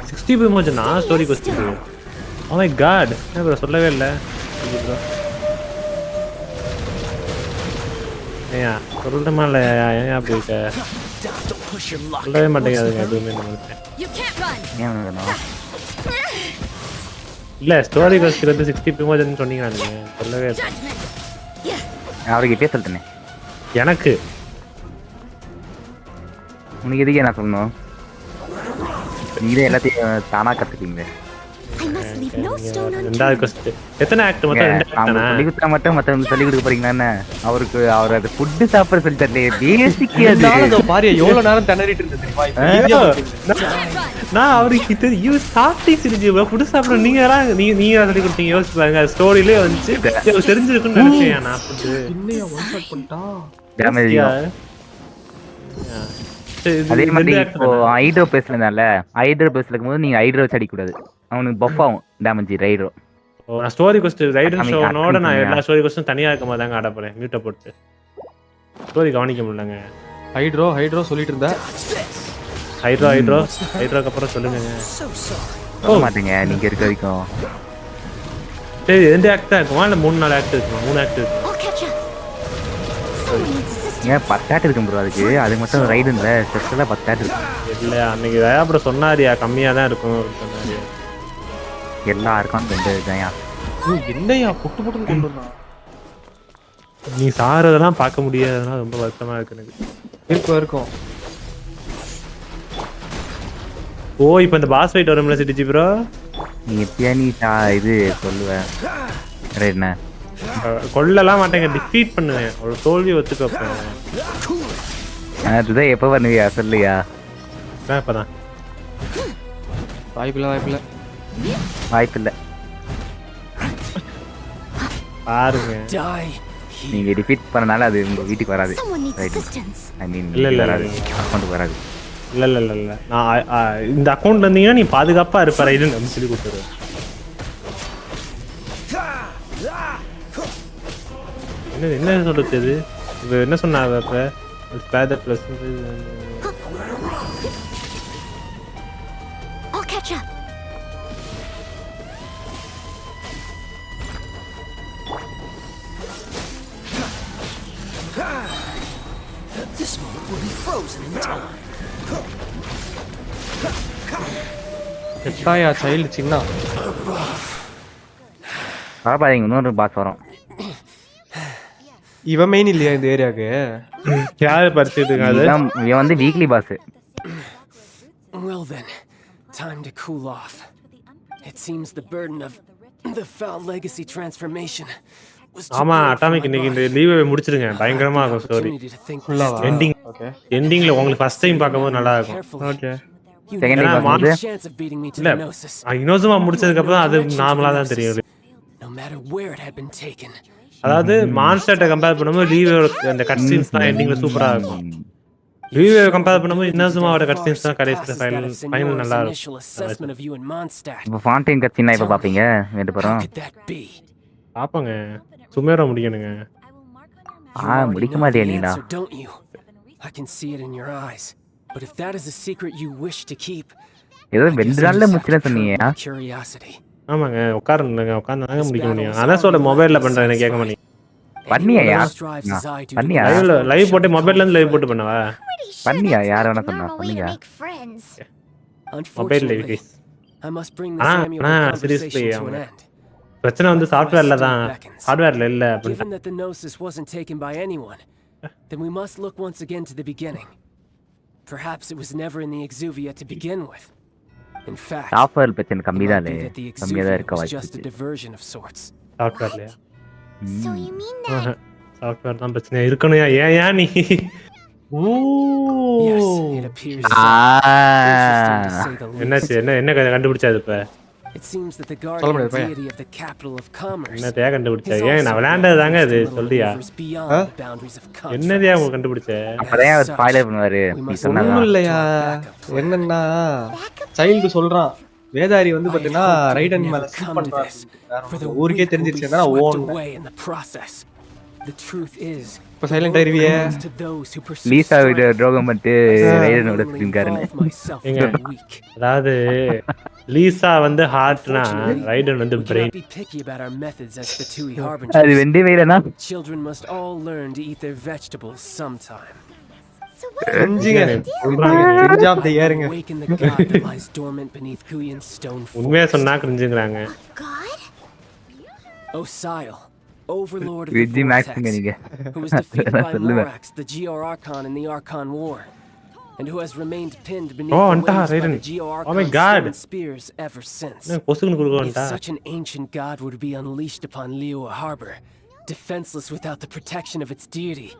60 விமோஜனா story question. Oh my god. என்ன bro சொல்லவே இல்ல. ஏயா சொல்றமா இல்ல ஏன் அப்படி இருக்க? சொல்லவே மாட்டேங்குது எதுவுமே நமக்கு. இல்ல ஸ்டோரி கொஸ்டின் வந்து 60 விமோஜன் சொன்னீங்க நீங்க. சொல்லவே இல்ல. அவர்கிட்ட சொல்றேன். எனக்கு உனக்கு எதுக்கு என்ன சொல்லணும்? நீங்க எல்லாத்தையும் தானா கத்துப்பீங்க. ரெண்டாவது கொஸ்டின் எத்தனை ஆக்ட் மொத்தம்? ரெண்டு ஆக்ட் சொல்லி கொடுத்தா மட்டும் மத்தவங்க சொல்லி கொடுக்க போறீங்களா? அவருக்கு அவர் அது ஃபுட் சாப்பிட சொல்லி தரலையே. பேசிக் அது பாரு எவ்வளவு நேரம் திணறிட்டு இருந்தது தெரியுமா? நான் அவருக்கு இது ஸ்டார்டிங் சிரிச்சு ஃபுட் சாப்பிட நீங்க நீங்க சொல்லி கொடுத்தீங்க. யோசிச்சு பாருங்க, ஸ்டோரியிலே வந்துச்சு தெரிஞ்சிருக்குன்னு நினைச்சேன் நான். ஃபுட் இன்னையா ஒன் ஷாட் பண்ணிட்டா டேமேஜ். அதே மாதிரி இப்போ ஹைட்ரோ பேஸ்ல இருந்தால ஹைட்ரோ பேஸ்ல இருக்கும்போது நீங்க ஹைட்ரோ வச்சு அடிக்க கூடாது. அவனுக்கு பஃப் ஆகும் டேமேஜ் ரைடோ. நான் ஸ்டோரி கொஸ்டின் ரைடன் ஷோனோட நான் எல்லா ஸ்டோரி கொஸ்டின் தனியா இருக்க மாதிரி தாங்க ஆட போறேன். மியூட்டை போட்டு ஸ்டோரி கவனிக்க முடியலங்க. ஹைட்ரோ சொல்லிட்டு இருந்தா ஹைட்ரோக்கு அப்புறம் சொல்லுங்க. போக மாட்டீங்க நீங்க இருக்க வரைக்கும். சரி, 2 ஆக்ட் தான் இருக்குமா இல்ல 3-4 ஆக்ட் இருக்குமா? 3 ஆக்ட் இருக்கு. ஏன் 10 ஆக்ட் இருக்கும் ப்ரோ அதுக்கு? அது மட்டும் ரைடு இல்ல, ஸ்பெஷலா 10 ஆக்ட் இருக்கு. இல்ல அன்னைக்கு அப்புறம் சொன்னாரியா கம்மியா தான் இருக்கும் சொன்னாரியா. எல்லாருக்கும் 2 இதுதான். என்னையா புட்டு கொண்டு வந்தா? நீ சாறதெல்லாம் பார்க்க முடியாதுன்னா ரொம்ப வருத்தமா இருக்கு எனக்கு. இருக்கும். ஓ இப்போ இந்த பாஸ் ஃபைட் வரும்ல சிட்டிஜி ப்ரோ, நீ எப்பயா நீ இது சொல்லுவ என்ன கொல்லலாம் மாட்டேங்க, டிஃபீட் பண்ணுவேன். ஒரு தோல்வி ஒத்துக்க வைப்பேன். அதுதான் எப்போ பண்ணுவியா சொல்லியா? இப்பதான் வாய்ப்பில்லை பாருங்க. நீங்க டிஃபீட் பண்ணனால அது உங்க வீட்டுக்கு வராது. ஐ மீன் இல்ல அக்கௌண்ட்டுக்கு வராது. இல்ல நான் இந்த அக்கௌண்ட் இருந்தீங்கன்னா நீ பாதுகாப்பா இருப்ப ரைடுன்னு நம்ம சொல்லி கொடுத்துருவேன். என்ன சொல்றது? இது என்ன சொன்னாங்க அப்ப? ஸ்பேதர் plus This moment will be frozen in time. எட்டாயா சைல்டு சின்ன பாருங்க இன்னொரு பாஸ் வரும். இவன் மெயின் இல்லையா இந்த ஏரியாக்கு? யாரு படிச்சிட்டு இருக்காது? இவன் வந்து weekly boss. Well then, time to cool off. It seems the burden of the foul legacy transformation. ஆமா அட்டாமிக் இன்னைக்கு இந்த லீவை முடிச்சிருங்க. பயங்கரமா இருக்கும் ஸ்டோரி. எண்டிங்ல உங்களுக்கு ஃபர்ஸ்ட் டைம் பார்க்கும்போது நல்லா இருக்கும். ஓகே செகண்ட் டைம் வந்து இல்ல இனோசமா முடிச்சதுக்கு அப்புறம் அது நார்மலா தான் தெரியும். அதாவது மான்ஸ்டர்ட்ட கம்பேர் பண்ணும்போது லீவோட அந்த கட் சீன்ஸ் தான் எண்டிங்ல சூப்பரா இருக்கும். லீவை கம்பேர் பண்ணும்போது இனோசமாவோட கட் சீன்ஸ் தான் கடைசில ஃபைனல் நல்லா இருக்கும். இப்போ ஃபான்டைன் கட் சீன் இப்ப பாப்பீங்க ரெண்டு பேரும். பாப்பங்க சுமேரா முடிக்கணுங்க. முடிக்க மாட்டியா நீடா? I can see it in your eyes. But if that is a secret you wish to keep, ஏதோ 2 நாள்ல முடிச்சல சொன்னீங்க. ஆமாங்க உட்காருங்க, உட்கார்ந்தாங்க முடிக்க முடியும். அதான் சொல்ல மொபைல்ல பண்றேன் எனக்கு கேட்க மாட்டீங்க. பண்ணியா லைவ் போட்டு மொபைல்ல இருந்து லைவ் போட்டு பண்ணவா? பண்ணியா யார வேணா சொன்னா பண்ணியா? Mobile live guys. சீரியஸ்லி பிரச்சனை வந்து சாஃப்ட்வேர்ல தான், ஹார்ட்வேர்ல இல்ல. Given that the gnosis wasn't taken by anyone, then we must look once again to the beginning. Perhaps it was never in the Exuvia to begin with. In fact, software பிரச்சனை கம்மிதானே, கம்மியா இருக்க was just a diversion of sorts. சாஃப்ட்வேர்லயா? So you mean that software தான் பிரச்சனை இருக்கணும். ஏன் நீ Yes, it appears என்னாச்சு? என்ன கண்டுபிடிச்சாது இப்ப? It seems that the guardian deity of the capital of commerce. என்னதையா கண்டுபிடிச்ச? ஏன் நான் விளையாண்டதாங்க அது சொல்றியா? என்னதையா உங்களுக்கு கண்டுபிடிச்ச? அப்பதான் அவர் ஸ்பாயிலர் பண்ணுவாரு. நீ சொன்னது இல்லையா? என்னன்னா சைல்டு சொல்றான் வேதாரி வந்து பாத்தீங்கன்னா ரைடன் மேல ஸ்கிப் பண்றாரு. ஊருக்கே தெரிஞ்சிருச்சுன்னா ஓன். The truth is, இப்ப சைலண்ட் ஆயிருவியே. லீசா விட ட்ரோகம் பண்ணிட்டு ரைடனோட ஸ்கின்காரன். அதாவது லீசா வந்து ஹார்ட்னா ரைடன் வந்து பிரெயின். அது வெண்டி வேறனா? Children must all learn to eat their vegetables sometime. உண்மையா சொன்னா கிரிஞ்சுங்கறாங்க. Osile, overlord of the Vortex, who was defeated by Morax, the GR Archon in the Archon War. and who has remained pinned beneath the waves by the Geo-Archon stone spears ever since. If such an ancient god were to be unleashed upon Liyue Harbor, defenseless without the protection of its deity,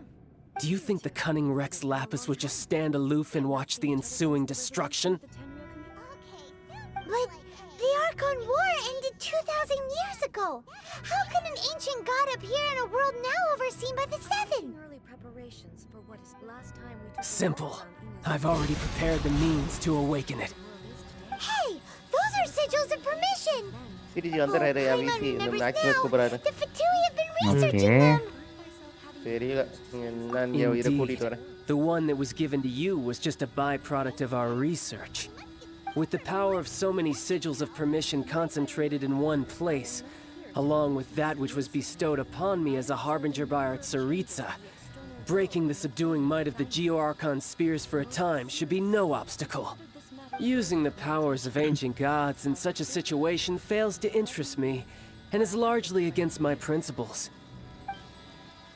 do you think the cunning Rex Lapis would just stand aloof and watch the ensuing destruction? But the Archon War ended 2,000 years ago. How can an ancient god appear in a world now overseen by the Seven? Simple. I've already prepared the means to awaken it. Hey, those are sigils of permission. The Fatui have been researching them. Indeed. The one that was given to you was just a byproduct of our research. With the power of so many sigils of permission concentrated in one place, along with that which was bestowed upon me as a harbinger by our Tsaritsa, breaking the subduing might of the Geo-Archon spears for a time should be no obstacle. Using the powers of ancient gods in such a situation fails to interest me, and is largely against my principles.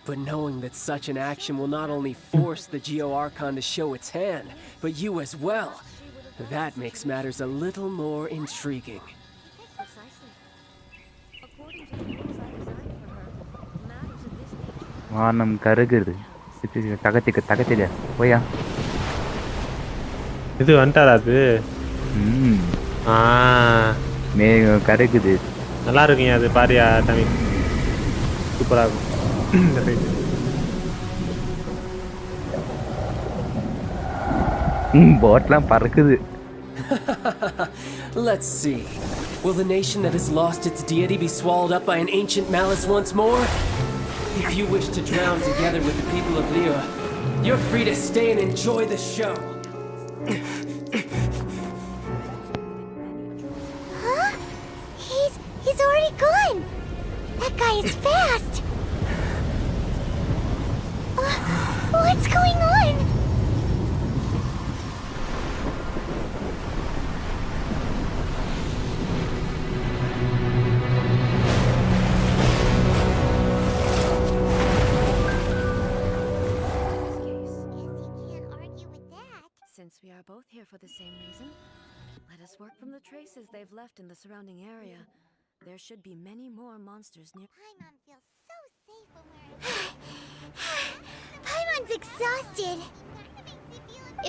But knowing that such an action will not only force the Geo-Archon to show its hand, but you as well, that makes matters a little more intriguing. வானம் கருகுது. தகச்சிக்க போயா. இது வந்துட்டாரா அது? மேகம் கருகுது. நல்லா இருக்குங்க அது பாரியா தமிழ். சூப்பரா இருக்கும். போட்லாம் பறக்குது. Let's see. Will the nation that has lost its deity be swallowed up by an ancient malice once more? If you wish to drown together with the people of Liyue, you're free to stay and enjoy the show. Huh? He's already gone. That guy is fast. What's going on? Since we are both here for the same reason, let us work from the traces they've left in the surrounding area. There should be many more monsters near. Paimon feels so safe when we're Paimon's exhausted.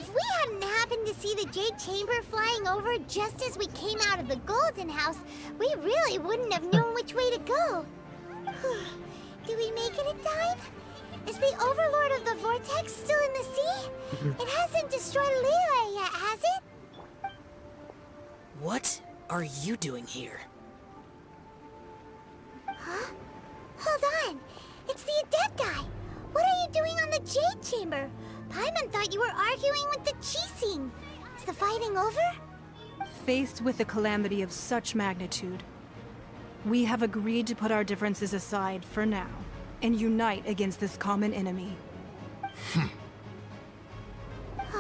If we hadn't happened to see the Jade Chamber flying over just as we came out of the Golden House, we really wouldn't have known which way to go. Do we make it in time? Is the Overlord of the Vortex still in the sea? It hasn't destroyed Liyue yet, has it? What are you doing here? Huh? Hold on. It's the Adepti. What are you doing on the Jade Chamber? Paimon thought you were arguing with the Qixing. Is the fighting over? Faced with a calamity of such magnitude, we have agreed to put our differences aside for now and unite against this common enemy.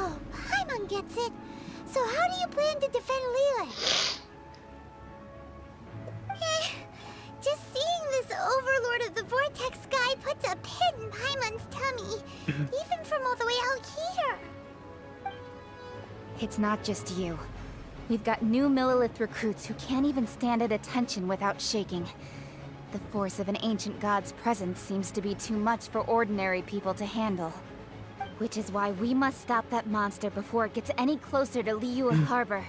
Oh, Paimon gets it. So how do you plan to defend Liyue? Just seeing this Overlord of the Vortex guy puts a pit in Paimon's tummy, even from all the way out here. It's not just you. We've got new Millilith recruits who can't even stand at attention without shaking. The force of an ancient god's presence seems to be too much for ordinary people to handle. Which is why we must stop that monster before it gets any closer to Liyue Harbor.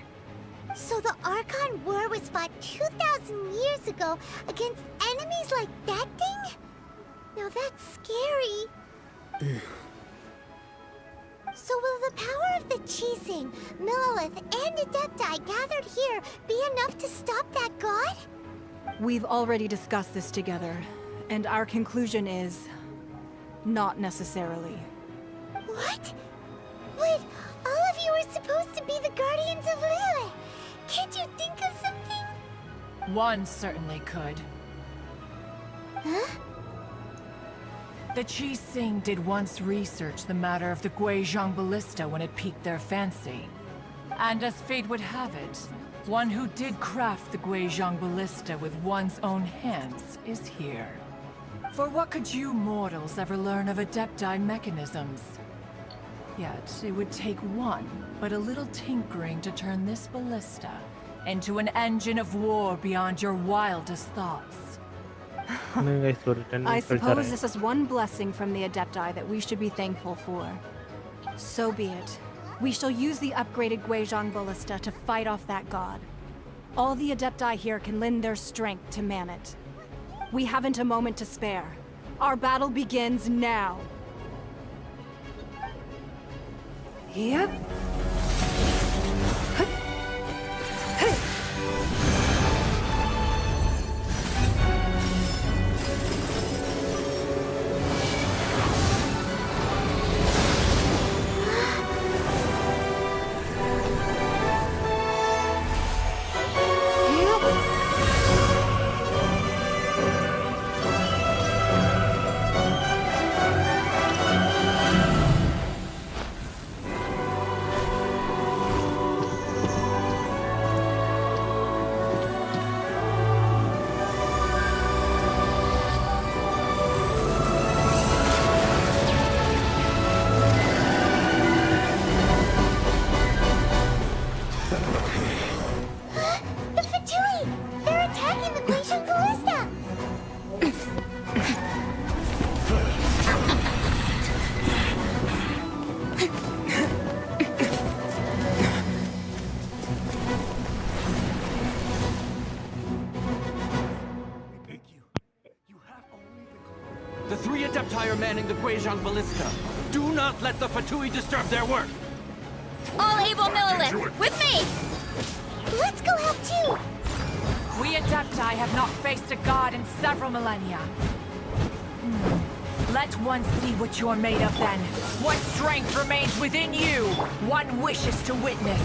So the Archon War was fought 2,000 years ago against enemies like that thing? Now that's scary. So will the power of the Qixing, Millilith, and Adepti gathered here be enough to stop that god? We've already discussed this together, and our conclusion is not necessarily. What? But all of you are supposed to be the guardians of Liyue. Can't you think of something? One certainly could. Huh? The Qixing did once research the matter of the Guizhong Ballista when it piqued their fancy. And as fate would have it, one who did craft the Guizhong Ballista with one's own hands is here. For what could you mortals ever learn of Adepti mechanisms? Yet, it would take one, but a little tinkering to turn this ballista into an engine of war beyond your wildest thoughts. I suppose this is one blessing from the Adepti that we should be thankful for. So be it. We shall use the upgraded Guizhong Ballista to fight off that god. All the Adepti here can lend their strength to man it. We haven't a moment to spare. Our battle begins now. Yep. The three Adepti are manning the Guizhong Ballista. Do not let the Fatui disturb their work. All able Millilith, with me! Let's go help too! We Adepti have not faced a god in several millennia. Let one see what you're made of then. What strength remains within you, one wishes to witness.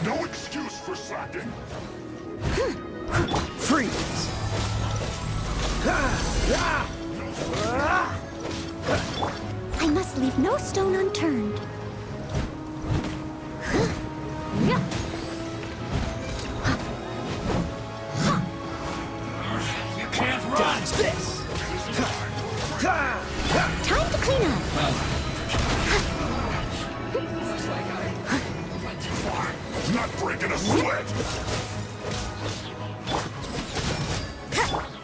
No excuse for slacking. Freeze! I must leave no stone unturned. You can't run! Dodge this! Time to clean up. Looks like I went too far. Not breaking a sweat!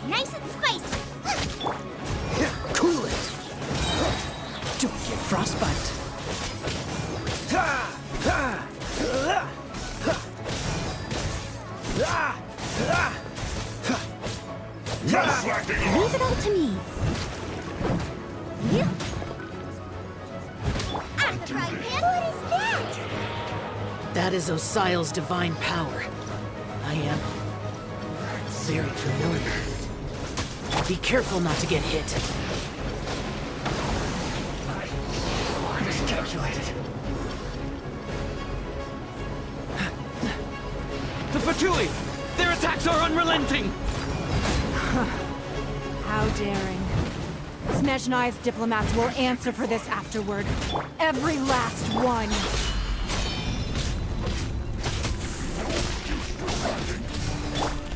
Nice and spicy. Cool it. Don't get frostbite. Leave it all to me. What is that? That is Osial's divine power. I am very familiar with it. Be careful not to get hit. I miscalculated. The Fatui! Their attacks are unrelenting! How daring. Snezhnai's diplomats will answer for this afterward. Every last one.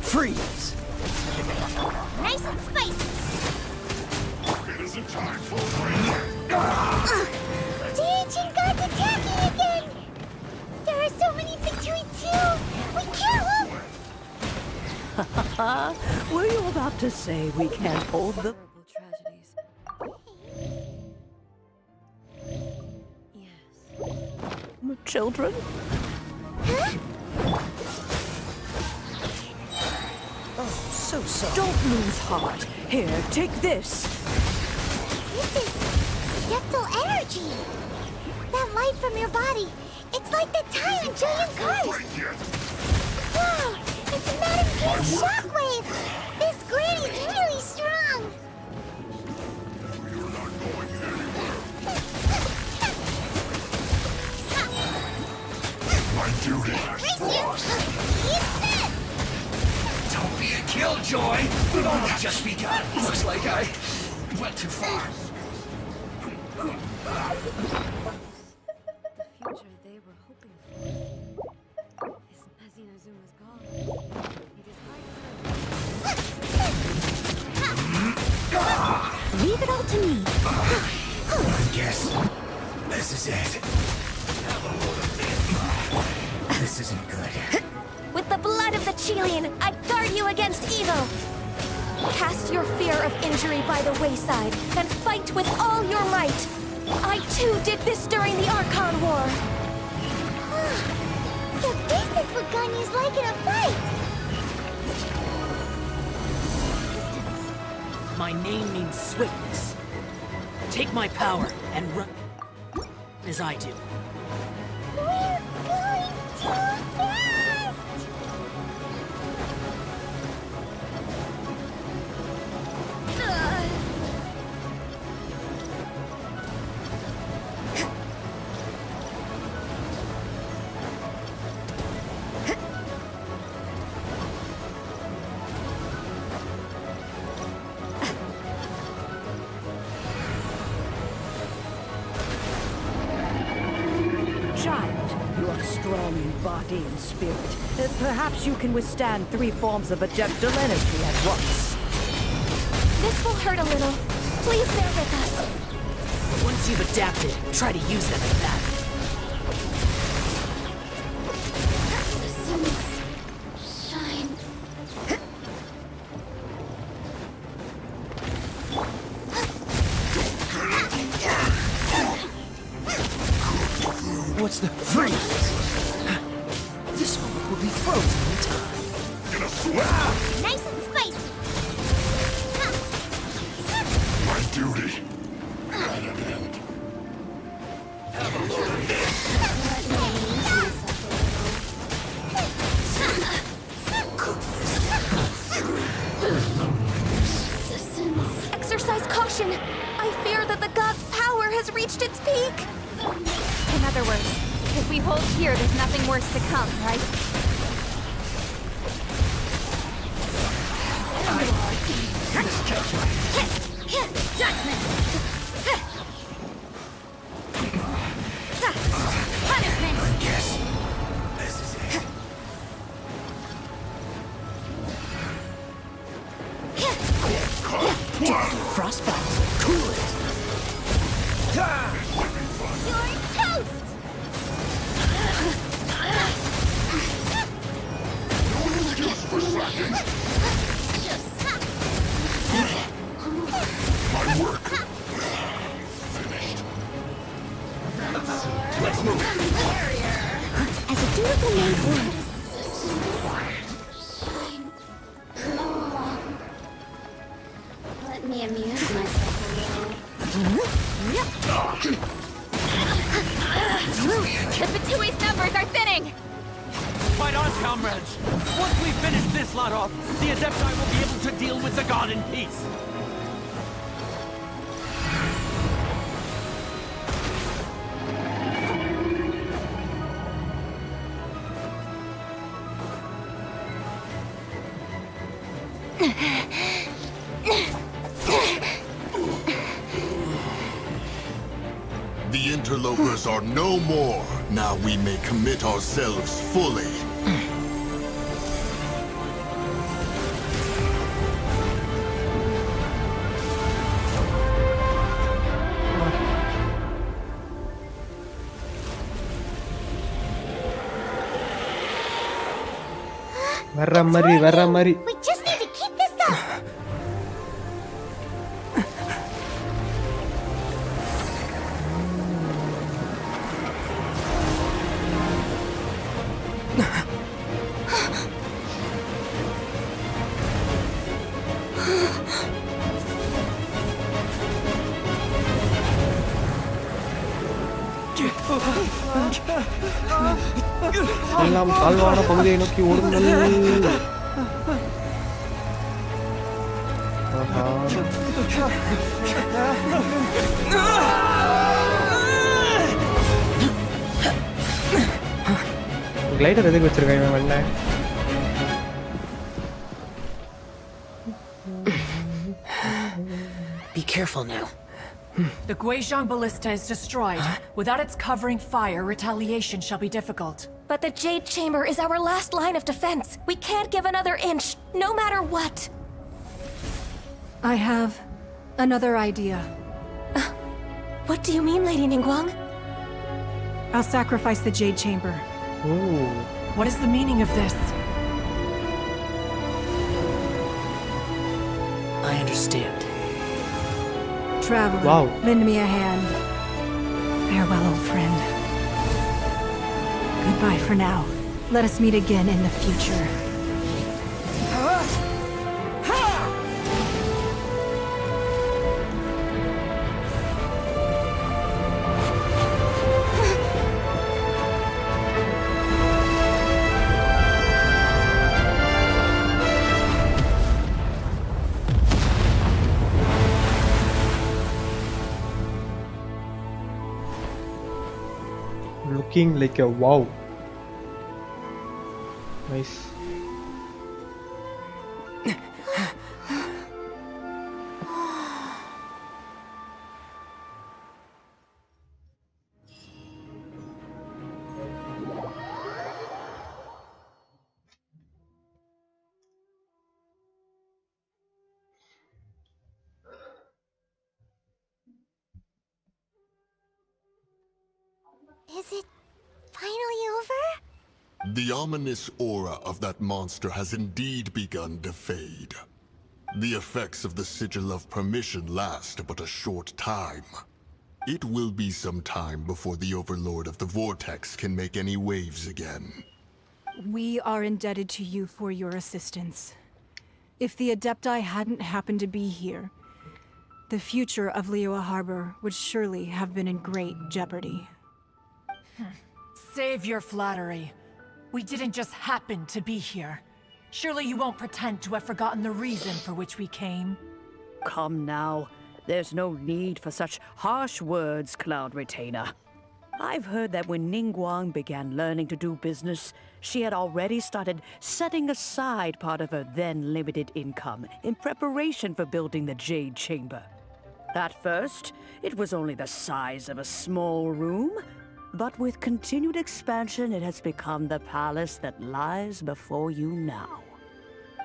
Freeze! Nice and spicy. It isn't time for The ancient god's attacking again. There are so many Fatui too. We can't hold. Were you about to say we can't hold them? Children? Oh, so sorry. Don't lose heart. Here, take this. This is Deptal energy. That light from your body. It's like the time in Julian Cars. Wow, it's Madame Pig's shockwave. This granny's really strong. my duty. Don't be a killjoy! We've only just begun. Looks like I went too far. The future they were hoping for is as Inazuma's gone. It is hard to guess this is it. This isn't good. With the blood of the Chilean, I guard you against evil. Cast your fear of injury by the wayside and fight with all your might. I too did this during the Archon War. So this is what Ganyu's like in a fight. My name means swiftness. Take my power and run as I do. We're going too fast! Strong in body and spirit. Perhaps you can withstand 3 forms of adeptal energy at once. This will hurt a little. Please bear with us. Once you've adapted, try to use them like that. Shine. What's the freeze? This one will be frozen in time. Nice and spicy. My duty. Have a look at this. Exercise caution. I fear that the god's power has reached its peak. In other words, if we hold here, there's nothing worse to come, right? Frostbite. Cool it. You're toast! No excuse for slacking. My work. Finished. Let's move. As a dutiful maid, let me amuse myself a little. The Fatui's numbers are thinning! Fight on, comrades! Once we finish this lot off, the Adepti will be able to deal with the god in peace! The interlopers are no more. Now we may commit ourselves fully. வர்ற மாதிரி We just need to keep this up. எல்லாம் தாழ்வான பகுதியை நோக்கி ஓடுங்கள். Glider எதுக்கு வச்சிருக்காங்க வெள்ள? Be careful now. The Guizhong Ballista is destroyed. Without its covering fire, retaliation shall be difficult. But the Jade Chamber is our last line of defense. We can't give another inch, no matter what. I have another idea. What do you mean, Lady Ningguang? I'll sacrifice the Jade Chamber. Ooh. What is the meaning of this? I understand. Traveler, Wow. lend me a hand. Farewell, old friend. Goodbye for now. Let us meet again in the future. Looking like a wow. Nice. Is it finally over? The ominous aura of that monster has indeed begun to fade. The effects of the Sigil of Permission last but a short time. It will be some time before the Overlord of the Vortex can make any waves again. We are indebted to you for your assistance. If the Adepti hadn't happened to be here, the future of Liyue Harbor would surely have been in great jeopardy. Save your flattery. We didn't just happen to be here. Surely you won't pretend to have forgotten the reason for which we came. Come now. There's no need for such harsh words, Cloud Retainer. I've heard that when Ningguang began learning to do business, she had already started setting aside part of her then limited income in preparation for building the Jade Chamber. At first, it was only the size of a small room, but with continued expansion, it has become the palace that lies before you now.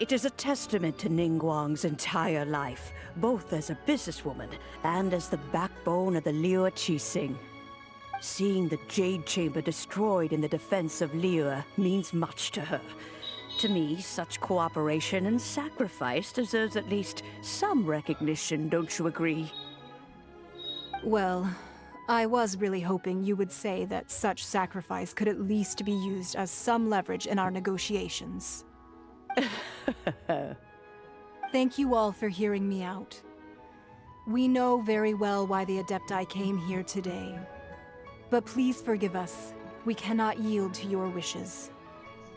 It is a testament to Ningguang's entire life, both as a businesswoman and as the backbone of the Liyue Qixing. Seeing the Jade Chamber destroyed in the defense of Liyue means much to her. To me, such cooperation and sacrifice deserves at least some recognition, don't you agree? Well, I was really hoping you would say that such sacrifice could at least be used as some leverage in our negotiations. Thank you all for hearing me out. We know very well why the Adepti came here today. But please forgive us. We cannot yield to your wishes.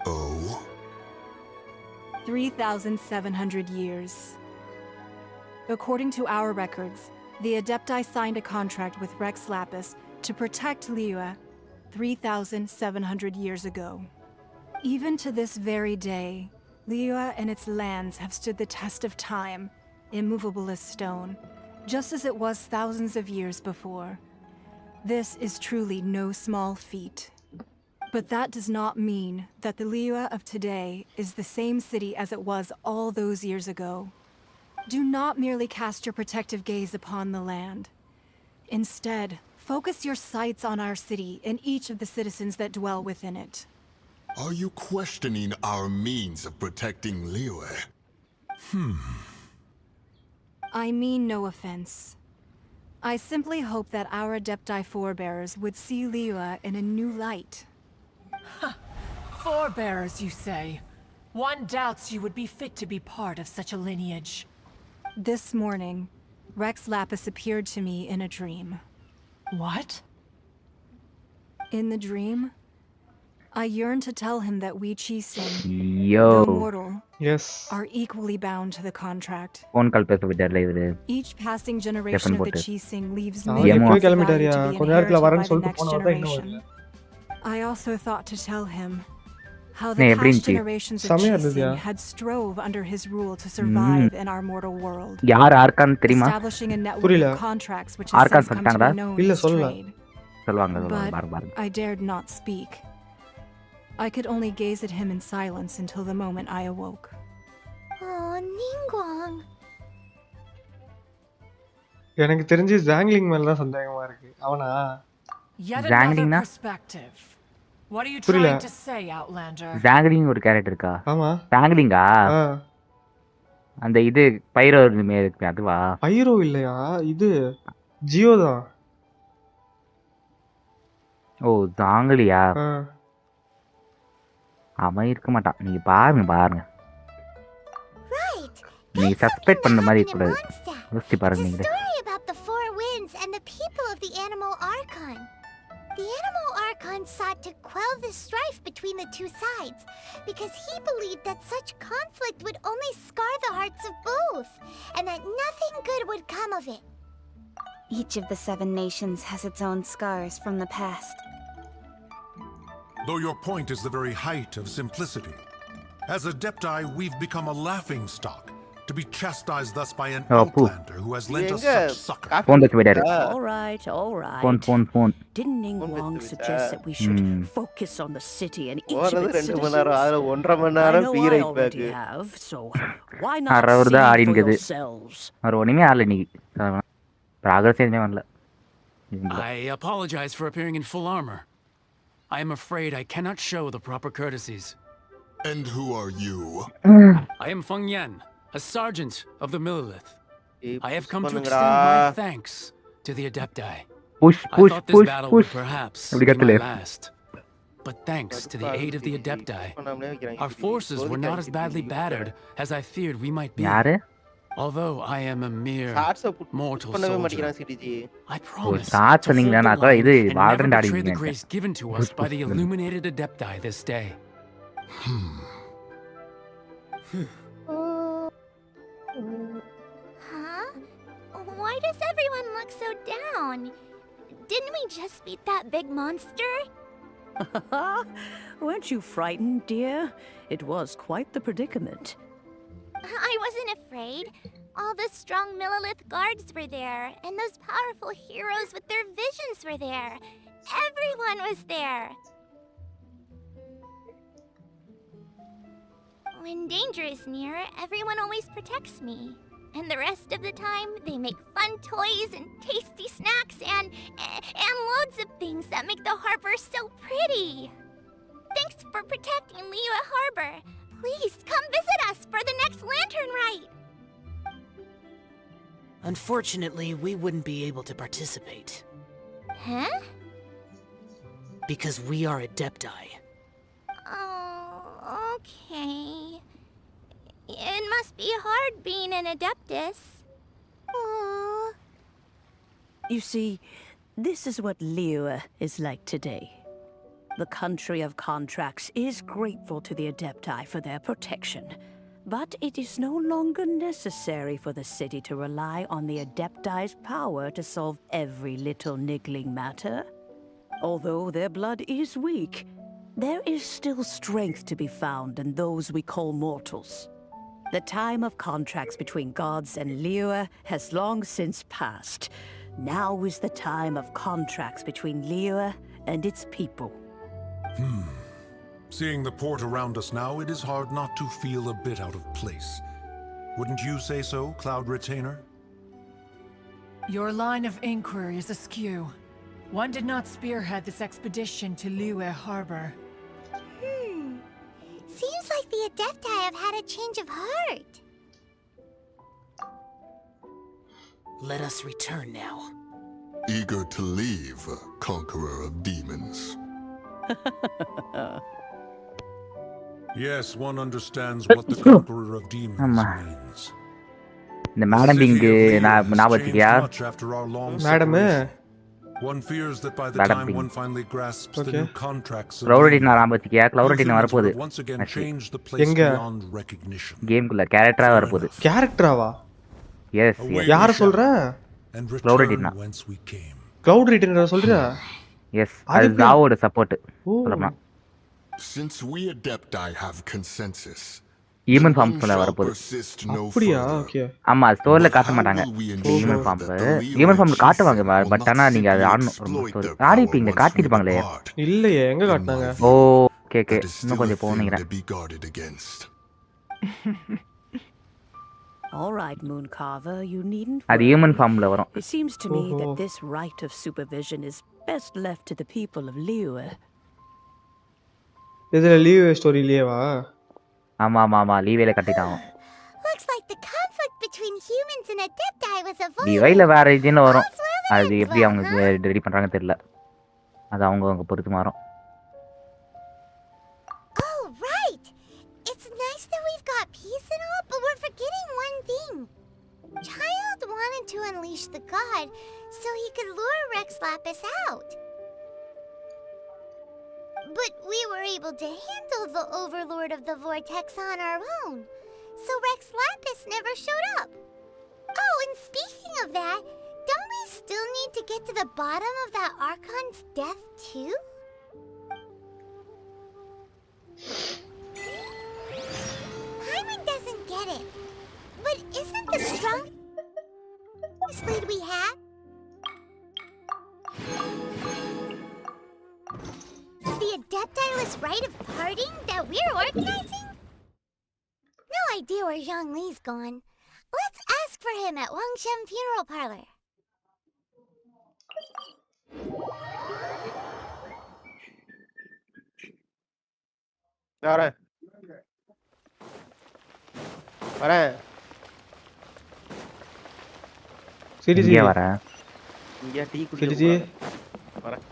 Oh? 3,700 years. According to our records, the Adepti signed a contract with Rex Lapis to protect Liyue 3,700 years ago. Even to this very day, Liyue and its lands have stood the test of time, immovable as stone, just as it was thousands of years before. This is truly no small feat. But that does not mean that the Liyue of today is the same city as it was all those years ago. Do not merely cast your protective gaze upon the land. Instead, focus your sights on our city and each of the citizens that dwell within it. Are you questioning our means of protecting Liyue? I mean no offense. I simply hope that our Adepti forebears would see Liyue in a new light. Forebearers, you say? One doubts you would be fit to be part of such a lineage. This morning, Rex Lapis appeared to me in a dream. What? In the dream, I yearned to tell him that we Qixing, Yo. though mortal, Yes. are equally bound to the contract. Phone call பேச விட்டார்ல இவரு. Each passing generation of the Qixing leaves Ah, many எப்போ lots of value கிளம்பிட்டாரியா? to be கொஞ்ச நேரத்துல inherited by வரேன்னு the சொல்லிட்டு next போனவர் தான் இன்னும் generation. வரல. I also thought to tell him how Nee, the எப்படி past இருந்துச்சு? generations of செமையா இருந்ததுயா. Qixing had strove under his rule to survive in our mortal world, யார் ஆர்கான் தெரியுமா? establishing a network புரியல. of contracts which has argon since come to சொல்லிட்டாங்களா? be known இல்ல as சொல்லல. trade. சொல்லுவாங்க But பாருங்க. I dared not speak. I could only gaze at him in silence until the moment I awoke. Oh, Ningguang. எனக்கு தெரிஞ்சு ஜாங்லிங் மேல தான் சந்தேகமா இருக்கு. அவனா? ஜாங்லிங்னா? What are you trying to say, Outlander? ஜாங்லிங் ஒரு கேரக்டர் இருக்கா? ஆமா. ஜாங்லிங்கா? அந்த இது பைரோ இருக்கு அதுவா? பைரோ இல்லையா? இது ஜியோ தான். ஓ ஜாங்லியா? அவன் இருக்க மாட்டான். நீங்க பாருங்க. நீ சஸ்பெக்ட் பண்ண மாதிரி இருக்க கூடாது. யோசிச்சு பாருங்க நீங்க. Story about the four winds and the people of the animal Archon. The animal Archon sought to quell the strife between the two sides because he believed that such conflict would only scar the hearts of both and that nothing good would come of it. Each of the 7 nations has its own scars from the past. Though your point is the very height of simplicity. As Adepti, we've become a laughing stock, to be chastised thus by an outlander who has lent us such succor. All right. Phone. Didn't Ningguang suggest that we should focus on the city and each of its citizens? I know I already have, so why not see for yourselves? I apologize for appearing in full armor. I am afraid I cannot show the proper courtesies. And who are you? I am Feng Yan, a sergeant of the Millelith. I have come to extend my thanks to the Adepti. I thought this battle would perhaps be my last. But thanks to the aid of the Adepti, our forces were not as badly battered as I feared we might be. Although I am a mere mortal soldier, I promise to hold the line and never betray the grace given to us by the illuminated Adepti this day. Huh? Why does everyone look so down? Didn't we just beat that big monster? Weren't you frightened, dear? It was quite the predicament. I wasn't afraid. All the strong Millelith guards were there, and those powerful heroes with their visions were there. Everyone was there. When danger is near, everyone always protects me. And the rest of the time, they make fun toys and tasty snacks and loads of things that make the harbor so pretty. Thanks for protecting Liyue Harbor. Please come visit us for the next lantern rite. Unfortunately, we wouldn't be able to participate. Huh? Because we are Adepti. Oh, okay. It must be hard being an Adeptus. Aww. You see, this is what Liyue is like today. The country of contracts is grateful to the Adepti for their protection. But it is no longer necessary for the city to rely on the Adepti's power to solve every little niggling matter. Although their blood is weak, there is still strength to be found in those we call mortals. The time of contracts between gods and Liyue has long since passed. Now is the time of contracts between Liyue and its people. Seeing the port around us now, it is hard not to feel a bit out of place. Wouldn't you say so, Cloud Retainer? Your line of inquiry is askew. One did not spearhead this expedition to Liyue Harbor. Seems like the Adepti have had a change of heart. Let us return now. Eager to leave, Conqueror of Demons. Yes, one understands what the Conqueror of Demons means. The madam inge naabatiya. Madam One fears that by the time one finally grasps the new contracts, Cloudity naabatiya. Cloudity varapodhu. once again change the place beyond recognition. Game kulla character varapodhu. Character va? Yes. Yaar solra? Cloudity na. Cloud Retainer solra? Yes. Adu Dawoda support. Solrama. Since we Adepti have consensus, human form kulla varapodhu. அப்படியா? Okay. ஆமா ஸ்டோர்ல காட்ட மாட்டாங்க. human form காட்டுவாங்க but ஆனா நீங்க அது ஆடணும். ஆடிப்பீங்க காட்டிருப்பாங்களே. இல்லையே எங்க காட்டுனாங்க? ஓகே இன்னும் கொஞ்சம் போனீங்க. All right, Mooncarver, you needn't அது worry. ஹியூமன் ஃபார்ம்ல வரும். It seems to me that this right of supervision is best left to the people of Liyue. இதுல லீவ் ஸ்டோரியிலேவா? ஆமா ஆமா ஆமா லீவேல கட்டிட்டான். Looks like the conflict between humans and Adepti was avoided. லீவைல வேற இதுன்னு வரும். அது எப்படி அவங்க ரெடி பண்றாங்க தெரியல. அது அவங்க பொறுத்து மாறும். Oh, right. It's nice that we've got peace and all, but we're forgetting one thing. Child wanted to unleash the god so he could lure Rex Lapis out. But we were able to handle the overlord of the vortex on our own. So Rex Lapis never showed up. Oh, and speaking of that, don't we still need to get to the bottom of that Archon's death too? Paimon doesn't get it. But isn't the strongest lead we have the Adeptiless rite of parting that we're organizing? No idea where Zhongli's gone. Let's ask for him at Wangshen Funeral Parlor. வரேன் வரேன் CDG வரேன். இங்க tea CDG குடிக்க வரேன்.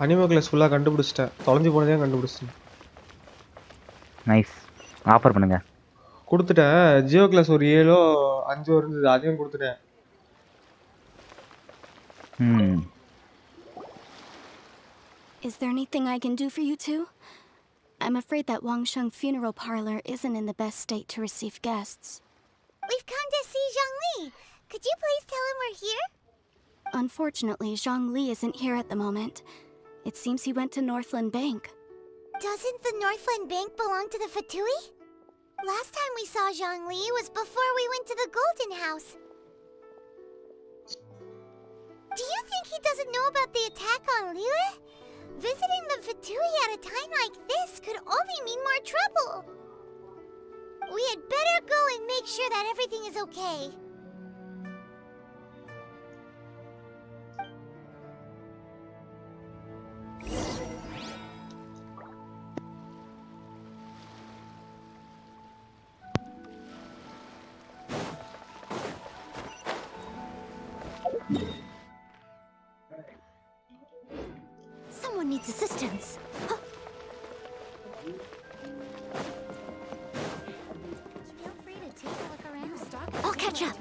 Animal class ஃபுல்லா கண்டுபிடிச்சிட்டேன். தொலைஞ்சு போனதே கண்டுபிடிச்சிட்டேன். நைஸ். ஆஃபர் பண்ணுங்க. கொடுத்துட்டேன். ஜியோ கிளாஸ் ஒரு 7 5 இருந்தது. அதையும் கொடுத்துட்டேன். Is there anything I can do for you two? I'm afraid that Wangshen Funeral Parlor isn't in the best state to receive guests. We've come to see Zhongli. Could you please tell him we're here? Unfortunately, Zhongli isn't here at the moment. It seems he went to Northland Bank. Doesn't the Northland Bank belong to the Fatui? Last time we saw Zhongli was before we went to the Golden House. Do you think he doesn't know about the attack on Liyue? Visiting the Fatui at a time like this could only mean more trouble. We had better go and make sure that everything is okay. Someone needs assistance. Feel free to take a look around. I'll catch up.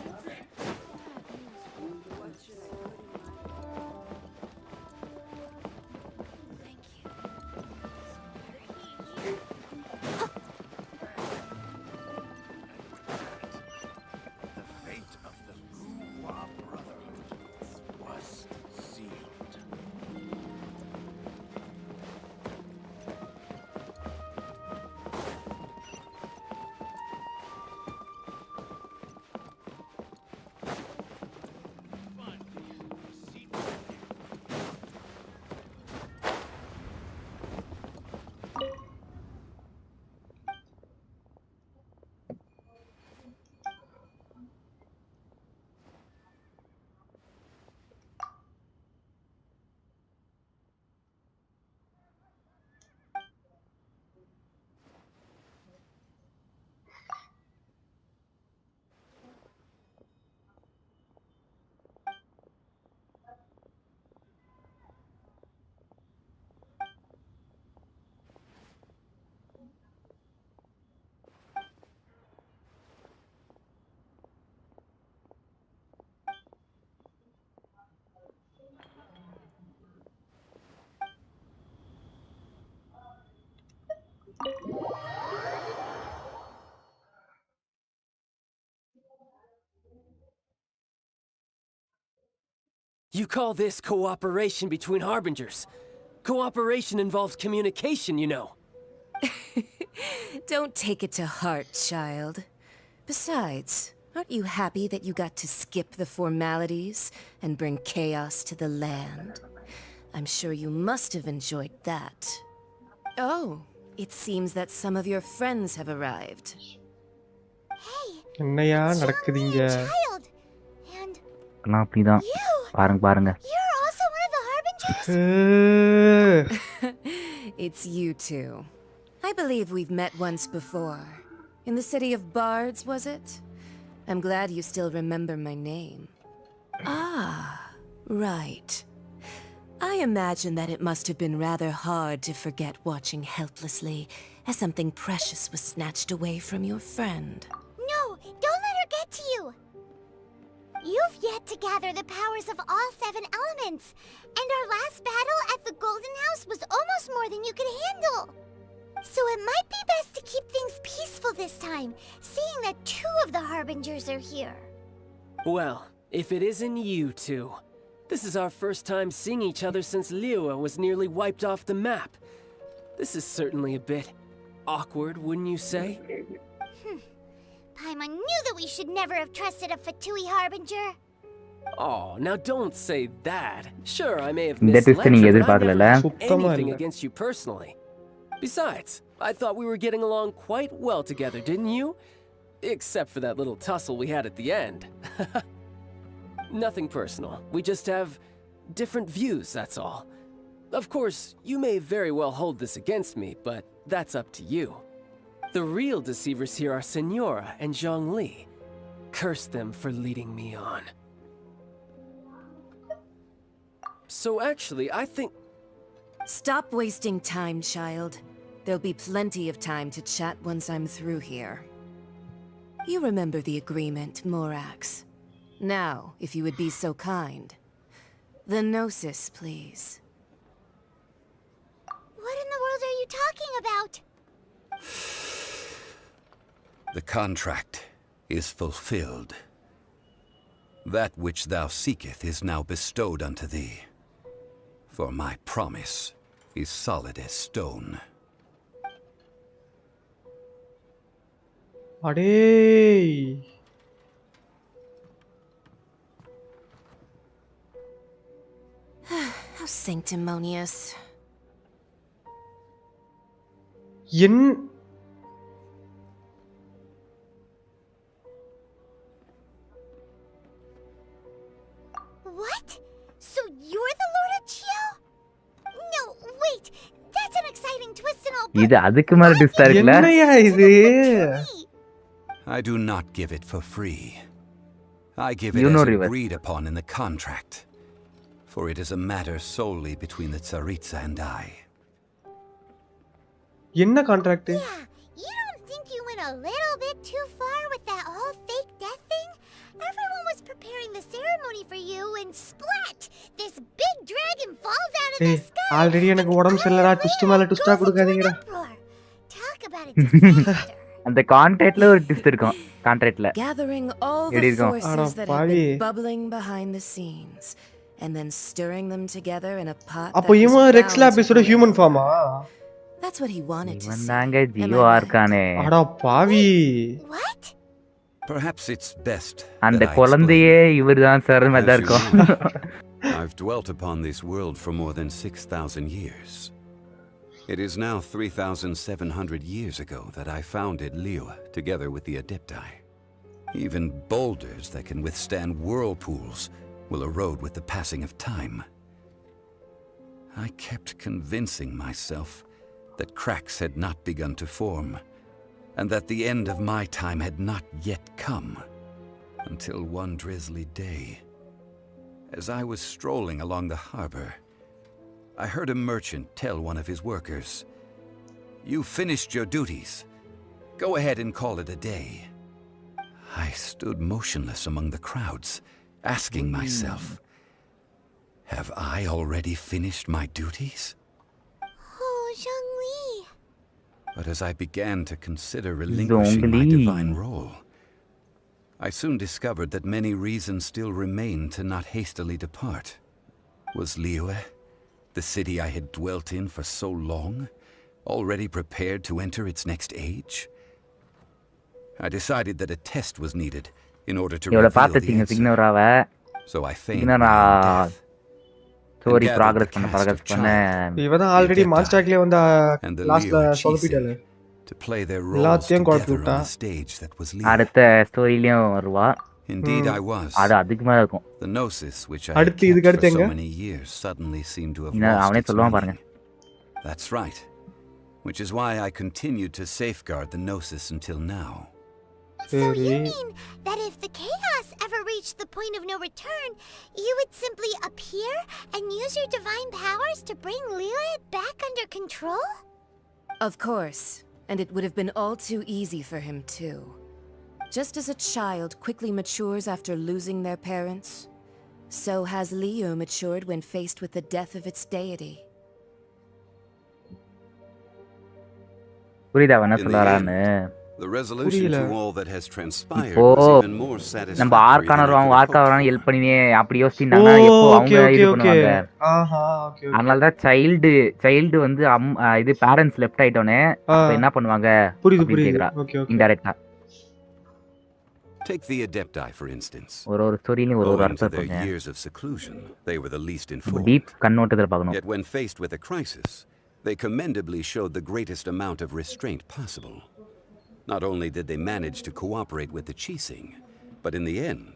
You call this cooperation between Harbingers? Cooperation involves communication, you know. Don't take it to heart, child. Besides, aren't you happy that you got to skip the formalities and bring chaos to the land? I'm sure you must have enjoyed that. Oh, it seems that some of your friends have arrived. Hey, என்னையா நடக்குதுங்க? நான் அப்படிதான் பாருங்க. You're also one of the harbingers? It's you two. I believe we've met once before. In the city of Bards, was it? I'm glad you still remember my name. Ah, right. I imagine that it must have been rather hard to forget watching helplessly as something precious was snatched away from your friend. No, don't let her get to you. You've yet to gather the powers of all 7 elements, and our last battle at the Golden House was almost more than you could handle. So it might be best to keep things peaceful this time, seeing that 2 of the Harbingers are here. Well, if it isn't you two. This is our first time seeing each other since Liyue was nearly wiped off the map. This is certainly a bit awkward, wouldn't you say? Paimon knew that we should never have trusted a Fatui Harbinger. Oh, now don't say that. Sure, I may have இந்த misled twist நீங்க you, but I எதிர்பார்க்கல. never had anything against you personally. Besides, I thought we were getting along quite well together, didn't you? Except for that little tussle we had at the end. Nothing personal. We just have different views, that's all. Of course, you may very well hold this against me, but that's up to you. The real deceivers here are Senora and Zhongli. Curse them for leading me on. So actually, I think... Stop wasting time, child. There'll be plenty of time to chat once I'm through here. You remember the agreement, Morax. Now, if you would be so kind. The Gnosis, please. What in the world are you talking about? The contract is fulfilled. That which thou seeketh is now bestowed unto thee. For my promise is solid as stone. Adey. How sanctimonious. What? So you're the Lord of Chio? No, wait. That's an exciting twist and all. இது அதுக்கு மேல twist இருக்குல. என்னையா இது? I do not give it for free. I give it as agreed upon in the contract. For it is a matter solely between the Tsaritsa and I. என்ன contract? Yeah, you don't think you went a little bit too far with that whole fake death thing? Everyone was preparing the ceremony for you and splat! This big dragon falls out of the sky. Already எனக்கு உடம்பு சரியில்லடா, twist மேல ட்விஸ்டா கொடுக்காதீங்கடா. Talk about a disaster. அந்த கான்ட்ராக்ட்ல ஒரு twist இருக்கும். கான்ட்ராக்ட்ல Gathering all the forces that have been bubbling behind the scenes and then stirring them together in a pot. அப்போ இவன் Rex லாபிஸோட human ஃபார்மா? That's what he wanted to see. வந்தாங்க ஜியோ ஆர்கானே. அட பாவி. What? Perhaps it's best. அந்த குழந்தையே இவர்தான் சார் மாதிரி இருக்கும். I've dwelt upon this world for more than 6,000 years. It is now 3,700 years ago that I founded Liyue together with the Adepti. Even boulders that can withstand whirlpools will erode with the passing of time. I kept convincing myself that cracks had not begun to form, and that the end of my time had not yet come, until one drizzly day, as I was strolling along the harbor, I heard a merchant tell one of his workers, "You've finished your duties. Go ahead and call it a day." I stood motionless among the crowds, asking myself, have I already finished my duties? Oh, Zhongli. But as I began to consider relinquishing my divine role, I soon discovered that many reasons still remained to not hastily depart. Was Liyue, the city I had dwelt in for so long, already prepared to enter its next age? I decided that a test was needed in order to reveal the answer. So I feigned my own death. Story progress பண்ண. இவதான் already மான்ஸ்டாக்லயே வந்த லாஸ்ட்ல சொதப்பிட்டால. to play their roles together on the stage that was Liyue. அடுத்த ஸ்டோரியிலயும் வருவா. Indeed I was. அது அதுக்கு மேல இருக்கும். The gnosis which I had kept for so many years suddenly seemed to have lost its meaning. That's right. Which is why I continued to safeguard the gnosis until now. So you mean that if the chaos ever reached the point of no return, you would simply appear and use your divine powers to bring Liyue back under control? Of course, and it would have been all too easy for him too. Just as a child quickly matures after losing their parents, so has Liyue matured when faced with the death of its deity. புரியுதா என்ன சொல்றானே? The resolution to all that has transpired was even more satisfactory. நம்ம ஆர்கான help பண்ணினே அப்படி யோசிச்சிட்டானா எப்போ அவங்க இது பண்ணுவாங்க. ஓகே. அதனால தான் சைல்டு வந்து இது பேரண்ட்ஸ் லெஃப்ட் ஆயிட்டோனே அப்ப என்ன பண்ணுவாங்க? புரியுது. Okay. இன்டைரக்ட்டா. Take the Adepti for instance. ஒரு ஸ்டோரியில ஒரு அர்த்தம் இருக்குங்க. Years of seclusion, they were the least informed. Deep கண்ணோட்டத்துல பார்க்கணும். Yet when faced with a crisis, they commendably showed the greatest amount of restraint possible. Not only did they manage to cooperate with the Qixing, but in the end,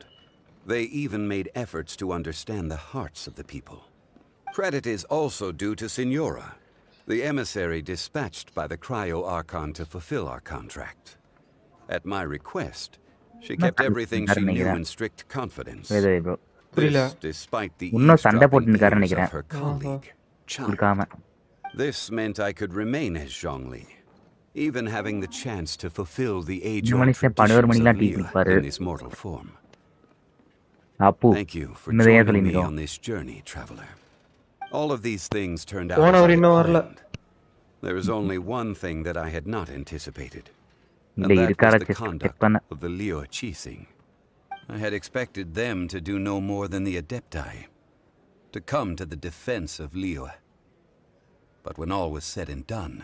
they even made efforts to understand the hearts of the people. Credit is also due to Signora, the emissary dispatched by the Cryo-Archon to fulfill our contract. At my request, she kept everything she knew in strict confidence. This, despite the eavesdropping ears of her colleague, Chang. This meant I could remain as Zhongli, even having the chance to fulfill the age-old traditions of Liyue in his mortal form. Thank you for joining me on this journey, traveler. All of these things turned out as I planned. There is only one thing that I had not anticipated, and that was the conduct of the Liyue Qixing. I had expected them to do no more than the Adepti, to come to the defense of Liyue. But when all was said and done,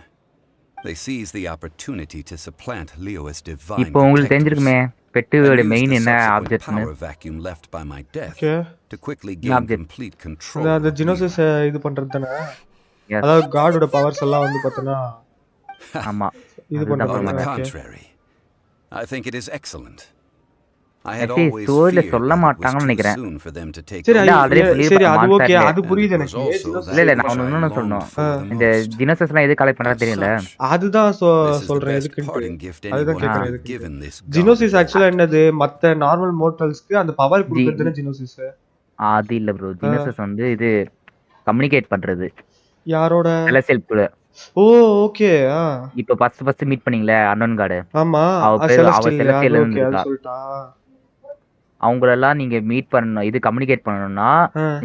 they seized the opportunity to supplant Liyue's divine இப்போ உங்களுக்கு தெரிஞ்சிருக்குமே பெட்டுவோட main என்ன object power vacuum left by my death to quickly gain complete control. அந்த ஜினோசிஸ் இது பண்றது தானே. அதாவது காடோட powers எல்லாம் வந்து பார்த்தனா ஆமா இது பண்றது. On the contrary, I think it is excellent. I had always ஸ்டோரியில சொல்ல மாட்டாங்கன்னு நினைக்கிறேன். சரி அது ஓகே, அது புரியுது எனக்கு. இல்ல நான் ஒன்னு சொல்லணும். இந்த ஜினோசஸ்லாம் எது கலெக்ட் பண்றா தெரியல. அதுதான் சொல்றேன் எதுக்கு. அதுதான் கேக்குறேன் எதுக்கு. ஜினோசிஸ் एक्चुअली என்னது? மத்த நார்மல் மோர்ட்டல்ஸ்க்கு அந்த பவர் கொடுக்கிறதுனா ஜினோசிஸ். அது இல்ல ப்ரோ. ஜினோசஸ் வந்து இது கம்யூனிகேட் பண்றது. யாரோட? செலஸ்டியல் கூட. ஓ ஓகே. இப்போ ஃபர்ஸ்ட் மீட் பண்ணீங்களே அன்னோன் காட். ஆமா. அவ செலஸ்டியல் இருக்கா. அவங்களெல்லாம் நீங்க மீட் பண்ணணும், இது கம்யூனிகேட் பண்ணணும்னா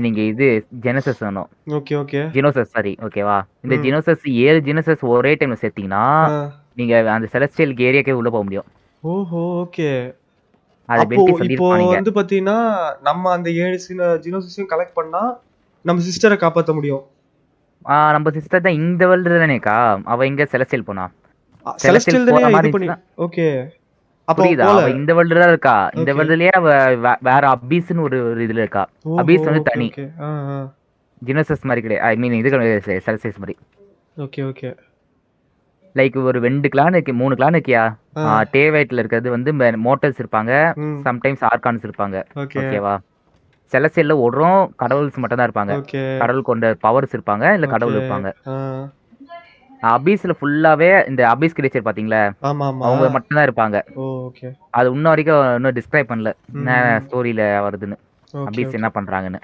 நீங்க இது ஜெனசஸ் வேணும். Okay okay. ஜினோசஸ் சாரி ஓகேவா. இந்த ஜினோசஸ் 7 ஜினோசஸ் ஒரே டைம்ல சேர்த்தீங்கன்னா நீங்க அந்த செலஸ்டியல் ஏரியாக்கே உள்ள போக முடியும். ஓஹோ ஓகே. அது பெட்டி சொல்லிருப்பாங்க. இப்போ வந்து பாத்தீங்கன்னா நம்ம அந்த 7 ஜினோசஸையும் கலெக்ட் பண்ணா நம்ம சிஸ்டரை காப்பாத்த முடியும். நம்ம சிஸ்டர் தான் இந்த வேர்ல்ட்ல தானேக்கா. அவ எங்க செலஸ்டியல் போனா? செலஸ்டியல் தானே இது பண்ணி. ஓகே. புரியுதா? அவ இந்த வேர்ல்ட்ல இருக்கா. இந்த வேர்ல்ட்லயே அவ வேற அபிஸ்னு ஒரு இதுல இருக்கா. அபிஸ் வந்து தனி. ஜினோசஸ் மாதிரி கிடையாது. ஐ மீன் இது செலஸ்டியல்ஸ் மாதிரி. Okay okay. லைக் ஒரு 2 கிளான் இருக்கு, 3 கிளான் இருக்கியா. டேவைட்ல இருக்கிறது வந்து மோட்டல்ஸ் இருப்பாங்க, சம்டைம்ஸ் ஆர்கான்ஸ் இருப்பாங்க. ஓகேவா. செலஸ்டியல்ல ஒருறோம் கடவுள்ஸ் மட்டும் தான் இருப்பாங்க. கடவுள் கொண்ட பவர்ஸ் இருப்பாங்க, இல்ல கடவுள் இருப்பாங்க. அபிஸ்ல ஃபுல்லாவே இந்த அபிஸ் கிரியேச்சர் பாத்தீங்களா, அவங்க மட்டும் தான் இருப்பாங்க. அது இன்ன வரைக்கும் இன்னும் டிஸ்கிரைப் பண்ணல என்ன ஸ்டோரியில வருதுன்னு, அபிஸ் என்ன பண்றாங்கன்னு.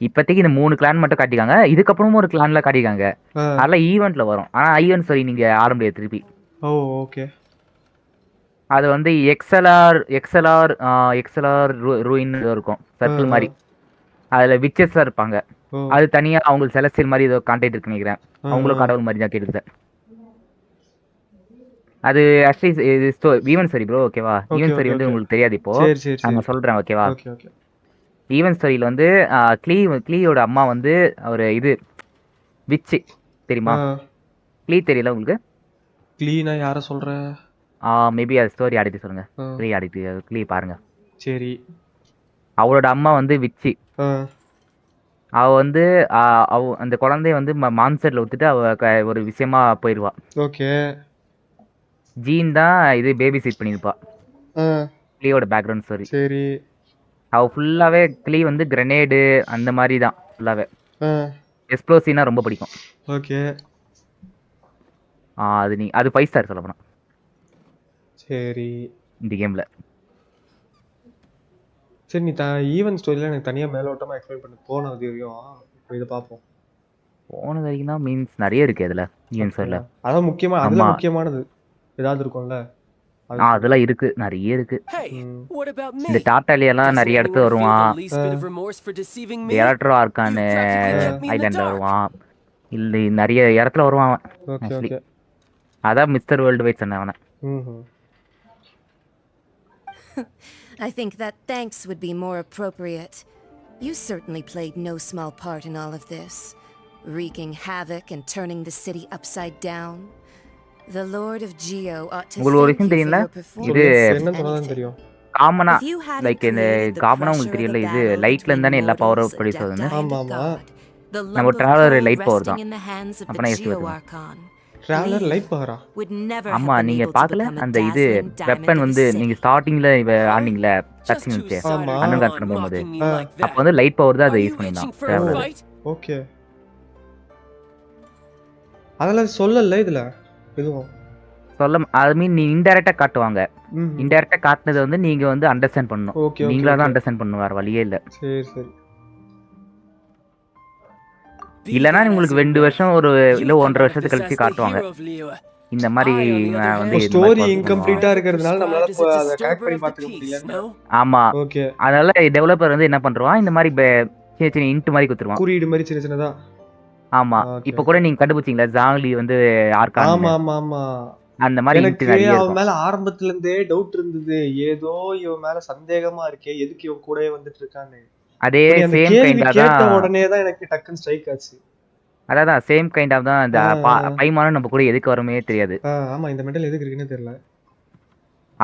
இப்போதைக்கு இந்த 3 கிளான் மட்டும் காட்டிக்காங்க. இதுக்கப்புறமும் ஒரு கிளான்ல காட்டிக்காங்க. அதெல்லாம் ஈவெண்ட்ல வரும். ஆனா ஈவெண்ட் சரி நீங்க ஆட முடியாது திருப்பி. ஓகே. அது வந்து எக்ஸ்எல்ஆர் ரூயின் இருக்கும் சர்க்கிள் மாதிரி. அதுல விச்சஸ் இருப்பாங்க. அது தனியா அவங்களுக்கு செலஸ்டியல் மாதிரி ஏதோ கான்டாக்ட் இருக்கு நினைக்கிறேன். அவங்களும் கடவுள் மாதிரி தான் கேட்டுது. அது ஆக்சுவலி ஈவென்ட் ஸ்டோரி ப்ரோ. ஓகேவா. ஈவென்ட் ஸ்டோரி வந்து உங்களுக்கு தெரியாது இப்போ நான் சொல்றேன். ஓகேவா. ஈவென்ட் ஸ்டோரியில வந்து க்ளீயோட அம்மா வந்து ஒரு இது விச்சு தெரியுமா? க்ளீ தெரியல உங்களுக்கு? க்ளீனா யார சொல்ற? மேபி அது ஸ்டோரி ஆடிட்டு சொல்லுங்க. க்ளீ ஆடிட்டு க்ளீ பாருங்க. சரி. அவளோட அம்மா வந்து விச்சி. அவ வந்து அந்த குழந்தைய வந்து மான்சர்ல விட்டுட்டு அவ ஒரு விஷயமா போயிடுவா. ஓகே. ஜீன் தான் இது பேபி சிட் பண்ணியிருப்பா. கிளியோட பேக்ரவுண்ட் ஸ்டோரி. சரி. அவ ஃபுல்லாவே கிளி வந்து கிரனேடு அந்த மாதிரி தான் ஃபுல்லாவே. எக்ஸ்ப்ளோசிவ்னா ரொம்ப பிடிக்கும். ஓகே. அது 5 ஸ்டார் சொல்ல போனா. சரி. இந்த கேம்ல. சரி நீ ஈவென்ட் ஸ்டோரியில எனக்கு தனியா மேலோட்டமா எக்ஸ்பிளைன் பண்ணு. போனது வரையும் இப்போ இதை பார்ப்போம். போனது வரைக்கும் தான் மீன்ஸ் நிறைய இருக்கு அதுல ஈவென்ட் ஸ்டோரியில. அதான் முக்கியமா அதுல முக்கியமானது ஏதாவது இருக்கும்ல. அதெல்லாம் இருக்கு, நிறைய இருக்கு. இந்த டாட்டாலி எல்லாம் நிறைய இடத்துல வருவான். எலக்ட்ரோ ஆர்கான் ஐலாண்ட்ல வருவான். இல்ல நிறைய இடத்துல வருவான் அவன். அதான் மிஸ்டர் வேர்ல்டு வைட் சொன்ன அவனை. I think that thanks would be more appropriate. You certainly played no small part in all of this, wreaking havoc and turning the city upside down. The Lord of Geo ought to thank you for your performance. தெரியும். காமனா like இந்த காமனா உங்களுக்கு தெரியல, இது லைட்ல இருந்தானே எல்லா பவரும் ப்ரொடியூஸ் ஆகுதுன்னு. ஆமாமா. நம்ம டிராவலர் லைட் பவர் தான். அப்பனா எப்படி டிராவலர் லைட் பவரா? ஆமா, நீங்க பார்க்கல அந்த இது வெப்பன் வந்து நீங்க ஸ்டார்டிங்ல ஆனீங்கல டச் நிச்சு அண்ணன் காட்டுற போகும்போது அப்ப வந்து லைட் பவர் தான் அதை யூஸ் பண்ணிடலாம் டிராவலர். ஓகே. அதெல்லாம் சொல்லல இதுல எதுவும் சொல்ல. ஐ மீன் நீ இன்டைரக்டா காட்டுவாங்க. இன்டைரக்டா காட்டுனது வந்து நீங்க வந்து அண்டர்ஸ்டாண்ட் பண்ணணும். நீங்களா தான் அண்டர்ஸ்டாண்ட் பண்ணணும், வேற வழியே இல்ல. சரி சரி. இல்லனா உங்களுக்கு 2 வருஷம் ஒரு இல்ல 1.5 வருஷத்துக்கு கழிச்சு காட்டுவாங்க. இந்த மாதிரி வந்து ஸ்டோரி இன்கம்ப்ளீட்டா இருக்குறதுனால நம்மளால அத கனெக்ட் பண்ணி பார்த்துக்க முடியல. ஆமா. ஓகே. அதனால டெவலப்பர் வந்து என்ன பண்றான், இந்த மாதிரி சின்ன சின்ன இன்ட் மாதிரி கொடுத்துருவான். குறியீடு மாதிரி சின்ன சின்னதா. ஆமா. இப்போ கூட நீங்க கண்டுபிடிச்சீங்களா ஜாங்லி வந்து ஆர்கான். ஆமா ஆமா ஆமா. அந்த மாதிரி இன்ட் நிறைய இருக்கு. அவன் மேல ஆரம்பத்துல இருந்தே டவுட் இருந்தது. ஏதோ இவன் மேல சந்தேகமா இருக்கே, எதுக்கு இவன் கூடவே வந்துட்டு இருக்கான்னு. அதே சேம் கைண்டா தான் கேட்ட உடனே தான் எனக்கு டக்குன்னு ஸ்ட்ரைக் ஆச்சு. அதான் சேம் கைண்ட் ஆஃப் தான் இந்த பைமானும் நம்ம கூட எதுக்கு வருமே தெரியாது. ஆமா, இந்த மெட்டல் எதுக்கு இருக்குன்னு தெரியல.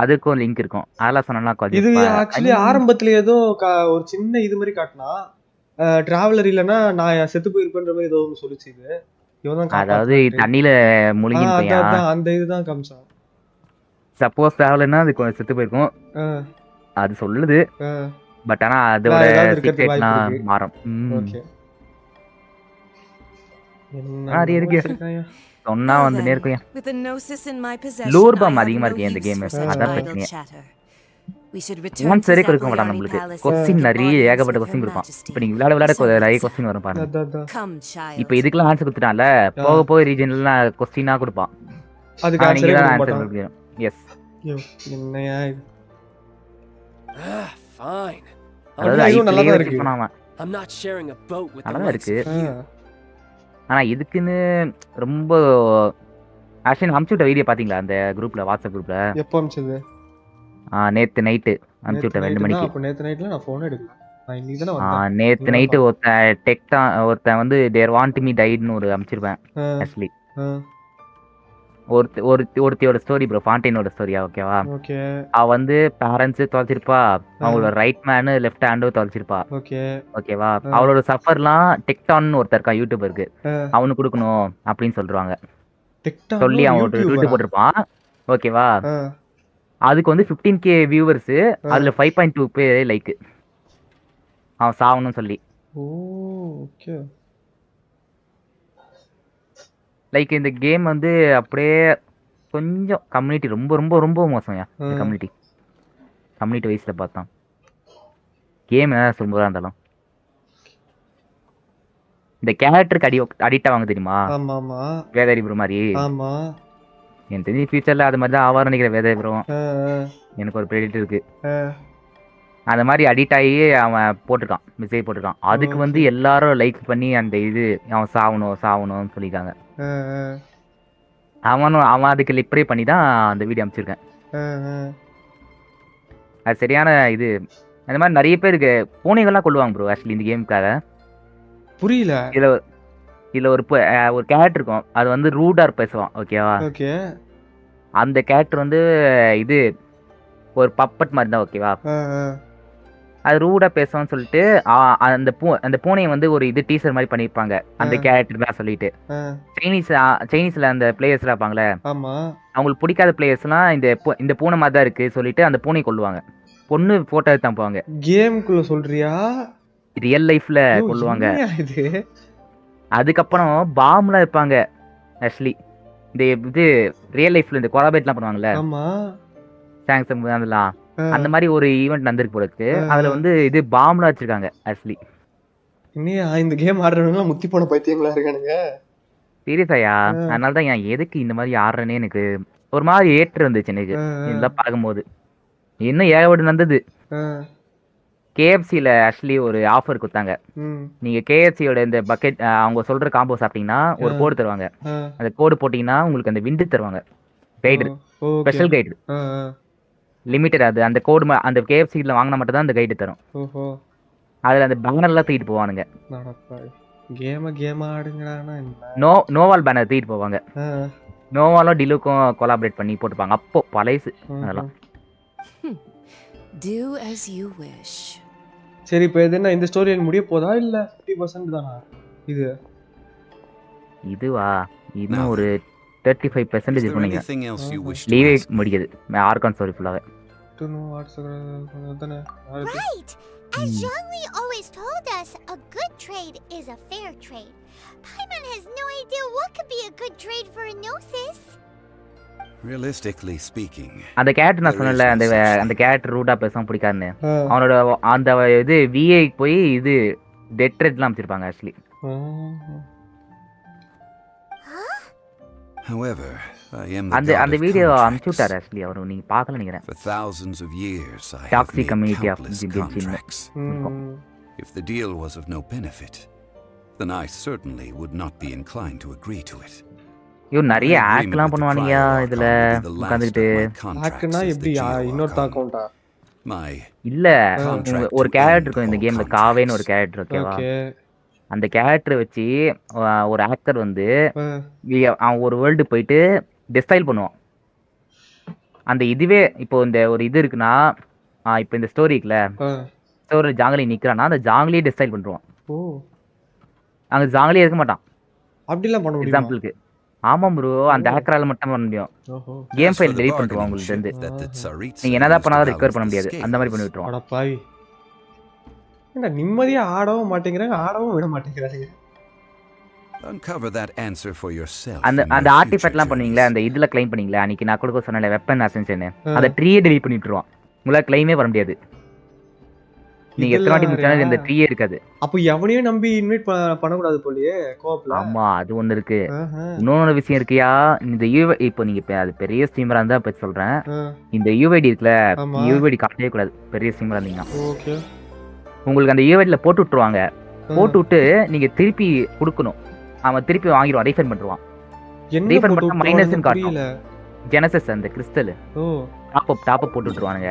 அதுக்கும் லிங்க் இருக்கும். அதெல்லாம் சொன்னா இது ஆக்சுவலி ஆரம்பத்துல ஏதோ ஒரு சின்ன இது மாதிரி காட்டினா டிராவலர் இல்லனா நான் செத்து போயிருப்பேன்ற மாதிரி ஏதோ ஒன்னு சொல்லுச்சு. இது இவன் தான் அதாவது தண்ணில முழுகி போய் அந்த இதுதான் காமிச்சான். சப்போஸ் டிராவலர்னா அது செத்து போயிருக்கும் அது சொல்லுது. பட் ஆனா அதோட சீக்ரெட்லாம் மாறும். ஓகே. நிறைய இருக்கு. சொன்னா வந்து நேர்க்குயா லூர் பம் அதிகமா இருக்கு இந்த கேம். அதான் பிரச்சனை. ஒன்ஸ் வரைக்கும் இருக்க மாட்டான் நம்மளுக்கு. கொஸ்டின் நிறைய ஏகப்பட்ட கொஸ்டின் கொடுப்பான். இப்போ நீங்க விளையாட நிறைய கொஸ்டின் வரும் பாருங்க. இப்போ இதுக்கெல்லாம் ஆன்சர் கொடுத்துட்டான்ல, போக போக ரீஜன்லாம் கொஸ்டினா கொடுப்பான். அதுக்கு நீங்க தான் ஆன்சர் கொடுக்கணும். எஸ். என்னையா fine. அதாவது நல்லா தான் இருக்கு. I'm not sharing a boat with the நல்லா இருக்கு. ஆனா இதுக்குன்னு ரொம்ப ஆக்சுவலி அனுப்பிச்சு விட்ட வீடியோ பாத்தீங்களா அந்த குரூப்ல, வாட்ஸ்அப் குரூப்ல? எப்போ அனுப்பிச்சது? நேத்து நைட்டு அனுப்பிச்சு விட்ட 2 மணிக்கு. அப்ப நேத்து நைட்ல நான் ஃபோன் எடுக்கல. நான் இன்னைக்கு தான வந்தேன். நேத்து நைட்டு ஒருத்தன் வந்து தேர் வாண்ட் மீ டைட்னு ஒரு அனுப்பிச்சிருப்பேன். ஆக்சுவலி ஒருத்தியோட ஸ்டோரி ப்ரோ, ஃபாண்டேனோட ஸ்டோரியா. ஓகேவா? ஓகே. அவ வந்து பேரண்ட்ஸ் தொலைச்சிருப்பா, அவங்களோட ரைட் மேனு லெஃப்ட் ஹேண்டும் தொலைச்சிருப்பா. ஓகே. ஓகேவா? அவளோட சஃபர்லாம் டெக்டான் ஒருத்தர் இருக்கா யூடியூபருக்கு, அவனுக்கு கொடுக்கணும் அப்படின்னு சொல்றாங்க. சொல்லி அவன் ஒரு ட்வீட் போட்டிருப்பான். ஓகேவா? அதுக்கு வந்து 15K வியூவர்ஸ், அதுல 5.2 பேர் லைக். அவன் சாவணும்னு சொல்லி. ஓகே. லைக் இந்த கேம் வந்து அப்படியே கொஞ்சம் கம்யூனிட்டி ரொம்ப ரொம்ப ரொம்ப மோசம்யா. கம்யூனிட்டி வைஸ்ல பார்த்தா கேம் என்ன சூப்பரா இருந்தாலும் இந்த கேரக்டருக்கு அடிக்ட் ஆவாங்க தெரியுமா? ஆமா ஆமா. வேதாரி ப்ரோ மாதிரி. ஆமா. எனக்கு தெரிஞ்சு ஃபியூச்சர்ல அது மாதிரி தான் ஆவார் நினைக்கிறேன் வேதாரி ப்ரோ. எனக்கு ஒரு ப்ரெடிக்ட் இருக்கு. அந்த மாதிரி அடிக்ட் ஆகி அவன் போட்டிருக்கான், மெசேஜ் போட்டிருக்கான். அதுக்கு வந்து எல்லாரும் லைக் பண்ணி அந்த இது அவன் சாவணும்னு சொல்லியிருக்காங்க. அவன் அதுக்கு லிப்ரே பண்ணி தான் அந்த வீடியோ அமைச்சிருக்கேன். அது சரியான இது. அந்த மாதிரி நிறைய பேருக்கு பூனைகள்லாம் கொள்ளுவாங்க ப்ரோ ஆக்சுவலி இந்த கேமுக்காக. புரியல. இதுல ஒரு கேரக்டர் இருக்கும், அது வந்து ரூடார் பேசுவான். ஓகேவா? ஓகே. அந்த கேரக்டர் வந்து இது ஒரு பப்பட் மாதிரி தான். ஓகேவா? அது ரூடா பேசுவான்னு சொல்லிட்டு அந்த பூனையை வந்து ஒரு இது டீசர் மாதிரி பண்ணிருப்பாங்க அந்த கேரக்டர் தான் சொல்லிட்டு. சைனீஸ்ல அந்த பிளேயர்ஸ் இருப்பாங்களே, அவங்களுக்கு பிடிக்காத பிளேயர்ஸ்லாம் இந்த பூனை மாதிரி தான் இருக்கு சொல்லிட்டு அந்த பூனை கொல்லுவாங்க. பொண்ணு போட்டோ எடுத்தான் போவாங்க. கேம்குள்ள சொல்றியா? ரியல் லைஃப்ல கொல்லுவாங்க. அதுக்கப்புறம் பாம்லாம் இருப்பாங்க. ஆக்சுவலி இந்த இது ரியல் லைஃப்ல இந்த கொலாபரேட்லாம் பண்ணுவாங்கல்ல, சாங்சங் அதெல்லாம் அந்த மாதிரி ஒரு ஈவெண்ட் நடந்திருக்கு போல இருக்கு. அதுல வந்து இது பாம்லாம் வச்சிருக்காங்க. ஆக்சுவலி இன்னையா இந்த கேம் ஆடுறவங்க முத்தி போன பைத்தியங்களா இருக்கானுங்க. சீரியஸாயா? அதனால தான் ஏன் எதுக்கு இந்த மாதிரி ஆடுறேன்னு எனக்கு ஒரு மாதிரி ஏற்று வந்துச்சு எனக்கு இதெல்லாம் பார்க்கும்போது. இன்னும் ஏகப்பட்டு நடந்தது. KFCல ஆக்சுவலி ஒரு ஆஃபர் கொடுத்தாங்க. நீங்க KFCயோட இந்த பக்கெட் அவங்க சொல்ற காம்போ சாப்பிட்டீங்கன்னா ஒரு கோடு தருவாங்க. அந்த கோடு போட்டீங்கன்னா உங்களுக்கு அந்த விண்டு தருவாங்க. Guide, special guide, limited. அது அந்த கோடு அந்த KFCல வாங்கினா மட்டும் தான் அந்த கைடு தரும். அதுல அந்த பேனர்லாம் தூக்கிட்டு போவானுங்க. நோவால் பேனர் தூக்கிட்டு போவாங்க. நோவாலும் டிலுக்கும் கொலாபரேட் பண்ணி போட்டுப்பாங்க. அப்போ பழைசு அதெல்லாம். Do as you wish. சரி, இப்போ இது என்ன இந்த ஸ்டோரி முடிய போதா இல்ல 50% தானா இது? இதுவா இன்னும் ஒரு 35% இது பண்ணுங்க. லீவே முடிக்குது ஆர்கான் ஸ்டோரி ஃபுல்லாவே. Right. As Zhongli always told us, a good trade is a fair trade. Paimon has no idea what could be a good trade for a Gnosis. Realistically speaking, அந்த கேரக்டர் நான் சொன்னல, அந்த character ரூட்டா பேசாம பிடிக்காதுன்னு, அவனோட அந்த இது VA போய் இது டெட் ரெட்லாம் அமைச்சிருப்பாங்க ஆக்சுவலி. However, I am அந்த வீடியோ அனுப்பிச்சு விட்டாரு ஆக்சுவலி. அவர் நீங்க பார்க்கல நினைக்கிறேன். For thousands of years I have toxic community of contracts. If the deal was of no benefit, then I certainly would not be inclined to agree to it. ஐயோ நிறைய ஆக்ட்லாம் பண்ணுவானுங்க இதுல உட்காந்துக்கிட்டு. ஆக்ட்னா எப்படி இன்னொரு அக்கவுண்டா? இல்ல, ஒரு கேரக்டர் இருக்கும் இந்த கேம்ல, காவேன்னு ஒரு கேரக்டர். ஓகேவா? அந்த கேரக்டரை வச்சு ஒரு ஆக்டர் வந்து அவன் ஒரு வேர்ல்டு போயிட்டு டெஸ்டைல் பண்ணுவான். அந்த இதுவே இப்போ இந்த ஒரு இது இருக்குன்னா, இப்போ இந்த ஸ்டோரி இருக்குல்ல, ஸ்டோரி ஜாங்கலி நிக்கிறான்னா அந்த ஜாங்கலியே டெஸ்டைல் பண்ணுவான். அங்க ஜாங்கலியே இருக்க மாட்டான். அப்படிலாம் பண்ண முடியுமா? எக்ஸாம்பிளுக்கு. ஆமாம் ப்ரோ, அந்த ஆக்கரால மட்டும் பண்ண முடியும். கேம் ஃபைல் டெலீட் பண்ணிடுவான் உங்களுக்கு இருந்து. நீங்க என்னதான் பண்ணாலும் ரெக்கவர் பண்ண முடியாது. அந்த மாதிரி பண்ணி விட்டுருவான். அட பாவி, என்ன நிம்மதியா ஆடவும் மாட்டேங்கிறாங்க, ஆடவும் விட மாட்டேங்கிறாங்க. Uncover that answer for yourself. அந்த ஆர்டிஃபெக்ட்லாம் பண்ணீங்களா, அந்த இதுல க்ளைம் பண்ணீங்களா அன்னைக்கு நான் கொடுக்க சொன்னல வெப்பன் அசென்ஷன், அந்த ட்ரீயை டெலீட் பண்ணி விட்டுருவான். உங்களால க்ளைமே பண்ண முடியாது. நீங்க எத்தனை வாட்டி முடிச்சாலும் இந்த ட்ரீயே இருக்காது. அப்போ எவனையும் நம்பி இன்வைட் பண்ண கூடாது போலயே கோப்ல. ஆமா, அது ஒண்ணு இருக்கு. இன்னொரு விஷயம் இருக்கியா, இந்த இப்போ நீங்க அது பெரிய ஸ்ட்ரீமரா இருந்தா இப்ப சொல்றேன், இந்த UID இருக்குல்ல, UID காட்டவே கூடாது பெரிய ஸ்ட்ரீமரா இருந்தீங்கன்னா. ஓகே, உங்களுக்கு அந்த UIDல போட்டு விட்டுருவாங்க. போட்டு விட்டு நீங்க திருப்பி கொடுக்கணும். அவன் திருப்பி வாங்கிடுவான், ரீஃபண்ட் பண்ணிடுவான். ரீஃபண்ட் பண்ணா மைனஸ்னு காட்டும். ஜெனசிஸ் அந்த கிறிஸ்டல் டாப் அப் போட்டு விட்டுருவானுங்க.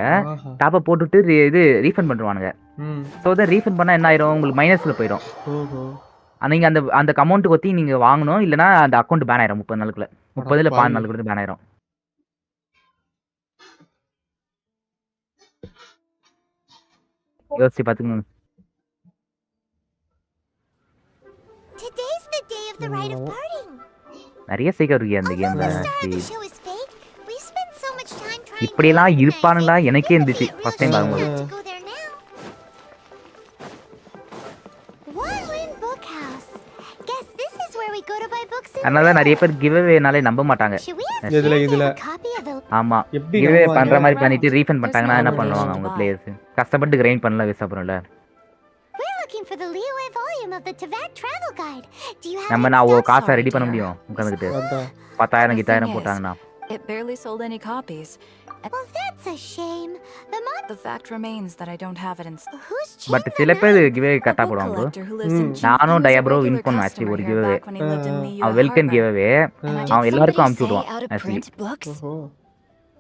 டாப் அப் போட்டுட்டு இது ரீஃபண்ட் பண்ணுவானுங்க. ஸோ அதை ரீஃபண்ட் பண்ணா என்ன ஆயிரும், உங்களுக்கு மைனஸ்ல போயிடும். நீங்க அந்த அமௌண்ட் பத்தி நீங்க வாங்கணும், இல்லைன்னா அந்த அக்கௌண்ட் பேன் ஆயிரும். 30 நாளுக்குள்ள 30 இல்ல 14 நாளுக்குள்ள பேன் ஆயிரும். யோசிச்சு பாத்துக்கணும். நிறைய சீக்கிரம் இருக்கு அந்த கேம்ல. இப்படியெல்லாம் இருப்பானுங்களா எனக்கே இருந்துச்சு ஃபர்ஸ்ட் டைம் பார்க்கும்போது. அதனால நிறைய பேர் கிவ்அவேனாலே நம்ப மாட்டாங்க. இதுல ஆமா, கிவ்அவே பண்ற மாதிரி பண்ணிட்டு ரீஃபண்ட் பண்ணிட்டாங்கன்னா என்ன பண்ணுவாங்க அவங்க பிளேயர்ஸ்? கஷ்டப்பட்டு கிரைண்ட் பண்ணல வேஸ்ட் அப்புறம்ல. நம்ம நான் ஒரு காசை ரெடி பண்ண முடியும் உட்காந்துக்கிட்டு. 10,000 கிட்டாயிரம் போட்டாங்கன்னா. It barely sold any copies. Well, that's a shame. The fact remains that I don't have it in. But சில பேர் கிவ்அவே கரெக்டா போடுவாங்க ப்ரோ. நானும் டயா ப்ரோ வின் பண்ண ஆச்சு ஒரு கிவ்அவே. அவன் வெல்கம் கிவ்அவே அவன் எல்லாருக்கும் அனுப்பிச்சு விடுவான் ஆக்சுவலி.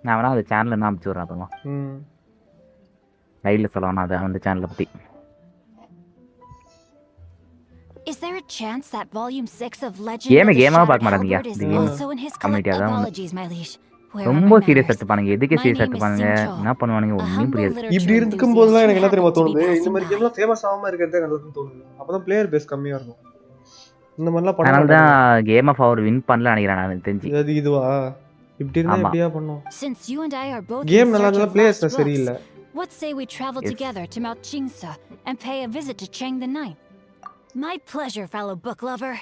நான் வேணா அந்த சேனல்ல நான் அனுப்பிச்சு விடுறேன் அப்புறமா. லைவ்ல சொல்லலாம் அது அந்த சேனலை பத்தி. Is there a chance that volume 6 of Legend of the கேமா பார்க்க மாட்டாங்க. also in his collection? Apologies, my liege. ரொம்ப சீரியஸ் எடுத்துப்பானுங்க. எதுக்கு சீரியஸ் எடுத்துப்பானுங்க? என்ன பண்ணுவானுங்க ஒண்ணும் புரியாது. இப்படி இருக்கும் போதெல்லாம் எனக்கு என்ன தெரியுமா தோணுது, இந்த மாதிரி கேம்லாம் ஃபேமஸ் ஆகாம இருக்கிறதே நல்லதுன்னு தோணுது. அப்பதான் பிளேயர் பேஸ் கம்மியா இருக்கும். இந்த மாதிரிலாம் பண்ண அதனால தான் கேம் ஆஃப் அவர் வின் பண்ணல நினைக்கிறேன் நான் தெரிஞ்சு. அது இதுவா? இப்படி இருந்தா எப்படியா பண்ணும்? Since you and I are both game நல்லா இருந்தா பிளேயர்ஸ் சரியில்லை. What say we travel together to Mount Jingsa and pay a visit to Cheng the Ninth? My pleasure, fellow book lover.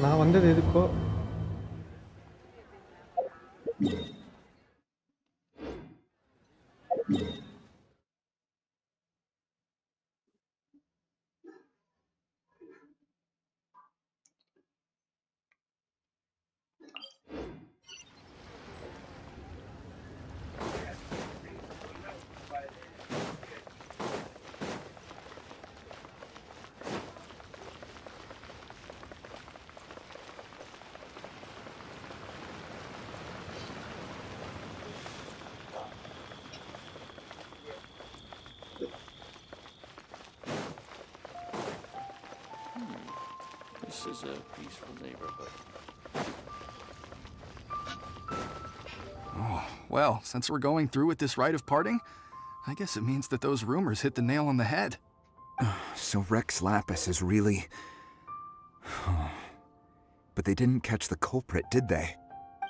நான் வந்தது எதுக்கோ This is a peaceful neighborhood. Oh, well, since we're going through with this rite of parting, I guess it means that those rumors hit the nail on the head. So Rex Lapis is really... But they didn't catch the culprit, did they?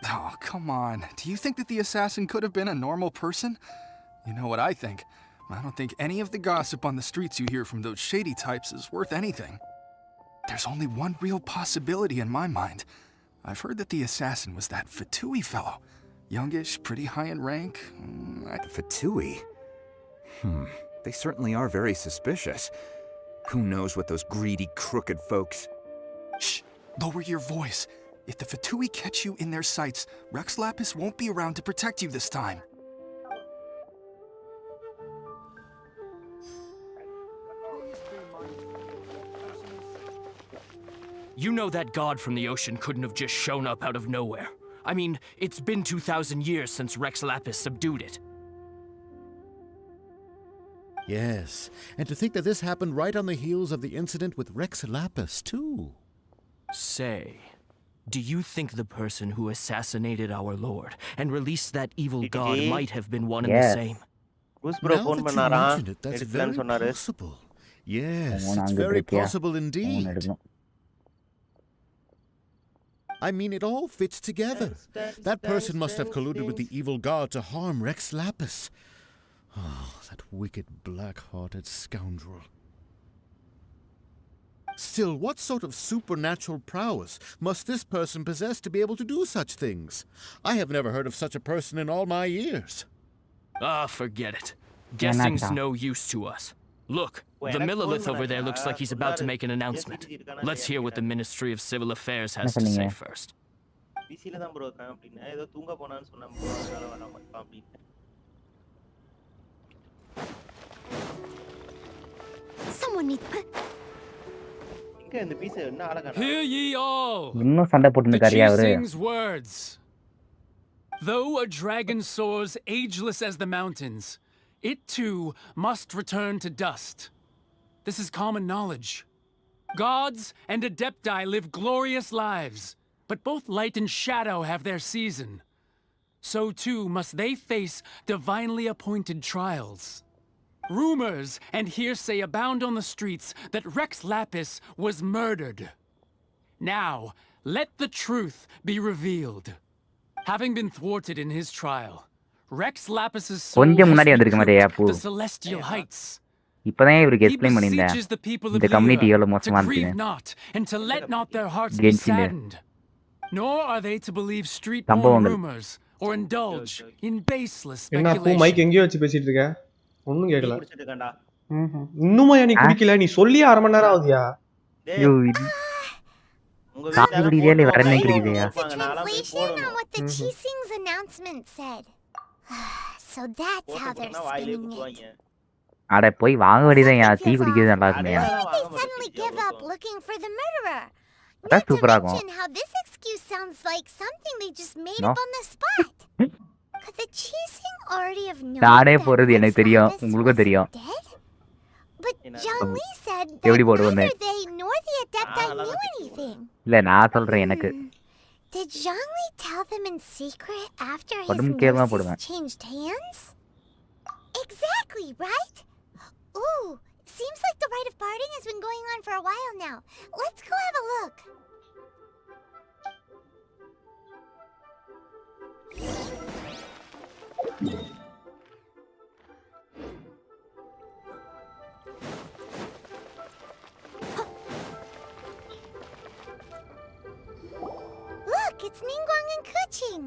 Oh, come on. Do you think that the assassin could have been a normal person? You know what I think. I don't think any of the gossip on the streets you hear from those shady types is worth anything. There's only one real possibility in my mind. I've heard that the assassin was that Fatui fellow. Youngish, pretty high in rank. Fatui? They certainly are very suspicious. Who knows what those greedy, crooked folks... Shh! Lower your voice. If the Fatui catch you in their sights, Rex Lapis won't be around to protect you this time. You know that god from the ocean couldn't have just shown up out of nowhere. I mean, it's been 2,000 years since Rex Lapis subdued it. Yes, and to think that this happened right on the heels of the incident with Rex Lapis, too. Say, do you think the person who assassinated our lord and released that evil god might have been one and the same? Now that you mention it, that's very possible. Yes, it's very possible indeed. I mean, it all fits together. That person must have colluded with the evil god to harm Rex Lapis. Oh, that wicked, black-hearted scoundrel. Still, what sort of supernatural prowess must this person possess to be able to do such things? I have never heard of such a person in all my years. Ah, forget it. Guessing's no use to us. Look, the Millilith over there looks like he's about to make an announcement. Let's hear what the Ministry of Civil Affairs has to say first. Someone needs... Hear ye all! The Xīngqióng's words. Though a dragon soars ageless as the mountains, it too must return to dust. This is common knowledge. Gods and Adepti live glorious lives, but both light and shadow have their season. So too must they face divinely appointed trials. Rumors and hearsay abound on the streets that Rex Lapis was murdered. Now, let the truth be revealed. Having been thwarted in his trial, Rex Lapis's soul has recouped the celestial heights. He beseeches the people of Liyue to grieve not and to let not their hearts be saddened. Nor are they to believe street-born rumors or indulge in baseless speculation. ஒண்ணும் கேக்கல. இன்னுமா நீ குடிக்கல? நீ சொல்லி 1/2 மணி நேரம் ஆகுதியா? Translation on what the Qixing's announcement said. So that's how they're spinning it. அட போய் வாங்க வேண்டியதான் டீ குடிக்கிறது நல்லா இருக்குமே. They suddenly give up looking for the murderer. That's சூப்பரா இருக்கும். How this excuse sounds like something they just made up on the spot. Could the Qixing already have known நானே போறது எனக்கு தெரியும், உங்களுக்கு தெரியும். But Zhongli said that neither they nor the Adepti knew anything. இல்ல நான் சொல்றேன் எனக்கு. Did Zhongli tell them in secret after his gnosis changed hands? Exactly, right? Ooh, seems like the rite of parting has been going on for a while now. Let's go have a look. Look, it's Ningguang and Keqing.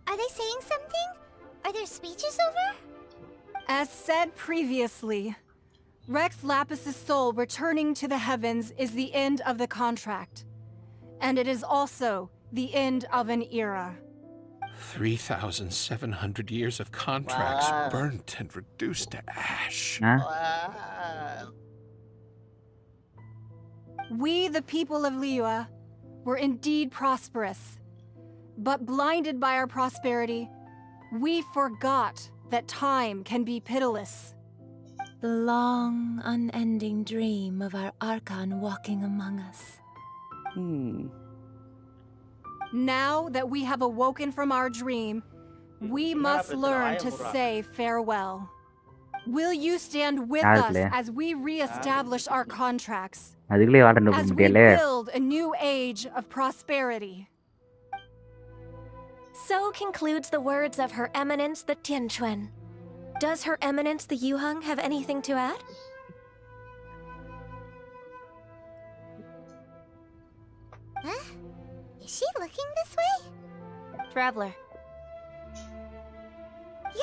Are they saying something? Are their speeches over? As said previously, Rex Lapis' soul returning to the heavens is the end of the contract. And it is also the end of an era. 3,700 years of contracts burnt and reduced to ash. We, the people of Liyue, were indeed prosperous. But blinded by our prosperity, we forgot that time can be pitiless. The long, unending dream of our Archon walking among us. Now that we have awoken from our dream, we must learn to say farewell. Will you stand with us as we re-establish our contracts? As we build a new age of prosperity? So concludes the words of Her Eminence the Tianquan. Does Her Eminence the Yuheng have anything to add? Huh? Is she looking this way? Traveler.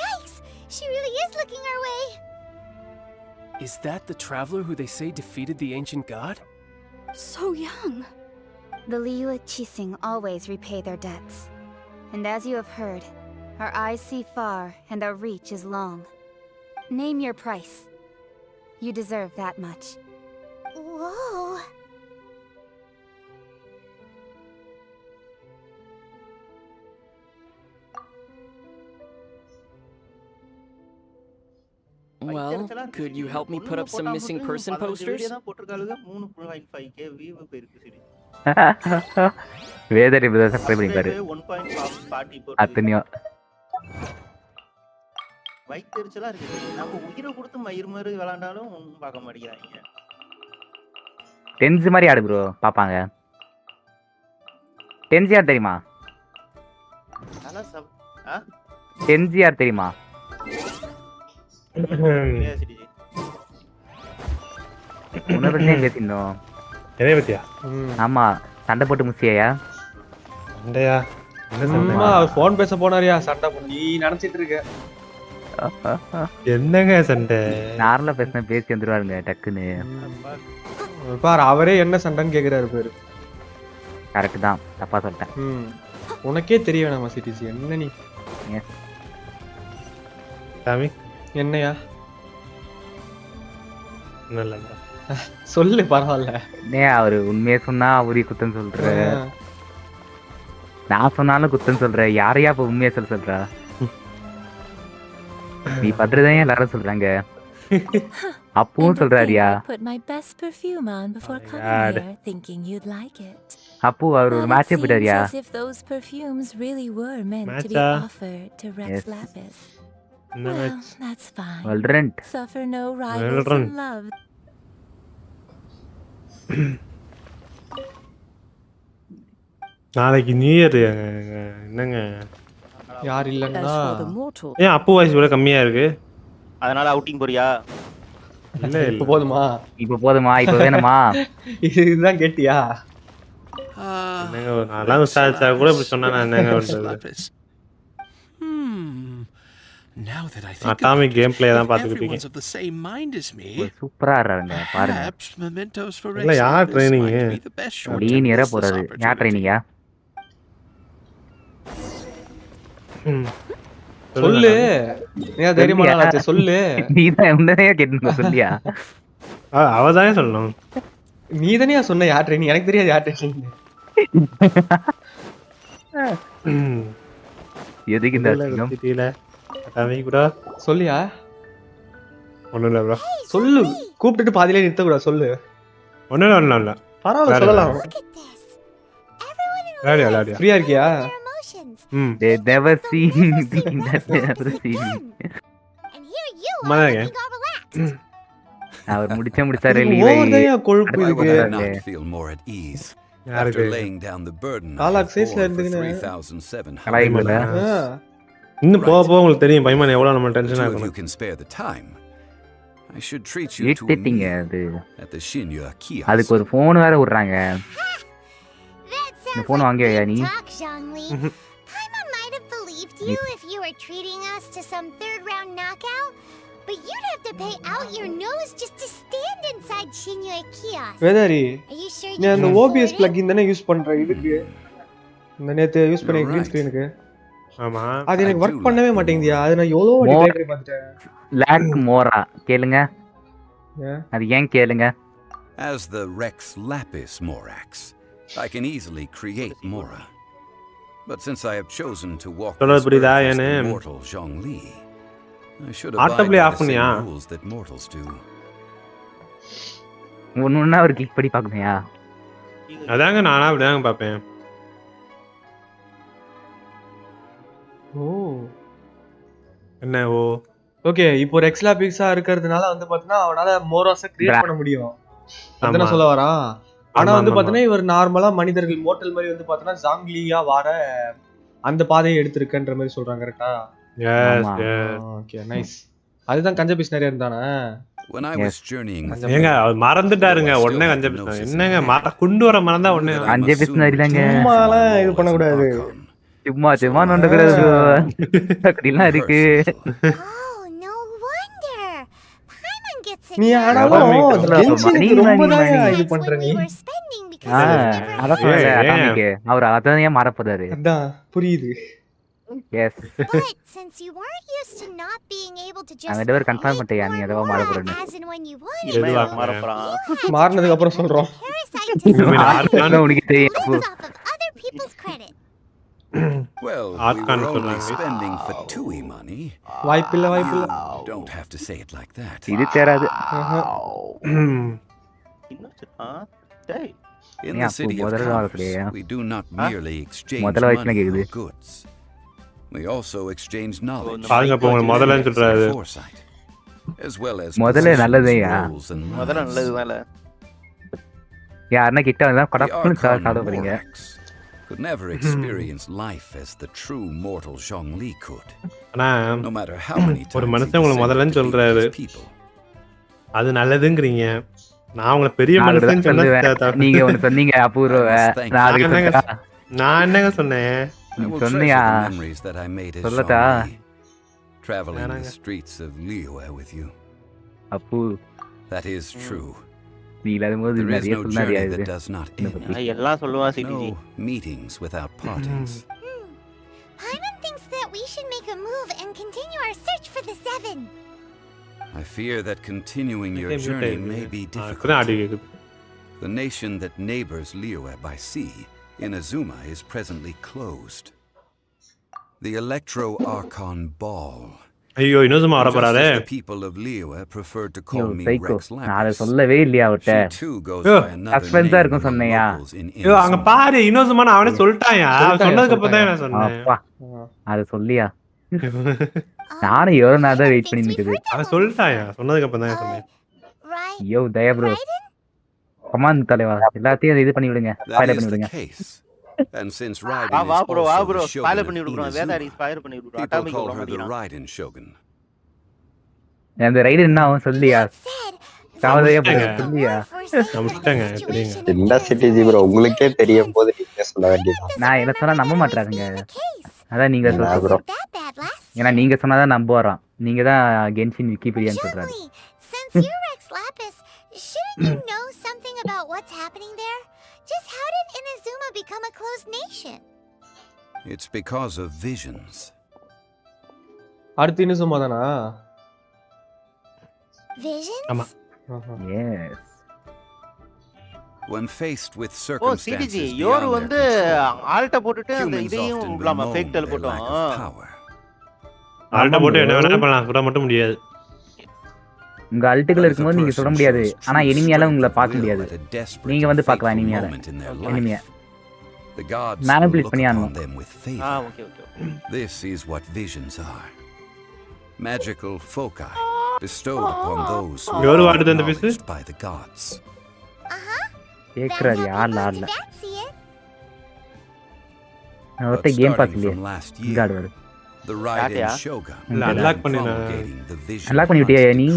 Yikes! She really is looking our way! Is that the traveler who they say defeated the ancient god? So young. The Liyue Qixing always repay their debts. And as you have heard, our eyes see far and our reach is long. Name your price. You deserve that much. Whoa! Well, could you help me put up some missing person posters? வேதனை இப்பதான் subscribe பண்ணிப்பாரு அத்தனையும் வைத்தறிச்சலா இருக்கு. நம்ம உயிரை கொடுத்து மயிர் மாதிரி விளையாண்டாலும் ஒன்றும் பார்க்க மாட்டேங்கிறாங்க. டென்ஸ் மாதிரி ஆடு ப்ரோ பாப்பாங்க. டென்ஸ் யார் தெரியுமா? டென்ஸ் யார் தெரியுமா? உன்னை பத்தி பேசினோம். எதை பத்தியா? ஆமா சண்டை போட்டு முசியா? சண்டையா? அம்மா ஃபோன் பேச போனாரியா சண்டை நீ நினைச்சிட்டு இருக்க. என்னங்க சண்டை? நார்மலா பேசினா பேசி வந்துருவாருங்க டக்குன்னு. பாரு அவரே என்ன சண்டைன்னு கேக்குறாரு பேரு. கரெக்ட் தான் தப்பா சொல்லிட்டேன். உனக்கே தெரிய வேணாமா சிட்டிசி என்ன நீ? சாமி என்னையா? நல்ல சொல்லு பரவாயில்ல. அவரு உண்மையை சொன்னா அவரே குத்தம் சொல்ற, நான் சொன்னாலும் குத்தம் சொல்ற. யாரையா இப்ப உண்மையை சொல்றா? நீ பண்றதையும் எல்லாரும் சொல்றாங்க. அப்பவும் சொல்றாரியா? அப்போ அவர் ஒரு மேட்சே போயிட்டாரியா? நாளைக்கு நியூ இயர் என்னங்க? யார் இல்லன்னா ஏன் அப்பு வாய்ஸ் இவ்வளவு கம்மியா இருக்கு? அதனால அவுட்டிங் போறியா? இல்ல இப்ப போதுமா? இப்ப போதுமா? இப்ப வேணுமா? இதுதான் கேட்டியா? என்னங்க நல்லா விசாரிச்சா கூட இப்படி சொன்னா நான் என்னங்க பண்றது? Now that I think atomic gameplay தான் பாத்துக்கிட்டு everyone's of the same mind as me. சூப்பரா ஆறாங்க பாருங்க. Mementos for இல்ல யார் ட்ரெய்னிங்? லீனியரா போறது. யார் ட்ரெய்னிங்கா? சொல்லு. நீ தைரியமானாச்சு சொல்லு. நீ தான் உன்னையே கேட்கணும் சொல்லியா? அவதானே சொல்லணும். நீ தானே சொன்ன யார் ட்ரெய்னிங்? எனக்கு தெரியாது யார் ட்ரெய்னிங். எதுக்கு இந்த தெரியல. அட்டாமிக் கூட சொல்லியா? ஒண்ணும் இல்ல bro. சொல்லு. கூப்பிட்டுட்டு பாதியிலே நிறுத்த கூடாது சொல்லு. ஒண்ணும் இல்ல. பரவாயில்ல சொல்லலாம். லாடியா. ஃப்ரீயா இருக்கியா? They never see me. Never see me. மதங்க. அவர் முடிச்சாரு லீவ். ஓவர்தையா கொழுப்பு இருக்கு. After laying down the burden காலாக் சைஸ்ல இருந்துங்க. 3007. இன்னும் போக உங்களுக்கு தெரியும் பைமன் எவ்வளவு நம்ம டென்ஷனா You இருக்கும். can spare the time. I should treat you to a meal at the Xīngqióng Tiědào. அதுக்கு ஒரு ஃபோன் வேற விடுறாங்க. இந்த ஃபோன் வாங்கியா நீ? Paimon might have believed you if you were treating us to some third round knockout, but you'd have to pay out your nose just to stand inside Xīngqióng Tiědào. வேதாரி. நீ அந்த OBS plugin தானே use பண்ற இதுக்கு. இந்த நேத்து use பண்ண green screen-க்கு. ஆமா. அது எனக்கு வர்க் பண்ணவே மாட்டேங்குதியா? அது நான் எவ்வளவு வாட்டி ட்ரை பண்ணி பார்த்துட்டேன். லாக் மோரா கேளுங்க. அது ஏன் கேளுங்க? As the Rex Lapis Morax, I can easily create Mora. But since I have chosen to walk this earth as the mortal Zhongli, I should abide by the same rules that mortals do. ஒண்ணுன்னா ஒரு click பண்ணி பார்க்கணும்யா? அதாங்க நானா அப்படிதாங்க பார்ப்பேன். ஓ என்ன ஓ okay இப்போ ரெக்ஸ்லாபிக்ஸா இருக்கிறதுனால வந்து பார்த்தீங்கன்னா அவனால மோராஸை கிரியேட் பண்ண முடியும். அதான் சொல்ல வரான். ஆனா வந்து பார்த்தீங்கன்னா இவர் நார்மலா மனிதர்கள் மோட்டல் மாதிரி வந்து பார்த்தீங்கன்னா ஜாங்லியா வார அந்த பாதையை எடுத்திருக்கன்ற மாதிரி சொல்றாங்க கரெக்டா? S okay nice. அதுதான் கஞ்ச பீஸ் நிறைய இருந்தானே. When I was journeying with ஏங்க மறந்துட்டாருங்க உடனே கஞ்ச பீஸ். என்னங்க மாட்ட கொண்டு வர மறந்தா உடனே கஞ்ச பீஸ் நரிதாங்க. சும்மாலாம் இது பண்ண கூடாது. சும்மா நோண்டக்குறது அப்படிலாம் இருக்கு. நீ ஆனாலும் Genshin ரொம்ப தான் இது பண்ற நீ. அத சொல்றேன். அவர் அதான் ஏன் மறப்பதாரு. அதான் புரியுது. S. But since you weren't used to not being able to just அவன் கன்ஃபார்ம் பண்ணிட்டியா நீ எதோ மறப்பறன்னு. எதுவா மறப்பறான்? மார்னதுக்கு அப்புறம் சொல்றோம். உனக்கு தெரியும். Well, we were only spending for TUI money. வாய்ப்பில்ல. Don't have to say it like that. இது தேராது. In the city of commerce, we do not merely exchange money for goods. We also exchange knowledge, foresight, as well as முதல்ல நல்லதையா? முதல்ல நல்லதுதானே. யாரனா கிட்ட வந்தா கடப்புன்னு சாட போறீங்க. Could never experience life as the true mortal Zhongli could. No matter how many times ஒரு மனுஷன் உங்களுக்கு முதல்லன்னு சொல்றாரு. அது நல்லதுங்கறீங்க. நான் உங்களை பெரிய மனுஷன் சொன்னேன். நீங்க ஒன்னு சொன்னீங்க அபூர்வ. நான் என்னங்க சொன்னேன்? சொன்னியா? சொல்லட்டா? Traveling the streets of Liyue with you. Appu. That is true. நீ இல்லாதபோது நிறைய சொன்னாரியா இது? எல்லாம் சொல்லுவான் CDG. No meetings without partings. Paimon thinks that we should make a move and continue our search for the seven. I fear that continuing your journey may be difficult. The nation that neighbors Liyue by sea, Inazuma, is presently closed. The Electro-Archon Ball. ஐயோ இனோசுமா வர போறாரே. The people of Liyue preferred to call me Rex Lapis. நான் சொல்லவே இல்லையா அவட்ட. சஸ்பென்ஸா இருக்கும் சொன்னையா? ஐயோ அங்க பாரு இனோசுமா அவனே சொல்லிட்டாயா? சொன்னதுக்கு அப்புறம் தான் நான் சொன்னேன். அப்பா அது சொல்லியா? நானே எவ்வளவு நேரம் தான் வெயிட் பண்ணி நிக்குது. அவன் சொல்லிட்டாயா? சொன்னதுக்கு அப்புறம் தான் சொன்னேன். ஐயோ தயா ப்ரோ. கமான் தலைவா எல்லாத்தையும் இது பண்ணி விடுங்க. ஃபைல் பண்ணி விடுங்க. And since Raiden is also the shogun of Inazuma, people call her the Raiden shogun. அந்த ரைடு என்ன அவன் சொல்லியா? காவலையே சொல்லியா? நம்பிட்டேங்க தெரியுங்க. என்ன சிட்டிஜி ப்ரோ உங்களுக்கே தெரியும் போது நீங்க சொல்ல வேண்டியது. நான் என்ன சொன்னா நம்ப மாட்டாங்க. அதான் நீங்க சொல்லுங்க ப்ரோ. ஏன்னா நீங்க சொன்னாதான் நம்ப வரோம். நீங்க தான் கென்ஷின் விக்கிபீடியான்னு சொல்றாரு. Since you're Rex Lapis, shouldn't you know something about what's happening there? Just how did Inazuma become a closed nation? It's because of visions. அடுத்து இனசுமா தானா? Visions? ஆமா. Yes. When faced with circumstances CDG யோரு வந்து ஆல்ட்ட போட்டுட்டு அந்த இதையும் உள்ளாம fake del போட்டோம். ஆல்ட்ட போட்டு என்ன வேணா பண்ணலாம். சுட மட்டும் முடியாது. உங்க அல்ட்டுகள் இருக்கும்போது நீங்க சொல்ல முடியாது. ஆனா எனிமியால உங்களை பார்க்க முடியாது. நீங்க வந்து பார்க்கலாம் எனிமியால. எனிமியா மேனிபுலேட் பண்ணி ஆடணும். Okay okay. This is what visions are. Magical foci bestowed upon those who are acknowledged by the gods. கேக்குறாரு ஆடல. அவர்ட்ட கேம் பாஸ் இல்லையே. இங்க ஆடுவாரு. The Raiden Shogun அன்லாக் பண்ணினா. அன்லாக் பண்ணி விட்டியா நீ?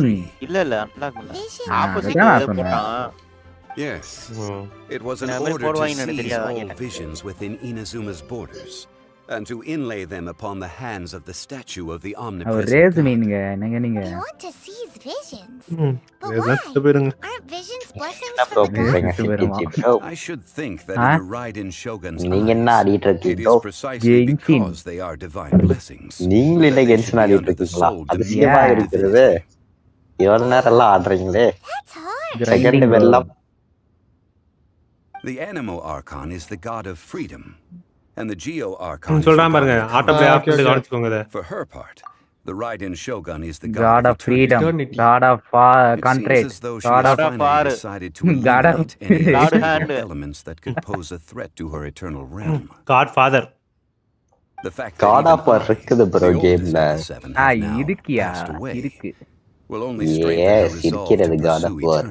இல்ல அன்லாக் பண்ணல. ஆப்போசிட் போட்டான். Yes. It was an order to seize all visions within Inazuma's borders and to inlay them upon the hands of the statue of the omnipresent. Race மீனுங்க நீங்க. You want to seize visions? Aren't visions blessings from the gods? I should think that in the Raiden Shogun's நீங்க என்ன ஆடிட்டு it is இருக்கீங்க? precisely because they are divine blessings. நீங்களே என்ன Genshin ஆடிட்டு இருக்கீங்களா? அதிசயமா இருக்குது. இவ்வளவு நேரம் எல்லாம் ஆடுறீங்களே. செகண்ட் வெல்லம். The Anemo Archon is the god of freedom, and the Geo Archon is சொல்றான் பாருங்க ஆட்டோ பிளே ஆஃப் பண்ணி கவனிச்சுக்கோங்க இத. For her part, the Raiden Shogun is the god of freedom, god of contract, god of power, god of elements that could pose a threat to her eternal realm. Godfather. The fact god of war இருக்குது bro கேம்ல. இதுக்கியா இருக்கு. Will only strengthen the resolve god of war.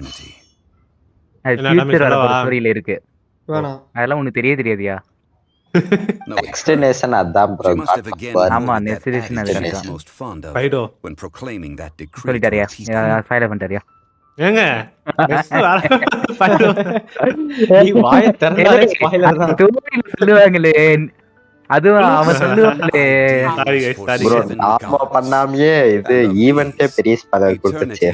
Future வர ஸ்டோரியில இருக்கு. அதெல்லாம் உனக்கு தெரியாதியா? Extension அதான் bro. ஆமா நெக்ஸ்ட் அதுதான். ஃபைடோ when proclaiming that decree. சொல்லிட்டாரியா? ஃபைல் பண்ணிட்டாரியா? ஏங்க ஃபைடோ நீ வாய் திறந்தாலே ஸ்பாயிலர் தான். சொல்லுவாங்களே அதுவும் அவன் சொல்லுவாங்களே. bro நாம பண்ணாமயே இது ஈவென்ட்டே பெரிய ஸ்பாயிலர் கொடுத்துச்சு.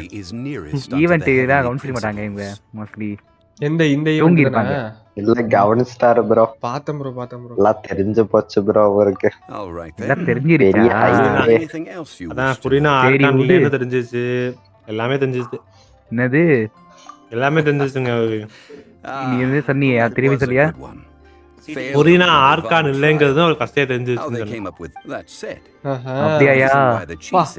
ஈவென்ட் தான் கவுன்சில் மாட்டாங்க இவங்க மோஸ்ட்லி. இந்த ஈவென்ட் தான இல்ல கவனிச்சாரு bro. பாத்தம் bro. எல்லாம் தெரிஞ்சு போச்சு bro அவருக்கு. எல்லாம் தெரிஞ்சிருச்சா? அதான் புரினா ஆர்கான்ல என்ன தெரிஞ்சிச்சு? எல்லாமே தெரிஞ்சிச்சு. என்னது? எல்லாமே தெரிஞ்சிச்சுங்க அவருக்கு. நீ என்ன சொன்னியா? திருப்பி சொல்லியா? புரினா ஆர்கான் இல்லங்கிறது ஒரு கஷ்டே தெரிஞ்சிச்சு. அப்படியா?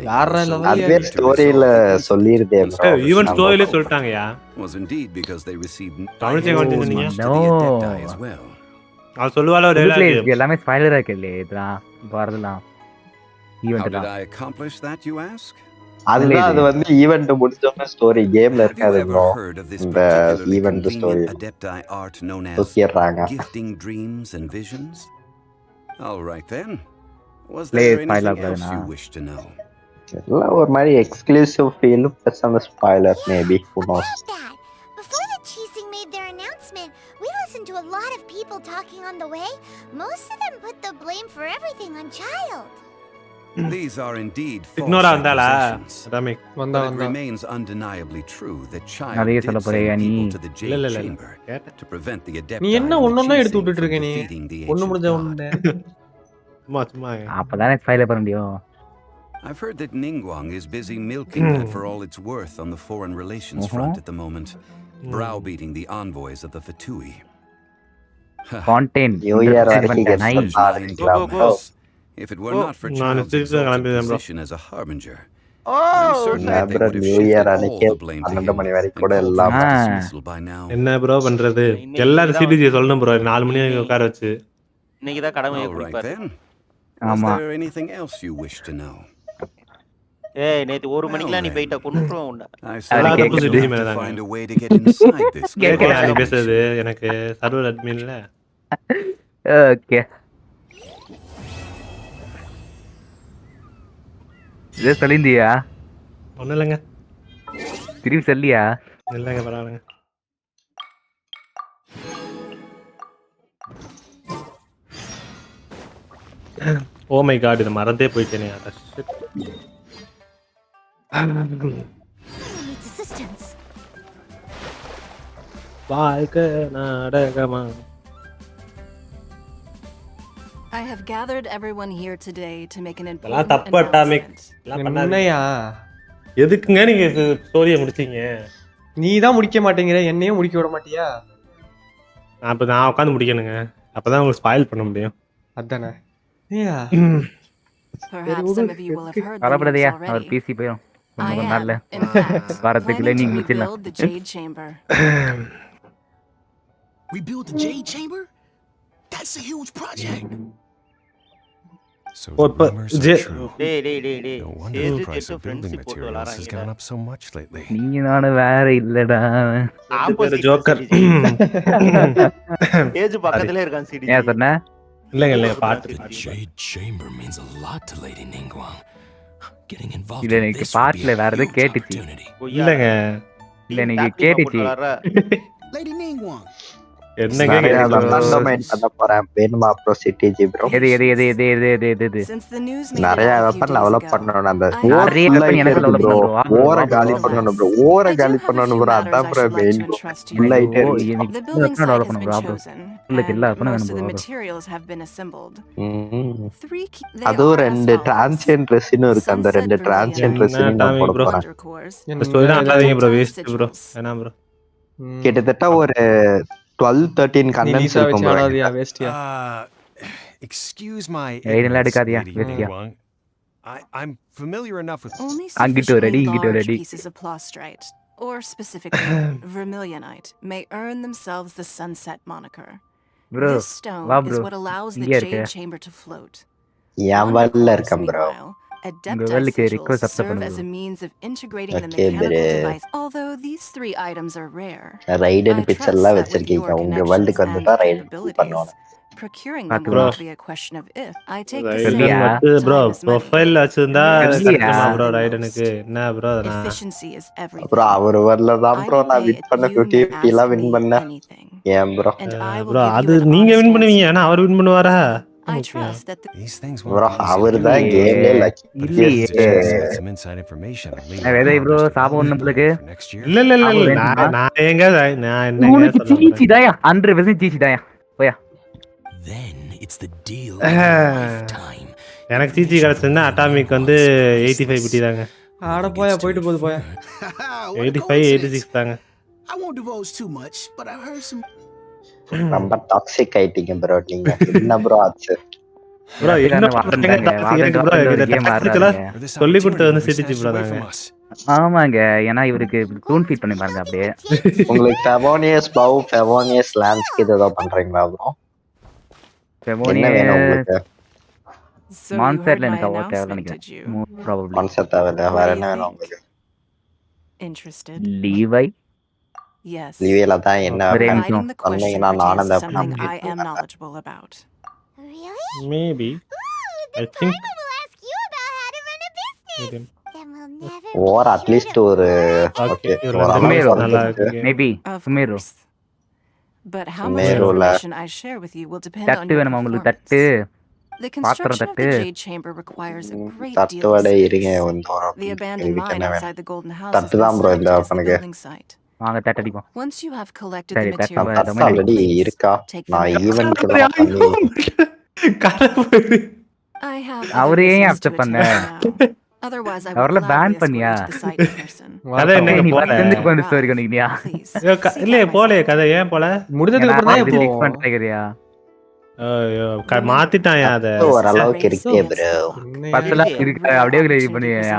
வேற லெவல். அதுவே ஸ்டோரியில சொல்லிருதே bro. ஈவன் ஸ்டோரியில சொல்லிட்டாங்கயா. Was indeed because they received கவனிச்சீங்க. no. நான் சொல்லுவால ஒரு டயலாக் எல்லாமே ஸ்பாயிலரா இருக்குல்ல இதெல்லாம் வரதெல்லாம் ஈவென்ட்ல. Did I accomplish that you ask? அதுதான் அது வந்து ஈவென்ட் முடிஞ்சோன ஸ்டோரி கேம்ல இருக்காது bro. இந்த event story gifting dreams and visions. All right then. Was there anything else you wish to know? எல்லாம் ஒரு மாதிரி எக்ஸ்க்ளூசிவ் ஃபீல் பிளஸ் அந்த spoiler maybe who knows. Before the Xīngqióng made their announcement, we listened to a lot of people talking on the way. Most of them put the blame for everything on Child. These are indeed ignore andala adame vanda it remains undeniably true that Child did send people to the jail chamber to prevent the adepti. நீ என்ன ஒண்ணொண்ணா எடுத்து விட்டுட்டு இருக்க நீ? ஒண்ணு முடிஞ்ச ஒண்ணு சும்மா அப்பதானே ஃபைல் பண்ண முடியும். I've heard that Xīngqióng is busy milking that for all it's worth on the foreign relations front at the moment, browbeating the envoys of the Fatui. Content New Year if it were not for Child's position as a harbinger, I'm certain that they would have shifted all the blame to him and dismissal by now. என்ன bro பண்றது? எல்லாரும் CDG சொல்லணும் bro. 4 மணி வரைக்கும் உட்கார வச்சு. இன்னைக்கு தான் கடமையை குடிப்பாரு. ஆமா. Was there anything else you wish to know? ஏய் நேத்து 1 மணிக்குலாம் நீ போய்ட்ட கொன்றுவோம் உன்னை. I should find a way to get inside this. கேக்குறா நீ பேசுறது எனக்கு சர்வர் அட்மின்ல. ஓகே. இதே சொல்லிந்தியா? ஒண்ணும் இல்லங்க. திருப்பி சொல்லியா? இல்லங்க பரவாயில்லைங்க. ஓ மை காட் இத மறந்தே போயிட்டேனே. வாழ்க்கை நாடகமா. I have gathered everyone here today to make an important announcement. என்னையா? எதுக்குங்க நீங்க ஸ்டோரியை முடிச்சீங்க? நீ தான் முடிக்க மாட்டேங்கிற, என்னையும் முடிக்க விட மாட்டியா? அப்ப நான் உட்கார்ந்து முடிக்கணுங்க. அப்பதான் உங்களுக்கு ஸ்பாயில் பண்ண முடியும். அதானே. ஏயா. வரப்படாதயா? அவர் பிசி போயும். I கொஞ்சம் am, நாள்ல in fact, வாரத்துக்குள்ள planning நீங்க to முடிச்சிடலாம். rebuild the Jade Chamber. Rebuild the Jade Chamber? That's a huge project. So Oh, the but rumors are true. டேய் No wonder the price of building materials has gone up so much lately. நீங்க நானும் வேற இல்லடா. Joker. Age பக்கத்திலே இருக்கான் CD. ஏன் சொன்ன? இல்லங்க பாட்டு. The Jade Chamber means a lot to Lady Ningguang. Getting involved இல்ல in எனக்கு this would be பாட்டுல a வேற ஏதோ huge கேட்டுச்சு. opportunity. இல்லங்க. இல்ல எனக்கு கேட்டுச்சு. Lady Ningguang. என்னங்க அண்டர்மைன் பண்ண போறேன் வேணுமா ப்ரோ சிடிஜி ப்ரோ எது Since the news made it நிறைய out a few weapon days develop ago, பண்ணனும் அந்த நிறைய வெப்பன் எனக்கு டெவலப் ப்ரோ பண்ணனும் bro. ஓர காலி பண்ணனும் ப்ரோ ஓர காலி பண்ணனும் ப்ரோ அதான் ப்ரோ மெயின் ஃபுல் ஆயிட்டே இருக்கு the building site has been bro. chosen, இல்ல இல்ல and அப்பனா most of the வேணும் bro. materials have been assembled. அது ரெண்டு டிரான்சியன்ட் ரெசின் இருக்கு அந்த ரெண்டு டிரான்சியன்ட் ரெசின் நான் போட போறேன் ஸ்டோரி ஆடாதீங்க ப்ரோ வேஸ்ட் ப்ரோ வேணாம் ப்ரோ கிட்டத்தட்ட ஒரு 12-13 கண்டென்ஸ் இருக்கும் bro. Excuse my ignorance, Lady Ningguang. I'm familiar enough with Only sufficiently large pieces of plastrite, or specifically vermilionite, may earn themselves the sunset moniker. Bro, This stone is what allows the Jade Chamber to float. ஏன் வல்ல இருக்கேன் bro. Adepti sigils serve as a means of integrating the mechanical device. Although these 3 items are rare, ரைடன் பிக்சர்லாம் வச்சிருக்கீங்க உங்க வேர்ல்டுக்கு வந்துட்டா ரைடன் பண்ணுவாங்க. Procuring them will not be a question of if. I take this bro profile வச்சிருந்தா கிடைக்குமா bro ரைடனுக்கு என்ன bro அதனா efficiency is everything. bro அவர் வரல தான் bro நான் வின் பண்ண 50 எல்லாம் வின் பண்ணேன் ஏன் bro bro அது நீங்க வின் பண்ணுவீங்க ஆனா அவர் வின் பண்ணுவாரா I trust that these things bro அவர் தான் கேம்ல lucky some inside information. Veda bro சாபம் ஒண்ணு உங்களுக்கு இல்ல நான் எங்க நான் என்னங்க சொல்றேன் சீச்சி தாயா 100% சீச்சி தாயா போயா Then it's the deal of a lifetime. எனக்கு சீச்சி கிடைச்சதுன்னா அட்டாமிக் வந்து 85 பிடி தாங்க ஆட போயா போயிட்டு போகுது போயா 85 86 தாங்க I won't divulge too much, but I've heard some ரொம்ப டாக்ஸிக் ஆயிட்டீங்க bro நீங்க என்ன bro ஆச்சு bro என்ன சொல்லி கொடுத்தது வந்து சிடிஜி bro தாங்க ஆமாங்க ஏனா இவருக்கு டூன் ஃபீட் பண்ணி பாருங்க அப்படியே உங்களுக்கு ஃபெவோனியஸ் பவ் ஃபெவோனியஸ் லான்ஸ்க்கு ஏதோ பண்றீங்களா bro என்ன வேணும் உங்களுக்கு மான்ஸ்டர்ல எனக்கு அவ்வளோ தேவை நினைக்கிறேன் ப்ராபபிலி மான்ஸ்டர் தேவையில்ல வேற என்ன வேணும் உங்களுக்கு interested. லீவை Yes. லீவேல தான் என்ன Writing the question பண்ணீங்கன்னா நானும் pertains to தான் something I am knowledgeable about. Really? maybe I think Paimon will ask you about how to run a business. Then we'll never or at least ஒரு okay maybe சுமேரோ But how much information I share with you will depend on தட்டு your வேணுமா உங்களுக்கு performance. தட்டு The construction of the Jade Chamber requires a great deal of தட்டுவட space. இருங்க வந்து The abandoned mine outside the Golden House has தட்டு been தான் bro இந்த selected as the பண்ணுங்க building site. வாங்க தட்டு அடிப்போம் Once you have collected சரி the தட்டு materials, ஆல்ரெடி இருக்கா நான் ஈவென்ட் தான் பண்ணி I have அவரே other ஏன் business to அக்செப்ட் பண்ண attend now. Otherwise, I would அவர்ல gladly பேன் escort பண்ணியா you to the site in person. கதை என்னங்க நீ போல வந்து கொஞ்சம் ஸ்டோரி பண்ணிக்கிறியா இல்ல போல கதை ஏன் போல முடிஞ்சதுக்கு அப்புறம் தான் delete பண்ணிட்டேங்கறியா ஐயோ மாத்திட்டாயா அத ஓரளவுக்கு இருக்கே bro பத்தல இருக்கு அப்படியே delete பண்ணியா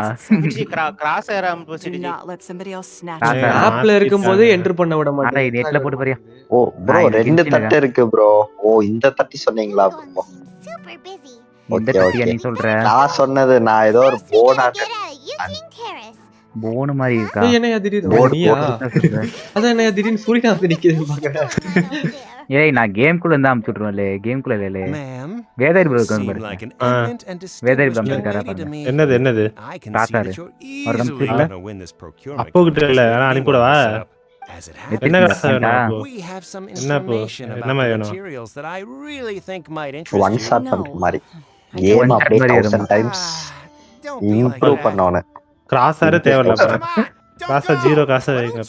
கிராஸ் ஏறாம Do city not let somebody else snatch ஆப்ல இருக்கும்போது என்டர் பண்ண விட அட மாட்டேன் நெட்ல போட்டு பாரியா ஓ bro ரெண்டு தட்டு இருக்கு bro ஓ இந்த தட்டு சொன்னீங்களா bro super busy. இந்த தட்டியா நீ சொல்ற நான் சொன்னது நான் ஏதோ ஒரு போனா Get out of Xīngqióng Terrace. போன மாதிரி இருக்கா என்னையா திடீர்னு நீயா அதான் என்னையா திடீர்னு சூரியனா வந்து நிக்குது பாக்குறேன் ஏய் நான் கேம் குள்ள இருந்தா அமுச்சு விட்டுருவேன்ல கேம் குள்ள இல்ல வேதாரி ப்ரோ இருக்காங்க பாருங்க வேதாரி ப்ரோ இருக்காரா பாருங்க என்னது தாத்தாரு அவர் கம்ப்ளீட்ல அப்போ கிட்ட இல்ல நான் அனுப்பிடவா என்ன என்ன மாதிரி வேணும் ஒன் ஷாட் பண்ற மாதிரி கேம் அப்படியே 1000 டைம்ஸ் இம்ப்ரூவ் பண்ணனும் கிராஸ் ஆற தேவையில்ல கிராஸ் 0 கிராஸ் வைங்க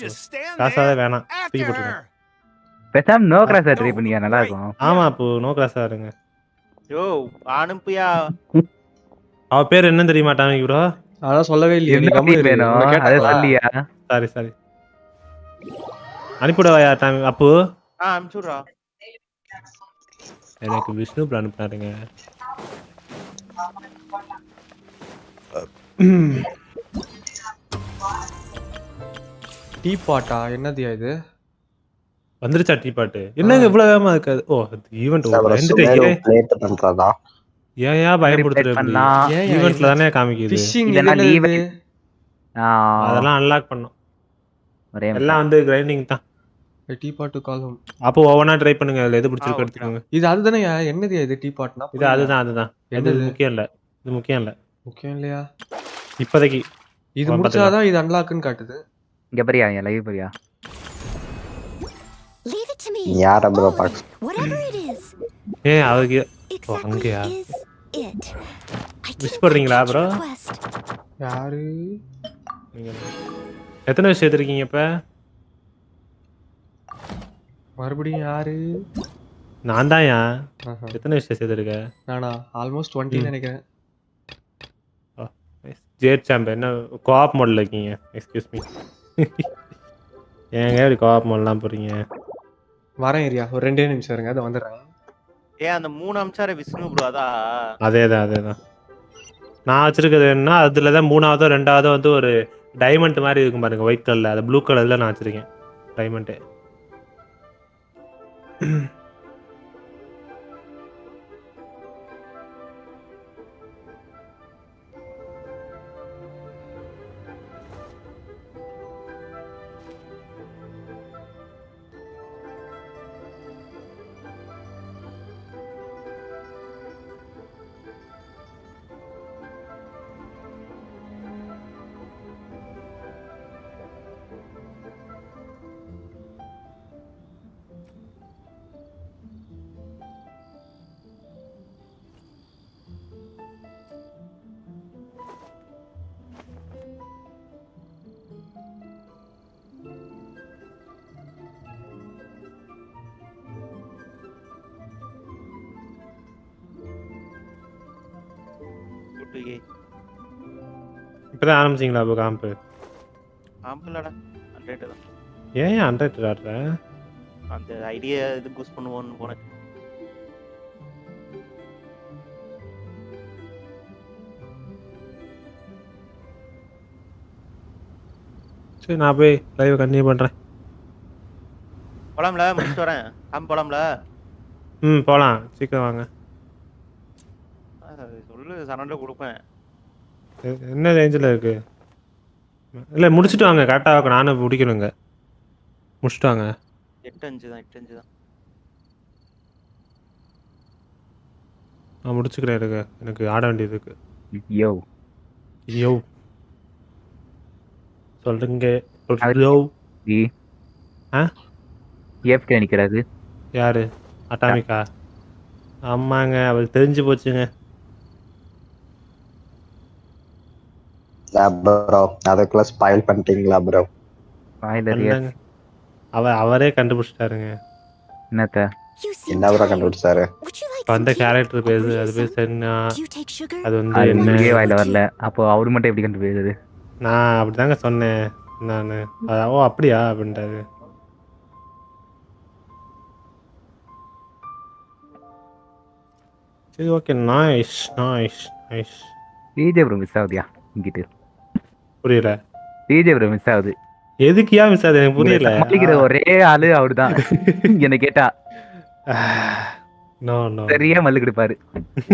கிராஸ் ஆற வேணாம் தூக்கி போட்டுருங்க பேசாம நோ கிராஸ் ட்ரை பண்ணியா நல்லா இருக்கும் ஆமா அப்போ நோ கிராஸ் ஆறுங்க யோ அனுப்பியா அவ பேர் என்ன தெரியுமா டாமிக் ப்ரோ அத சொல்லவே இல்லையே நீ கம்மி வேணும் அத சொல்லியா சாரி அனுப்பிடவாயா டாமிக் அப்போ அனுப்பிடுறா எனக்கு விஷ்ணு ப்ரோ அனுப்புறாருங்க டீ பாட்டா என்னது இது? வந்துருச்சா டீ பாட்டு? என்னங்க இவ்வளவு வேகமா இருக்காது? ஓ ஈவென்ட் ஓவர் வந்துட்டீங்க. பிளேட் பண்றதா? ஏன் பயப்படுத்துற அப்படி? ஈவென்ட்ல தானே காமிக்குது. ஃபிஷிங் இதெல்லாம் இது லீவ். அதெல்லாம் அன்லாக் பண்ணோம். எல்லாம் வந்து கிரைண்டிங் தான். டீ பாட் காலம். அப்போ ஒவ்வொன்றா ட்ரை பண்ணுங்க. அதுல எது பிடிச்சிருக்கு எடுத்துக்கோங்க. இது அதுதானே என்னது இது டீ பாட்னா? இது அதுதான். இது முக்கியம் இல்ல. இது முக்கியம் இல்ல. முக்கியம் இல்லையா? இப்போதைக்கு இது முடிச்சாதான் இது அன்லாக்னு காட்டுது. இங்க பாரியா live Bharia. Leave it to me. யார bro box? Whatever it is. அவருக்கு அங்கயா? மிஸ் பண்றீங்களா ப்ரோ? யாரு? நீங்க எத்தனை விஷயம் எடுத்துருக்கீங்க இப்ப? மறுபடியும் யாரு? நான் தான்யா. எத்தனை விஷயம் சேர்த்துருக்க? நானா ஆல்மோஸ்ட் 20 நினைக்கிறேன். ஜேட் சாம்பர் என்ன கோஆப் மோட்ல இருக்கீங்க? Excuse me. ஏங்க இப்படி கோஆப் மோட்லாம் போறீங்க? வரேன் ஏரியா ஒரு 2 நிமிஷம் இருங்க அத வந்துறேன். அந்த 3 அம்சார விஷ்ணு ப்ரோ அதேதான். நான் வச்சிருக்கிறது என்ன அதுல தான் 3ஆவதோ 2ஆவதோ வந்து ஒரு டைமண்ட் மாதிரி இருக்கும் பாருங்க ஒயிட் கலர்ல. அது ப்ளூ கலர்ல நான் வச்சிருக்கேன் டைமண்ட். இப்பதான் ஆரம்பிச்சிங்களா இப்போ காம்பு? ஆம்பலடா 100 தான். ஏன் 100 ஆடுற? அந்த ஐடியா இது பூஸ்ட் பண்ணுவோம்னு போனேன். சரி நான் போய் லைவ் கண்டினியூ பண்றேன். போலாம்ல முடிச்சிட்டு வரேன். போலாம்ல. போலாம் சீக்கிரம் வாங்க. சொல்லு சரண்டா கொடுப்பேன். என்ன ரேஞ்சில் இருக்கு? இல்லை முடிச்சுட்டு வாங்க கரெக்டாக இருக்கும். நானும் முடிக்கணுங்க. முடிச்சுட்டு வாங்க. 8:05 தான். நான் முடிச்சுக்கிறேன். எனக்கு ஆட வேண்டியது இருக்கு. யோ சொல்லுங்க. நிற்கிறாரு யாரு? அட்டாமிக்கா? ஆமாங்க அவளுக்கு தெரிஞ்சு போச்சுங்க. ப்ரோ அதுக்குள்ள ஸ்பாயில் பண்ணிட்டீங்களா ப்ரோ? அவரே கண்டுபிடிச்சிட்டாருங்க. என்ன ப்ரோ கண்டுபிடிச்சாரு? அந்த கேரக்டர் பேரு அது பேர் சென்னா. அது வந்து என்ன வாயில வரல. அப்போ அவரு மட்டும் எப்படி கண்டுபிடிச்சது? நான் அப்படிதாங்க சொன்னேன். நான் ஓ அப்படியா அப்படின்றாரு. சரி okay nice. DJ bro miss ஆகுதியா இங்கிட்டு? புரியல. டிஜே ப்ரோ மிஸ் ஆகுது. எதுக்கியா மிஸ் ஆகுது எனக்கு புரியல. சமாளிக்கிற ஒரே ஆளு அவருதான். என்ன கேட்டா சரியா மல்லு கொடுப்பாரு.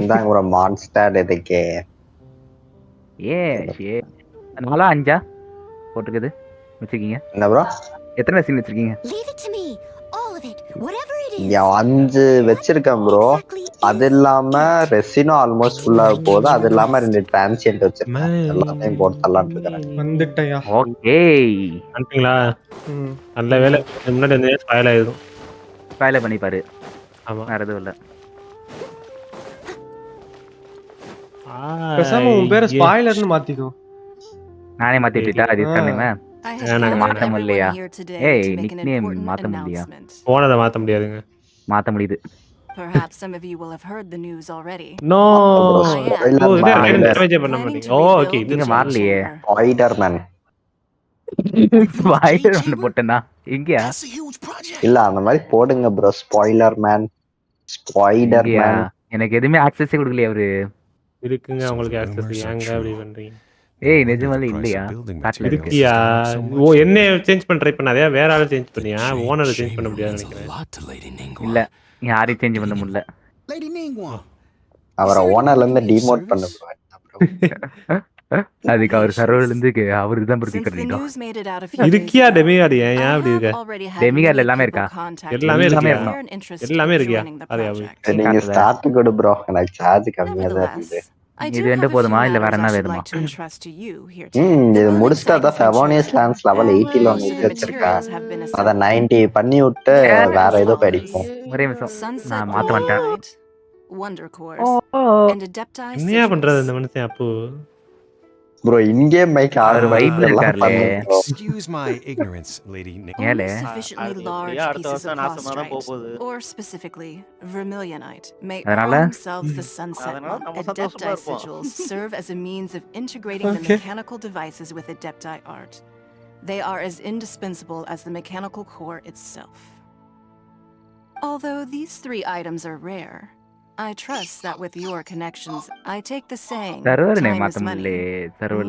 இந்தாங்க ப்ரோ மான்ஸ்டர் எதுக்கே? நாலா 5 போட்டுருக்குது வச்சிருக்கீங்க. என்ன ப்ரோ எத்தனை சீன் வச்சிருக்கீங்க? 5 வச்சிருக்கேன் ப்ரோ. அது இல்லாம ரெசினும் ஆல்மோஸ்ட் ஃபுல்லா போகுது. அது இல்லாம 2 டிரான்சியன்ட் வச்சிருக்கேன். எல்லாத்தையும் போட்டு தரலாம்னு இருக்கேன். வந்துட்டயா? ஓகே வந்துட்டீங்களா? நல்ல வேலை. முன்னாடி வந்து ஸ்பாயில் ஆயிடும். ஸ்பாயில் பண்ணிப்பாரு. ஆமா வேற எதுவும் இல்ல. பேசாம உன் பேரை ஸ்பாயிலர்னு மாத்திக்கோ. நானே மாத்திட்டா அது தானே. மாத்த முடியலையா? நிக்நேம் மாத்த முடியா? போனதை மாத்த முடியாதுங்க. மாத்த முடியுது. Perhaps some of you will have heard the news already. No. பண்ண மாட்டீங்க. ஓகே நீங்க மாறலையே. ஸ்பைடர்மேன். ஸ்பைடர்மேன் போட்டேனா? எங்கயா? இல்ல அந்த மாதிரி போடுங்க ப்ரோ. ஸ்பாய்லர்மேன். ஸ்பைடர்மேன். எனக்கு எதுமே ஆக்சஸே கொடுக்கலையே அவரு. இருக்குங்க உங்களுக்கு ஆக்சஸ். ஏங்க அப்படி பண்றீங்க? ஏய் நிஜமாலே இல்லையா காட்டுல இருக்கு இருக்கியா ஓ என்ன சேஞ்ச் பண்ண ட்ரை பண்ணாதே வேற ஆளை சேஞ்ச் பண்ணியா ஓனரை சேஞ்ச் பண்ண முடியாதுன்னு நினைக்கிறேன் இல்ல யாரையும் சேஞ்ச் பண்ண முடியல Lady Ningguang. அவரை ஓனர்ல இருந்து டிமோட் பண்ண அதுக்கு அவர் சர்வர்ல இருந்து அவருக்கு தான் பிரதி கட்டிட்டோம் இருக்கியா டெமிகார்டு ஏன் அப்படி இருக்க டெமிகார்ட்ல எல்லாமே இருக்கா எல்லாமே இருக்கியா எல்லாமே இருக்கியா நீங்க ஸ்டார்ட் கொடு ப்ரோ எனக்கு சார்ஜ் கம்மியா தான் இருக்கு இது ரெண்டு போதுமா இல்ல வேற என்ன வேணுமா இது முடிச்சிட்டா தான் ஃபெவோனியஸ் லான்ஸ் லெவல் 80 ல ஒன்னு வச்சிருக்கேன் அத 90 பண்ணி விட்டு வேற ஏதோ படிப்போம் ஒரே நிமிஷம் நான் மாத்த மாட்டேன் என்ன பண்றது இந்த மனுஷன் அப்போ bro in game mic ஆறு வைப்ல இருக்கார்ல Excuse my ignorance, Lady Nick. Sufficiently large pieces of prostrate, or specifically vermilionite, may அதனால arm themselves the sunset adepti sigils serve as a means of integrating the mechanical devices with adepti art. They are as indispensable as the mechanical core itself. Although these 3 items are rare, I trust that with your connections, I take the saying time is money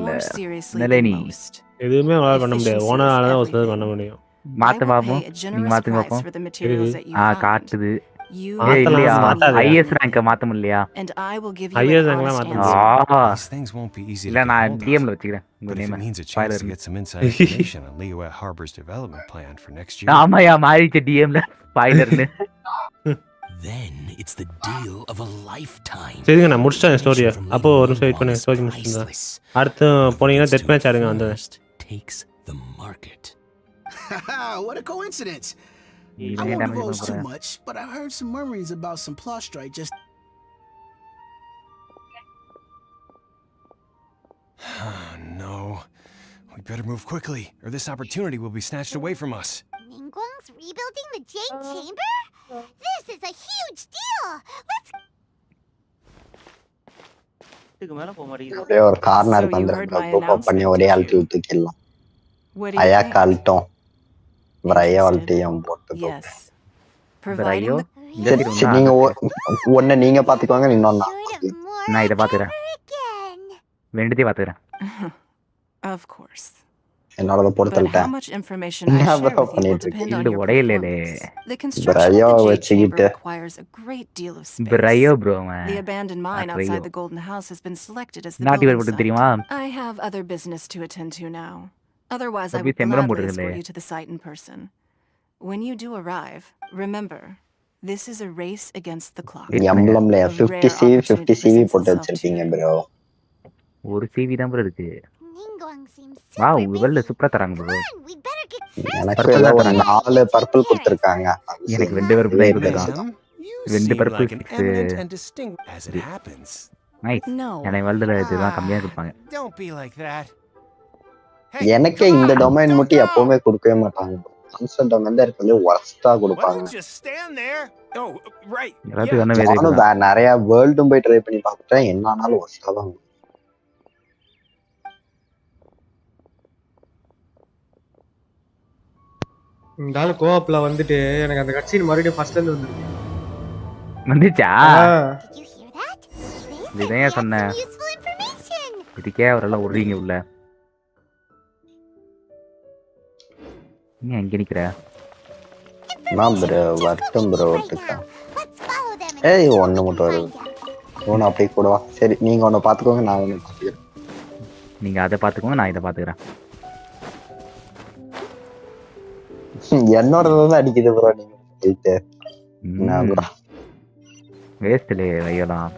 more seriously than most. எதுவுமே அவளால பண்ண முடியாது ஓனரால தான் ஒருத்தர் பண்ண முடியும் மாத்த பாப்போம் நீங்க மாத்துங்க பாப்போம் காட்டுது இல்லையா ஐஎஸ் ரேங்க் மாத்த முடியலையா ஐஎஸ் ரேங்க்லாம் மாத்த முடியாது These things won't be easy இல்ல to நான் do. டிஎம்ல வச்சிக்கிறேன் But உங்க if it name means a chance to get some inside information on Liyue Harbor's development plan for next year. ஆமாயா மாறிச்சு டிஎம்ல ஸ்பாயிலர்னு Then it's the deal of a lifetime. சரிங்க நான் முடிச்சிட்டேன் ஸ்டோரியை அப்போ ஒரு நிமிஷம் வெயிட் பண்ணி ஸ்டோரி முடிச்சிருந்தேன் அடுத்து போனீங்கன்னா டெத் மேட்ச் ஆடுங்க வந்து Takes the market. What a coincidence. I won't divulge too much, but I heard some murmurings about some plot strike just No. We better move quickly, or this opportunity will be snatched away from us. Ningguang's rebuilding the Jade Chamber? This is a huge deal! Let's... அப்படியே ஒரு corner தந்துருக்கோம் பண்ணி ஒரே ஆள்ட்டி தூக்கிடலாம் ஐயா கால்ட்டோம் ஐயா வாழ்த்தையும் போட்டு நீங்க ஒன்னு நீங்க பாத்துக்கோங்க இன்னொன்னா நான் இதை பாத்துக்கிறேன் ரெண்டுத்தையும் பாத்துக்கிறேன் Of course. என்னோட போட்டுட்டேன் How much information I share with you will depend on your performance. The construction of the Jade Chamber requires a great deal of space. The abandoned mine outside the Golden House has been selected as the building site. I have other business to attend to now. Otherwise, I would gladly escort you to the site in person. When you do arrive, remember, this is a race against the clock. எம்பளம்ல 50 CV 50 CV போட்டு வச்சிருக்கீங்க bro. ஒரு CV தான் bro இருக்கு wow இவல்ல சூப்பரா தராங்க bro எனக்கு ஒரு 4 purple கொடுத்திருக்காங்க எனக்கு 2 பர்பிள் தான் இருக்கு 2 purple as it happens. Nice எனக்கு வல்ல இதுதான் கம்மியா கொடுப்பாங்க Don't be like that. எனக்கு இந்த டொமைன் மட்டும் எப்பவுமே கொடுக்கவே மாட்டாங்க கான்ஸ்டன்ட் டொமைன் தான் இருக்கலே வர்ஸ்டா கொடுப்பாங்க நானும் நிறைய வேர்ல்டும் போய் ட்ரை பண்ணி பார்த்துட்டேன் என்ன ஆனாலும் வர்ஸ்டா தான் இந்த ஆளு கோஆப்ல வந்துட்டு எனக்கு அந்த கட்சின் மறுபடியும் ஃபர்ஸ்ட்ல இருந்து வந்துச்சா இதையே சொன்னேன் இதுக்கே அவரெல்லாம் ஒடுறீங்க உள்ள நீ அங்கே நிக்கிற நான் ப்ரோ வரட்டும் ப்ரோ ஒட்டுக்கா ஏய் ஒன்று மட்டும் வருது ஒன்று அப்படியே கூடவா சரி நீங்க ஒன்று பார்த்துக்கோங்க நான் ஒன்று பார்த்துக்கிறேன் நீங்க அதை பார்த்துக்கோங்க நான் இதை பார்த்துக்கிறேன் என்னோட தான் அடிக்குது ப்ரோ நீங்க வேஸ்ட்ல வையலாம்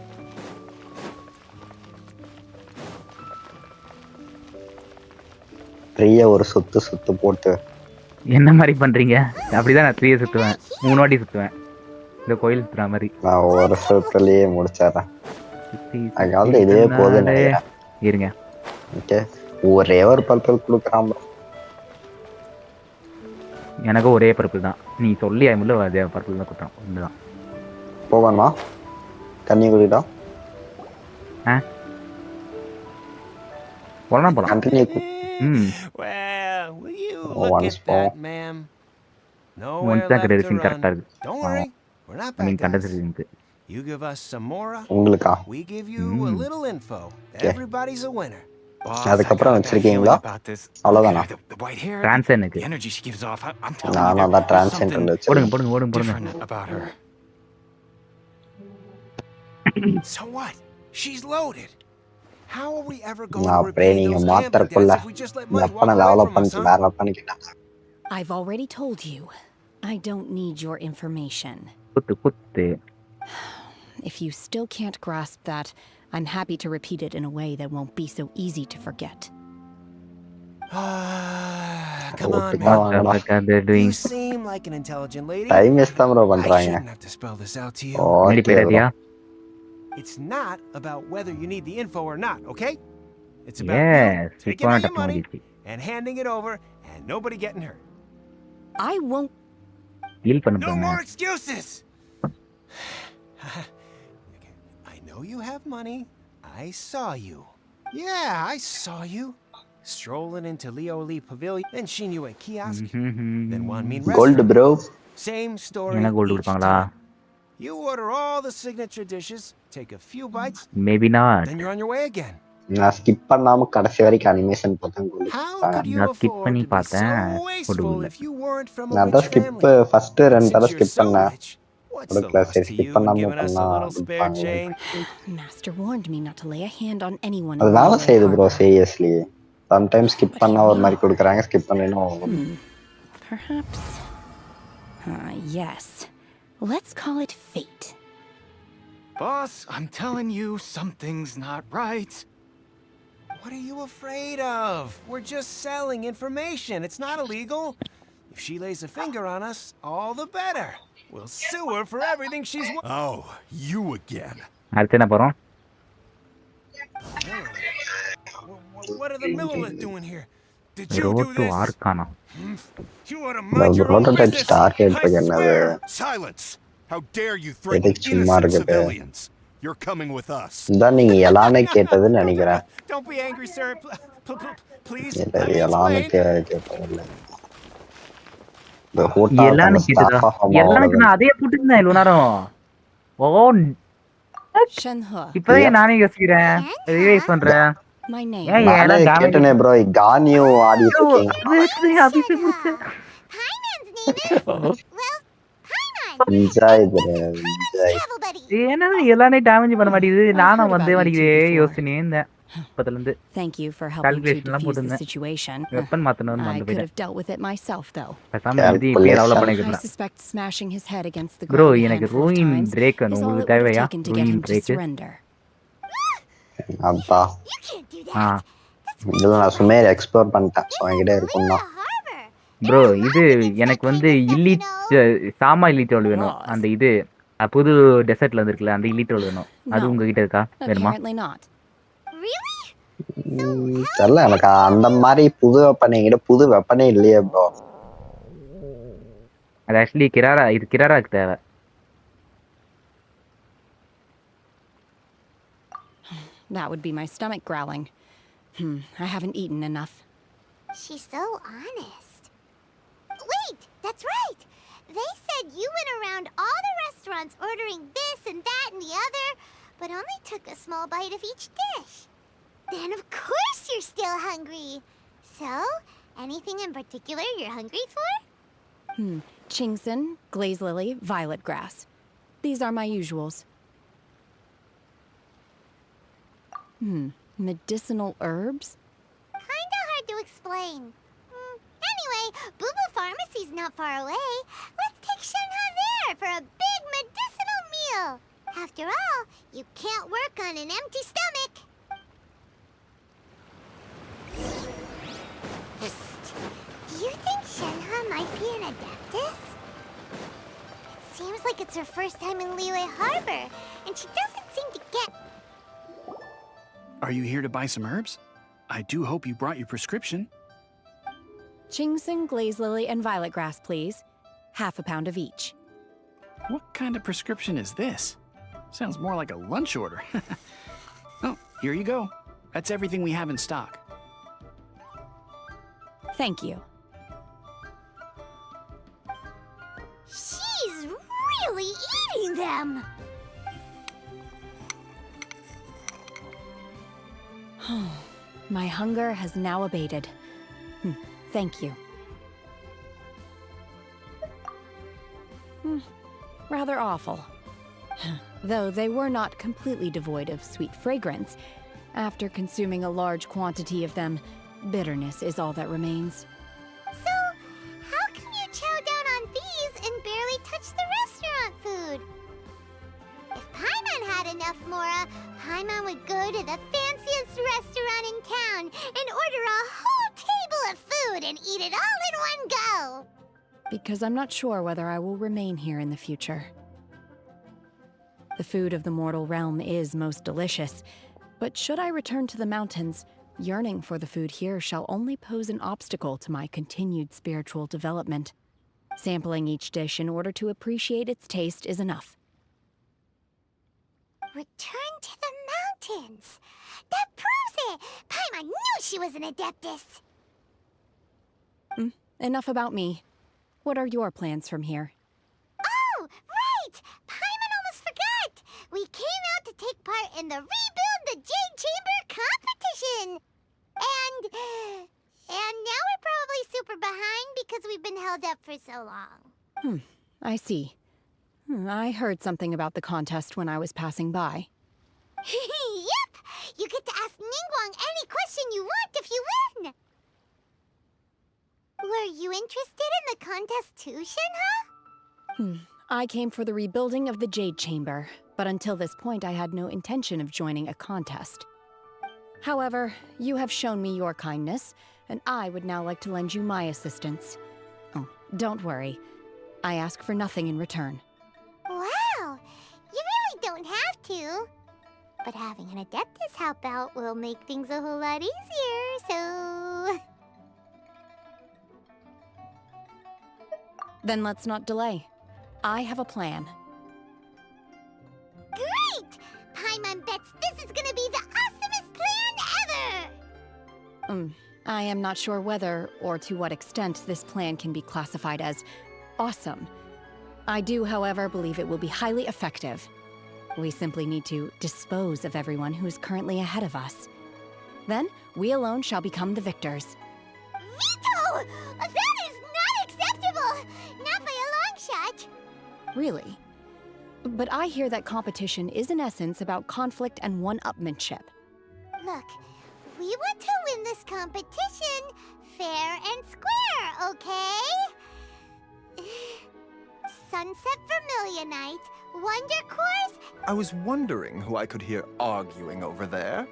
ஃப்ரீயா ஒரு சுத்து போட்டு என்ன மாதிரி பண்றீங்க அப்படிதான் நான் 3 சுத்துவேன் 3 வாட்டி சுத்துவேன் இந்த கோயில் சுத்துற மாதிரி நான் ஒரு சுத்துலயே முடிச்சறேன் அதாவது இதே போதும் இருங்க ஓகே ஒரே ஒரு பர்பிள் குடுக்குறான் எனக்கு ஒரே பர்பிள் தான் நீ சொல்லி ஐமுள்ள அதே பர்பிள் தான் குடுறான் ஒண்ணுதான் போவாமா தண்ணி குடிடா போலாம் continue Well, will you look at that, ma'am? Nowhere left to run. Don't worry, we're not bad guys. You give us some more, we give you a little info. Everybody's a winner. அதுக்கப்புறம் வச்சிருக்கீங்களா? அவ்வளவுதானா? டிரான்சனுக்கு நானும் அதான் transcend வச்சிருக்கேன். போடுங்க. So what? She's loaded. How are we ever going நான் to அப்படியே repay நீங்க those gambling மாத்தறக்குள்ள debts if we just let money walk எப்பன away develop from us, பண்ணி huh? வேற பண்ணிக்கிட்டாங்க. I've already told you. I don't need your information. குத்து. If you still can't grasp that, I'm happy to repeat it in a way that won't be so easy to forget. Come on, man. You seem like an intelligent lady. Time waste தான் bro I பண்றாங்க. shouldn't have to spell this out to you. Okay. It's not about whether you need the info or not, okay? It's about you taking out your money and handing it over and nobody getting hurt. I won't. No more excuses! I know you have money. I saw you. Yeah, I saw you. Strolling into Leo Lee Pavilion, then Xīngqióng kiosk, then Wanmin Gold restaurant. bro. Same story each time. You order all the signature dishes, take a few bites, maybe not. then you're on your way again. நான் skip பண்ணாம கடைசி வரைக்கும் animation பார்த்தேன். நான் skip பண்ணி பார்த்தேன். நான் தான் ஸ்கிப் ஃபர்ஸ்ட் 2 தடவை ஸ்கிப் பண்ணேன். கொடுக்கல, சரி ஸ்கிப் பண்ணாம பண்ணலாம். Master warned me not to lay a hand on anyone. அது வேலை செய்யுது ப்ரோ சீரியஸ்லி. சம்டைம்ஸ் ஸ்கிப் பண்ணா ஒரு மாதிரி கொடுக்குறாங்க, ஸ்கிப் பண்ணேன்னா Perhaps. Yes. Let's call it fate. Boss, I'm telling you, something's not right. What are you afraid of? We're just selling information. It's not illegal. If she lays a finger on us, all the better. We'll sue her for everything she's... Oh, you again. அடுத்து என்ன போறோம்? What are the Millilith doing here? Did you do this? Archon. You ought to mind your own business. Silence! How dare you threaten innocent civilians? You're coming with us. இதான் நீங்க எல்லாமே கேட்டதுன்னு நினைக்கிறேன். Don't be angry, sir. Please. எல்லாமே கேட்டதில்லை. எல்லானுக்கு நான் அதே போட்டுருந்தேன் இவ்வளவு நேரம். ஓ இப்பதான் நானே யோசிக்கிறேன், ரிவைஸ் பண்றேன். கேட்டனே ப்ரோ, கானியோ ஆடி இருக்கீங்க. Enjoy bro, enjoy. ஏன்னா எல்லாமே டேமேஜ் பண்ண மாட்டேங்குது. நானும் வந்து மாட்டேங்குதே யோசனையே இருந்தேன் இப்பத்துல இருந்து. Thank you for helping to defuse the situation. Weapon மாத்தணும்னு I வந்து could have dealt with it myself though. பேசாம இது இப்படி டெவலப் பண்ணிக்கலாம். I suspect smashing his head against the bro ground. எனக்கு ரூயின் பிரேக் வேணும். உங்களுக்கு தேவையா ரூயின் பிரேக்? அப்பா இதெல்லாம் நான் சும்மா எக்ஸ்ப்ளோர் பண்ணிட்டேன், அவன்கிட்ட இருக்கும்னா. ப்ரோ இது எனக்கு வந்து இல்லீட் சாமா இல்லீட் ரோல் வேணும். அந்த இது புது டெசர்ட்ல வந்துருக்குல, அந்த இல்லீட் ரோல் வேணும். அது உங்ககிட்ட இருக்கா? வேணுமா? தெரியல எனக்கு அந்த மாதிரி புது வெப்பன் என்கிட்ட புது வெப்பனே இல்லையே ப்ரோ. அது ஆக்சுவலி கிராரா, இது கிராராக்கு தேவை. That would be my stomach growling. I haven't eaten enough. She's so honest. Wait, that's right. They said you went around all the restaurants ordering this and that and the other, but only took a small bite of each dish. Then of course you're still hungry. So, anything in particular you're hungry for? Ginshin, glaze lily, violet grass. These are my usuals. Medicinal herbs? Kinda hard to explain. Anyway, Boo Boo Pharmacy's not far away. Let's take Shenhe there for a big medicinal meal. After all, you can't work on an empty stomach. Do you think Shenhe might be an adeptus? It seems like it's her first time in Liyue Harbor, and she doesn't seem to get... Are you here to buy some herbs? I do hope you brought your prescription. Ginshin, glaze lily, and violet grass, please. Half a pound of each. What kind of prescription is this? Sounds more like a lunch order. Oh, here you go. That's everything we have in stock. Thank you. She's really eating them! My hunger has now abated. Thank you. Rather awful. Though they were not completely devoid of sweet fragrance. After consuming a large quantity of them, bitterness is all that remains. So, how come you chow down on these and barely touch the restaurant food? If Paimon had enough mora, Paimon would go to the fanciest restaurant in town and order a whole table of food and eat it all in one go. Because I'm not sure whether I will remain here in the future. The food of the mortal realm is most delicious, but should I return to the mountains, yearning for the food here shall only pose an obstacle to my continued spiritual development. Sampling each dish in order to appreciate its taste is enough. Return to the mountains! That proves it! Paimon knew she was an adeptus! Enough about me. What are your plans from here? Oh, right! Paimon almost forgot! We came out to take part in the Rebuild the Jade Chamber competition! And now we're probably super behind because we've been held up for so long. I see. I heard something about the contest when I was passing by. Yep! You get to ask Xīngqióng any question you want if you win! Were you interested in the contest too, Shenhe? I came for the rebuilding of the Jade Chamber, but until this point I had no intention of joining a contest. However, you have shown me your kindness, and I would now like to lend you my assistance. Oh, don't worry. I ask for nothing in return. Wow! You really don't have to. But having an Adeptus help out will make things a whole lot easier, so... Then let's not delay. I have a plan. Great! Paimon bets this is gonna be the awesomest plan ever! I am not sure whether or to what extent this plan can be classified as awesome. I do, however, believe it will be highly effective. We simply need to dispose of everyone who is currently ahead of us. Then, we alone shall become the victors. Veto! That is not acceptable! Not by a long shot! Really? But I hear that competition is in essence about conflict and one-upmanship. Look, we want to win this competition fair and square, okay? Sunset Vermilionite, Wonder Course... I was wondering who I could hear arguing over there.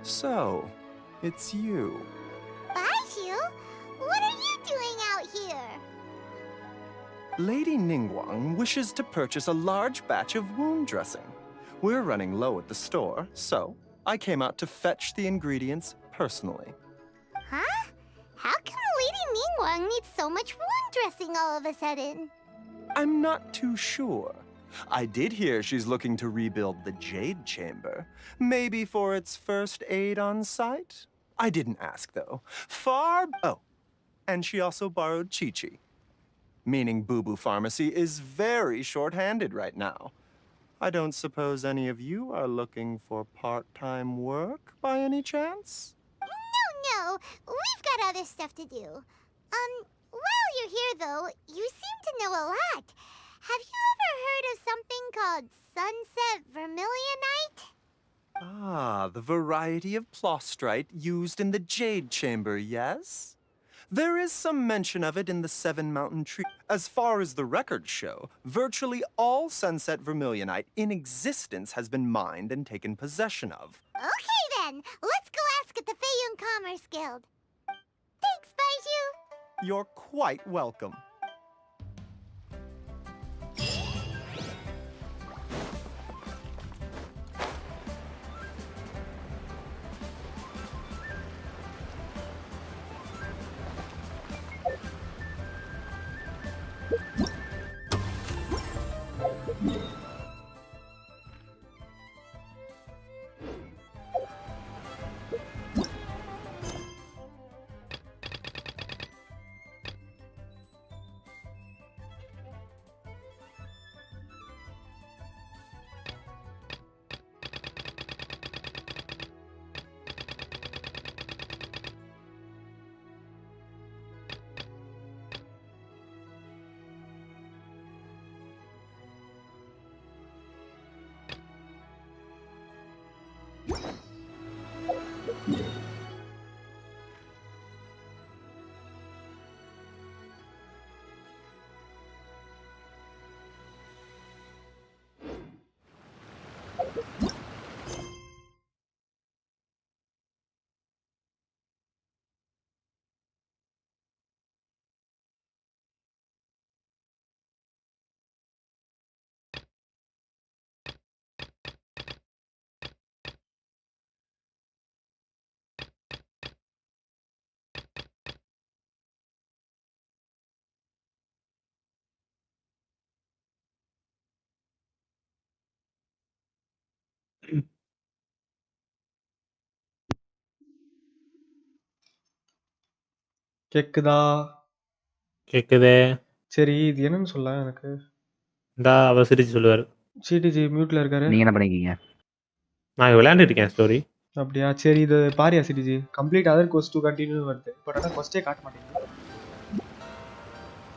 So, it's you. Baiju? What are you doing out here? Lady Xīngqióng wishes to purchase a large batch of wound dressing. We're running low at the store, so I came out to fetch the ingredients personally. Huh? How come Lady Xīngqióng needs so much wound dressing all of a sudden? I'm not too sure. I did hear she's looking to rebuild the Jade Chamber. Maybe for its first aid on site? I didn't ask, though. Oh, and she also borrowed Chi-Chi. Meaning Boo Boo Pharmacy is very short-handed right now. I don't suppose any of you are looking for part-time work by any chance? No. We've got other stuff to do. While you're here, though, you seem to know a lot. Have you ever heard of something called Sunset Vermilionite? Ah, the variety of plostrite used in the Jade Chamber, yes? There is some mention of it in the Seven Mountain Tree. As far as the records show, virtually all Sunset Vermilionite in existence has been mined and taken possession of. Okay then, let's go ask at the Feiyun Commerce Guild. Thanks, Baiju. You're quite welcome. கேக்குதா? கேக்குதே. சரி இது என்னன்னு சொல்ல எனக்கு. இந்தா அவர் சிரிச்சு சொல்லுவாரு. சிடிஜி மியூட்ல இருக்காரு. நீங்க என்ன பண்ணிருக்கீங்க? நான் விளையாண்டுட்டு இருக்கேன் ஸ்டோரி. அப்படியா? சரி இது பாரியா CDG. Complete other course to continue வருது. பட் ஆனா ஃபர்ஸ்டே காட்ட மாட்டேங்குது.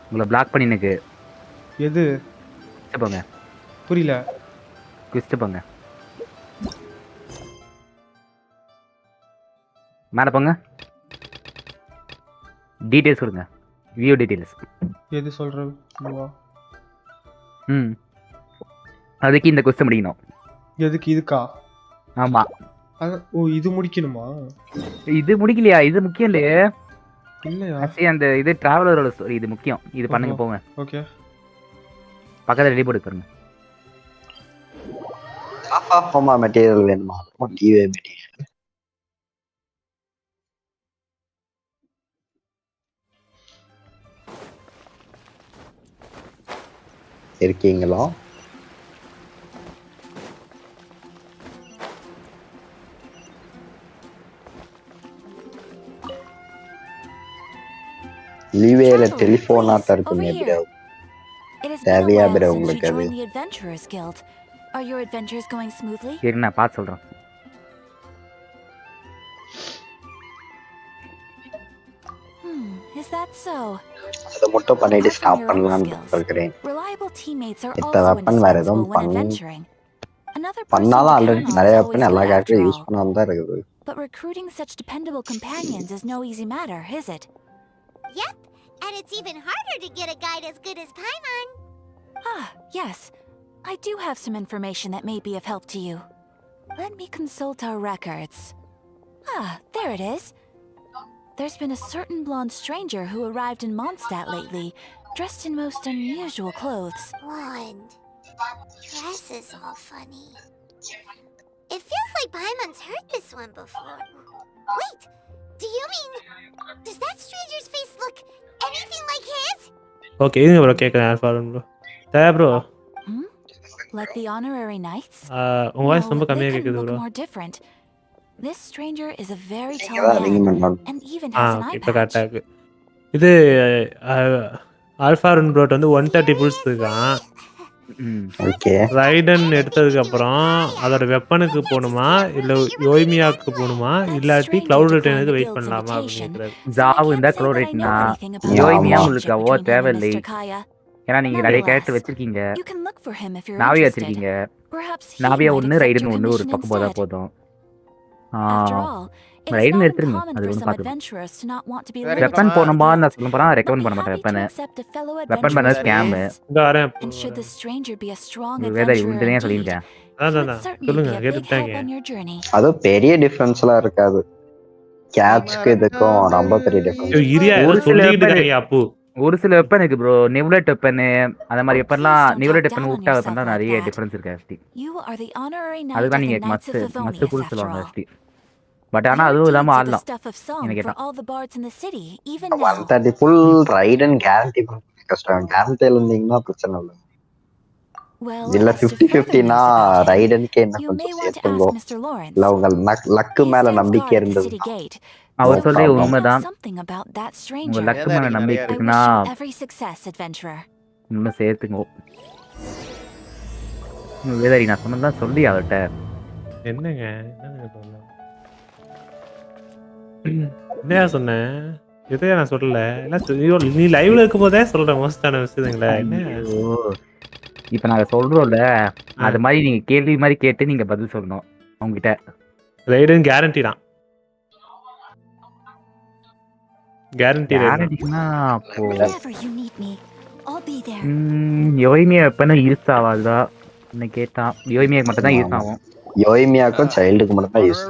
உங்களை பிளாக் பண்ணினுக்கு. எது? போங்க. புரியல. குவிஸ்ட் போங்க. மேலே போங்க. டீடைல்ஸ் கொடுங்க. View details. எது சொல்ற? அதுக்கு இந்த குவிஸ்ட் முடிக்கணும். எதுக்கு இதுக்கா? ஆமா. ஓ இது முடிக்கணுமா? இது முடிக்கலையா? இது முக்கியம் இல்லையே. இல்லையா? அந்த இது டிராவலரோட ஸ்டோரி இது முக்கியம். இது பண்ணுங்க போங்க. ஓகே. பக்கத்துல ரெடி போட்டு பாருங்க. ஆஃபா மெட்டீரியல் வேணுமா? டிவே மெட்டீரியல். இருக்கீங்களா? லீவேல டெலிஃபோன் ஆட்ட இருக்குமே ப்ரோ. தேவையா ப்ரோ உங்களுக்கு அது? Are your adventures going smoothly? சரி நான் பார்த்து சொல்றேன். Is that so? அத மட்டும் பண்ணிட்டு ஸ்டாப் பண்ணலாம்னு சொல்றேன். Reliable teammates are இந்த also வெப்பன் வேற எதுவும் பண்ணாலும் ஆல்ரெடி நிறைய வெப்பன் எல்லா கேரக்டரும் யூஸ் பண்ணாம தான் இருக்குது. But recruiting such dependable companions is no easy matter, is it? Yep, and it's even harder to get a guide as good as Paimon. Yes. I do have some information that may be of help to you. Let me consult our records. There it is. There's been a certain blonde stranger who arrived in Mondstadt lately, dressed in most unusual clothes. Blonde. Dress is all funny. It feels like Paimon's heard this one before. Wait, do you mean... Does that stranger's face look anything like his? Okay, இதுங்க bro கேக்குறேன் Alpha bro. Taya bro. Like the honorary knights? உங்க voice ரொம்ப கம்மியா கேக்குது bro. More different. This stranger is a very tall man and even has an eye இப்ப patch. கரெக்ட்டா இருக்கு. இது ஆல்ஃபா ப்ரோ வந்து 130 புல்ஸ் இருக்கான். ஓகே. ரைடன் எடுத்ததுக்கு அப்புறம் அதோட வெப்பனுக்கு போணுமா இல்ல யோய்மியாக்கு போணுமா இல்லாட்டி கிளவுட் ரிட்டனுக்கு வெயிட் பண்ணலாமா அப்படின்னு கேக்குறாரு. ஜாவ் இந்த கிளவுட் ரிட்டனா யோய்மியா உங்களுக்கு அவ்வளோ தேவையில்லை. ஏன்னா நீங்க நிறைய கேரக்டர் வச்சிருக்கீங்க. நாவியா வச்சிருக்கீங்க. நாவியா ஒன்று ரைடன் ஒன்று ஒரு பக்கம் போதா போதும். ரைடன் எடுத்துருங்க. அது ஒன்று பார்த்து வெப்பன் போனோமா நான் சொல்ல போறேன். ரெக்கமெண்ட் பண்ண மாட்டேன் வெப்பனை. வெப்பன் பண்ண ஸ்கேம். வேதா உடனே சொல்லிட்டேன். சொல்லுங்க கேட்டுட்டாங்க. அது பெரிய டிஃபரன்ஸ்லாம் இருக்காது. கேட்ச்க்கு இதுக்கும் ரொம்ப பெரிய டிஃபரன்ஸ். ஒரு சில வெப்பன் இருக்கு ப்ரோ. நெவுலேட் வெப்பன் அந்த மாதிரி வெப்பன்லாம் நெவுலேட் வெப்பன் ஊட்டா வெப்பன் நிறைய டிஃபரன்ஸ் இருக்கு ஆஸ்தி. அதுதான் நீங்க மஸ்ட் ஃபுல் சொல்லுவாங்க ஆஸ்தி. பட் ஆனா அதுவும் இல்லாம ஆடலாம். என்ன கேட்டா 130 ஃபுல் ரைடன் கேரண்டி கஷ்டம். கேரண்டி இருந்தீங்கன்னா பிரச்சனை இல்லை. இல்ல 50-50னா ரைடனுக்கே என்ன கொஞ்சம் சேர்த்துங்களோ. இல்ல உங்க லக்கு மேல நம்பிக்கை இருந்தது. அவர் சொல்ற உண்மைதான். உங்க லக்கு மேல நம்பிக்கை இருக்குன்னா இன்னும் சேர்த்துங்க. வேதாரி நான் சொன்னதான் சொல்லி அவர்கிட்ட. என்னங்க என்னையா சொன்னேன்? எதையா நான் சொல்லல. நீ லைவ்ல இருக்கும் போதே சொல்ற மோஸ்டான விஷயங்களா என்ன? இப்ப நாங்க சொல்றோம்ல அது மாதிரி நீங்க கேள்வி மாதிரி கேட்டு நீங்க பதில் சொல்லணும் உங்ககிட்ட. ரைடன் கேரண்டி தான். கேரண்டினா அப்போ யோய்மியா எப்பனா யூஸ் ஆகாதா என்ன கேட்டா? யோய்மியாக்கு மட்டும் தான் யூஸ் ஆகும். யோய்மியாக்கும் சைல்டுக்கு மட்டும் தான் use.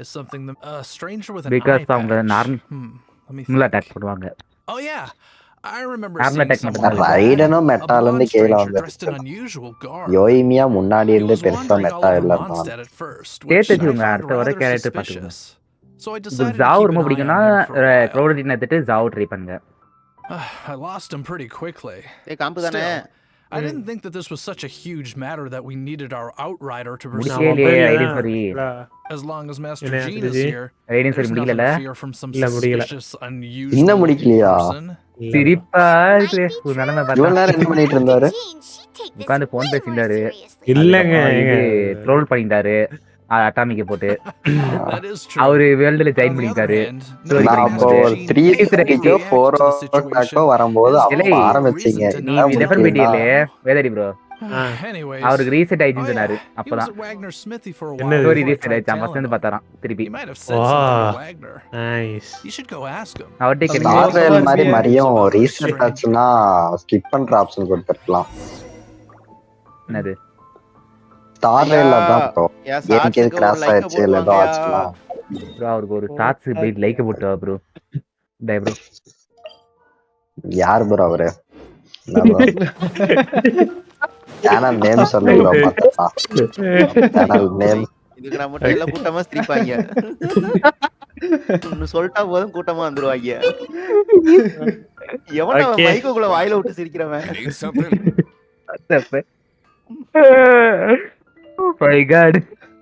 Is something a stranger with an because eye அவங்க நார்மல் அட்டாக் பண்ணுவாங்க. Oh yeah, I remember ரைடனும் மெட்டால இருந்து கீழ வந்து யோய்மியா முன்னாடி இருந்து பெருசா மெட்டா இல்ல. கேட்டுச்சுங்க அடுத்த வர கேரக்டர் பாத்துங்க. ஜாவ் ரொம்ப பிடிக்கும்னா க்ளவுட் ரிட்டன் எடுத்துட்டு ஜாவ் ட்ரை பண்ணுங்க. I lost him pretty quickly. காம்பு தானே. I didn't think that this was such a huge matter that we needed our outrider to pursue. As long as Master Jean is here, there's nothing to fear from some suspicious, unusual person. சிரிப்பா இருக்கு ஒரு நிலைமை இவ்வளவு நேரம் என்ன பண்ணிட்டு இருந்தாரு? உட்கார்ந்து போன் பேசிட்டாரு. இல்லங்க ட்ரோல் பண்ணிட்டாரு அட்டாமிக்க போட்டு. அவரு வேர்ல்டுல ஜாயின் பண்ணிட்டாரு. அப்போ 3:30 4 வரும்போது ஆரம்பிச்சீங்க. நீ லெவல் மீடியல வேதரி ப்ரோ. அவருக்கு ரீசெட் ஆயிடுச்சுன்னு சொன்னாரு. அப்பதான் ஸ்டோரி ரீசெட் ஆயிடுச்சு. அவன் வந்து பார்த்தாராம் திருப்பி. நைஸ். அவர்ட்ட கேட்க மாதிரி மரியும் ரீசெட் ஆச்சுன்னா ஸ்கிப் பண்ற ஆப்ஷன் கொடுத்துறலாம். என்னது? ஸ்டார் ரேல்ல தான் ப்ரோ. ஏன்கே கிராஷ் ஆயிடுச்சு இல்ல ஏதோ ஆச்சுனா. ப்ரோ அவருக்கு ஒரு ஷார்ட்ஸ் பைட் லைக் போட்டுவா ப்ரோ. டேய் ப்ரோ. யார் ப்ரோ அவரு? சேனல் நேம் சொல்லுங்க ப்ரோ பார்த்தா. சேனல் நேம் இதுக்கு நம்ம மட்டும் எல்லாம் கூட்டமா ஸ்ட்ரீப்பாங்க. இன்னும் சொல்லிட்டா போதும் கூட்டமா வந்துருவாங்க. எவன மைக்குக்குள்ள வாயில விட்டு சிரிக்கிறவன்? Oh my god.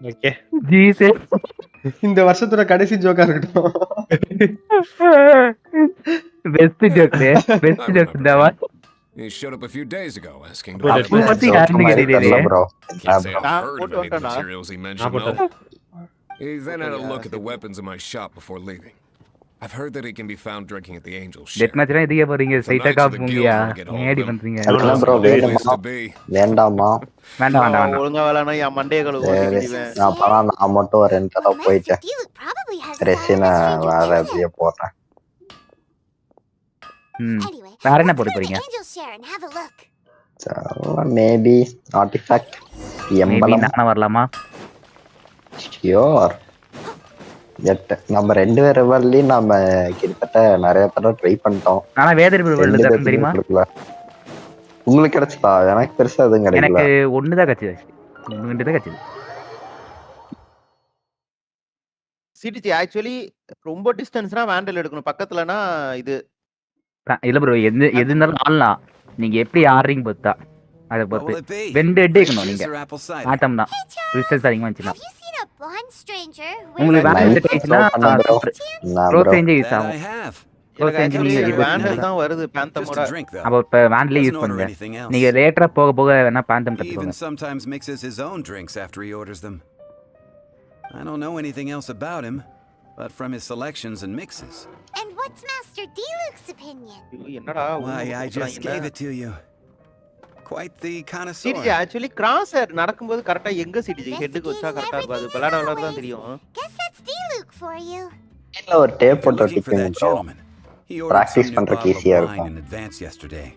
Okay. Jesus. இந்த வருஷத்தோட கடைசி ஜோக்கா இருக்கட்டும். Best joke day. Best joke tawa. He showed up a few days ago asking bro. materials he mentioned. No. He then had a look at the weapons in my shop before leaving. I've heard that he can be found drinking at the Angel's ship. Death match la idhiya poringa straight ah poongiya. Nedi pandringa. Adha bro வேண்டாமா? வேண்டாம். ஒழுங்கா வேலைனா யா மண்டைய கழுவு ஓட்டிடுவேன். நான் பரா நான் மட்டும் ஒரு ரெண்டு தடவை போயிட்டேன். ரெசினா வேற அப்படியே போறேன். வேற என்ன போட போறீங்க? மேபி ஆர்டிஃபேக்ட் எம்பலம் நான் வரலாமா? ஷியோர். நம்ம ரெண்டு பேர் ரிவர்லி நம்ம கிட்டத்தட்ட நிறைய தடவை ட்ரை பண்ணிட்டோம். ஆனா வேதரி ரிவர்ல தெரியுமா? உங்களுக்கு கிடைச்சதா? எனக்கு பெருசா எதுவும் கிடைக்கல. எனக்கு ஒன்னு தான் கிடைச்சது. ஒன்னு தான் கிடைச்சது. சிடிஜி ஆக்சுவலி ரொம்ப டிஸ்டன்ஸ்னா வேண்டல் எடுக்கணும். பக்கத்துலனா இது இல்ல ப்ரோ எது இருந்தாலும் ஆடலாம். நீங்க எப்படி ஆடுறீங்க பார்த்தா அத பொறுத்து வெண்ட் எடுக்கணும். நீங்க ஆட்டம் தான் ரிசல்ட் அதிகமா வந்துச்சுனா உங்களுக்கு வேண்ட் எடுத்தீங்கன்னா ப்ரோ சேஞ்ச் யூஸ் ஆகும். ப்ரோ சேஞ்ச் நீங்க வேண்டல் தான் வருது பாந்தமோட. அப்ப இப்ப வேண்ட்ல யூஸ் பண்ணுங்க. நீங்க லேட்டரா போக போக வேணா பாந்தம் கத்துக்கோங்க. Even sometimes mixes his own drinks after he orders them. I don't know anything else about him, but from his selections and mixes. And what's Master Diluc's opinion? Why, I just gave it to you. Quite the connoisseur. CDG actually cross நடக்கும்போது கரெக்ட்டா எங்க CDG ஹெட்க்கு வச்சா கரெக்ட்டா இருக்கும். அது விளையாட தான் தெரியும். Guess that's Diluc for you. இல்ல ஒரு டேப் போட்டு வச்சிருக்கீங்க ப்ரோ. பிராக்டீஸ் பண்றதுக்கு ஈஸியா இருக்கும். In advance yesterday.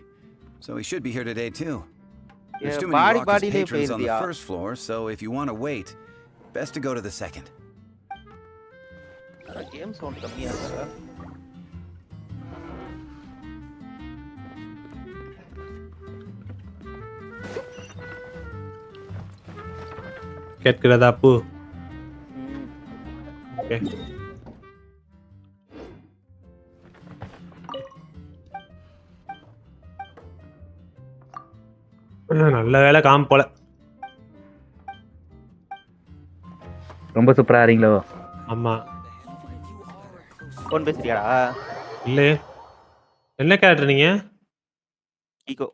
So he should be here today too. There's too many patrons on the first floor, so if you want to wait, best to go to the second. Game sound கம்மியா இருக்கா? கேட்கிறதா பூ? Okay. நல்ல வேலை com போல. ரொம்ப சூப்பரா ஆறீங்களோ? ஆமா. Phone பேசுறியாடா? இல்ல. என்ன கேரக்டர் நீங்க? கீகோ.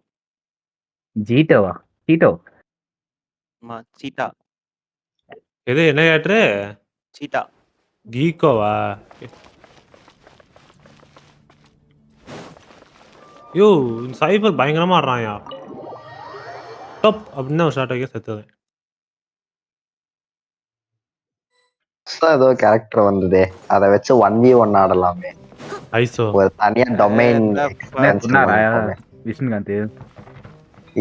ஜீட்டோவா? சீட்டோ. ஆமா, சீட்டா. எது என்ன கேரக்டர்? சீட்டா. கீகோவா? யோ, சைபர் பயங்கரமா ஆடுறான்யா. டாப் அப்படினா ஒரு ஷாட் வைக்க செத்துது. ஏதோ கேரக்டர் வந்ததே அத வச்சு 1v1 ஆடலாமே. ஐசோ ஒரு தனியா டொமைன் விஷ்ணுகாந்த்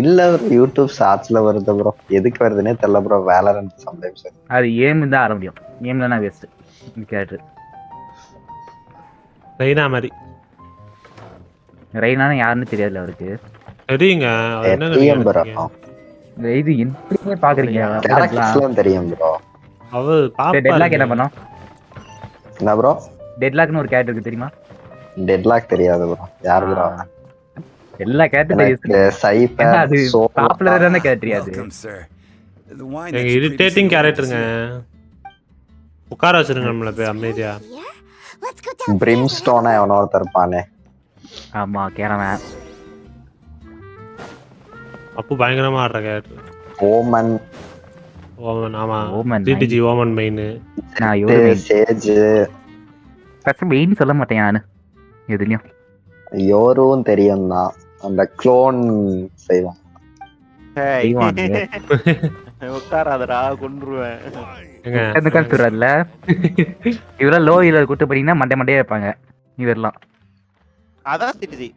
இல்ல யூடியூப் ஷார்ட்ஸ்ல வருது ப்ரோ. எதுக்கு வருதுனே தெரியல ப்ரோ. வேலரண்ட் சம்டைம்ஸ் அது ஏம் தான் ஆட முடியும். ஏம்லனா வேஸ்ட். இந்த கேரக்டர் ரெய்னா மாதிரி. ரெய்னா யாருன்னு தெரியல அவருக்கு. தெரியுங்க. என்ன நினைக்கிறீங்க? இது எப்படியே பாக்குறீங்க? கேரக்டர்ஸ்லாம் தெரியும் ப்ரோ. அவ பாப்பா டெட்லாக் என்ன பண்ணோம்? என்ன ப்ரோ? டெட்லாக்னு ஒரு கேரக்டர் இருக்கு தெரியுமா? டெட்லாக் தெரியாது ப்ரோ. யார் ப்ரோ? எல்லா கேரக்டரும் சைபர் அது பாப்புலரான கேரக்டர் அது. Welcome, sir. The wine எங்க that you irritating previously கேரக்டருங்க. ordered உட்கார வச்சிருங்க நம்மள போய் அமைதியா. பிரிம்ஸ்டோனா எவனோ ஒருத்தர் இருப்பானே. ஆமா கேரவன். அப்பு பயங்கரமா ஆடுற கேரக்டர். ஓமன் ஆமா. Oman DDG Oman main. நான் யோரு சேஜ் ஃபர்ஸ்ட் மெயின் சொல்ல மாட்டேன் நானு எதுலயும். யோரும் தெரியும் தான். அந்த க்ளோன் செய்வான். உட்காராதடா கொன்றுவேன். அந்த கல்சுரல்ல இவரெல்லாம் லோ ஹீலர் கூட்டு போறீங்கன்னா மண்டையே வைப்பாங்க இவரெல்லாம். அதான் டிடிஜி.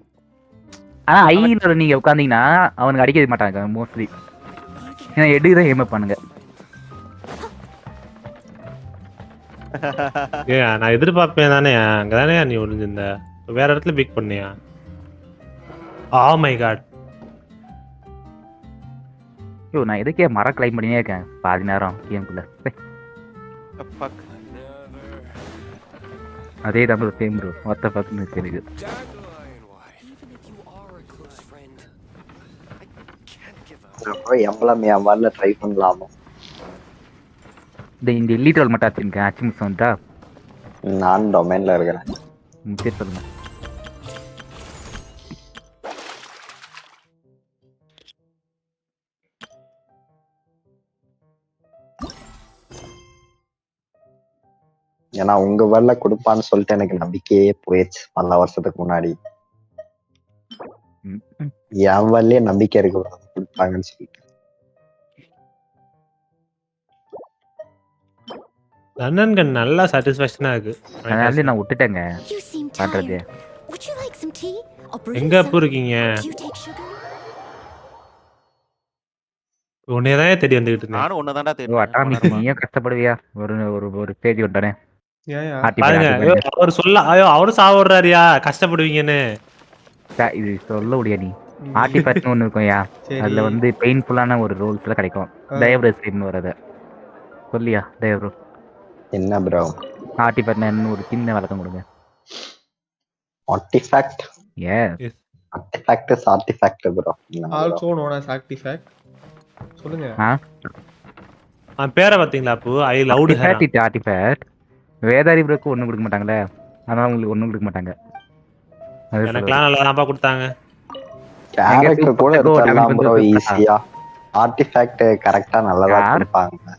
ஆனா ஹை ஹீலர் நீங்க உட்கார்ந்தீங்கன்னா அவனுக்கு அடிக்க மாட்டாங்க மோஸ்ட்லி. ஏன்னா எடு தான் ஏம் பண்ணுங்க. நான் எதிர்பார்ப்பேன் தானே. அங்கதானே நீ ஒளிஞ்சிருந்த. வேற இடத்துல பிக் பண்ணியா? Oh my God. ஐயோ நான் எதுக்கே மரம் கிளைம் பண்ணியே இருக்கேன் பாதி நேரம் கேம்குள்ள. அதே தான் bro same bro. What the ஃபக்னு தெரியுது. எம்பளம் எம்ல ட்ரை பண்ணலாமா? இந்த எலிட் ரோல் மட்டும் ஆச்சுங்க. அச்சிம்ஸ் வந்தா நான் டொமைன்ல இருக்கேன். சரி சொல்லுங்க. ஏன்னா உங்க வேலை கொடுப்பான்னு சொல்லிட்டு எனக்கு நம்பிக்கையே போயிடுச்சு 10 வருஷத்துக்கு முன்னாடி. என் வேலையே நம்பிக்கை இருக்கு கொடுப்பாங்கன்னு சொல்லிட்டு. லண்டன்கன் நல்லா சாட்டிஸ்ஃபேக்ஷனா இருக்கு. அதனால நான் விட்டுட்டேங்க பண்றது. எங்க அப்போ இருக்கீங்க? உன்னையதான் தேடி வந்துகிட்டு இருந்தேன். நானும் உன்னதான்டா தேடி. அட்டாமிக் நீயும் கஷ்டப்படுவியா? ஒரு ஸ்டேஜ் விட்டானே பாருங்க. அவர் சொல்ல அவரும் சாவறாரியா கஷ்டப்படுவீங்கன்னு. இது சொல்ல முடியா நீ? ஆர்டிஃபேக்ட்னு ஒன்று இருக்கும்யா. அதுல வந்து பெயின்ஃபுல்லான ஒரு ரோல்ஸ்ல கிடைக்கும். டயப்ரஸ் வரத சொல்லியா டயப்ரோ? என்ன ப்ரோ ஆர்டிஃபேக்ட்னு ஒரு சின்ன விளக்கம் கொடுங்க. Artifact yes artifact is artifact bro. Also known as artifact. சொல்லுங்க. பேரை பாத்தீங்களா? அப்போ ஐ லவ்ட் ஹர். ஆர்டிஃபேக்ட் வேதாரி ப்ரோக்கு ஒண்ணும் கொடுக்க மாட்டாங்களே. அதனால உங்களுக்கு ஒண்ணும் கொடுக்க மாட்டாங்க. எனக்குலாம் நல்லா தான்ப்பா கொடுத்தாங்க. கேரக்டர் கூட எடுத்துடலாம் ப்ரோ ஈஸியா. ஆர்டிஃபேக்ட் கரெக்ட்டா நல்லதா கொடுப்பாங்க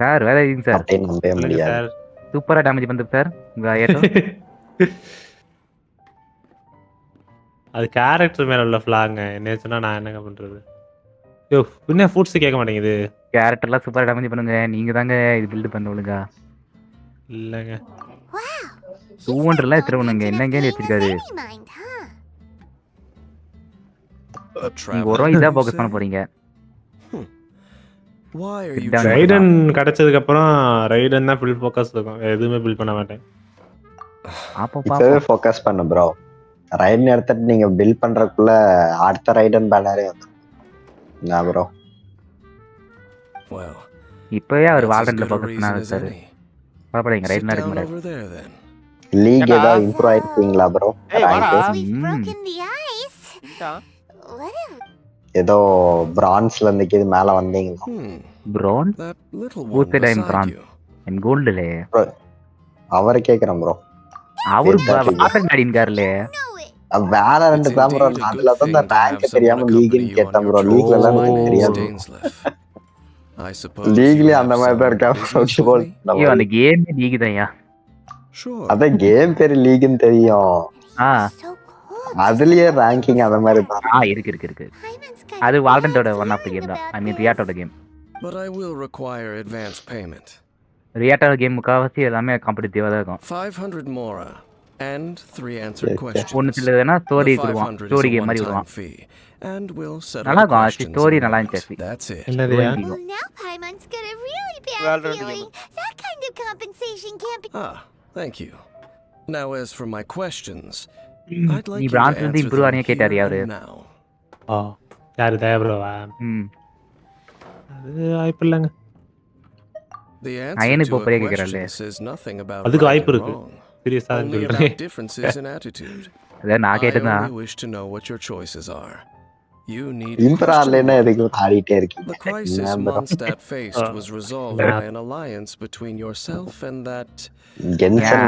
சார். வேதாரி சார் நம்பவே முடியாது. சூப்பரா டேமேஜ் பண்ணுது சார் உங்க ஐயோ. அது கேரக்டர் மேல உள்ள ஃப்ளாங்க. என்ன சொன்னா நான் என்னங்க பண்றது? யோ என்ன ஃபுட்ஸ் கேட்க மாட்டேங்குது. கேரக்டர்லாம் சூப்பரா டேமேஜ் பண்ணுங்க. நீங்க தாங்க இது பில்ட் பண்ண ஒழுங்கா. இல்லங்க 200லாம் எடுத்துறவனுங்க. என்னங்க வச்சிருக்காரு? நீங்க ஒரு ரூபாய் தான் ஃபோக்கஸ் பண்ண போறீங்க. ரைடன் கிடைச்சதுக்கு அப்புறம் ரைடன் தான் ஃபுல் ஃபோக்கஸ் இருக்கும். எதுவுமே பில்ட் பண்ண மாட்டேன். இப்பவே ஃபோக்கஸ் பண்ணு ப்ரோ. ரைடன் எடுத்துட்டு நீங்க பில்ட் பண்றதுக்குள்ள அடுத்த ரைடன் பேனரே வந்துரும். என்ன ப்ரோ? இப்பவே அவர் வால்டன்ல ஃபோக்கஸ் பண்ணாரு சார். பாப்பறீங்க ரைடன் எடுக்க மாட்டாரு. லீக் ஏதாவது இம்ப்ரூவ் ஆயிருக்கீங்களா ப்ரோ? ஏதோ பிரான்ஸ்ல இருந்து இது மேல வந்தீங்களா? France booth time France and கோல்ட்ல அவரை கேக்குறேன் ப்ரோ. அவர் வால்டன் அடிங்கார்ல வேற ரெண்டு தான் ப்ரோ. அதுல தான் அந்த ரேங்க் தெரியாம லீக்னு கேட்டேன் ப்ரோ. லீக்ல எல்லாம் எனக்கு தெரியாது. லீக்ல அந்த மாதிரி தான் இருக்கா ப்ரோ. ஐயோ அந்த கேம் லீக் தான்யா. அத கேம் பேரு லீக்னு தெரியும். அதுலயே ரேங்கிங் அந்த மாதிரி தான். இருக்கு. அது வால்டன்டோட ஒன் ஆஃப் தி கேம் தான். ஐ மீன் ரியாட்டோட game. But I will require advance payment. ரியாட்டோட கேம் முக்காவாசி எல்லாமே காம்படிட்டிவா தான் இருக்கும். 500 more and 3 answered questions. ஒன்னு சிலதுனா ஸ்டோரி குடுவான். ஸ்டோரி கேம் மாதிரி விடுவான். And we'll settle. நல்லா இருக்கும். ஸ்டோரி நல்லா இருந்துச்சு. That's it. என்னதுயா? Now Paimon's got a really bad feeling. That kind of compensation can't be. Thank you. Now as for my questions, I'd like நீ you பிரான்ஸ்ல to இருந்து improve ஆனியே கேட்டாரு அவரு. யாரு தயப்ரோவா? அது வாய்ப்பு இல்லங்க. The answer to a question says nothing about அதுக்கு right வாய்ப்பு and இருக்கு. wrong. சீரியஸா Only சொல்றேன். about differences in attitude. அத நான் கேட்டேனா I wish to know what your choices are. You need இம்பராலனா எதுக்கு ஆடிட்டே இருக்கீங்க? The crisis Mondstadt faced was resolved by an alliance between yourself and that Genshin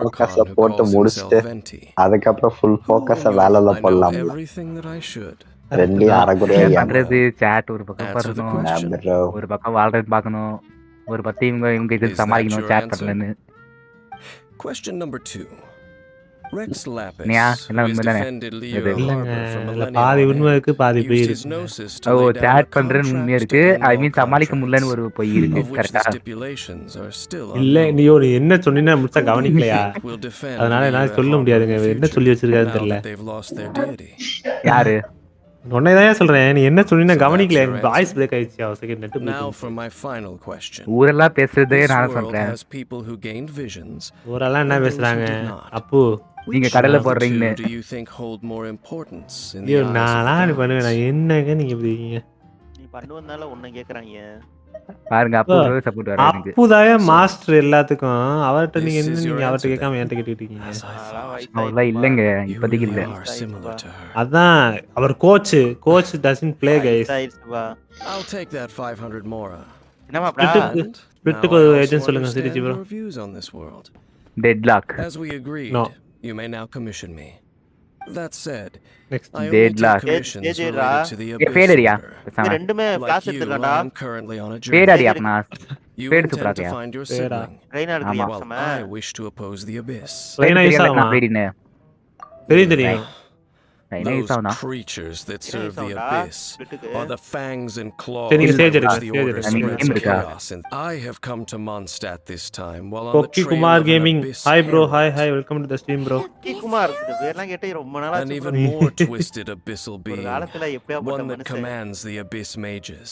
focus போட்டு முடிச்சிட்டு அதுக்கு அப்புறம் full focus வேலைல போடலாம். Everything that I should. ரெண்டே அரகுறையா பண்றது chat ஒரு பக்கம் பண்ணனும். ஒரு பக்கம் வால்ரேட் பார்க்கணும். ஒரு பத்தி இவங்க இது சமாளிக்கணும் chat பண்ணலன்னு. Question number 2. Rex Lapis எல்லாம் உண்மைதானே? பாதி உண்மை இருக்கு பாதி பொய் இருக்கு. ஓ chat பண்றேன்னு உண்மை இருக்கு. ஐ மீன் சமாளிக்க முடியலன்னு ஒரு பொய் இருக்கு. கரெக்ட்டா? இல்ல நீ என்ன சொன்னீனா முழுசா கவனிக்கலையா? அதனால என்னால சொல்ல முடியாதுங்க. என்ன சொல்லி வச்சிருக்காருன்னு தெரியல. யாரு? உன்னைதான் சொல்றேன். நீ என்ன சொன்னீனா கவனிக்கல. வாய்ஸ் பிரேக் ஆயிடுச்சு. ஒரு second net Now for my final question. ஊரெல்லாம் பேசுறதே நான் சொல்றேன். ஊரெல்லாம் என்ன பேசுறாங்க? அப்பு நீங்க கடல்ல போடுறீங்க. Do you think hold more importance in the நான் பண்ணுவேன். நான் என்னங்க நீங்க இப்படிங்க? நீ பண்ணுவதனால உன்னை கேக்குறாங்க. பாருங்க அப்பு சப்போர்ட் வர எனக்கு. அப்புதாய மாஸ்டர் எல்லாத்துக்கும். அவர்ட்ட நீங்க என்ன நீங்க அவர்ட்ட கேட்காம என்கிட்ட கேட்டிட்டு இருக்கீங்க? அவள இல்லங்க இப்போதைக்கு இல்ல. அதான் அவர் coach doesn't play guys. I'll take that 500 more. என்னமா bro? ஸ்பிளிட்டுக்கு ஏஜென்ட் சொல்லுங்க சிரிச்சி bro. Deadlock. As we agreed. No. You may now commission me. That said, next deadlock. Fade area. ரெண்டுமே class எடுத்துறடா. I'm currently on a journey. Fade area apna. Fade to find your sibling. Reina irukriya sama. I wish to oppose the abyss. Reina isama. தெரியும். Those creatures that serve the abyss are the fangs and claws of the order spreads chaos, and I have come to Mondstadt this time while on the trail Kumar of Gaming. Abyss. Hi bro, hi, welcome to the stream bro. Kumar, பேர்லாம் கேட்டே ரொம்ப நாளா An even more twisted abyssal being, one that commands the abyss mages.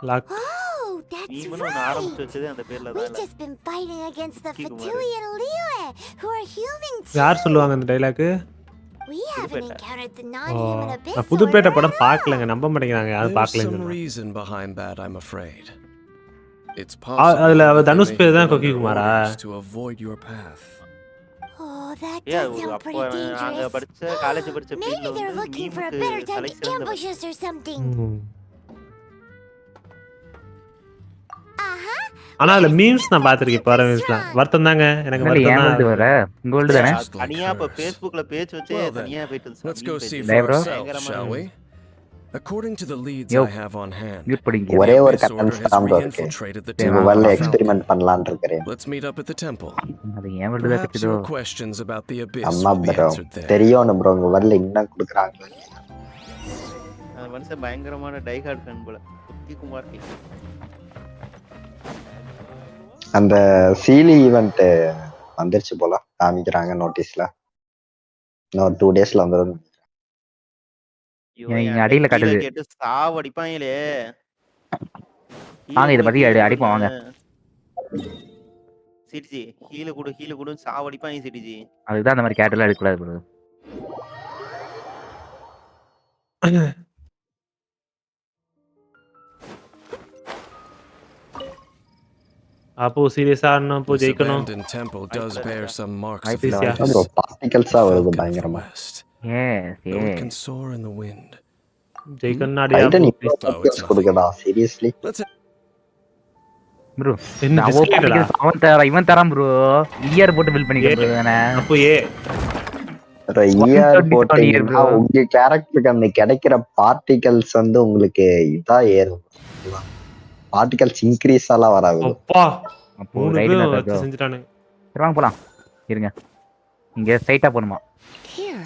Oh, that's right. We've just been fighting against the Fatui and Liyue, who are human too. யார் சொல்லுவாங்க இந்த dialogue? We haven't encountered the non-human abyss. நான் புதுப்பேட்டை படம் பார்க்கலங்க. நம்ப மாட்டேங்கிறாங்க. யாரும் பார்க்கலங்க. Some reason behind that, I'm afraid. It's possible. அதுல தனுஷ் பேர் தான் கொக்கி குமாரா? To avoid your path. Oh, that does sound pretty dangerous. Maybe they're looking for a better time to ambush us or something. ஆனா அதுல மீம்ஸ் நான் பாத்திருக்கேன். பாரு மீம்ஸ்லாம் வருத்தம் தாங்க. எனக்கு வருத்தம் தான். வர கோல்ட் தானே. தனியா இப்ப Facebookல பேஜ் வச்சே தனியா போயிட்டு. Let's go see for ourselves, shall we? According to the leads I have on hand. ஒரே ஒரு கட்டன் ஸ்டாம்ப் இருக்கு. நீங்க வல்ல எக்ஸ்பெரிமென்ட் பண்ணலாம்னு இருக்கேன். Let's meet up at the temple. அது ஏன் வருதா கிட்டோ? Questions about the abyss. அம்மா bro. தெரியும் bro உங்க வல்ல என்ன குடுக்குறாங்க. மனுஷன் பயங்கரமான டை ஹார்ட் ஃபேன் போல. கொக்கி குமார் கே. அந்த சீலி ஈவென்ட் வந்துருச்சு போல காமிக்கிறாங்க நோட்டீஸ்ல. இன்னும் 2 டேஸ்ல வந்துரும். நீங்க அடியில காட்டுது. கேட்டு சாவ அடிப்பாங்களே. வாங்க இத பத்தி அடிப்போம் வாங்க. சிடிஜி ஹீல குடு சாவ அடிப்பாங்க சிடிஜி. அதுக்கு தான் அந்த மாதிரி கேட்டல எடுக்க கூடாது bro. அப்போ சீரியஸா ஆடணும். அப்போ ஜெயிக்கணும். temple does bear some marks of bro particles வருது பயங்கரமா. Yes. can soar in the wind. ஜெயிக்கணும் அடியா. கொடுக்கடா சீரியஸ்லி. bro என்ன இவன் தரான் bro. இயர் போட்டு பில் பண்ணிக்கிறேன். அப்போ இயர் போட்டு உங்க கேரக்டருக்கு அந்த கிடைக்கிற பார்ட்டிகல்ஸ் வந்து உங்களுக்கு இதா ஏறும். பார்ட்டிகல்ஸ் இன்கிரீஸ் ஆல வராது. அப்பா அப்போ ரைட் செஞ்சிட்டானுங்க. சரி வாங்க போலாம். இருங்க. இங்க ஸ்ட்ரைட்டா போணுமா?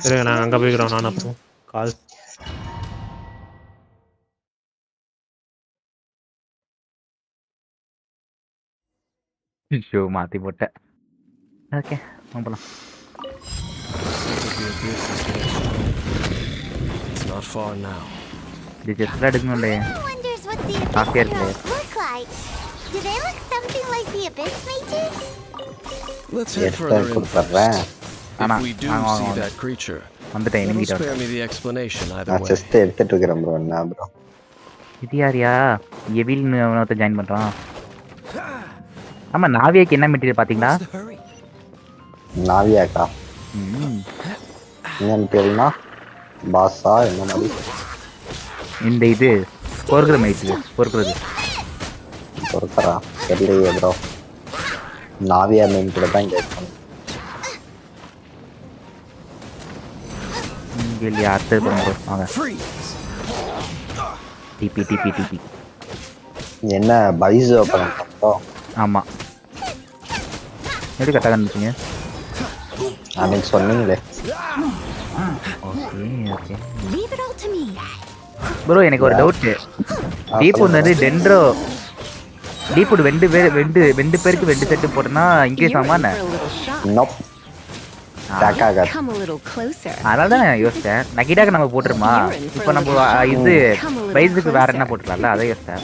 இருங்க நான் அங்க போய்க்கறேன். நான் அப்போ கால் ஷோ மாத்தி போட்டேன். ஓகே வாங்க போலாம். It's not far now. This is எடுக்கணும்ல. Do they look something like the abyss mages? Let's head further in. If we do see that creature, spare me the explanation either way. Just எடுத்துட்டு இருக்கேன் bro. என்ன bro? இது யாரியா? எவில்னு அவனோட join பண்றான். ஆமா நாவியாக்கு என்ன material பாத்தீங்களா? நாவியாக்கா? என்னன்னு பேருனா பாஸா என்ன மாதிரி இந்த இது பொறுக்கிற மைட்டு பொறுக்கிறா தெரியலையே ப்ரோ. நாவியா மெயின் கூட தான் கேட்கணும். இங்கே அடுத்தது பண்ணுங்க வாங்க. டிபி என்ன பைசோ பண்ணுறோம்? ஆமாம் எப்படி கரெக்டாக கண்டுச்சிங்க அன்னைக்கு சொன்னீங்களே. ஓகே ப்ரோ எனக்கு ஒரு டவுட்டு. டீப் வந்து டென்ட்ரோ டீப் ரெண்டு பேருக்கு 2 செட்டு போட்டோன்னா இன்க்ரீஸ் ஆகுமா என்ன? அதனால தான் நான் யோசித்தேன். நகிடாக்கு நம்ம போட்டுருமா இப்போ நம்ம இது பைஸுக்கு வேற என்ன போட்டுக்கலாம்ல அதை யோசித்தேன்.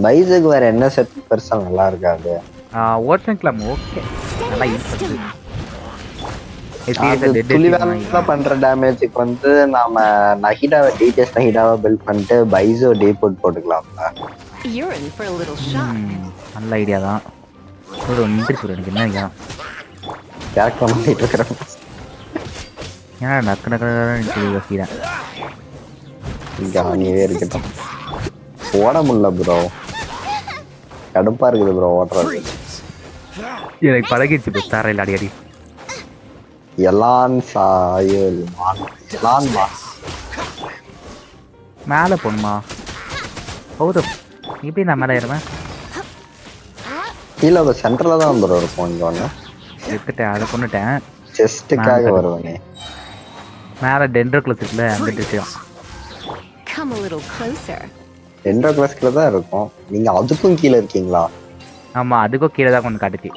பைஸுக்கு வேற என்ன செட் பெருசா நல்லா இருக்காது. ஓட்டம் ஓகே நல்லா யூஸ் பண்ணுது. பண்ற டேமேஜுக்கு வந்து நாம நகிடாவை டிடிஎஸ் நகிடாவை பில்ட் பண்ணிட்டு பைஸோ டீபோட் போட்டுக்கலாம்ல. நல்ல ஐடியா தான். ஒரு இன்ட்ரெஸ்ட் எனக்கு என்ன ஐடியா கேரக்டர் பண்ணிட்டு இருக்கிறேன். ஏன்னா நக்கு யோசிக்கிறேன். நீவே இருக்கட்டும். ஓட முடியல ப்ரோ, கடுப்பா இருக்குது ப்ரோ ஓடுறது. எனக்கு பழகிடுச்சு ப்ரோ தரையில் அடி எலான் மேலே போகணுமா? ஹவுது இப்படி நான் மேலே ஏறுவேன். கீழே சென்டரில் தான் ப்ரோ இருக்கும். இங்கே ஒன்று எடுத்துட்டேன், அதை கொண்டுட்டேன். செஸ்ட்டுக்காக வருவேனே. மேலே டென்ட்ரோ கிளாஸ் இருக்குல்ல அந்த விஷயம். டென்ட்ரோ கிளாஸ் கீழே தான் இருக்கும். நீங்கள் அதுக்கும் கீழே இருக்கீங்களா? ஆமாம் அதுக்கும் கீழே தான் கொஞ்சம் காட்டுச்சு.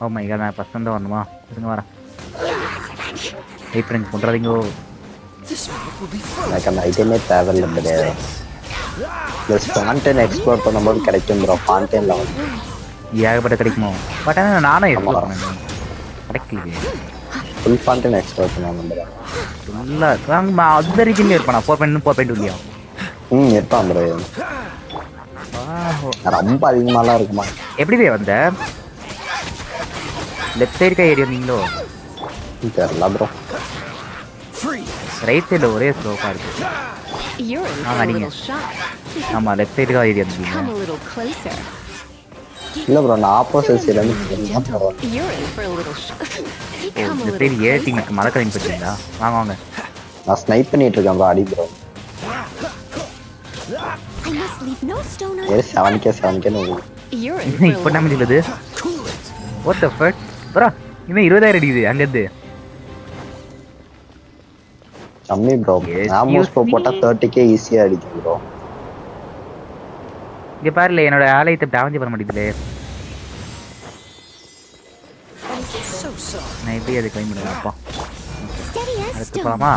ஓ மை காட் நான் ஃபர்ஸ்ட் வந்து வரணுமா? இருங்க வரேன். வெயிட் பண்ணி பண்ணுறாதீங்கோ. எனக்கு அந்த ஐட்டமே தேவையில்லை கிடையாது. ப்ளஸ் ஃபாண்டெயின் எக்ஸ்ப்ளோர் பண்ணும்போது கிடைக்கும் ப்ரோ. ஃபாண்டெயினில் வந்து ஏகப்பட்ட கிடைக்குமோ? பட் ஆனால் நானும் எக்ஸ்ப்ளோர் பண்ணேன் கிடைக்கலையே. ஃபுல் ஃபாண்டெயின் எக்ஸ்ப்ளோர் பண்ண ஃபுல்லாக அது வரைக்கும் இருப்பானா 4.2 இல்லையா? இருப்பான் ப்ரோ. ரொம்ப அதிகமாலாம் இருக்குமா? எப்படி வந்த லெஃப்ட் சைடு ஏரியா நீங்களோ தெரியல ப்ரோ. ரைட் சைடில் ஒரே ஸ்லோப்பாக இருக்கு. அடிங்க. ஆமாம் லெஃப்ட் சைடுக்காக ஏரியா இருந்தீங்க. இல்லை ப்ரோ நான் ஆப்போசிட் சைடு இந்த சைடு ஏற்றிங்க மறக்காதீங்க பார்த்தீங்களா? வாங்க வாங்க. நான் ஸ்னைப் பண்ணிட்டு இருக்கேன் ப்ரோ. அடி ப்ரோ. 7K இப்போ என்ன முடியலது? What the fuck bro? இன்னும் 20,000 அடிக்குது அங்கேருந்து. கம்மி ப்ரோ. ஆல்மோஸ்ட் போட்டா 30K ஈஸியா அடிக்கும் ப்ரோ. இங்க பாருல என்னோட ஆலயத்தை டேமேஜ் பண்ண மாட்டேங்குது. நான் எப்படி அதை கிளைம் பண்ணுவேன்? அப்பா அடுத்து போலாமா?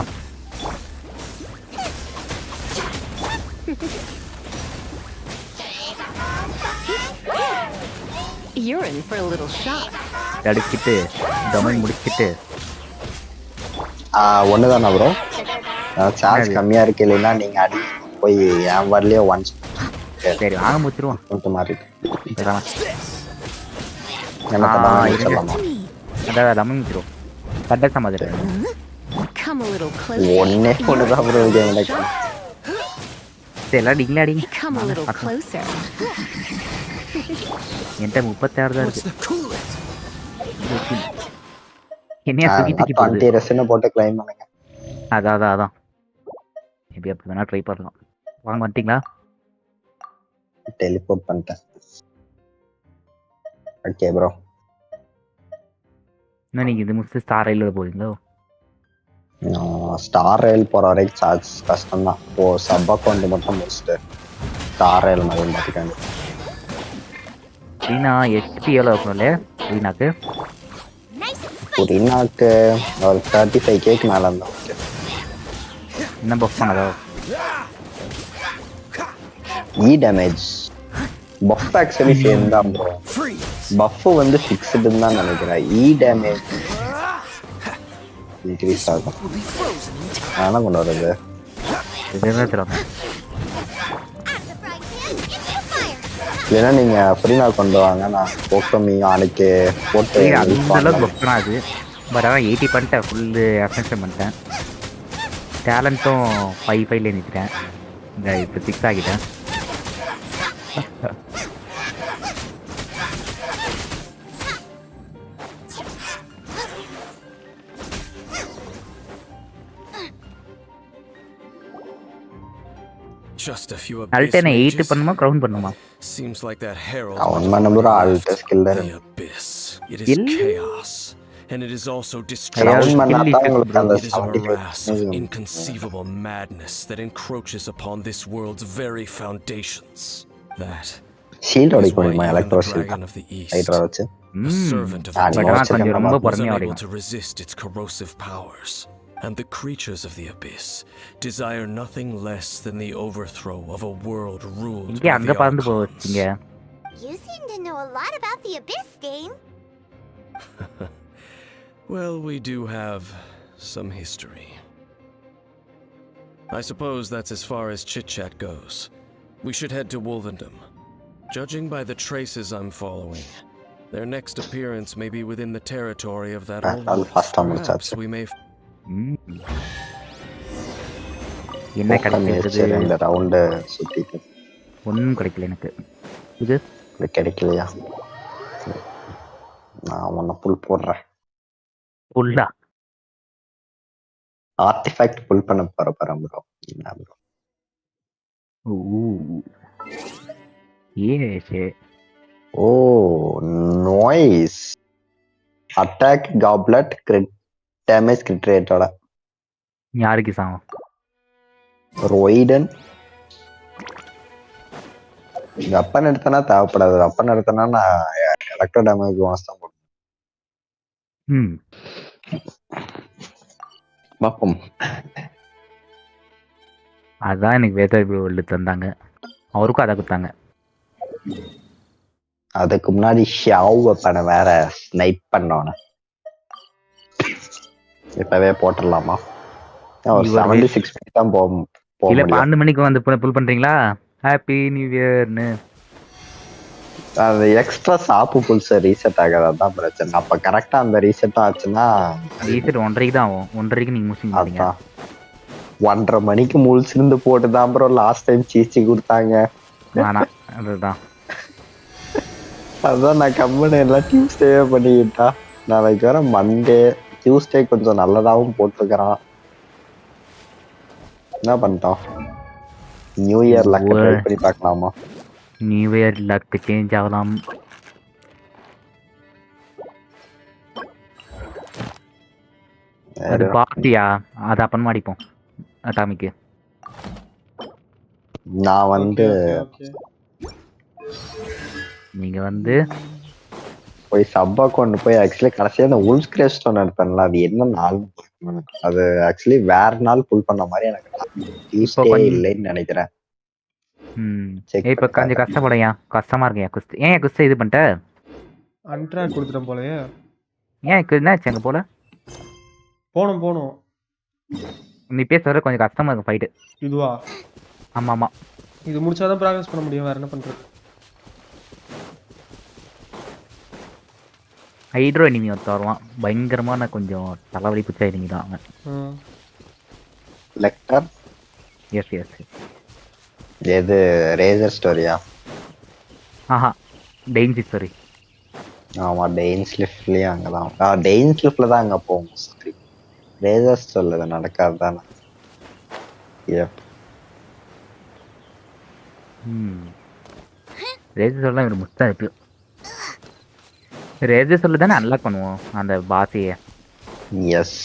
You're in for a little shock. அடிச்சிட்டு டொமைன் முடிச்சிட்டு ஒண்ணுதானா ப்ரோ? சார்ஜ் கம்மியா இருக்கு. இல்லைன்னா நீங்க அடி போய் என் வரலையே ஒன்ஸ். சரி வாங்க முடிச்சிருவோம். கொஞ்சம் மாறி அதான் டொமைன் முடிச்சிருவோம். கரெக்டாக மாதிரி ஒண்ணுதான் ப்ரோ. எனக்கு சரி அடிங்களா அடிங்க. என்கிட்ட 36 தான் இருக்கு. என்னையா தூக்கி போட்டு கிளைம் பண்ணுங்க. அதான் எப்படி அப்படி வேணா ட்ரை பண்ணலாம். வாங்க வந்துட்டீங்களா? டெலிபோர்ட் பண்ணிட்டேன். Okay bro. என்ன நீங்க இது முடிச்சு ஸ்டார் ரயிலோட போறீங்களோ? ஸ்டார் ரயில் போற வரைக்கும் சார்ஜ் கஷ்டம் தான். இப்போ சப் அக்கௌண்ட் மட்டும் முடிச்சுட்டு ஸ்டார் ரயில் மாதிரி மாற்றிக்காங்க. ரீனா ஹெச்பி எவ்வளோ இருக்கும்ல ரீனாக்கு? ரீனாக்கு ஒரு 35K மேலே இருந்தால் ஓகே. என்ன பஃப் பண்ணதோ? டேமேஜ் பஃப் ஆக்சுவலி சேம் தான் ப்ரோ. பஃப் வந்து ஃபிக்ஸ்டுன்னு தான் நினைக்கிறேன். டேமேஜ் இன்க்ரீஸ் ஆகும். அதெல்லாம் கொண்டு வருது. ஏன்னா நீங்க ஃப்ரீனா கொண்டு வாங்க, நான் போக்கமி அன்னைக்கு போட்டு அந்த அளவுக்கு ஒர்க் பண்ணாது. பட் அதான் 80 பண்ணிட்டேன், ஃபுல்லு அஃபென்ஷன் பண்ணிட்டேன். டேலண்ட்டும் 5 நிற்கிறேன். இந்த இப்போ 6 ஆகிட்டேன். Just a few Alternate 8 பண்ணுமா crown பண்ணுமா? Seems like that herald. Alta skill there. The abyss. It is chaos, and it is also destruction. It is a morass of inconceivable madness that encroaches upon this world's very foundations. That shield is why even the dragon of the east, a servant of the world, was unable to resist its corrosive powers. And the creatures of the abyss desire nothing less than the overthrow of a world ruled by the Archons. You seem to know a lot about the abyss, game. Well, we do have some history. I suppose that's as far as chit-chat goes. We should head to Wolvendom. Judging by the traces I'm following, their next appearance may be within the territory of that old wolf. Perhaps we may... என்ன கிடைக்கிறது? இந்த round சுத்திட்டு ஒண்ணும் கிடைக்கல எனக்கு. இது கிடைக்கலையா? நான் உன்னை புல் போடுறேன். புல்லா? ஆர்டிஃபேக்ட் புல் பண்ண போறேன் ப்ரோ. என்ன ப்ரோ? ஓ nice. Attack goblet crit damage crit ரேட்டோட. யாருக்கு சாம்? ரோய்டன். வெப்பன் எடுத்தனா தேவைப்படாது. வெப்பன் எடுத்தனா நான் எலக்ட்ரோ டேமேஜ் வாஸ் தான் போடுவேன். பாப்போம். அதான் எனக்கு வேதர் வேர்ல்டு தந்தாங்க. அவருக்கும் அதை கொடுத்தாங்க. அதுக்கு முன்னாடி ஷாவ் வெப்பனை வேற ஸ்னைப் பண்ணோன்னு இப்பவே போட்டுடலாமா? ஒரு 76 தான் போகும். இல்ல 12 மணிக்கு வந்து புல் பண்றீங்களா? ஹாப்பி நியூ இயர்னு. அது எக்ஸ்ட்ரா சாப்பு புல்ஸ் ரீசெட் ஆகாது, அதான் பிரச்சனை. அப்ப கரெக்டா அந்த ரீசெட் ஆச்சுன்னா ரீசெட் 1:30 தான் ஆகும். 1:30 நீங்க முடிச்சிங்க. 1:30 மணிக்கு முழிச்சிருந்து போட்டுதான் ப்ரோ லாஸ்ட் டைம் சீச்சி கொடுத்தாங்க. அதுதான் அதான் நான் கம்பெனி எல்லாம் டியூஸ்டே பண்ணிக்கிட்டா. நாளைக்கு வேற மண்டே. டியூஸ்டே கொஞ்சம் நல்லதாகவும் போட்டுக்கிறான். என்ன பண்ணிட்டோம்? நியூ இயர் லக் ட்ரை பண்ணி பார்க்கலாமா? நியூ இயர் லக் சேஞ்ச் ஆகலாம். அது பாத்தியா? அது அப்பன் மாடிப்போம் அட்டாமிக்கு. நான் வந்து நீங்க வந்து போய் சப் அக்கௌண்ட் போய் ஆக்சுவலி கடைசியா அந்த உல்ஸ் கிரேஸ் ஸ்டோன் எடுத்தேன்ல, அது என்ன நாள் அது ஆக்சுவலி வேற நாள் புல் பண்ண மாதிரி எனக்கு டியூஸ்டே இல்லைன்னு நினைக்கிறேன். இப்ப கொஞ்சம் கஷ்டப்படையா? கஷ்டமா இருக்கையா குஸ்தி? ஏன் குஸ்தி இது பண்ணிட்ட? அன்ட்ரா கொடுத்துட்டேன் போலயே. ஏன் என்னாச்சு அங்க போல? போனோம். நீ பேசுற கொஞ்சம் கஷ்டமா இருக்கு ஃபைட். இதுவா? ஆமா. இது முடிச்சாதான் ப்ராக்ரஸ் பண்ண முடியும். வேற என்ன பண்றது? ஹைட்ரோ எனிமி வருவான். பயங்கரமான கொஞ்சம் தலைவலி பிடிச்ச எனிமி தான் அவன். லெக்டர்? எஸ். எது ரேசர் ஸ்டோரியா? ஆஹா, டெயின் ஸ்டோரி. ஆமா, டெயின் ஸ்லிஃப்லயே அங்கதான். டெயின் ஸ்லிஃப்ல தான் அங்க போகும். சரி, ரேசர் ஸ்டோரில நடக்காது தானே. ரேசர் ஸ்டோரிலாம் ஒரு முஸ்தா இருக்கு. ரேசர் ஸ்டோரில தானே அன்லாக் பண்ணுவோம் அந்த பாஸையே. எஸ்,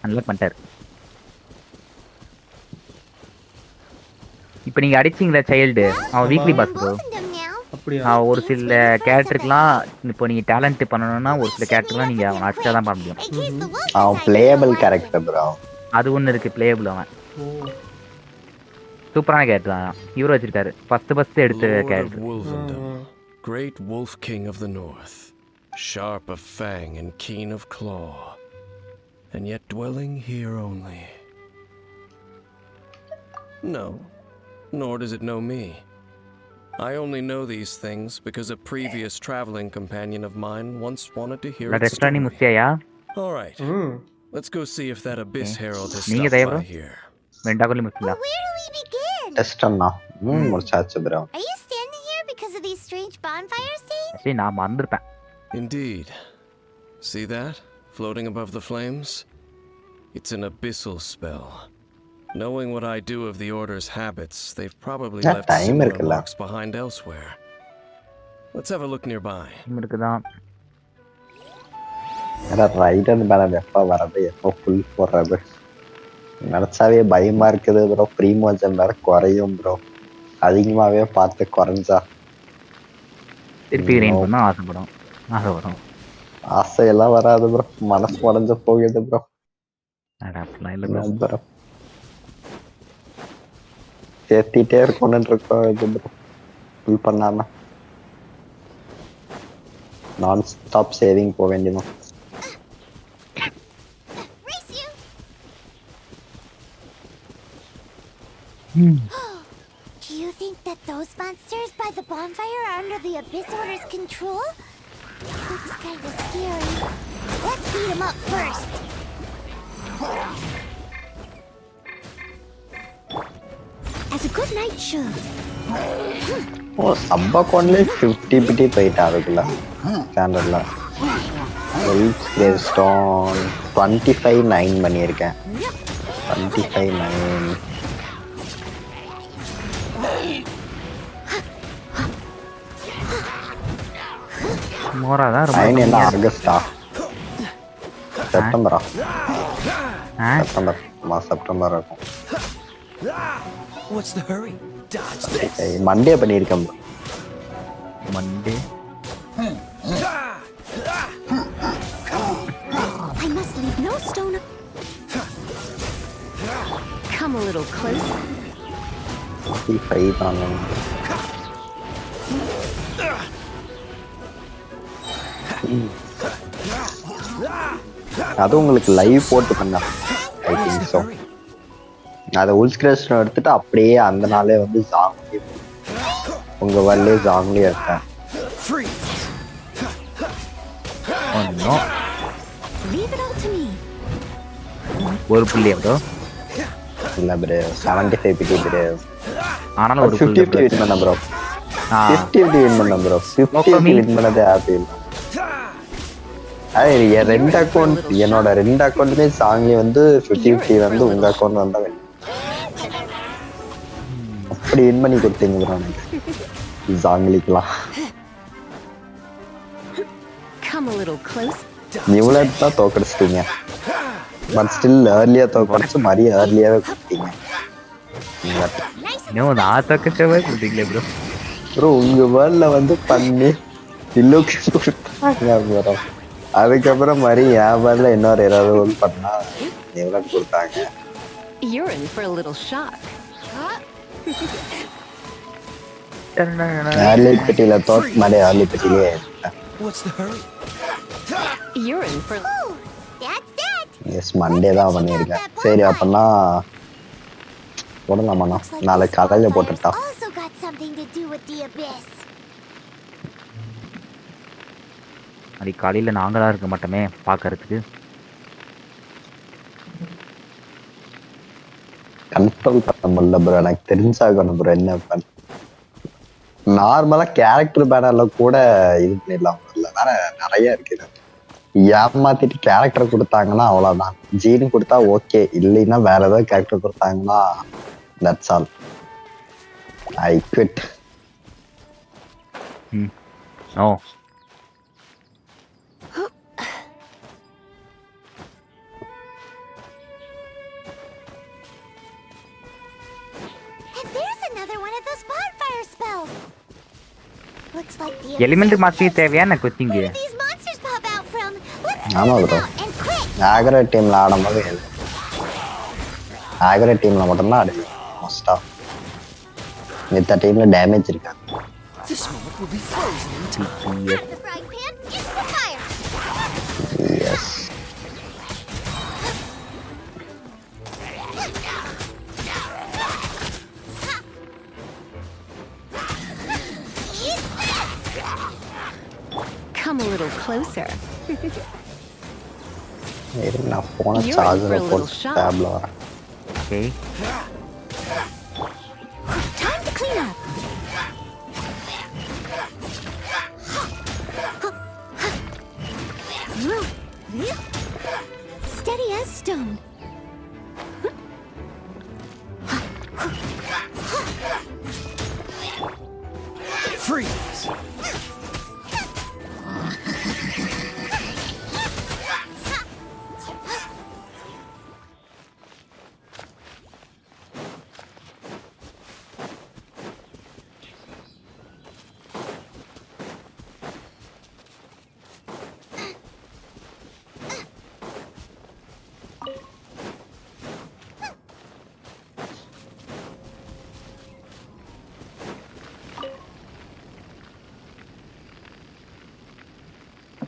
அன்லாக் பண்ணிட்டாரு. இப்போ நீங்க அடிச்சிங்களா சைல்டு, அவன் வீக்லி பாஸ் ப்ரோ. ஒரு சில கேரக்டருக்குலாம் இப்போ நீங்க டேலண்ட் பண்ணணும்னா ஒரு சில கேரக்டர்லாம் நீங்க அவன் அடிச்சா தான் பண்ண முடியும். அவன் பிளேயபிள் கேரக்டர் ப்ரோ. அது ஒன்று இருக்கு, பிளேயபிள். அவன் சூப்பரான கேரக்டர் தான். இவரு வச்சிருக்காரு ஃபர்ஸ்ட் எடுத்த character. Great Wolf King of the North, sharp of fang and keen of claw, and yet dwelling here only. No, nor does it know me. I only know these things because a previous traveling companion of mine once wanted to hear La its Destiny story. Mustiaya. All right. Let's go see if that Abyss Herald has நீங்க stopped தயவு by here. வெண்டாகொல்லி முஸ்லியா Where do we begin? Test அண்ணா முடிச்சாச்சு bro. Are you standing here because of these strange bonfires scene? சரி நான் மறந்துட்டேன். Indeed. See that? Floating above the flames? It's an abyssal spell. Knowing what I do of the Order's habits, they've probably left similar marks behind elsewhere. Let's have a look nearby. இருக்குதான். Right and balance எப்போ வரது எப்போ full போடுறது நினச்சாவே பயமா இருக்குது bro. ப்ரீமோஜன் வேற குறையும் bro. அதிகமாகவே பார்த்து குறைஞ்சா திருப்பி ரெயின் பண்ணா ஆசை வரும். ஆசையெல்லாம் வராது ப்ரோ. மனசு உடஞ்ச போகுது ப்ரோ. ப்ரோ சேர்த்திட்டே இருக்கணும்னு இருக்கோம் இது ப்ரோ. ஃபுல் பண்ணாம நான் ஸ்டாப் சேவிங் போக வேண்டியதும். Do you think that those monsters by the bonfire are under the Abyss Order's control? Looks kind of scary. Let's beat them up first. As a good night should. ஓ sub அக்கௌண்ட்லேயே 50 பிடி போயிட்டா அதுக்குள்ள ஸ்டாண்டர்டில். Stone 25,9 பண்ணியிருக்கேன். 25,9 மோராதான் ரொம்ப என்ன Agusta செப்டம்பரா September இருக்கும். What's the hurry? Dodge this. Monday பண்ணியிருக்கேன். Monday I must leave no stone. Come a little closer. 45 தானே. அது உங்களுக்கு லைவ் போட்டு பண்ண ஐ திங்க் ஸோ. அதை உல்ஸ்கிரேஷன் எடுத்துட்டு அப்படியே அந்த நாளே வந்து ஜாங்லி உங்க வரலே ஜாங்லி எடுத்தேன். ஒரு புள்ளி ப்ரோ இல்ல ப்ரோ 75 பிடி ப்ரோ. ஆனாலும் ஒரு 50 வின் பண்ண ப்ரோ. 50 வின் பண்ண ப்ரோ. 50 வின் பண்ணதே ஹாப்பி. என் 2 அக்கௌண்ட் என்னோட 2 அக்கௌண்ட்டுமே சாங்லி வந்து 50 வந்து உங்க அக்கௌண்ட் வந்தா அப்படி வின் பண்ணி கொடுத்தீங்க ப்ரோ எனக்கு சாங்லிக்கலாம். இவ்வளோ தான் தோக்கடிச்சிட்டீங்க. பட் ஸ்டில் ஏர்லியா தோக்கடிச்சு மாதிரி ஏர்லியாவே கொடுத்தீங்க. நான் தோக்கச்சவே கொடுத்தீங்களே ப்ரோ. ப்ரோ உங்க வேர்ல்ட்ல வந்து பண்ணி இல்லோக்கு கொடுத்தாங்க ப்ரோ. அதுக்கப்புறம் மாதிரி என் வேர்ல்ட்ல இன்னொரு ஏதாவது ரோல் பண்ணா எவ்வளோ கொடுத்தாங்க. ஏர்லி பெட்டியில தோற்ற மாதிரி ஏர்லி பெட்டிலே எஸ் மண்டே தான் பண்ணியிருக்கேன். சரி அப்படின்னா போடலாமாண்ணா? நாளைக்கு காலையில் போட்டுட்டா அது காலையில் நாங்களாக இருக்க மாட்டோமே பார்க்கறதுக்கு. கண்ட்ரோல் பண்ண முடியல ப்ரோ. எனக்கு தெரிஞ்சாகணும் ப்ரோ என்ன பண்ண. நார்மலாக கேரக்டர் பேனர்ல கூட இது பண்ணிடலாம். வேற நிறைய இருக்குது. ஏமாத்திட்டு கேரக்டர் கொடுத்தாங்கன்னா அவ்வளோதான். ஜீன் கொடுத்தா ஓகே, இல்லைன்னா வேற ஏதாவது கேரக்டர் கொடுத்தாங்கன்னா that's all. I quit. Oh element master தேவையான கோச்சிங். ஆமா ப்ரோ. ஆக்ரா டீம்ல ஆடும்போது ஆக்ரா டீம்ல மட்டும்தான் ஆடு மோஸ்டா. மித்த டீம்ல டேமேஜ் இருக்காது. Yes little closer. நான் போன சார்ஜரை போட்டு டேப்ல வரேன். Okay. Time to clean up. Steady as stone. Freeze!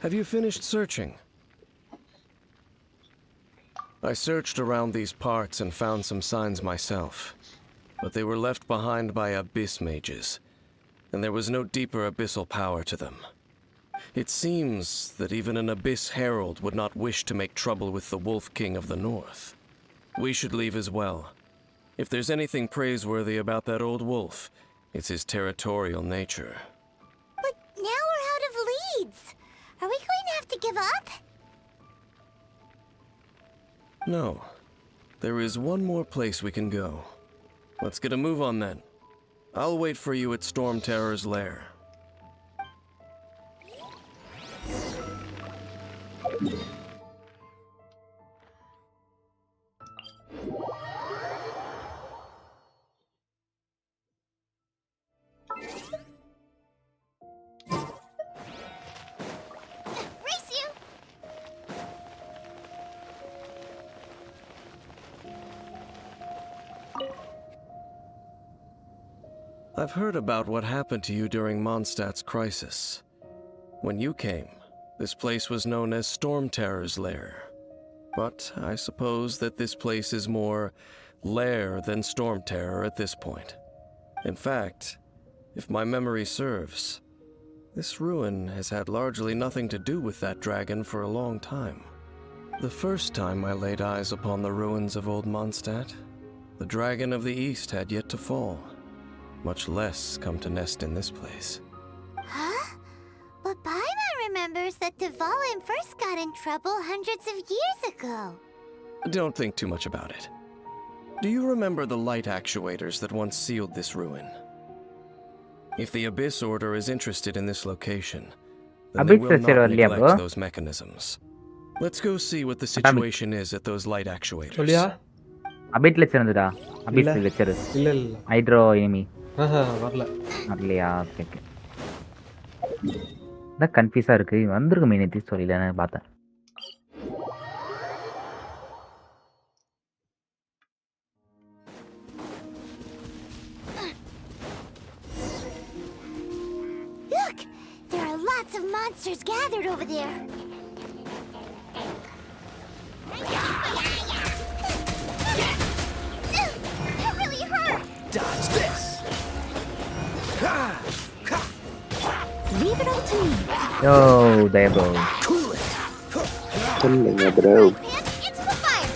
Have you finished searching? I searched around these parts and found some signs myself, but they were left behind by abyss mages, and there was no deeper abyssal power to them. It seems that even an abyss herald would not wish to make trouble with the Wolf King of the North. We should leave as well. If there's anything praiseworthy about that old wolf, it's his territorial nature. But now we're out of leads. Are we going to have to give up? No. There is one more place we can go. Let's get a move on then. I'll wait for you at Storm Terror's lair. I've heard about what happened to you during Mondstadt's crisis. When you came, this place was known as Storm Terror's lair. But I suppose that this place is more lair than Storm Terror at this point. In fact, if my memory serves, this ruin has had largely nothing to do with that dragon for a long time. The first time I laid eyes upon the ruins of old Mondstadt, the dragon of the East had yet to fall. Much less come to nest in this place. Huh? But Paimon remembers that Dvalin first got in trouble hundreds of years ago. Don't think too much about it. Do you remember the light actuators that once sealed this ruin? If the Abyss Order is interested in this location, then they will not neglect those mechanisms. Let's go see what the situation is at those light actuators. Abyss வச்சிருந்தடா. Abyss வெச்சரு. இல்ல. Hydro enemy. வரல. வரலையா? Okay. நான் கன்ஃபியூஸா இருக்கு. வந்திருக்குமே நேத்தி ஸ்டோரியில நான் பார்த்தேன். Look, there are lots of monsters gathered over there. That really hurt. Dodge this. Leave it all to me. Yo, there, bro. Cool it. Killing it, bro. Into the fire.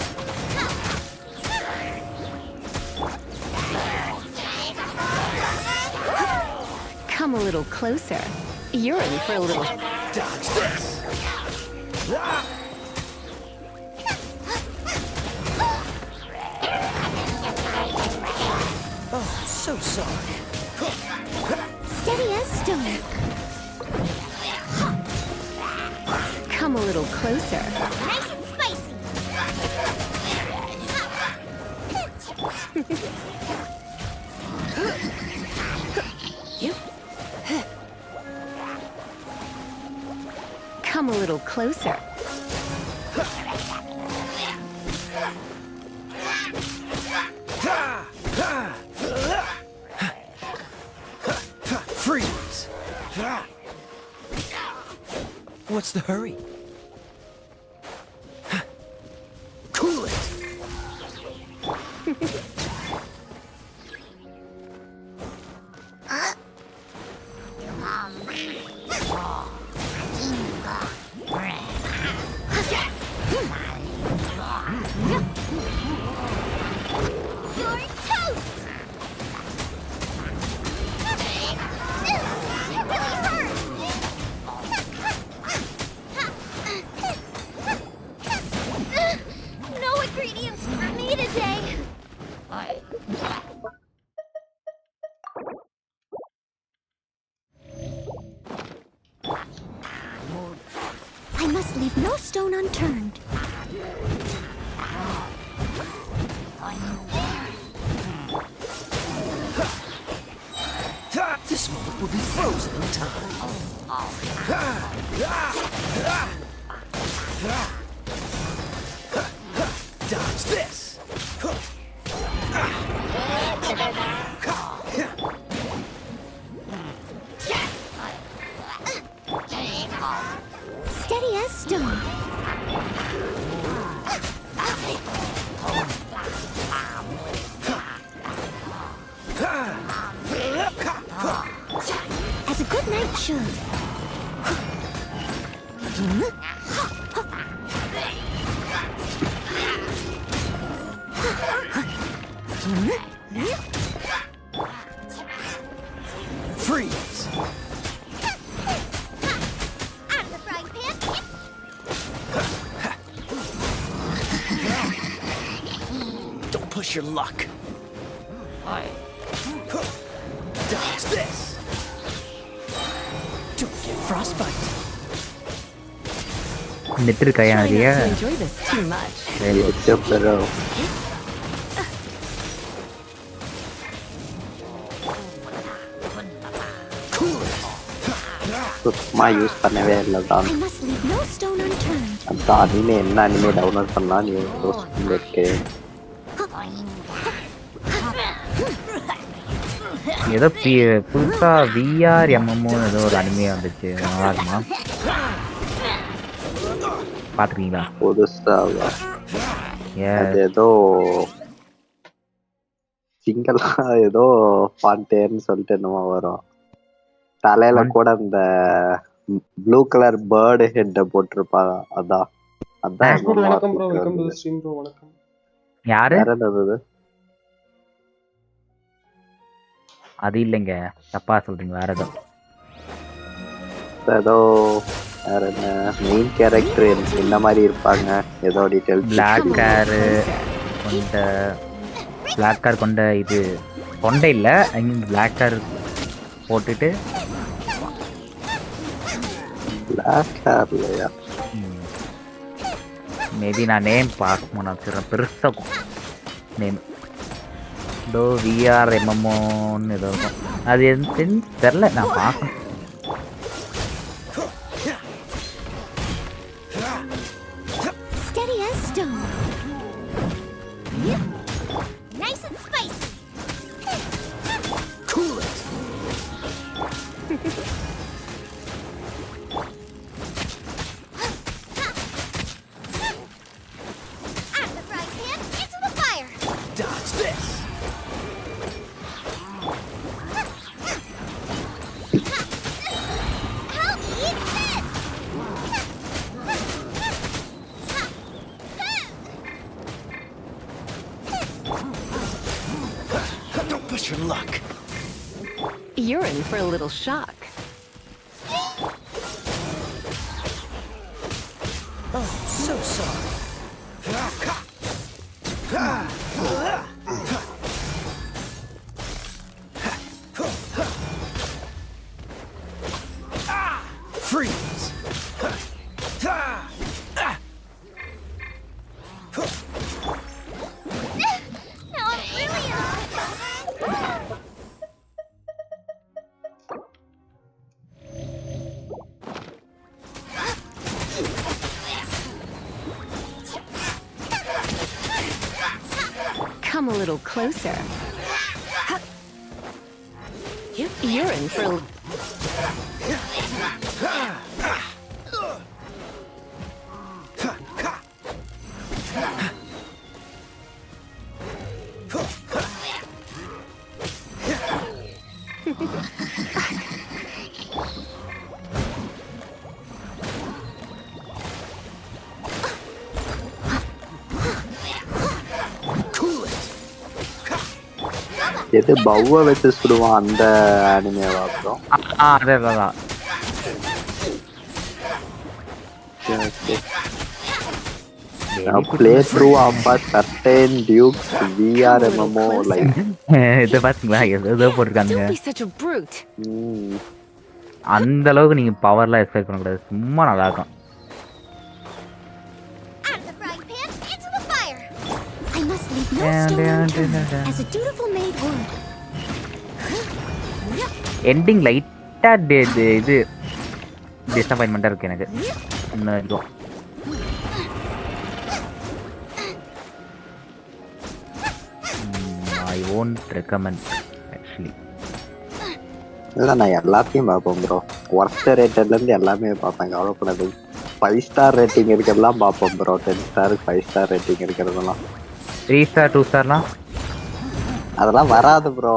Come a little closer. You're in for a little. Dodge this. Oh, so sorry. Steady as stone. Come a little closer. Nice and spicy. Come a little closer. Freeze! What's the hurry? Cool it! must leave no stone unturned. This moment will be frozen in time. Dodge this. Steady as stone. As a good knight should. Freeze. Out of the frying pan. Don't push your luck. Dodge this. Don't get frostbite. Net இருக்காயா நிறைய Enjoy this too much. சுத்தமா use பண்ணவே இல்லை தான். I must leave no stone unturned. அதான் anime என்ன anime download பண்ணலாம் நீ யோசிச்சுட்டு ஏதோ புதுசா VR MMO ஏதோ ஒரு அனிமே வந்துச்சு நல்லா இருக்குமா பாத்துக்கீங்களா புதுசா அது ஏதோ சிங்கிளா ஏதோ ஃபாண்டேன்னு சொல்லிட்டு என்னமோ வரும் தலையில கூட அந்த ப்ளூ கலர் பேர்டு ஹெட் போட்டிருப்பாங்க அதான் அதான் வணக்கம் bro welcome to the stream bro வணக்கம் யாரு யாரது அது இல்லைங்க தப்பா சொல்றீங்க வேற ஏதோ வேற என்ன மெயின் கேரக்டர் என்ன மாதிரி இருப்பாங்க ஏதோ டீடைல் பிளாக் ஹேர் கொண்ட பிளாக் ஹேர் கொண்ட இது கொண்டை இல்ல ஐ மீன் பிளாக் ஹேர் போட்டுட்டு பிளாக் ஹேர்லையா மேபி நான் நேம் பார்க்கணும் வச்சுருக்கேன் பெருசா நேம் ஏதோ VR MMOன்னு ஏதோ இருக்கும் அது எதுன்னு தெரில நான் பார்க்கணும் Steady as stone. Nice and spicy. Cool it. Out of the frying pan, into the fire. Dodge this. Help me eat this. Don't push your luck. You're in for a little shock. Oh, so sorry. Freeze. Now I'm really Come a little closer. You're in for a... எது பவ்வ வச்சு சுடுவான் அந்த அனிமேவா bro அதேதான் play through of a certain Duke's VR MMO like இத பாத்தீங்களா ஏதோ போட்டுருக்காங்க Don't be such a brute. அந்த அளவுக்கு நீங்க பவர்லாம் எக்ஸ்பெக்ட் பண்ண கூடாது சும்மா நல்லா இருக்கும் If no stone unturned, as a dutiful maid would. Ending லைட்டா இது டிசப்பாயின்மெண்டா இருக்கு எனக்கு. இன்னும் I won't recommend actually. இல்ல நான் எல்லாத்தையும் பார்ப்பேன் ப்ரோ. ஒர்ஸ்ட் ரேட்டட்ல இருந்து எல்லாமே பார்ப்பேன். கவலைப்படாது. 5 ஸ்டார் ரேட்டிங் இருக்கிறதெல்லாம் பார்ப்போம் ப்ரோ. 10 ஸ்டாருக்கு 5 ஸ்டார் ரேட்டிங் இருக்கிறதெல்லாம். 3 ஸ்டார் 2 ஸ்டார்லாம் அதெல்லாம் வராது ப்ரோ.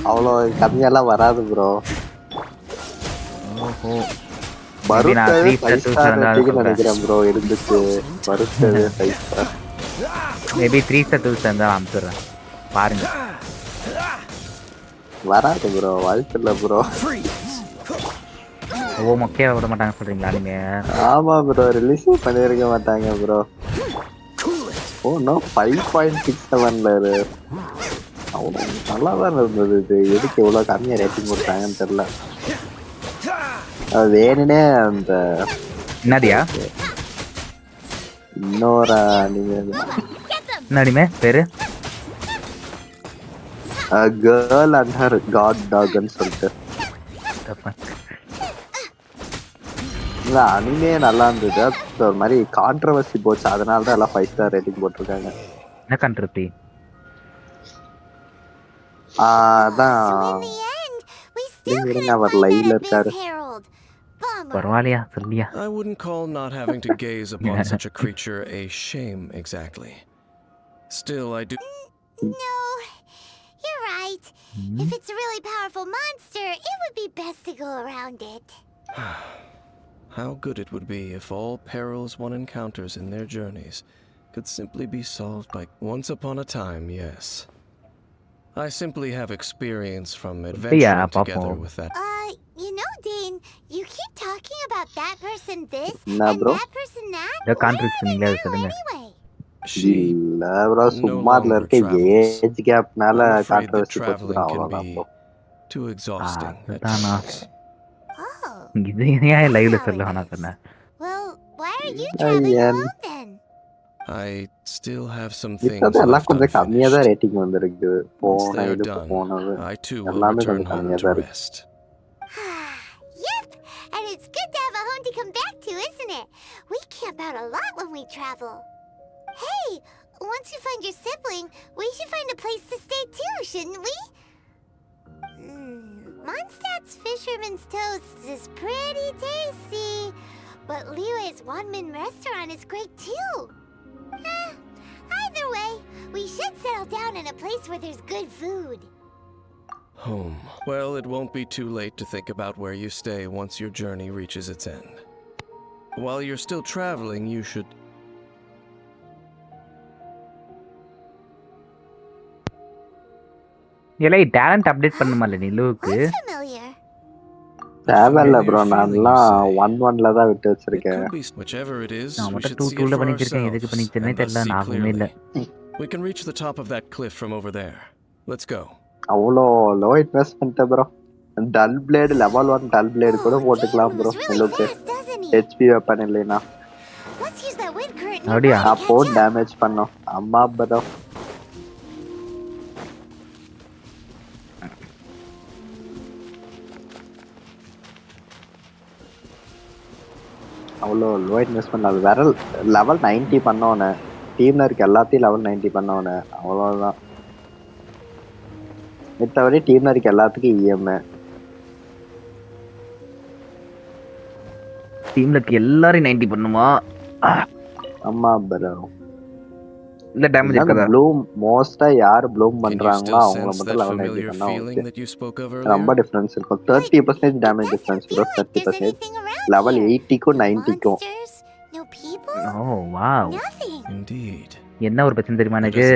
அவ்வளோ கம்மியெல்லாம் வராது ப்ரோ. ஓஹோ. பருத்தது 5 ஸ்டார் ரேட்டிங் நினைக்கிறேன் ப்ரோ. இருந்துச்சு பருத்தது 5 ஸ்டார். மேபி 3 ஸ்டார் 2 ஸ்டார் தான் அனுப்பிடுறேன் பாருங்க. வராது ப்ரோ. வாய்ப்பு இல்லை ப்ரோ. ஓ மொக்கையா விட மாட்டாங்க சொல்றீங்களா நீங்க? ஆமா ப்ரோ. ரிலீஸ் பண்ணிருக்க மாட்டாங்க ப்ரோ. ஓ நோ 5.67ல அவ்வளோ நல்லா தான் இருந்தது. இது எதுக்கு இவ்வளோ கம்மியாக ரேட்டிங் கொடுத்தாங்கன்னு தெரியல. அது வேணுனே அந்த என்னடியா இன்னொரு நீங்க என்னடிமே பேரு கேர்ள் அண்ட் ஹர் காட் டாக்னு சொல்லிட்டு இல்லை அனிமே நல்லா இருந்தது. ஒரு மாதிரி கான்ட்ரவர்சி போச்சு. அதனால தான் எல்லாம் 5 ஸ்டார் ரேட்டிங் போட்டிருக்காங்க. என்ன கான்ட்ரவர்சி? அதான் அவர் லைவ்ல இருக்காரு. பரவாயில்லையா சொல்லியா? I wouldn't call not having to gaze upon such a creature a shame exactly. Still, I do. No, you're right. If it's a really powerful monster, it would be best to go around it. How good it would be if all perils one encounters in their journeys could simply be solved by once upon a time, yes. I simply have experience from adventuring together with that. You know, Dane, you keep talking about that person this and that person that. The country anyway. இல்ல bro சும்மால இருக்க age கேப்னால controversy போச்சு அவ்வளவுதான் bro. Too exhausting. இது ஏன் லைவ்ல சொல்லவனா சொன்ன? Well, why are you traveling alone then? I still have some things. அதெல்லாம் கொஞ்சம் கம்மியா தான் ரேட்டிங் வந்திருக்கு. போனது I too will எல்லாமே return கொஞ்சம் home கம்மியா to தான் இருக்கு. rest. Yep, and it's good to have a home to come back to, isn't it? We camp out a lot when we travel. Hey, once you find your sibling, we should find a place to stay too, shouldn't we? Mondstadt's Fisherman's Toast is pretty tasty, but Liyue's Wanmin restaurant is great too. Either way, we should settle down in a place where there's good food. Home. Well, it won't be too late to think about where you stay once your journey reaches its end. While you're still traveling, you should... ஏலே talent update பண்ணுமால நீ Luke? தேவல்ல bro. நான்லாம் 1-1ல தான் விட்டு வச்சிருக்கேன். Whichever it is, நான் மட்டும் 2-2ல பண்ணிச்சிருக்கேன். எதுக்கு பண்ணிச்சேனே தெரியல. நானுமே இல்ல. We can reach the top of that cliff from over there. Let's go. அவ்வளோ low investment bro. Dull blade level 1 dull blade கூட போட்டுக்கலாம் bro. உங்களுக்கு HP வெப்பன் இல்லைனா. அப்படியே அப்போ டேமேஜ் பண்ணோம். அம்மா bro. அவ்வளோ லோ இன்வெஸ்ட்மெண்ட். அது வேற லெவல் 90 பண்ணோன்னு டீம்ல இருக்க எல்லாத்தையும் லெவல் 90 பண்ணோன்னு அவ்வளோதான். மத்தபடி டீம்ல இருக்க எல்லாத்துக்கும் இஎம்ஐ. டீம்ல இருக்க எல்லாரும் 90 பண்ணுமா? ஆமா bro. இந்த டேமேஜ் இருக்கதா? ப்ளூம் மோஸ்டா யார் ப்ளூம் பண்றாங்களோ அவங்க மட்டும் லெவல் 90 பண்ணா ஓகே. ரொம்ப டிஃபரன்ஸ் இருக்கும். 30% டேமேஜ் டிஃபரன்ஸ் bro. 30% லெவல் 80க்கும் 90க்கும். ஓ வாவ். Indeed. என்ன ஒரு பிரச்சனை தெரியுமா எனக்கு?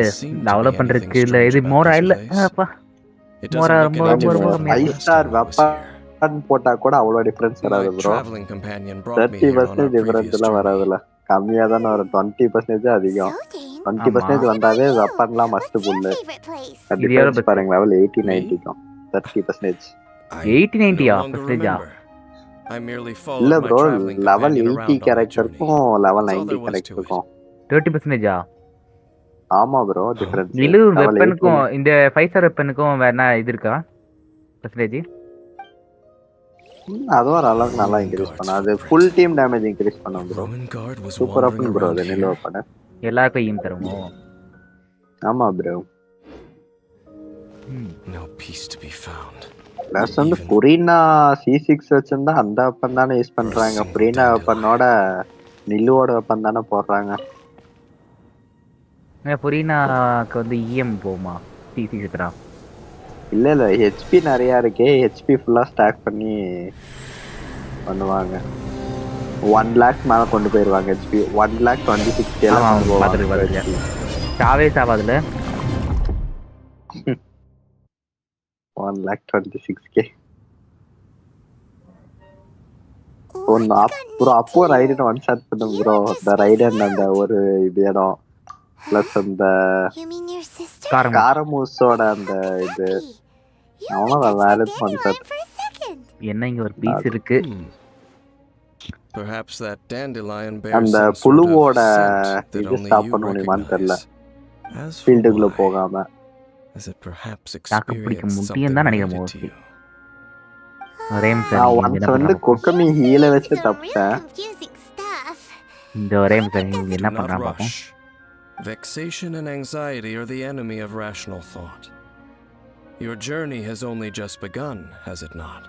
டெவலப் பண்றதுக்கு இல்ல இது மோரா இல்ல. அப்பா மோரா ரொம்ப 5 ஸ்டார் வெப்பன் போட்டா கூட அவ்வளோ டிஃபரன்ஸ் வராது bro. 30% டிஃபரன்ஸ் எல்லாம் வராதுல. கம்மியா தானே வரும். 20% அதிகம். 20% வந்தாவே வெப்பன்லாம் மஸ்ட் புல்லு. டிஃபரன்ஸ் பாருங்க லெவல் 80 90க்கும் 30%. 80 90%ஆ? இல்ல bro, லெவல் 80 கேரக்டருக்கும் லெவல் 90 கேரக்டருக்கும் 30%ஆ? ஆமா ப்ரோ டிஃபரன்ஸ். விலு வெப்பனுக்கும் இந்த 5 ஸ்டார் வெப்பனுக்கும் வேற என்ன இது இருக்கா பர்சன்டேஜ்? அது ஒரு அளவுக்கு நல்லா இன்க்ரீஸ் பண்ண. அது ஃபுல் டீம் டேமேஜ் இன்க்ரீஸ் பண்ண ப்ரோ. சூப்பர் ஆப்ஷன் ப்ரோ அது நிலோ பண்ண. எல்லாருக்கும் ஈம் தருமோ? ஆமா bro. No peace to be found. Plus வந்து புரீனா C6 வச்சிருந்தா அந்த வெப்பன் தானே யூஸ் பண்றாங்க. புரீனா வெப்பனோட நிலுவோட வெப்பன் தானே போடுறாங்க. புரீனாக்கு வந்து இஎம் போகுமா C6 இருக்கா? இல்ல ஹெச்பி நிறைய இருக்கு. ஹெச்பி ஃபுல்லா ஸ்டாக் பண்ணி பண்ணுவாங்க. 1 lakh மேல கொண்டு போயிருவாங்க ஹெச்பி. 1,26,000 எல்லாம் பாத்துட்டு சாவே சாவாதுல 1,26,000 ப்ரோ. அப்போ ரைடன் ஒன் ஷாட் பண்ண ப்ரோ. அந்த ரைடன் அந்த ஒரு இது இடம் பிளஸ் அந்த காரமூஸோட அந்த இது அவ்வளோதான். வேற ஒன் ஷாட். என்ன இங்க ஒரு பீஸ் இருக்கு. Perhaps that dandelion அந்த bears புழுவோட இது ஸ்டாப் பண்ண முடியுமான்னு தெரியல ஃபீல்டுக்குள்ள போகாம. As it perhaps பிடிக்க முடியும் தான் நினைக்கிறேன் மோஸ்ட்லி. நான் வந்து கொக்கமி ஹீல வச்சு தப்பிச்சேன். இந்த ஒரே என்ன பண்றான் பாப்போம். Vexation and anxiety are the enemy of rational thought. Your journey has only just begun, has it not?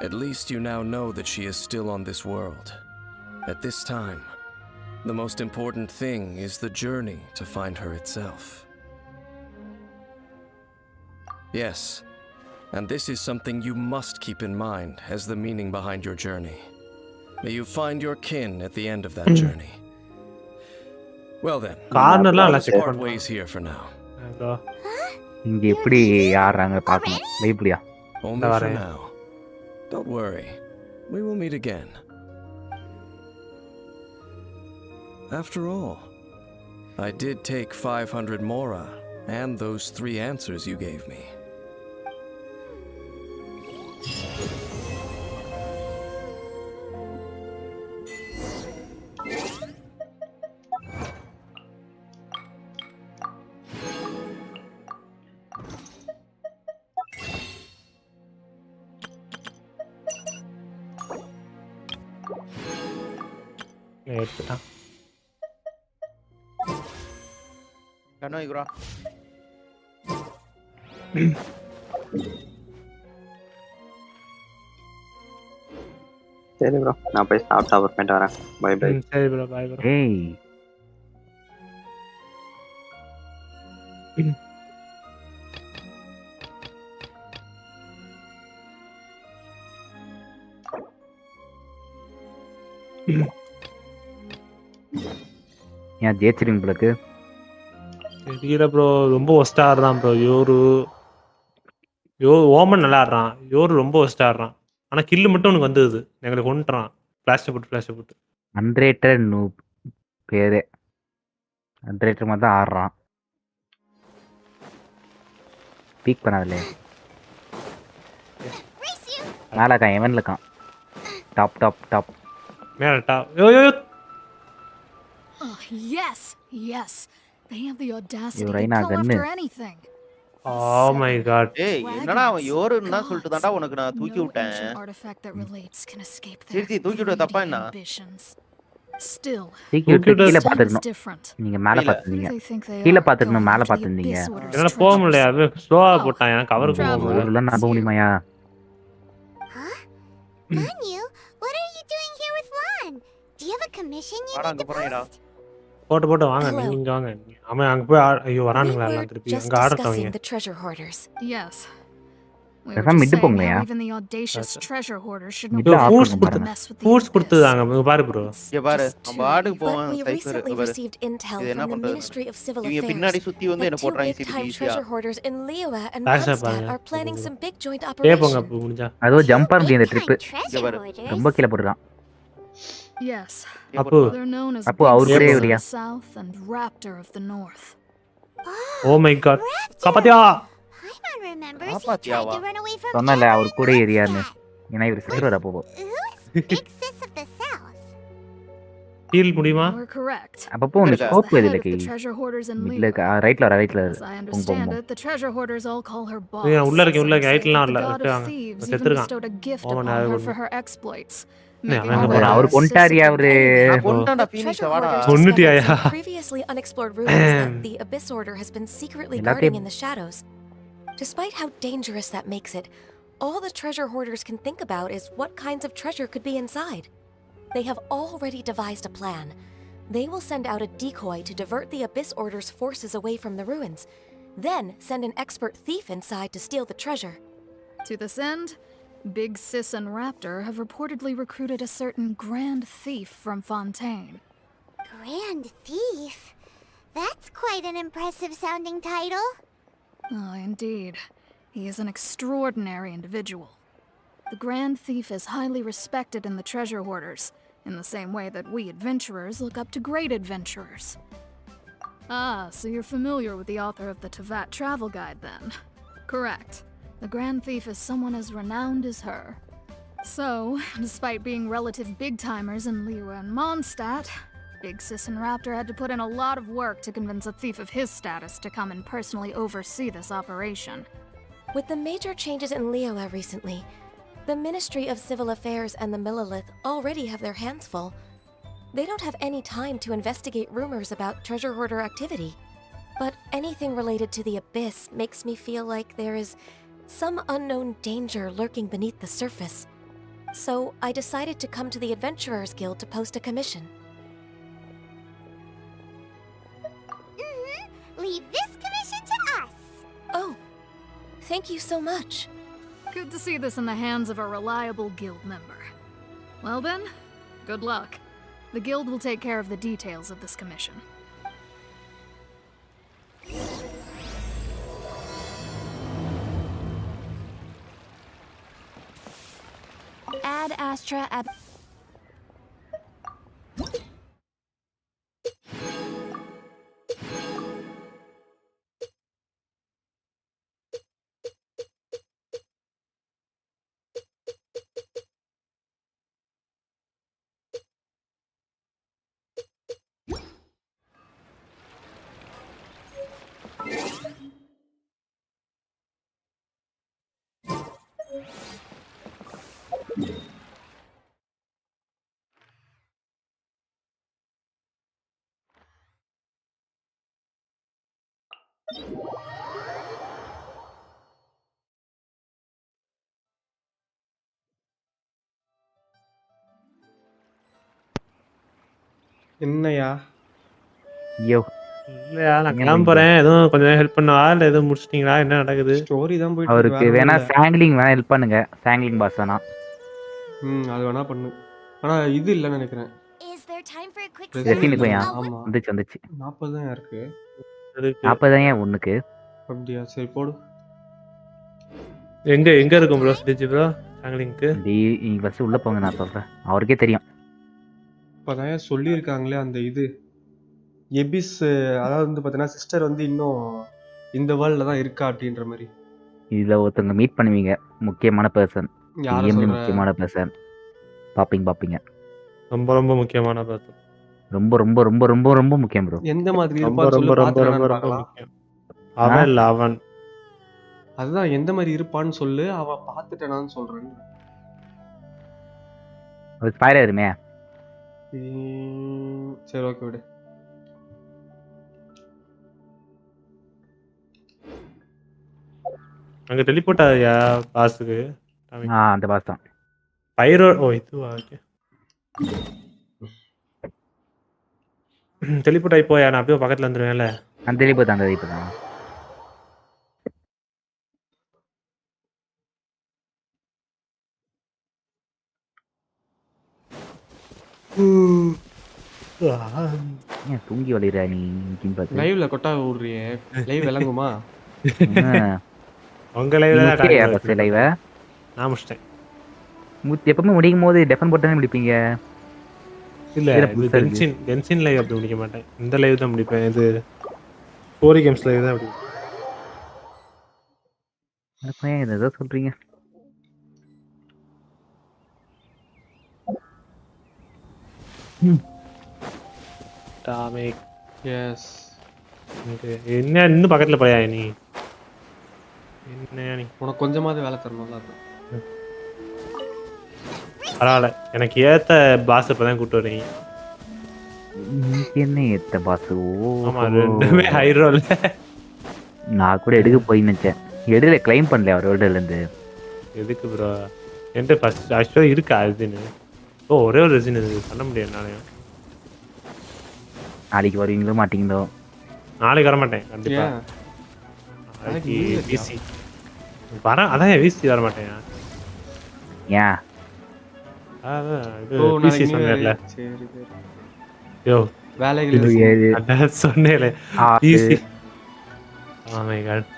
At least you now know that she is still on this world. At this time, the most important thing is the journey to find her itself. Yes, and this is something you must keep in mind as the meaning behind your journey. May you find your kin at the end of that journey. Well then, let's part ways here for now. இங்க எப்படி யாராங்க பார்க்கணும் லைப்லியா? Only for now. Don't worry, we will meet again. After all, I did take 500 mora and those 3 answers you gave me. எடுத்துட்டான். கண்ணோய் bro. சரி bro நான் போய் சாப்பிட்டு அப்புறமேட்டு வரேன். Bye bye. சரி ப்ரோ பை ப்ரோ. ஏய் ஏன் ஜெயிச்சிருங்க உங்களுக்கு? தெரியல ப்ரோ. ரொம்ப ஒஸ்டா ஆடுறான் ப்ரோ. ஓமன் நல்லா ஆடுறான். ரொம்ப ஒஸ்டா ஆடுறான். ஆனா கில்லு மட்டும் உனக்கு வந்தது. எங்களுக்கு கொண்டுறான். ஃபிளாஷ் போட்டு. அன்ரேட்டட் நூப் பேரே. அன்ரேட்டட் மாதிரி தான் ஆடுறான். பீக் பண்ணாதே. மேல இருக்கான். எவன்ல இருக்கான்? டாப். மேல top. Yo. Oh, yes. They have the audacity You're to right, go gunnu. after anything. Oh my god. ஏய் என்னடா அவன் யோருன்னா சொல்லிட்டு தான்டா உனக்கு நான் தூக்கி விட்டேன். Artifact that relates can escape சரி தூக்கி விட தப்பா என்ன? Still, கீழ பாத்துறணும். நீங்க மேல பாத்துறீங்க. கீழ பாத்துறணும். மேல பாத்துறீங்க. என்னால போக முடியல. அது ஸ்லோவா போட்டான். எனக்கு கவருக்கு போக முடியல. ஊர்ல நான் போக முடியுமாயா? Manyu, what are you doing here with Lan? Do you have a commission you need to post? போட்டு வாங்க. நீங்க வாங்க. அவன் அங்க போய் ஐயோ வரானுங்களா எல்லாம் திருப்பி அங்க ஆடட்டவங்க. The treasure hoarders. Yes. மிட்டு போங்கயா. Even the audacious treasure hoarders should மிட்டு ஃபோர்ஸ் கொடுத்துதாங்க. பாரு ப்ரோ. இங்க பாரு. நம்ம ஆடுக்கு போவோம் சைபர். We received intel from the Ministry of Civil இவங்க பின்னாடி சுத்தி வந்து என்ன போட்றாங்க big-time ஈஸியா. treasure hoarders in Liyue and Backstab Mondstadt பாருங்க. are planning some big joint போங்க operations. முடிஞ்சா. அதோ ஜம்பர் முடிய இந்த ட்ரிப். இங்க பாரு. ரொம்ப கீழ போடுறான். Yes. அப்போ They're known as அவரே Beast of வரியா? the South and Raptor of the North. Oh my god. காப்பாத்தியா. Paimon remembers he tried to run away from சொன்னல அவர் கூட ஏரியான்னு. ஏனா இவர் சிஸ்டர் அப்போ. Who's big sis of the South? Heal முடியுமா? You're correct. அப்பப்போ ஒன்று As ஸ்கோப் the head இதில் of the treasure hoarders in middle Liyue. ரைட்டில் As I understand it, the treasure hoarders all call her boss. உள்ள இருக்கு Some say ஹைட்லாம் that இல்ல the god of இருக்காங்க. thieves even செத்துருக்கான். bestowed a gift Oman upon her யாரு for her exploits. அவர் கொண்டாரியா அவரு The treasure hoarders discovered some previously unexplored ruins that the Abyss Order has been secretly guarding in the shadows. Despite how dangerous that makes it, all the treasure hoarders can think about is what kinds of treasure could be inside. They have already devised a plan. They will send out a decoy to divert the Abyss Order's forces away from the ruins, then send an expert thief inside to steal the treasure. To this end, Big Sis and Raptor have reportedly recruited a certain Grand Thief from Fontaine. Grand Thief? That's quite an impressive sounding title. Oh, indeed. He is an extraordinary individual. The Grand Thief is highly respected in the treasure hoarders, in the same way that we adventurers look up to great adventurers. Ah, so you're familiar with the author of the Teyvat travel guide then? Correct. The Grand Thief is someone as renowned as her. So, despite being relative big-timers in Liyue and Mondstadt, Big Sis and Raptor had to put in a lot of work to convince a thief of his status to come and personally oversee this operation. With the major changes in Liyue recently, the Ministry of Civil Affairs and the Millelith already have their hands full. They don't have any time to investigate rumors about treasure hoarder activity. But anything related to the Abyss makes me feel like there is some unknown danger lurking beneath the surface. So I decided to come to the Adventurers Guild to post a commission. Leave this commission to us. Oh, thank you so much. Good to see this in the hands of a reliable guild member. Well then, good luck. The guild will take care of the details of this commission. Ad Astra ab... என்னையா யோ இல்லையா நான் கிளம்புறேன். எதுவும் கொஞ்சம் help பண்ணவா இல்லை எதுவும் முடிச்சிட்டீங்களா? என்ன நடக்குது? ஸ்டோரி தான் போயிட்டு அவருக்கு வேணா சாங்கிலிங் வேணா ஹெல்ப் பண்ணுங்க. சாங்கிலிங் பாஸ் வேணா. அது வேணா பண்ணு. ஆனா இது இல்லைன்னு நினைக்கிறேன். ஆமா வந்துச்சு 40 தான் இருக்கு. 40 தான் ஏன் ஒண்ணுக்கு? அப்படியா? சரி போடு. எங்க எங்க இருக்கும் ப்ரோ ஸ்டேஜ் ப்ரோ சாங்கிலிங்க்கு? நீங்க ஃபர்ஸ்ட் உள்ள போங்க, நான் சொல்றேன். அவருக்கே தெரியும். இப்பதான் சொல்லியிருக்காங்களே அந்த இது எபிஸ், அதாவது வந்து பார்த்தீங்கன்னா சிஸ்டர் வந்து இன்னும் இந்த வேர்ல்டில் தான் இருக்கா அப்படின்ற மாதிரி. இதில் ஒருத்தவங்க மீட் பண்ணுவீங்க, முக்கியமான பர்சன். முக்கியமான பர்சன் பாப்பீங்க. ரொம்ப ரொம்ப முக்கியமான பர்சன். ரொம்ப ரொம்ப ரொம்ப ரொம்ப ரொம்ப முக்கியம் ப்ரோ. எந்த மாதிரி ரொம்ப ரொம்ப ரொம்ப ரொம்ப ரொம்ப முக்கியம். அவன் இல்ல அவன். அதுதான் எந்த மாதிரி இருப்பான்னு சொல்லு, அவன் பார்த்துட்டேனான்னு சொல்றேன். அது ஸ்பாயிலர் இருமே. சரி ஓகே விடு. அங்க டெலிபோர்ட் ஆயா பாஸ்க்கு? அந்த பாஸ் தான். பைரோ இதுவா? ஓகே. டெலிபோர்ட் ஆயி போயா, நான் அப்படியே பக்கத்துல வந்துருவேன்ல. அந்த டெலிபோர்ட் தான். தூங்கி வலிற நீ லைவ்ல கொட்டா ஊடுறியே, லைவ் விளங்குமா? உங்க லைவ்ல ஃபர்ஸ்ட் லைவ் நான் முடிச்சிட்டேன். எப்பவுமே முடிக்கும் போது டெஃபன் போட்டு முடிப்பீங்க. இல்ல கென்ஷின் லைவ் அப்படி முடிக்க மாட்டேன். இந்த லைவ் தான் முடிப்பேன். இது ஸ்டோரி கேம்ஸ் லைவ் தான் அப்படி. அப்ப ஏதோ சொல்றீங்க. டாமிக் எஸ் என்ன இன்னும் பக்கத்துல போயா நீ என்ன நீ உனக்கு கொஞ்சமாவது வேலை தரணும்ல அது பரவாயில்ல எனக்கு ஏத்த பாஸ் இப்பதான் கூட்டு வரீங்க என்ன ஏத்த பாஸ் ஆமா ரெண்டுமே ஹை ரோல் நான் கூட எடுக்க போய் நினைச்சேன் எடுல கிளைம் பண்ணல அவர் வேர்ல்டுல இருந்து எதுக்கு ப்ரோ என்கிட்ட ஃபர்ஸ்ட் ஆக்சுவலாக இருக்கா அதுன்னு ஓ ஒரே ஒரு ரெசின் இது பண்ண முடியாது நாளையும் நாளைக்கு வருவீங்களோ மாட்டீங்களோ நாளைக்கு வர மாட்டேன் கண்டிப்பா நாளைக்கு விசி வர அதான் விசி வர மாட்டேன் ஏன் அதான் இது விசி சொன்னேன்ல சரி சரி யோ வேலைகள் அதான் சொன்னேன்ல விசி ஓ மை காட்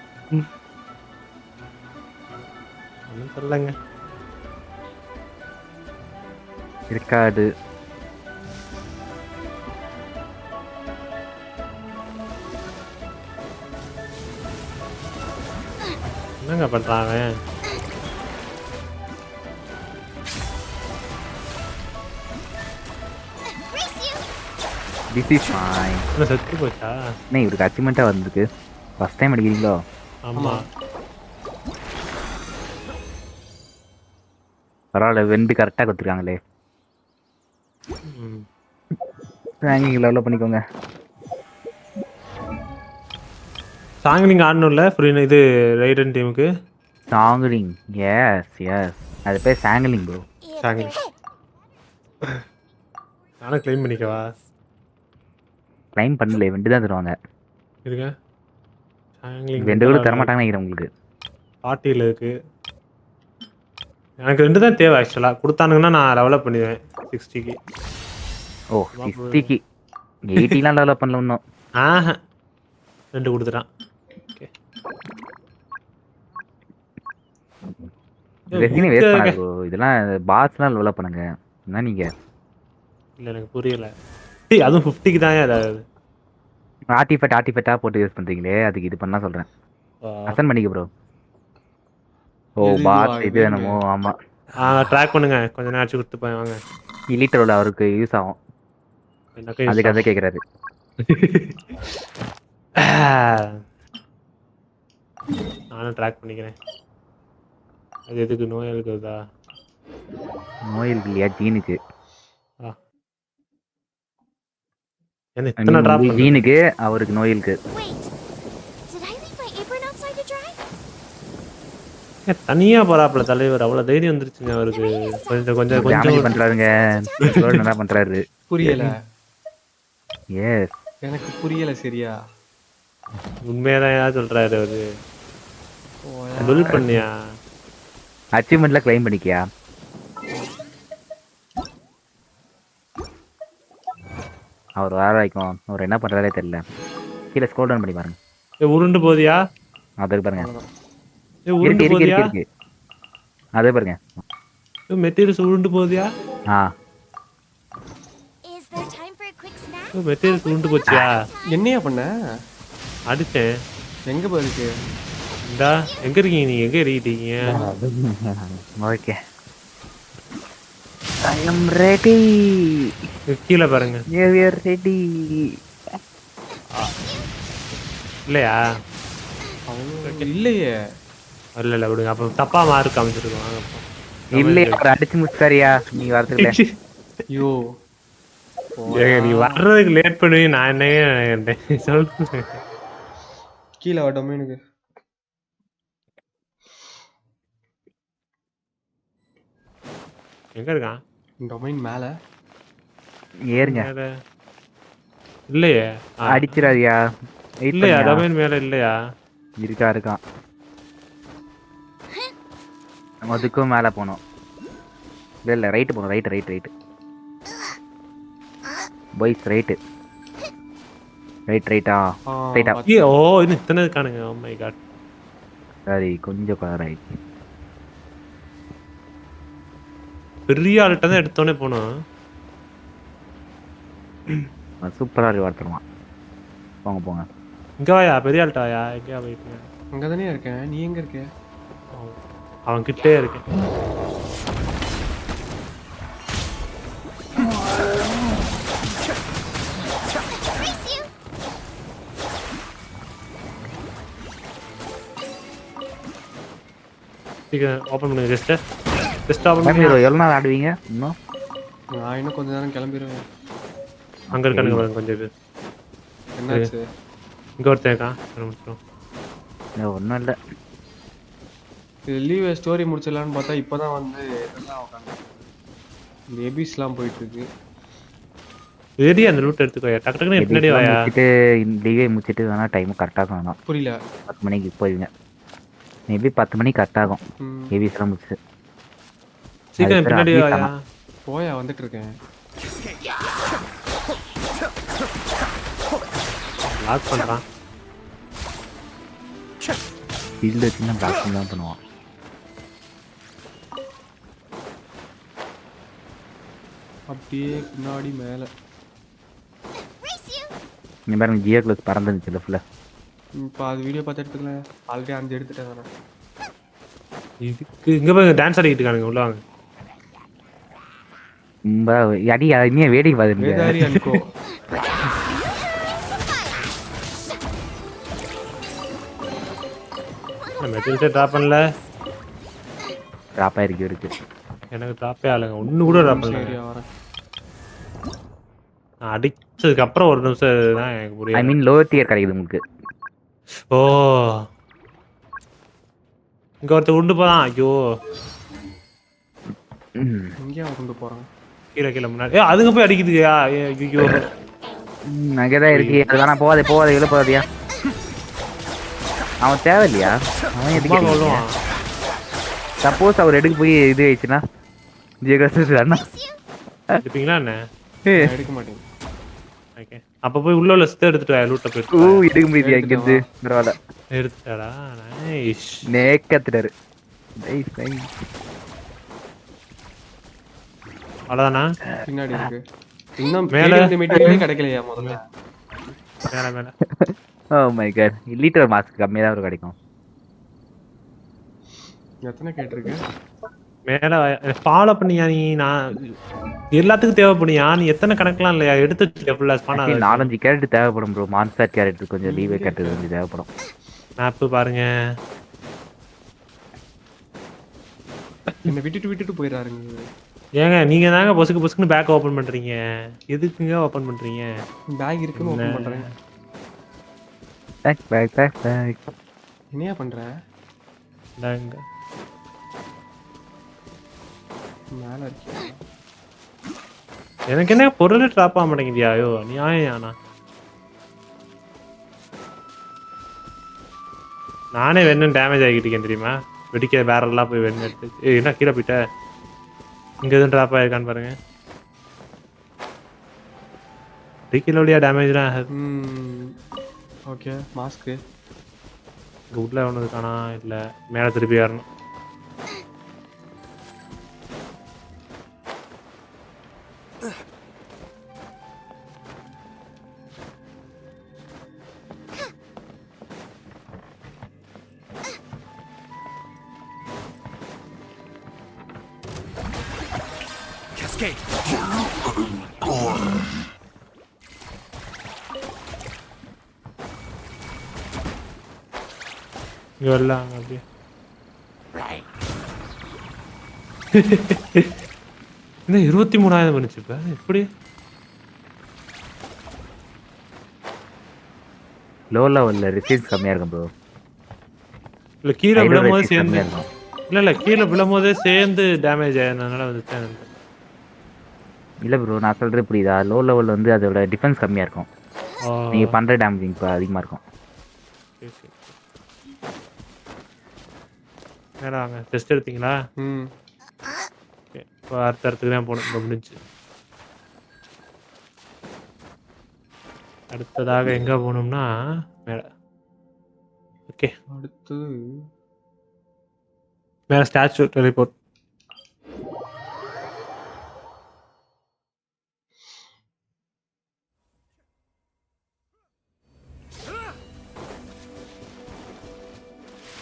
ஒன்றும் சொல்லலைங்க இருக்காது என்னங்க பண்றாங்க திஸ் இஸ் ஃபைன் என்ன செத்து போச்சா என்ன இவருக்கு அச்சீவ்மெண்ட்டாக வந்திருக்கு ஃபர்ஸ்ட் டைம் அடிக்கிறீங்களோ ஆமா பரவாயில்ல வெண்டு கரெக்டாக கொடுத்துருக்காங்களே ரேங்கிங் லெவலில் பண்ணிக்கோங்க சாங்லிங் ஆடணும்ல ஃப்ரீ இது ரைடன் டீமுக்கு சாங்லிங் எஸ் எஸ் அது பேர் சாங்லிங் ப்ரோ சாங்லிங் நானும் கிளைம் பண்ணிக்கவா கிளைம் பண்ணல வெண்டு தான் தருவாங்க இருங்க சாங்லிங் வெண்டு கூட தரமாட்டாங்கன்னு நினைக்கிறேன் உங்களுக்கு பார்ட்டியில் இருக்கு எனக்கு 2 தான் தேவை ஆக்சுவலாக கொடுத்தானுங்கன்னா நான் டெவலப் பண்ணிடுவேன் 60க்கு ஓ 60க்கு 80லாம் டெவலப் பண்ணல இன்னும் ஆஹா 2 கொடுத்துட்டான் ஓகே ரெசினே வேஸ்ட் பண்ணாத ப்ரோ இதெல்லாம் பாஸ்லாம் டெவலப் பண்ணுங்க என்ன நீங்க இல்லை எனக்கு புரியல அதுவும் 50க்கு தான் ஏதாவது ஆர்டிஃபெக்டா போட்டு யூஸ் பண்றீங்களே அதுக்கு இது பண்ணா சொல்றேன் அசன் பண்ணிக்க ப்ரோ ஓ பாஸ் இது என்னமோ ஆமா ட்ராக் பண்ணுங்க கொஞ்ச நேரம் ஆச்சு கொடுத்து போய் வாங்க இலிட்டரோட அவருக்கு யூஸ் ஆகும் அதுக்கு அதை கேட்குறாரு நானும் ட்ராக் பண்ணிக்கிறேன் அது எதுக்கு நோயலுக்கு வருதா நோயலுக்கு இல்லையா ஜீனுக்கு ஜீனுக்கு அவருக்கு நோயலுக்கு தனியா போறாப்ல தலைவர் அவ்வளவு தைரியம் வந்துருச்சுங்க அவருக்கு கொஞ்சம் கொஞ்சம் கொஞ்சம் பண்றாருங்க நல்லா பண்றாரு புரியல எஸ் எனக்கு புரியல சரியா உண்மையாதான் ஏதாவது சொல்றாரு அவரு டெவலப் பண்ணியா அச்சீவ்மெண்ட்ல கிளைம் பண்ணிக்கியா அவர் வேற வைக்கும் அவர் என்ன பண்றாரே தெரியல கீழே ஸ்க்ரோல் டவுன் பண்ணி பாருங்க உருண்டு போதியா அதுக்கு பாருங்க இருக்கு அதே பாருங்க மெட்டீரியல்ஸ் உருண்டு போதியா மெட்டீரியல்ஸ் உருண்டு போச்சியா என்னையா பண்ண அடிச்சேன் எங்க போயிருக்கு இந்தா எங்க இருக்கீங்க நீங்க எங்க இருக்கீங்க ஓகே ஐ அம் ரெடி கீழே பாருங்க we are ready இல்லையா இல்லையே இல்ல விடுங்க அப்ப தப்பா மார்க் காமிச்சிருக்கோம் இல்லையே அவர் அடிச்சு முடிச்சாரியா நீ வரதுக்குள்ள ஐயோ நீ வர்றதுக்கு லேட் பண்ணுவீங்க நான் என்னங்க சொல்றேன் கீழே வா டொமைனுக்கு எங்க இருக்கான் டொமைன் மேல ஏறுங்க இல்லையே அடிச்சிராதியா இல்லையா டொமைன் மேல இல்லையா இருக்கான் அதுக்கும் மேல போனோம் இல்ல ரைட் போனோம் ரைட் பாய்ஸ் ரைட்டா ரைட்டா ஓ இது இத்தனை காணுங்க ஓ மை காட் சரி கொஞ்சம் ரைட் பெரிய ஆள்கிட்ட தான் எடுத்தோன்னே போனோம் சூப்பரா ரிவார்ட் தருவான் போங்க இங்க வாயா பெரிய ஆள்கிட்ட வாயா எங்கேயா போயிட்டு அங்கதானே இருக்கேன் நீ எங்க இருக்க அவன் கிட்டே இருக்கேன் சீக்கிரம் ஓபன் பண்ணுங்க ஜஸ்ட் ஓபன் பண்ணுங்க. எவ்வளவு நேரம் ஆடுவீங்க இன்னும்? நான் இன்னும் கொஞ்ச நேரம் கிளம்பிடுவேன். அங்க இருக்கானுங்க பாருங்க கொஞ்சம் பேர். என்னாச்சு? இங்க ஒருத்தன் இருக்கான். ஒன்றும் இல்லை. இது லீவ் ஸ்டோரி முடிச்சிடலான்னு பார்த்தா இப்போதான் வந்து இதெல்லாம் உட்காந்து இந்த எபிஸ்லாம் போயிட்டு இருக்கு. ஏடி அந்த ரூட் எடுத்துக்கோயா. டக்கு டக்குன்னு பின்னாடி வாயா. லீவே முடிச்சிட்டு வேணா டைம் கரெக்டாக வேணும். புரியல. 10 மணிக்கு போயிடுங்க. மேபி 10 மணிக்கு கரெக்ட் ஆகும். எபிஸ்லாம் முடிச்சு சீக்கிரம் பின்னாடி வாயா. போயா வந்துட்டு இருக்கேன். லாக் பண்றான். ஃபீல்ட் வச்சுன்னா லாக் தான் பண்ணுவான். அப்படியே பின்னாடி மேல இந்த பாருங்க ஜியோ க்ளோஸ் பறந்துச்சு லெஃப்ட்ல. இப்போ அது வீடியோ பார்த்து எடுத்துக்கலாம். ஆல்ரெடி 5 எடுத்துட்டேன் நான். இதுக்கு இங்க பாருங்க டான்ஸ் ஆடிட்டு இருக்கானுங்க உள்ள வாங்க. அடி இன்னும் வேடிக்கை பாருங்க. வேதாரி அன்கோ. மெட்டீரியல்ஸ் டிராப் பண்ணல. டிராப் ஆயிருக்கு. எனக்கு டிராப்பே ஆகலங்க. ஒண்ணு கூட டிராப் பண்ணல. அடிச்சதுக்கு அப்புறம் ஒரு நிமிஷம் தான் எனக்கு புரியல. ஐ மீன் லோவர் டியர் கிடைக்குது உங்களுக்கு. ஓ இங்க ஒருத்தர் உண்டு போறான். ஐயோ இங்கே கொண்டு போறான். கீழே முன்னாடி அதுங்க போய் அடிக்குதுயா. ஐயோ அங்கேதான் இருக்கு. அதுதானா போவாதே இவ்வளோ போவாதியா. அவன் தேவையில்லையா? அவன் எதுக்கு சொல்லுவான்? சப்போஸ் அவர் எடுக்க போய் இது ஆயிடுச்சுன்னா எடுப்பீங்களா என்ன? எடுக்க மாட்டேன். ஓகே அப்ப போய் உள்ள சித்த எடுத்துட்டு வா. லூட்ட போய் எடுக்க முடியாது. அங்க இருந்து பரவாயில்ல எடுத்துட்டாடா. நைஸ். நேக்கத்துட்டாரு. Nice nice. அவ்வளவுதானா? பின்னாடி இருக்கு. இன்னும் மேல இந்த மெட்டீரியல் கிடைக்கலையா முதல்ல? மேல oh my God. Litre mask கம்மியா தான் கிடைக்கும். எத்தனை கேட்டிருக்கு? மேல ஃபாலோ பண்ணியா நீ? நான் எல்லாத்துக்கும் தேவைப்படியா? நீ எத்தனை கணக்கெல்லாம் இல்லையா எடுத்து வச்சிருக்க ஃபுல்லா ஸ்பான்? 4-5 கேரட் தேவைப்படும் ப்ரோ. மான்ஸ்டர் கேரட் கொஞ்சம் லீவே கேரட் வந்து தேவைப்படும். மேப் பாருங்க. என்ன விட்டுட்டு போயிராருங்க. ஏங்க நீங்க தாங்க பொசுக்குன்னு பேக் ஓபன் பண்றீங்க. எதுக்குங்க ஓபன் பண்றீங்க? பேக் இருக்குன்னு ஓபன் பண்றேன். பேக் என்னையா பண்ற? டாங்க மேல இருக்கு. எனக்கு என்ன பொருள் டிராப் ஆக மாட்டேங்குதியா? ஐயோ நியாயானா. நானே வேணும் டேமேஜ் ஆகிட்டு இருக்கேன் தெரியுமா? வெடிக்கிற பேரல்லாம் போய் வேணும் எடுத்து. என்ன கீழே போயிட்ட? இங்க எதுவும் டிராப் ஆயிருக்கான்னு பாருங்க. கிலோடியா டேமேஜ்லாம். ஓகே மாஸ்க் இங்க உள்ள ஒன்று காணா. இல்லை மேலே திருப்பி ஏறணும். Cascade. இங்க வரலாம் அப்படியே. என்ன 23,000 பண்ணுச்சு இப்ப? எப்படி லோ லெவல்ல ரிசீவ்ஸ் கம்மியா இருக்கும் ப்ரோ. இல்ல கீழே விழும்போது சேர்ந்து இல்ல கீழே விழும்போதே சேர்ந்து டேமேஜ் ஆனதுனால வந்துச்சு. இல்ல ப்ரோ நான் சொல்றது புரியுதா? லோ லெவல் வந்து அதோட டிஃபென்ஸ் கம்மியா இருக்கும். நீங்க பண்ற டேமேஜ் இப்ப அதிகமா இருக்கும். மேல வாங்க. டெஸ்ட் எடுத்தீங்களா? ஓகே இப்போ அடுத்த இடத்துக்கு தான் போகணும். இப்போ முடிஞ்சு அடுத்ததாக எங்க போகணும்னா மேல. ஓகே அடுத்து மேல ஸ்டாச்சு டெலிபோர்ட்.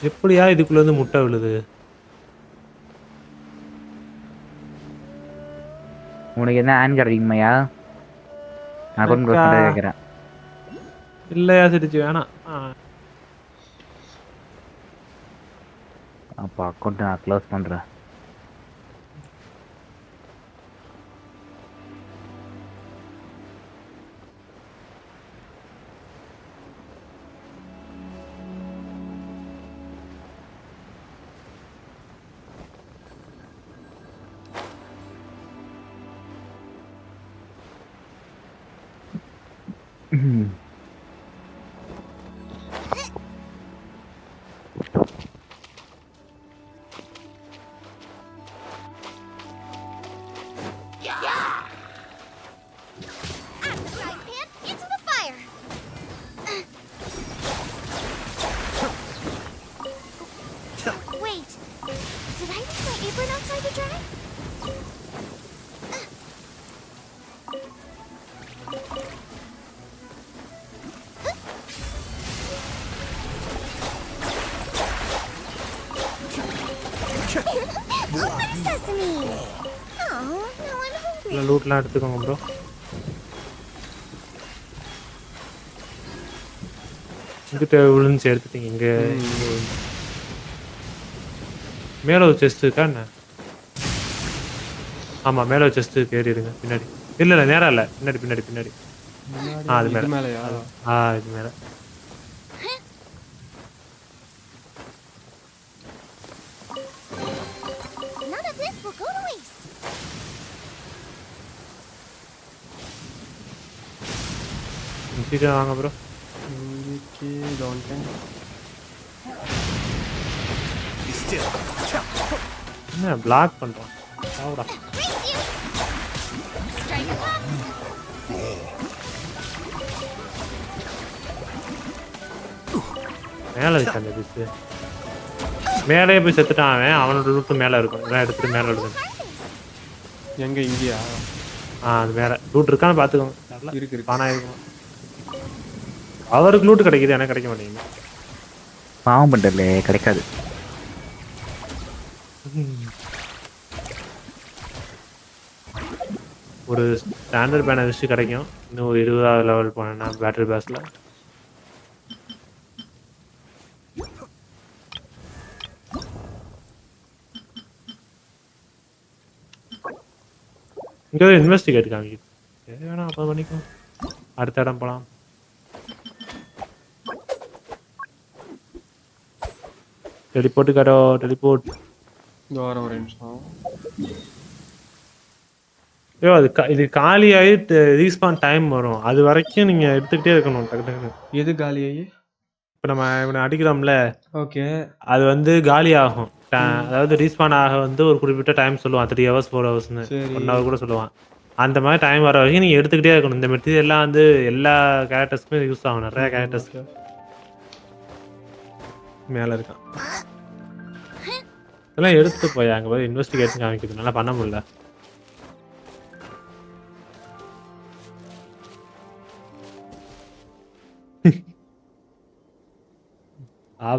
எப்படியா இதுக்குள்ள இருந்து முட்டை விழுது? உனக்கு என்ன ஆன் கிடைக்குமையா? நான் கொஞ்சம் கேட்குறேன். இல்லையா சிரிச்சு வேணாம். அப்போ அக்கௌண்ட் நான் க்ளோஸ் பண்ணுறேன். லூட்லாம் எடுத்துக்கோங்க ப்ரோ. இங்கிட்ட விழுந்துச்சு எடுத்துட்டீங்க. இங்கே மேலே ஒரு செஸ்ட் இருக்கா என்ன? ஆமாம், மேலே ஒரு செஸ்ட் ஏறிடுங்க பின்னாடி. இல்லை இல்லை, நேரம் இல்லை, பின்னாடி பின்னாடி பின்னாடி. அது மேலே. இது மேலே. சீக்கிரம் வாங்க ப்ரோ. என்ன பிளாக் பண்றான்? மேல இருக்கு அந்த பிஸ். மேலே போய் செத்துட்டான் அவன். அவனோட ரூட்டு மேல இருக்கும். இதான் எடுத்துட்டு மேல எடுக்கணும். எங்க இங்கயா? அது மேல ரூட் இருக்கான்னு பாத்துக்கோங்க. இருக்கு. பானா இருக்கும். அவருக்கு லூட் கிடைக்குது, எனக்கு கிடைக்க மாட்டேங்குது. பாவம் பண்றதுல கிடைக்காது. ஒரு ஸ்டாண்டர்ட் பேனை வச்சு கிடைக்கும். இன்னும் ஒரு 20வது லெவல் போனேன்னா பேட்டரி பேஸ்ல. இங்கே இன்வெஸ்டிகேட் காமிக்குது. சரி வேணா அப்போ பண்ணிக்கோ. அடுத்த இடம் போகலாம். டெலிபோர்ட் கரோ, டெலிபோர்ட். ஒரு நிமிஷம். ஐயோ, இது காலியாகி ரீஸ்பான் டைம் வரும். அது வரைக்கும் நீங்க எடுத்துக்கிட்டே இருக்கணும். டக்கு டக்குன்னு. எது காலியாகி? இப்போ நம்ம இவனை அடிக்கிறோம்ல, ஓகே, அது வந்து காலி ஆகும். அதாவது ரீஸ்பான் ஆக வந்து ஒரு குறிப்பிட்ட டைம் சொல்லுவான். 3 hours 4 hours 1 hour கூட சொல்லுவான். அந்த மாதிரி டைம் வர வரைக்கும் நீங்க எடுத்துக்கிட்டே இருக்கணும். இந்த மெட்டீரியல்லாம் வந்து எல்லா கேரக்டர்ஸ்க்குமே யூஸ் ஆகும். நிறைய கேரக்டர்ஸ்க்கு. மேல இருக்கான். இதெல்லாம் எடுத்து போய் அங்கே போய் இன்வெஸ்டிகேஷன் காமிக்குது. நல்லா பண்ண முடியல.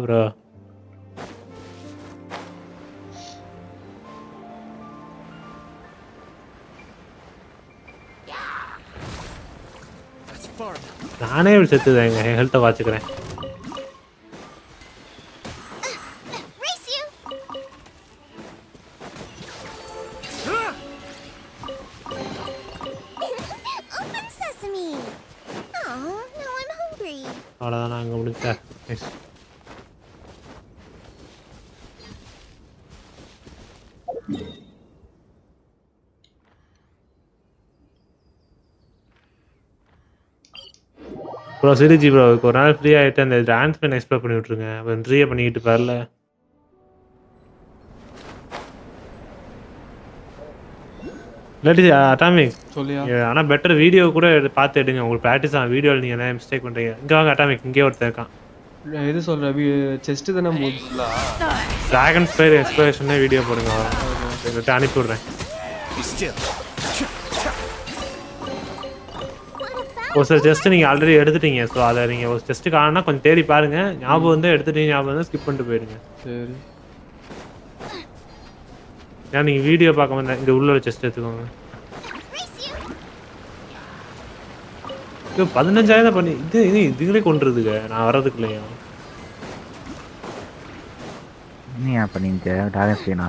ப்ரோ நானே இப்படி செத்துதேங்க. என் ஹெல்த்தை வாச்சுக்கிறேன். அவ்வளோதான், அங்கே முடிச்சேன். ப்ரோ சிரிஜி ப்ரோ ஒரு நாள் ஃப்ரீ ஆகிட்டு அந்த டான்ஸ் பண்ண எக்ஸ்ப்ளோர் பண்ணி விட்ருங்க. அவன் ஃப்ரீயாக பண்ணிக்கிட்டு பாருல. இல்லாட்டி அட்டாமிக் சொல்லியா? ஆனால் பெட்டர் வீடியோ கூட பார்த்து எடுங்க. உங்களுக்கு ப்ராக்டிஸ் ஆகும். வீடியோவில் நீங்கள் என்ன மிஸ்டேக் பண்ணுறீங்க. இங்கே வாங்க அட்டாமிக். இங்கே ஒருத்தர் இருக்கான். எது சொல்ற? செஸ்ட் தானே மூவ்ஸ்ல. டிராகன் ஸ்பைர் எக்ஸ்ப்ளோரேஷனே வீடியோ போடுங்க. அனுப்பி விட்றேன். ஒரு சில ஜஸ்ட் நீங்கள் ஆல்ரெடி எடுத்துட்டீங்க. ஸோ அதை நீங்கள் ஒரு ஜஸ்ட்டு காணனா கொஞ்சம் தேடி பாருங்க. ஞாபகம் வந்து எடுத்துட்டீங்க, ஞாபகம் வந்து ஸ்கிப் பண்ணிட்டு போயிடுங்க. சரி. ஏன்னா நீங்கள் வீடியோ பார்க்க வந்தேன். இங்கே உள்ள செஸ்ட் எடுத்துக்கோங்க. 15,000 பண்ணி இதுங்களே கொண்டுருதுங்க. நான் வர்றதுக்கு இல்லையா? என்ன பண்ணீங்க டாகஸ்னா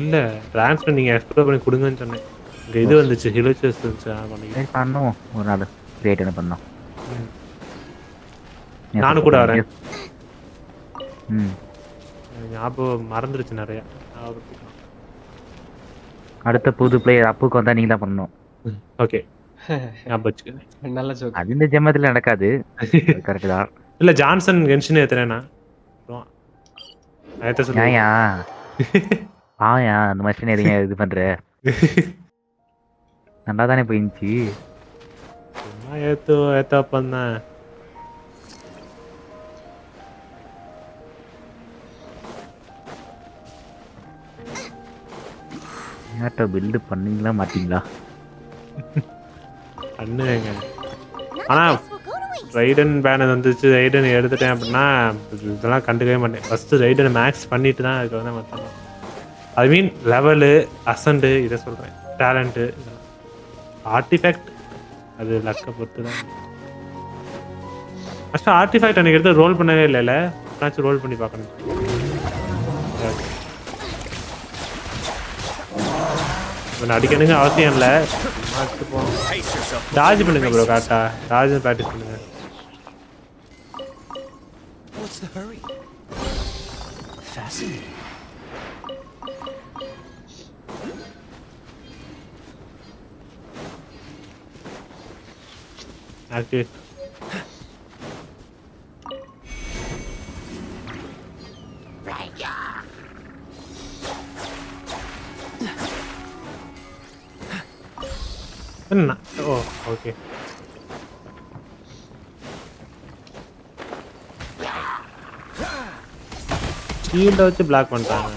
இல்ல ட்ரான்ஸ்ஃபர் நீங்க எக்ஸ்ப்ளோர் பண்ணி கொடுங்கன்னு சொன்னேன். இங்க இது வந்துச்சு ஹிலோச்சஸ் வந்துச்சு பண்ணி பண்ணுவோம் ஒரு நாள் கிரியேட் என்ன பண்ணோம். நானும் கூட வரேன். ஞாபகம் மறந்துருச்சு நிறைய. அடுத்த புது பிளேயர் அப்புக்கு வந்தா நீங்க தான் பண்ணணும். ஓகே ஞாபகம் நல்ல ஜோக். அது இந்த ஜெமத்துல நடக்காது. கரெக்ட் தான். இல்ல ஜான்சன் கென்ஷின் ஏத்துறேனா ஐயத்த சொல்லுங்க. ஏயா ஆயா அந்த மனுஷன் எதையும் இது பண்ற நல்லா தானே போயிடுச்சு. ஏத்தோ பண்ண பில்டு பண்ணீங்களா மாட்டீங்களா? பண்ணுவேங்க. ஆனா ரைடன் பேனர் வந்துச்சு. ரைடன் எடுத்துட்டேன் அப்படின்னா இதெல்லாம் கண்டுக்கவே மாட்டேன். ஃபர்ஸ்ட் ரைடனை மேக்ஸ் பண்ணிட்டு தான் அதுக்கு வந்து மற்ற ஐ மீன் லெவலு அசண்டு இதை சொல்கிறேன். டேலண்ட்டு ஆர்டிஃபேக்ட் அது லக்கை பொறுத்து தான். ஃபஸ்ட்டு ஆர்டிஃபேக்ட் எனக்கு எடுத்து ரோல் பண்ணவே இல்லைல்ல. என்னாச்சும் ரோல் பண்ணி பார்க்கணும். அடிக்கணுங்க அவசியம் இல்லை. டாஜ் பண்ணுங்க ப்ரோ. கரெக்டா டாஜ் ப்ராக்டிஸ் பண்ணுங்க. What's the hurry? Fascinating. Active. Oh, okay. ஷீல்ட வச்சு பிளாக் பண்ணிட்டாங்க.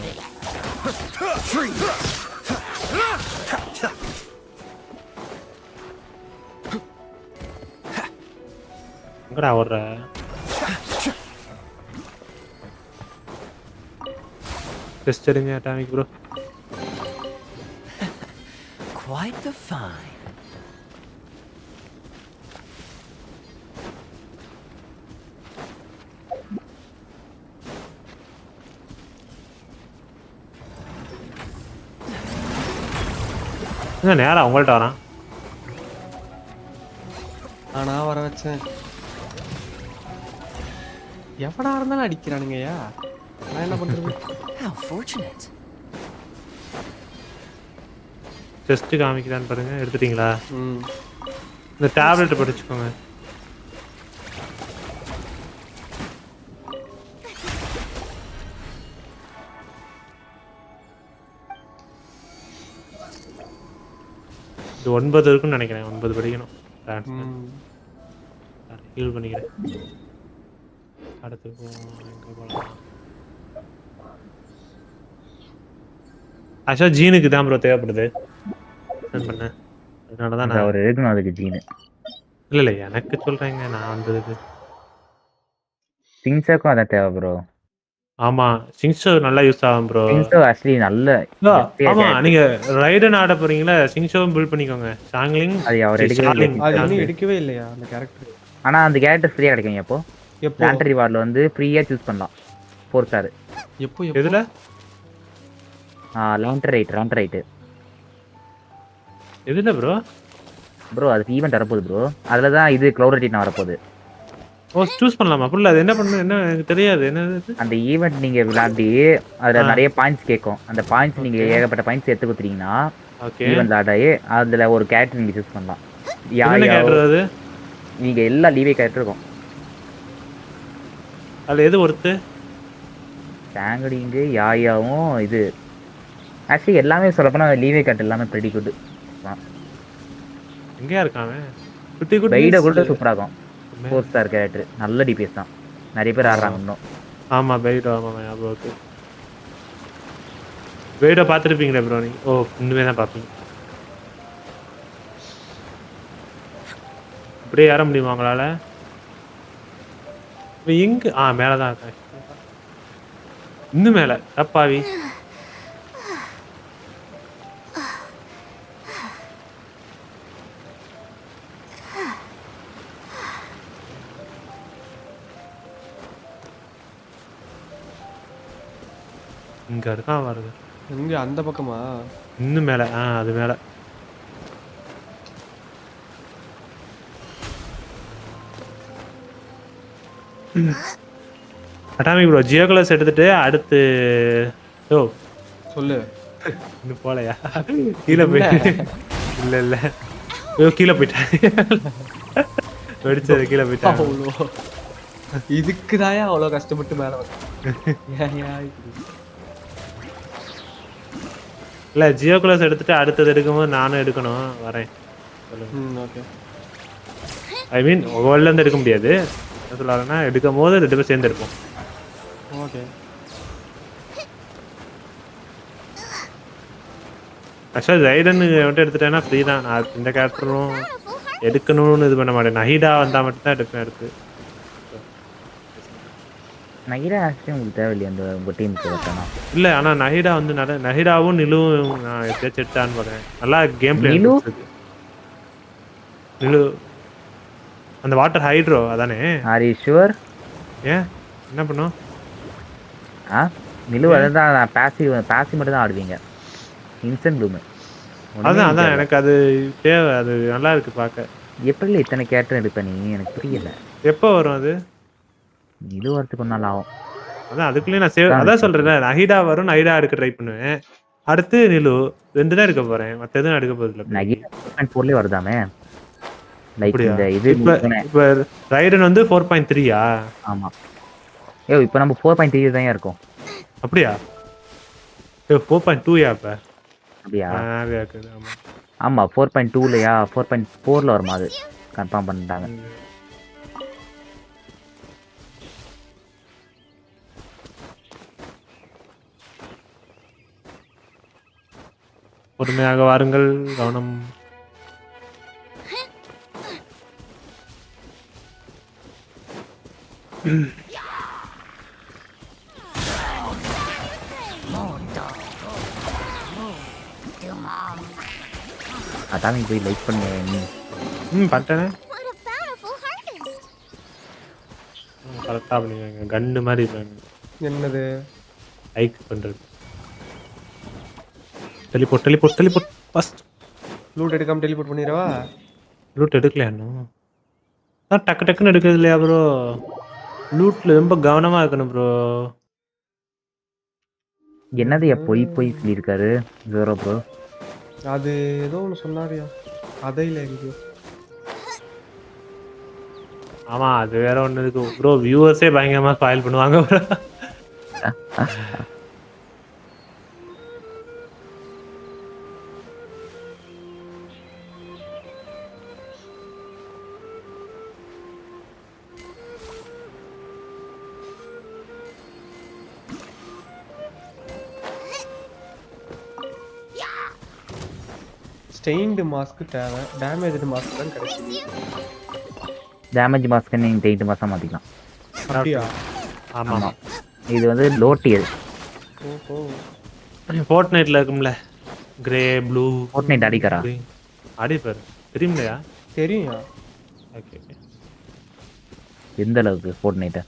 எங்கடா ஓடுற? டெஸ்ட் எடுங்க atomic bro. Quite the find. நேரா உங்கள்கிட்ட வரான். நான் வர வச்சேன். எவனா இருந்தாலும் அடிக்கிறானுங்கய்யா. நான் என்ன பண்றது? How fortunate. டெஸ்ட் காமிக்கிறான்னு பாருங்க. எடுத்துட்டீங்களா? இந்த டேப்லெட் படிச்சுக்கோங்க. இது 9 இருக்குன்னு நினைக்கிறேன். 9 படிக்கணும். ஹீல் பண்ணிக்கிறேன். அடுத்து எங்கே போகலாம்? ஆக்சுவலாக ஜீனுக்கு தான் ப்ரோ தேவைப்படுது. பண்ணேன் அதனால தான் நான் அவர் எடுக்கணும் அதுக்கு ஜீனு. இல்லை எனக்கு சொல்கிறேங்க. நான் வந்ததுக்கு சிங்ஸாக்கும் அதான் தேவை ப்ரோ. ஆமா சிங்ஷோ நல்லா யூஸ் ஆகும் ப்ரோ. சிங்ஷோ ஆக்சுவலி நல்ல. ஆமா நீங்க ரைடன் ஆட போறீங்களா சிங்ஷோவும் பில்ட் பண்ணிக்கோங்க. சாங்லிங் அது அவர் எடுக்கவே இல்லையா அந்த கேரக்டர்? ஆனா அந்த கேரக்டர் ஃப்ரீயா கிடைக்கும். எப்போ பிளான்டரி வார்ல வந்து ஃப்ரீயா சூஸ் பண்ணலாம் 4 ஸ்டார். எப்போ எதுல? லாண்டரைட் எதுல ப்ரோ? ப்ரோ அது ஈவென்ட் வரப்போகுது ப்ரோ. அதுல தான் இது க்ளௌட் வரப்போகுது. ஓ சூஸ் பண்ணலாமா? புரியல அது என்ன பண்ணணும் என்ன எனக்கு தெரியாது. என்னது அந்த ஈவென்ட் நீங்க விளையாடி அதுல நிறைய பாயிண்ட்ஸ் கேட்கும். அந்த பாயிண்ட்ஸ் நீங்க ஏகப்பட்ட பாயிண்ட்ஸ் எடுத்து கொடுத்தீங்கன்னா ஈவென்ட் விளையாடாயே அதுல ஒரு கேரக்டர் நீங்க சூஸ் பண்ணலாம். யாரு நீங்க எல்லா லீவே கேரக்டர் இருக்கும். அதுல எது ஒருத்து? சாங்கடிங்க யாயாவும் இது ஆக்சுவலி எல்லாமே சொல்லப்போனா லீவே கேரக்டர் எல்லாமே pretty good. எங்கயா இருக்காங்க? pretty good பைட கூட சூப்பரா இருக்கும். 4 ஸ்டார் கேரக்டர் நல்ல டிபிஎஸ் தான். நிறைய பேர் ஆடுறாங்க இன்னும். ஆமா பைடோ. ஆமா ஞாபகம் இருக்கு. பைடோ பார்த்துருப்பீங்களே ப்ரோ நீங்க? ஓ இன்னுமே தான் பார்ப்பீங்க. அப்படியே ஏற முடியுமா உங்களால? எங்க மேலதான் இருக்கா. இன்னும் மேல தப்பாவி. இங்க இருக்கான் பாருங்க. எங்க அந்த பக்கமா? இன்னும் மேல. அது மேல. அட்டாமிக் ப்ரோ ஜியோ கலர்ஸ் எடுத்துட்டு அடுத்து சொல்லு. இன்னும் போலையா? கீழே போயிட்டு இல்ல கீழே போயிட்டேன். வெடிச்சது கீழே போயிட்டேன். இதுக்கு தாயா அவ்வளோ கஷ்டப்பட்டு மேலே வந்தேன். இல்ல ஜியோ கலர்ஸ் எடுத்துட்டு அடுத்தது எடுக்கும்போது நானும் எடுக்கணும். வரேன். ஓகே. ஐ மீன் வேர்ல்ட்ல இருந்து எடுக்க முடியாது. என்ன சொல்றாங்கன்னா எடுக்கும் போது 2 பேரும் சேர்ந்து எடுப்போம். ஓகே. ஆக்சுவலாக ரைடன் மட்டும் எடுத்துட்டேன்னா ஃப்ரீ தான். நான் இந்த கேரக்டரும் எடுக்கணும்னு இது பண்ண மாட்டேன். நஹிடா வந்தால் மட்டும்தான் எடுப்பேன். எடுத்து நஹிடா ஆக்சுவலி உங்களுக்கு தேவையில்லையா அந்த உங்கள் டீமுக்கு வைக்கணும்? இல்லை, ஆனால் நஹிடா வந்து நஹிடாவும் நிலுவும் நான் எப்பயாச்சும் எடுத்தான்னு பார்த்தேன். நல்லா கேம் பிளே. நிலு அந்த வாட்டர் ஹைட்ரோ அதானே? Are you sure? ஏன் என்ன பண்ணும்? நிலு அதான் பேசிவ் மட்டும் தான் ஆடுவீங்க. இன்ஸ்டன்ட் ப்ளூம் அதான் எனக்கு அது தேவை. அது நல்லா இருக்கு பார்க்க. எப்படி இத்தனை கேரக்டர் எடுப்ப நீ? எனக்கு புரியல. எப்போ வரும் அது? நிலு வரதுக்கு ஒரு நாள் ஆகும். அதான் அதுக்குள்ளேயே நான் சேவ் அதான் சொல்கிறேன். நஹிடா வரும், நஹிடா எடுக்க ட்ரை பண்ணுவேன். அடுத்து நிலு 2 தான் எடுக்க போகிறேன். மற்ற எதுவும் எடுக்க போகிறதில்ல. நஹிடா 4.4 வருதாமே. லைக் இந்த இது இப்போ ரைடன் வந்து 4.3யா? ஆமாம். இப்போ நம்ம 4.3 தான் இருக்கோம். அப்படியா? 4.2யா? இப்போ அப்படியா? ஆமாம் ஆமாம் 4.2லையா 4.4ல வருமா? அது கன்ஃபார்ம் பண்ணிட்டாங்க. பொறுமையாக வாருங்கள். கவனம். அதான் நீ போய் லைக் பண்ணு. பண்ணிட்டேனே. கரெக்டாக பண்ணுங்க. கன்னு மாதிரி என்னது லைக் பண்ணுறது? Teleport first. லூட் எடுக்காம டெலிபோர்ட் பண்ணிடவா? லூட் எடுக்கலையா இன்னும்? டக்குன்னு எடுக்கிறது இல்லையா ப்ரோ? லூட்டில் ரொம்ப கவனமாக இருக்கணும் ப்ரோ. என்னது பொய் சொல்லியிருக்காரு ஜோரோ ப்ரோ? அது ஏதோ ஒன்று சொன்னாரியா கதையில் எங்கேயோ. ஆமாம் அது வேற ஒன்று இருக்கு ப்ரோ. வியூவர்ஸே பயங்கரமாக ஸ்பாயில் பண்ணுவாங்க ப்ரோ. ஸ்டெயின்டு மாஸ்க் தேவை. டேமேஜ்டு மாஸ்க் தான் கிடைக்கும். டேமேஜ் மாஸ்க் நீங்கள் 8 மாதம் மாற்றிக்கலாம். அப்படியா? ஆமாம். இது வந்து லோ டியர். ஓஹோ. ஃபோர்ட்நைட்டில் இருக்கும்ல கிரே ப்ளூ. ஃபோர்ட்நைட் அடிக்கிறா? அடிப்பார் தெரியும்லையா? தெரியும். ஓகே. எந்த அளவுக்கு ஃபோர்ட்நைட்டை?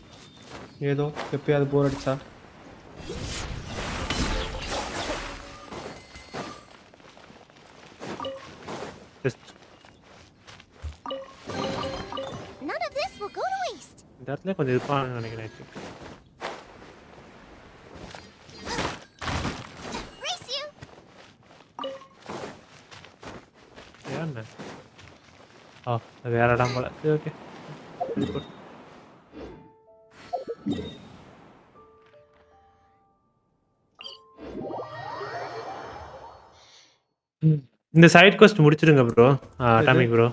ஏதோ எப்பயாவது போர் அடிச்சா. None of this will go to waste. இந்த இடத்துல கொஞ்சம் இருப்பான்னு நினைக்கிறேன். வேற இடம் போல. ஓகே. இந்த சைட் கோஸ்ட் முடிச்சிருங்க ப்ரோ. அட்டாமிக் ப்ரோ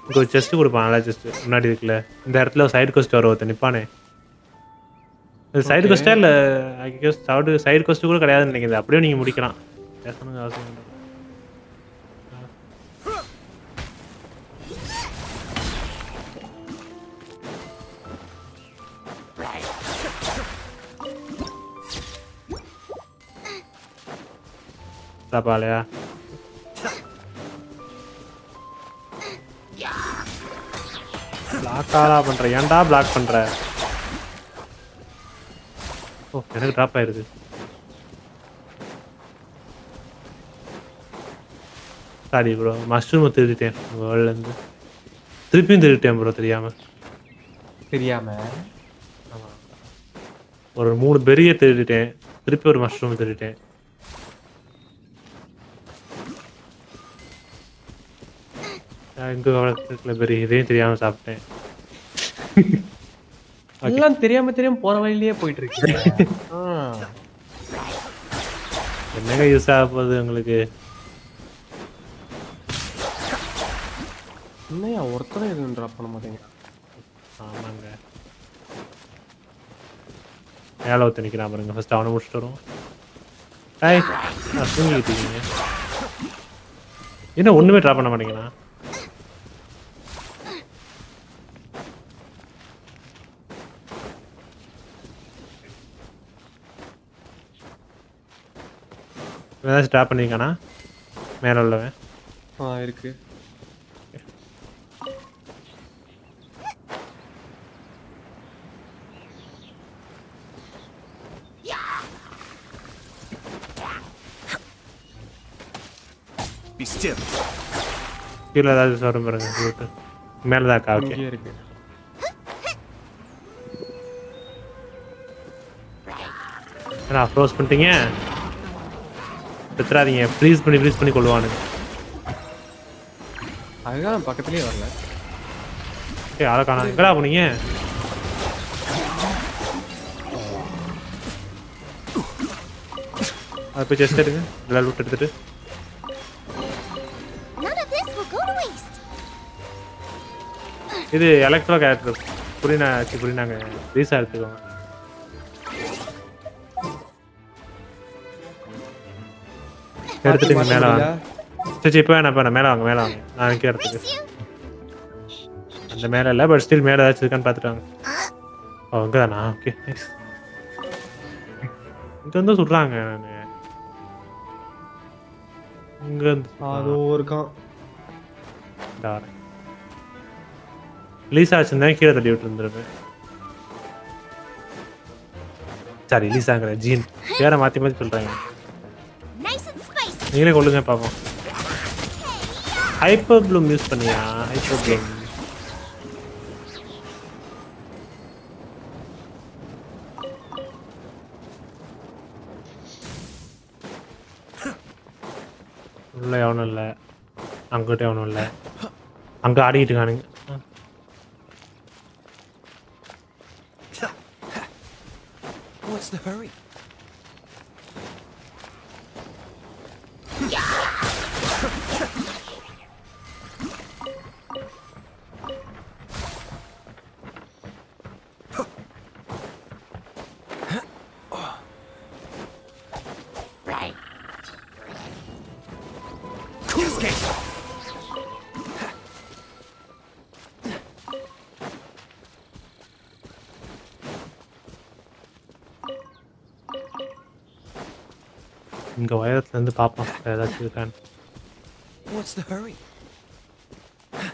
இங்கே ஒரு செஸ்ட் கொடுப்பான். நல்லா செஸ்ட் முன்னாடி இருக்குல்ல இந்த இடத்துல ஒரு சைடு கோஸ்ட் வரும். ஒருத்தர் நிற்பானே. இது சைடு கோஸ்டா இல்லை சைடு கோஸ்ட் கூட கிடையாதுன்னு நினைக்கிறேன். அப்படியே நீங்கள் முடிக்கலாம். பேசணுங்க அவசியம் இல்லை. தப்பாலையா? பிளாக்காரா பண்ற? ஏன்டா பிளாக் பண்ற? ஓ எனக்கு டிராப் ஆயிருது. சாரி ப்ரோ, மஷ்ரூமை திருடிட்டேன் வேர்ல்ட்லேருந்து. திருப்பியும் திருடிட்டேன் ப்ரோ தெரியாமல். ஆமாம், ஒரு 3 பெரிய திருடிட்டேன், திருப்பி ஒரு மஷ்ரூம் திருடிட்டேன். இங்கே பெரிய இதையும் தெரியாமல் சாப்பிட்டேன். எல்லாம் தெரியாம போற வழியிலேயே போயிட்டு இருக்கு. என்னங்க யூஸ் ஆக போகுது உங்களுக்கு? என்னையா ஒருத்தரும் எதுவும் ட்ராப் பண்ண மாட்டேங்க. ஆமாங்க, மேலே ஒருத்த நிற்கிறான் பாருங்க. ஃபர்ஸ்ட் அவனை முடிச்சுட்டு வரும். தூங்கிக்கிட்டீங்க என்ன ஒன்றுமே ட்ராப் பண்ண மாட்டேங்கண்ணா. ஏதாச்சும் ட்ராப் பண்ணியிருக்கானா மேலே உள்ளவன்? இருக்கு. கீழே ஏதாச்சும் வரும் பாருங்க. மேலே தான் இருக்கா? ஓகே இருக்கு. ஏன்னா க்ளோஸ் பண்ணிட்டீங்க, பெற்றாதீங்க. ப்ளீஸ் பண்ணி கொள்ளுவானுங்க. அதுதான் பக்கத்துலேயே வரல. ஓகே, அதை காணா. எங்கடா போனீங்க? அதை போய் செஸ்ட் எடுங்க, எல்லாம் லூட் எடுத்துட்டு. இது எலக்ட்ரோ கேரக்டர் புரியுனாங்க ரீஸா எடுத்துக்கோங்க. எடுத்துட்டு மேலே வாங்க. சரி இப்போ வேணாம், மேலே வாங்க. நான் எனக்கு இடத்துக்கு அந்த மேலே இல்லை, பட் ஸ்டில் மேலே ஏதாச்சும் இருக்கான்னு பார்த்துட்டு வாங்க. ஓ அங்கே தானா? Okay nice. இங்கே வந்து சுடுறாங்க. நான் இங்கே அதுவும் இருக்கான். ரிலீஸ் ஆச்சுன்னா கீழே தள்ளி விட்டு இருந்துருப்பேன். சாரி, ரிலீஸ் ஆகிற ஜீன் வேற மாற்றி சொல்கிறாங்க. நீங்களே கொள்ளுங்க பார்ப்போம். ஹைப்பர் ப்ளூம் யூஸ் பண்ணியா? ஹைப்பர் ப்ளூம் உள்ள எவனும் இல்லை, அங்கிட்ட எவனும் இல்லை. அங்கே ஆடிக்கிட்டு இருக்கானுங்க. What's the hurry? இங்கே உயரத்துலேருந்து பார்ப்போம் ஏதாச்சும் இருக்கான்னு. What's the hurry?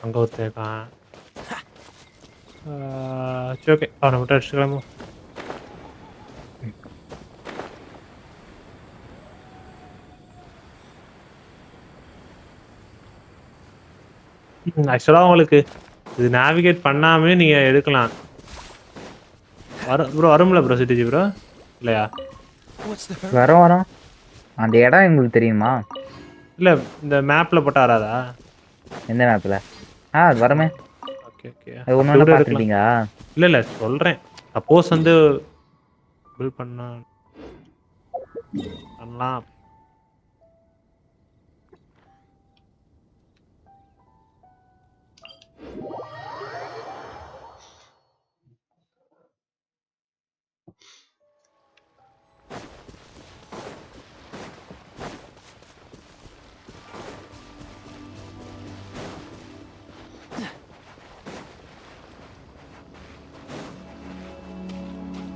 அங்கே ஒருத்தன் இருக்கான். சரி ஓகே, அவனை மட்டும் அடிச்சுக்கலாமோ? ஆக்சுவலாக உங்களுக்கு இது நேவிகேட் பண்ணாமே நீங்கள் எடுக்கலாம். வரும்ல ப்ரோ சிட்டிஜி ப்ரோ இல்லையா? வரும். அந்த இடம் உங்களுக்கு தெரியுமா? இல்லை, இந்த மேப்பில் போட்டால் வராதா? எந்த மேப்பில்? அது வரமே. ஓகே ஓகே, அது ஒன்று பார்த்துட்டீங்க? இல்லை சொல்கிறேன். சப்போஸ் வந்து பில் பண்ணலாம்.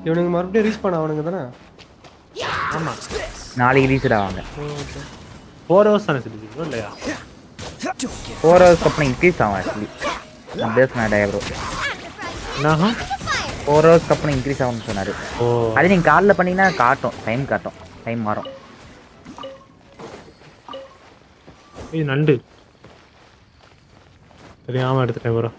இவனுக்கு மறுபடியும் ரீச் பண்ண அவனுங்க தானே? ஆமா, நாளைக்கு ரீச் ஆவாங்க. 4 hours தானே சிட்டிஜி இல்லையா? 4 hours அப்புறம் இன்க்ரீஸ் ஆகும். ஆக்சுவலி பேஸ் மேடா ப்ரோ. நான் 4 hours அப்புறம் இன்க்ரீஸ் ஆகும்னு சொன்னாரு. அது நீங்க கால்ல பண்ணீங்கன்னா டைம் காட்டும். டைம் மாறும். இது நண்டு தெரியாம எடுத்துட்டேன் ப்ரோ.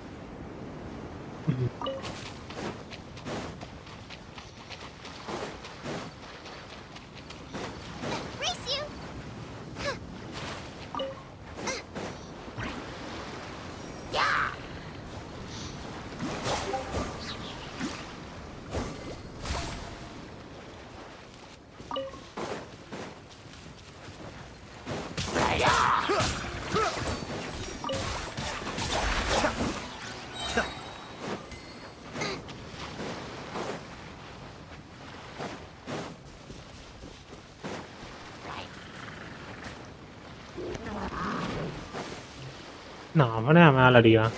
நான் அவனே மேல அடிக்கிறான்.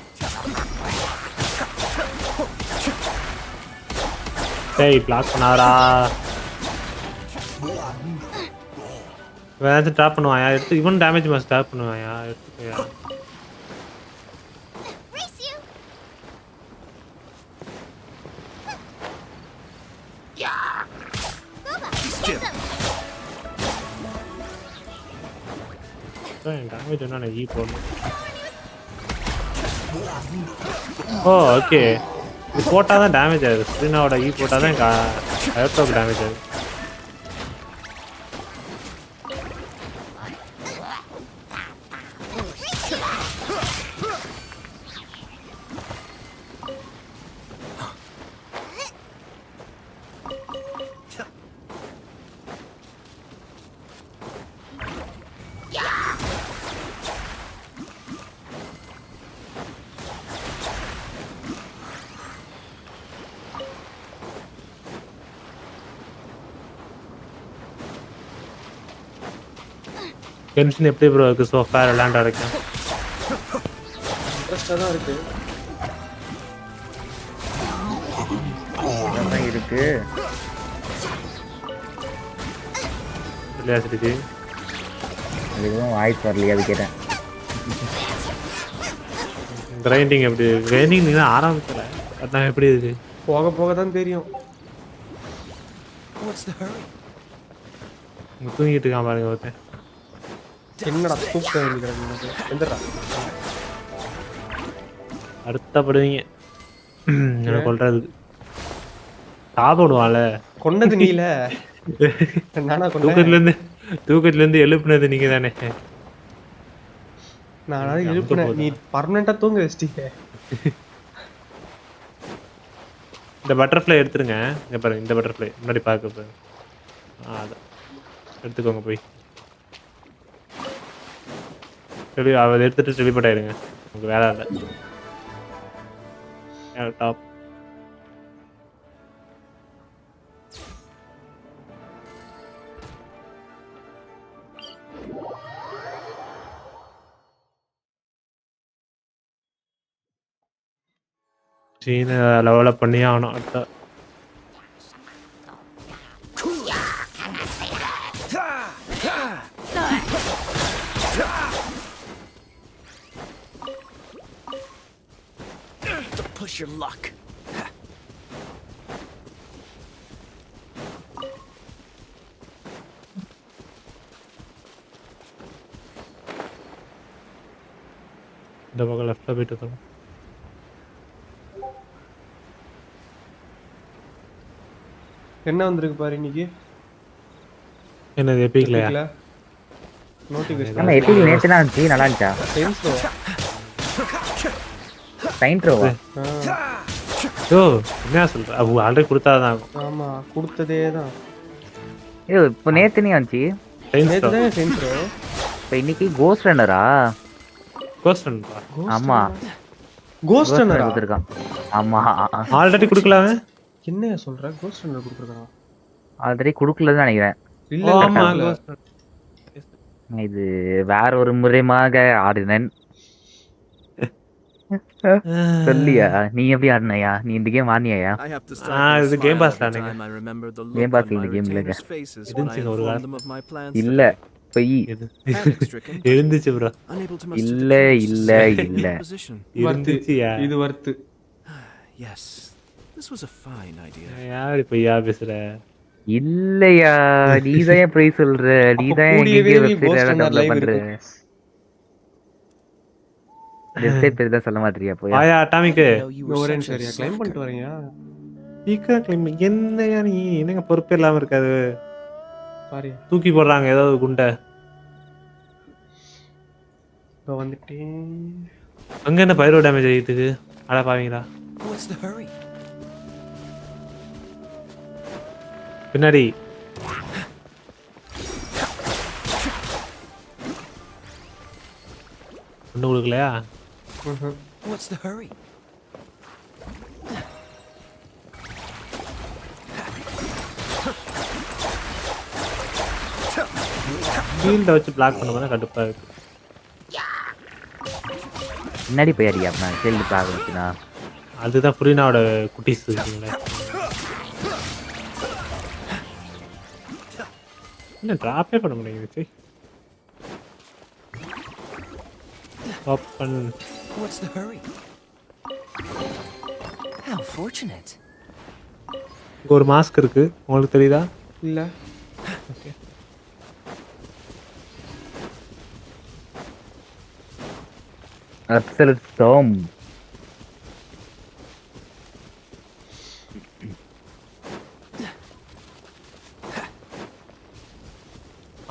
டேய் பிளாக் பண்ணாரா? வேற ட்ராப் பண்ணுவாயா? எடுத்து இவன் டேமேஜ் மாஸ் ட்ராப் பண்ணுவாயா? எடுத்துக்கயா. டேமேஜ் என்ன ஈ போடணும். ஓ ஓகே, இது போட்டால் தான் டேமேஜ் ஆகுது. ஸ்க்ரீனோட ஈ போட்டால் தான் அயோட்டோக்கு டேமேஜ் ஆகுது. கென்ஷின் எப்படி ப்ரோ இருக்கு? ஸோ ஃபேர் விளையாண்டா இருக்கு. இன்ட்ரெஸ்டாக தான் இருக்கு. இருக்கு இல்லையா சிரிச்சு? அதுவும் வாய்ஸ் வரலையா அது கேட்டேன். கிரைண்டிங் எப்படி? கிரைண்டிங் நீ தான் ஆரம்பிக்கல, அதான் எப்படி இருக்கு? போக போக தான் தெரியும். தூங்கிட்டு இருக்கான் பாருங்க ஒருத்தன். என்னடா தூக்கம் எந்திரா. அடுத்தப்படுவீங்க எனக்கு கொல்றதுக்கு. சாப்பிடுவான்ல கொண்டது நீல. நானா தூக்கத்துல இருந்து எழுப்புனது நீங்க தானே. நானா எழுப்புனேன், நீ பர்மனண்டா தூங்க வச்சிட்டீங்க. இந்த பட்டர்ஃப்ளை எடுத்துருங்க. இங்க பாருங்க, இந்த பட்டர்ஃப்ளை முன்னாடி பார்க்க பாருங்க. அதான் எடுத்துக்கோங்க போய். சரி அதை எடுத்துட்டு டெலிபோர்ட் ஆயிருங்க, உங்களுக்கு வேலை இல்லை. டாப் சீனை லெவலப் பண்ணி ஆகணும். அடுத்த Push your luck. இந்த பக்கம் லெஃப்ட்ல போயிட்டு தரோம். என்ன வந்திருக்கு பாரு இன்னைக்கு. என்னது எபிக்லையா? நோட்டிஃபிகேஷன். ஆமா எபிக் நேத்து தான் இருந்துச்சு, நல்லா இருந்துச்சா? சென்ஸ்ரோ சைன்ட்ரோவா? ஓ என்ன சொல்ற? அது ஆல்ரெடி கொடுத்தாதான். ஆமா கொடுத்ததே தான். ஏய் இப்போ நேத்து நீ வந்துச்சு. நேத்து தான் சென்ஸ்ரோ. இப்போ இன்னைக்கு கோஸ்ட் ரன்னரா? கோஸ்ட் ரன்னரா? ஆமா கோஸ்ட் ரன்னரா கொடுத்திருக்கான். ஆமா ஆல்ரெடி கொடுக்கலாமே. என்னையா சொல்ற? Cost runner கொடுத்திருக்கான். ஆல்ரெடி கொடுக்கலன்னு நினைக்கிறேன். இல்ல ஆமா இது வேற ஒரு முறையாக ஆடினேன். சொல்லியா நீ எப்படி ஆடினையா? நீ இந்த கேம் ஆடினியா? இது கேம் பாஸ்ல ஆடுங்க. கேம் பாஸ்ல இந்த கேம் இல்லங்க. இருந்துச்சு ஒரு காலம். இல்ல பொய். இருந்துச்சு ப்ரோ. இல்ல இல்ல இல்ல இருந்துச்சுயா. இது worth. Yes, this was a fine idea. யார் பொய்யா பேசுற? இல்லையா நீதான் போய் சொல்ற. நீதான் எங்க வெப்சைட்ல டவுன்லோட் பண்ற. வெப்சைட் பேர் தான் சொல்ல மாட்டீங்க போய். வாயா அட்டாமிக். ஒரே சரியா க்ளைம் பண்ணிட்டு வரீங்க. சீக்கிரம் க்ளைம். என்னையா நீ என்னங்க பொறுப்பே இல்லாம இருக்காது. சாரி. தூக்கி போடுறாங்க ஏதாவது குண்டை. இப்போ வந்துட்டேன். அங்க என்ன பைரோ டேமேஜ் ஆகிட்டுக்கு? அட பாவீங்களா. பின்னாடி ஒண்ணு கொடுக்கலையா? What's the hurry? ஃபீல்ட வச்சு பிளாக் பண்ணும்போது கடுப்பா இருக்கு. முன்னாடி போய் அடியா நான் ஃபீல்ட் பிளாக் வச்சுனா. அதுதான் புரினாவோட குட்டீஸ் இருக்குங்களே. என்ன டிராப்பே பண்ண முடியுது. Open. What's the hurry? How fortunate. இங்க ஒரு மாஸ்க் இருக்கு. உங்களுக்கு தெரியுதா? இல்ல. ஓகே. Absolute storm.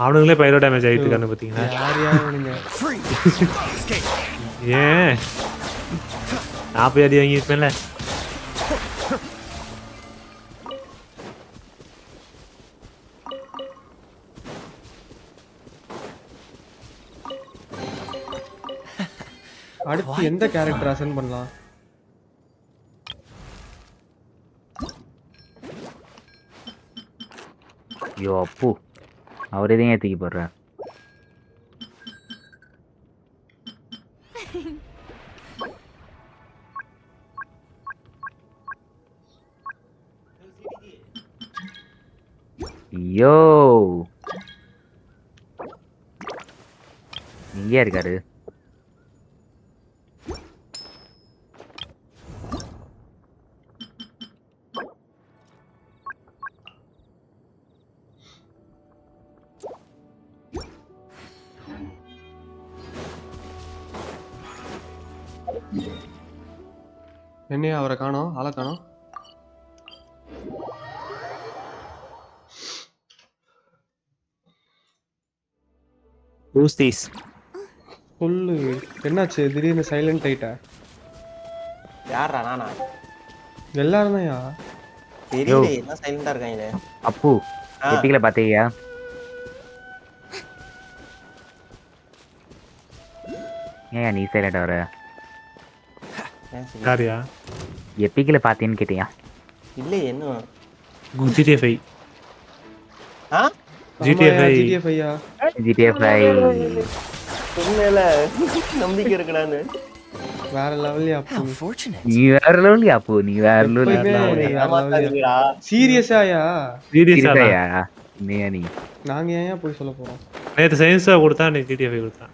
அவனுங்களே பைரோ டேமேஜ் ஆகிட்டு இருக்கானு பார்த்தீங்கன்னா. ஏன் நான் போய் அடி வாங்கியிருப்பேன்ல. அடுத்து எந்த கேரக்டர் அசைன் பண்ணலாம்? ஐயோ அப்பு அவர் எதையும் ஏற்றிக்கி போடுறேன். ஐயோ எங்கேயா இருக்காரு? என்னையா அவரை காணோம், ஆளை காணோம். Who's this? சொல்லு, என்னாச்சு திடீர்னு சைலண்ட் ஆயிட்டா? யாரா நானா? எல்லாரும் தான்யா. தெரியல என்ன சைலண்டா இருக்காங்களே. அப்பு எப்பிக்கல பாத்தீயா? ஏன் நீ சைலண்டா வர? யாரியா? எப்பிக்கல பாத்தீன்னு கேட்டியா? இல்ல என்ன GTA 5. ஆ GTA 5. GTA 5 உண்மையில நம்பிக்கை இருக்குடான்னு. வேற லெவல்யா அப்பு. நீ வேற லெவல்யா அப்பு. நீ வேற லெவல்யா. சீரியஸாயா? சீரியஸாயா? நீ நாங்க ஏன் போய் சொல்ல போறோம்? நேத்து சயின்ஸா கொடுத்தா நீ GTA 5 கொடுத்தா.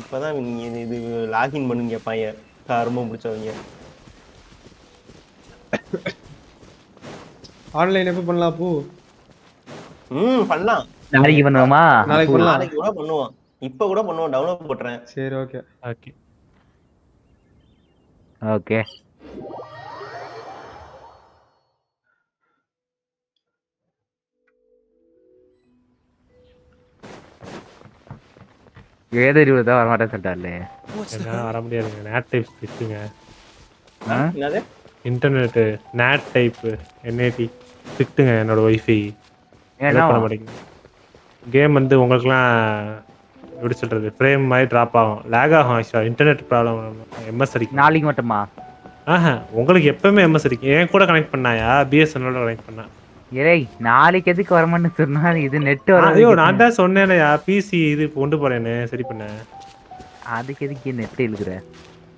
இப்பதான் இது லாகின் பண்ணுங்க பையன் ரொம்ப பிடிச்சவங்க. ஆன்லைன் எப்ப பண்ணலாம் பூ? பண்ணலாம். நாளைக்கு பண்ணுவோமா? நாளைக்கு பண்ணலாம். நாளைக்கு கூட பண்ணுவோம். இப்ப கூட பண்ணுவோம். டவுன்லோட் பண்றேன். சரி ஓகே. ஓகே. ஓகே. ஏதோ 20 தான் வர மாட்டேன்னு சொல்லிட்டார்ல. வர முடியாதுங்க. நேட் டைப் ஸ்ட்ரிக்ட்டுங்க. என்னது? இன்டர்நெட் நேட் டைப் NAT ஸ்ட்ரிக்ட்டுங்க. என்னோட வைஃபை என்ன பண்ண மாட்டேங்குது. கேம் வந்து உங்களுக்குலாம் எப்படி சொல்றது ஃப்ரேம் மாதிரி ட்ராப் ஆகும், லேக் ஆகும். ஆக்சுவலாக இன்டர்நெட் ப்ராப்ளம். MS அடிக்கும். நாளைக்கு மட்டுமா? உங்களுக்கு எப்பவுமே MS அடிக்கும். ஏன் கூட கனெக்ட் பண்ணாயா? BSNL கனெக்ட் பண்ணா. ஏய் நாளைக்கு எதுக்கு வரமான்னு சொன்னா இது நெட் வர. ஐயோ நான் தான் சொன்னேனயா பிசி இது கொண்டு போறேன்னு. சரி பண்ண. அதுக்கு எதுக்கு நெட் இழுக்குற?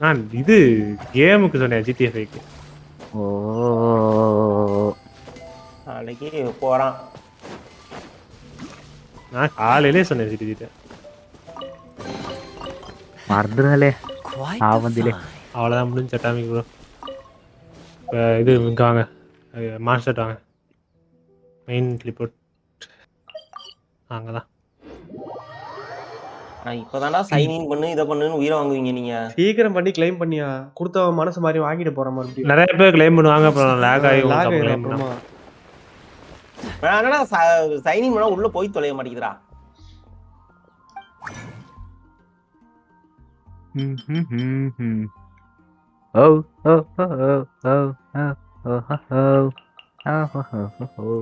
நான் இது கேமுக்கு சொன்னேன் GTA 5க்கு. ஓ நாளைக்கு போறான். நான் காலையிலே சொன்னேன் சிட்டிட்ட. மறந்துடலே. ஆவந்திலே. அவ்வளோதான் முடிஞ்ச டாமிக் ப்ரோ. இப்போ இது இங்கே வாங்க மாஸ்டர் வாங்க. மெயின் கிளிப் அங்கதான். இப்பதான்டா சைன் இன் பண்ணு இத பண்ணுன்னு உயிரை வாங்குவீங்க நீங்க. சீக்கிரம் பண்ணி கிளைம் பண்ணியா. கொடுத்த மனசு மாதிரி வாங்கிட்டு போற மறுபடியும். நிறைய பேர் கிளைம் பண்ணுவாங்க அப்புறம் லாக் ஆகி கிளைம் அப்புறமா. என்னடா சைன் இன் பண்ணா உள்ள போய் தொலைய மாட்டேங்குதுடா. ஓ ஓ ஓ ஓ ஓ ஓ.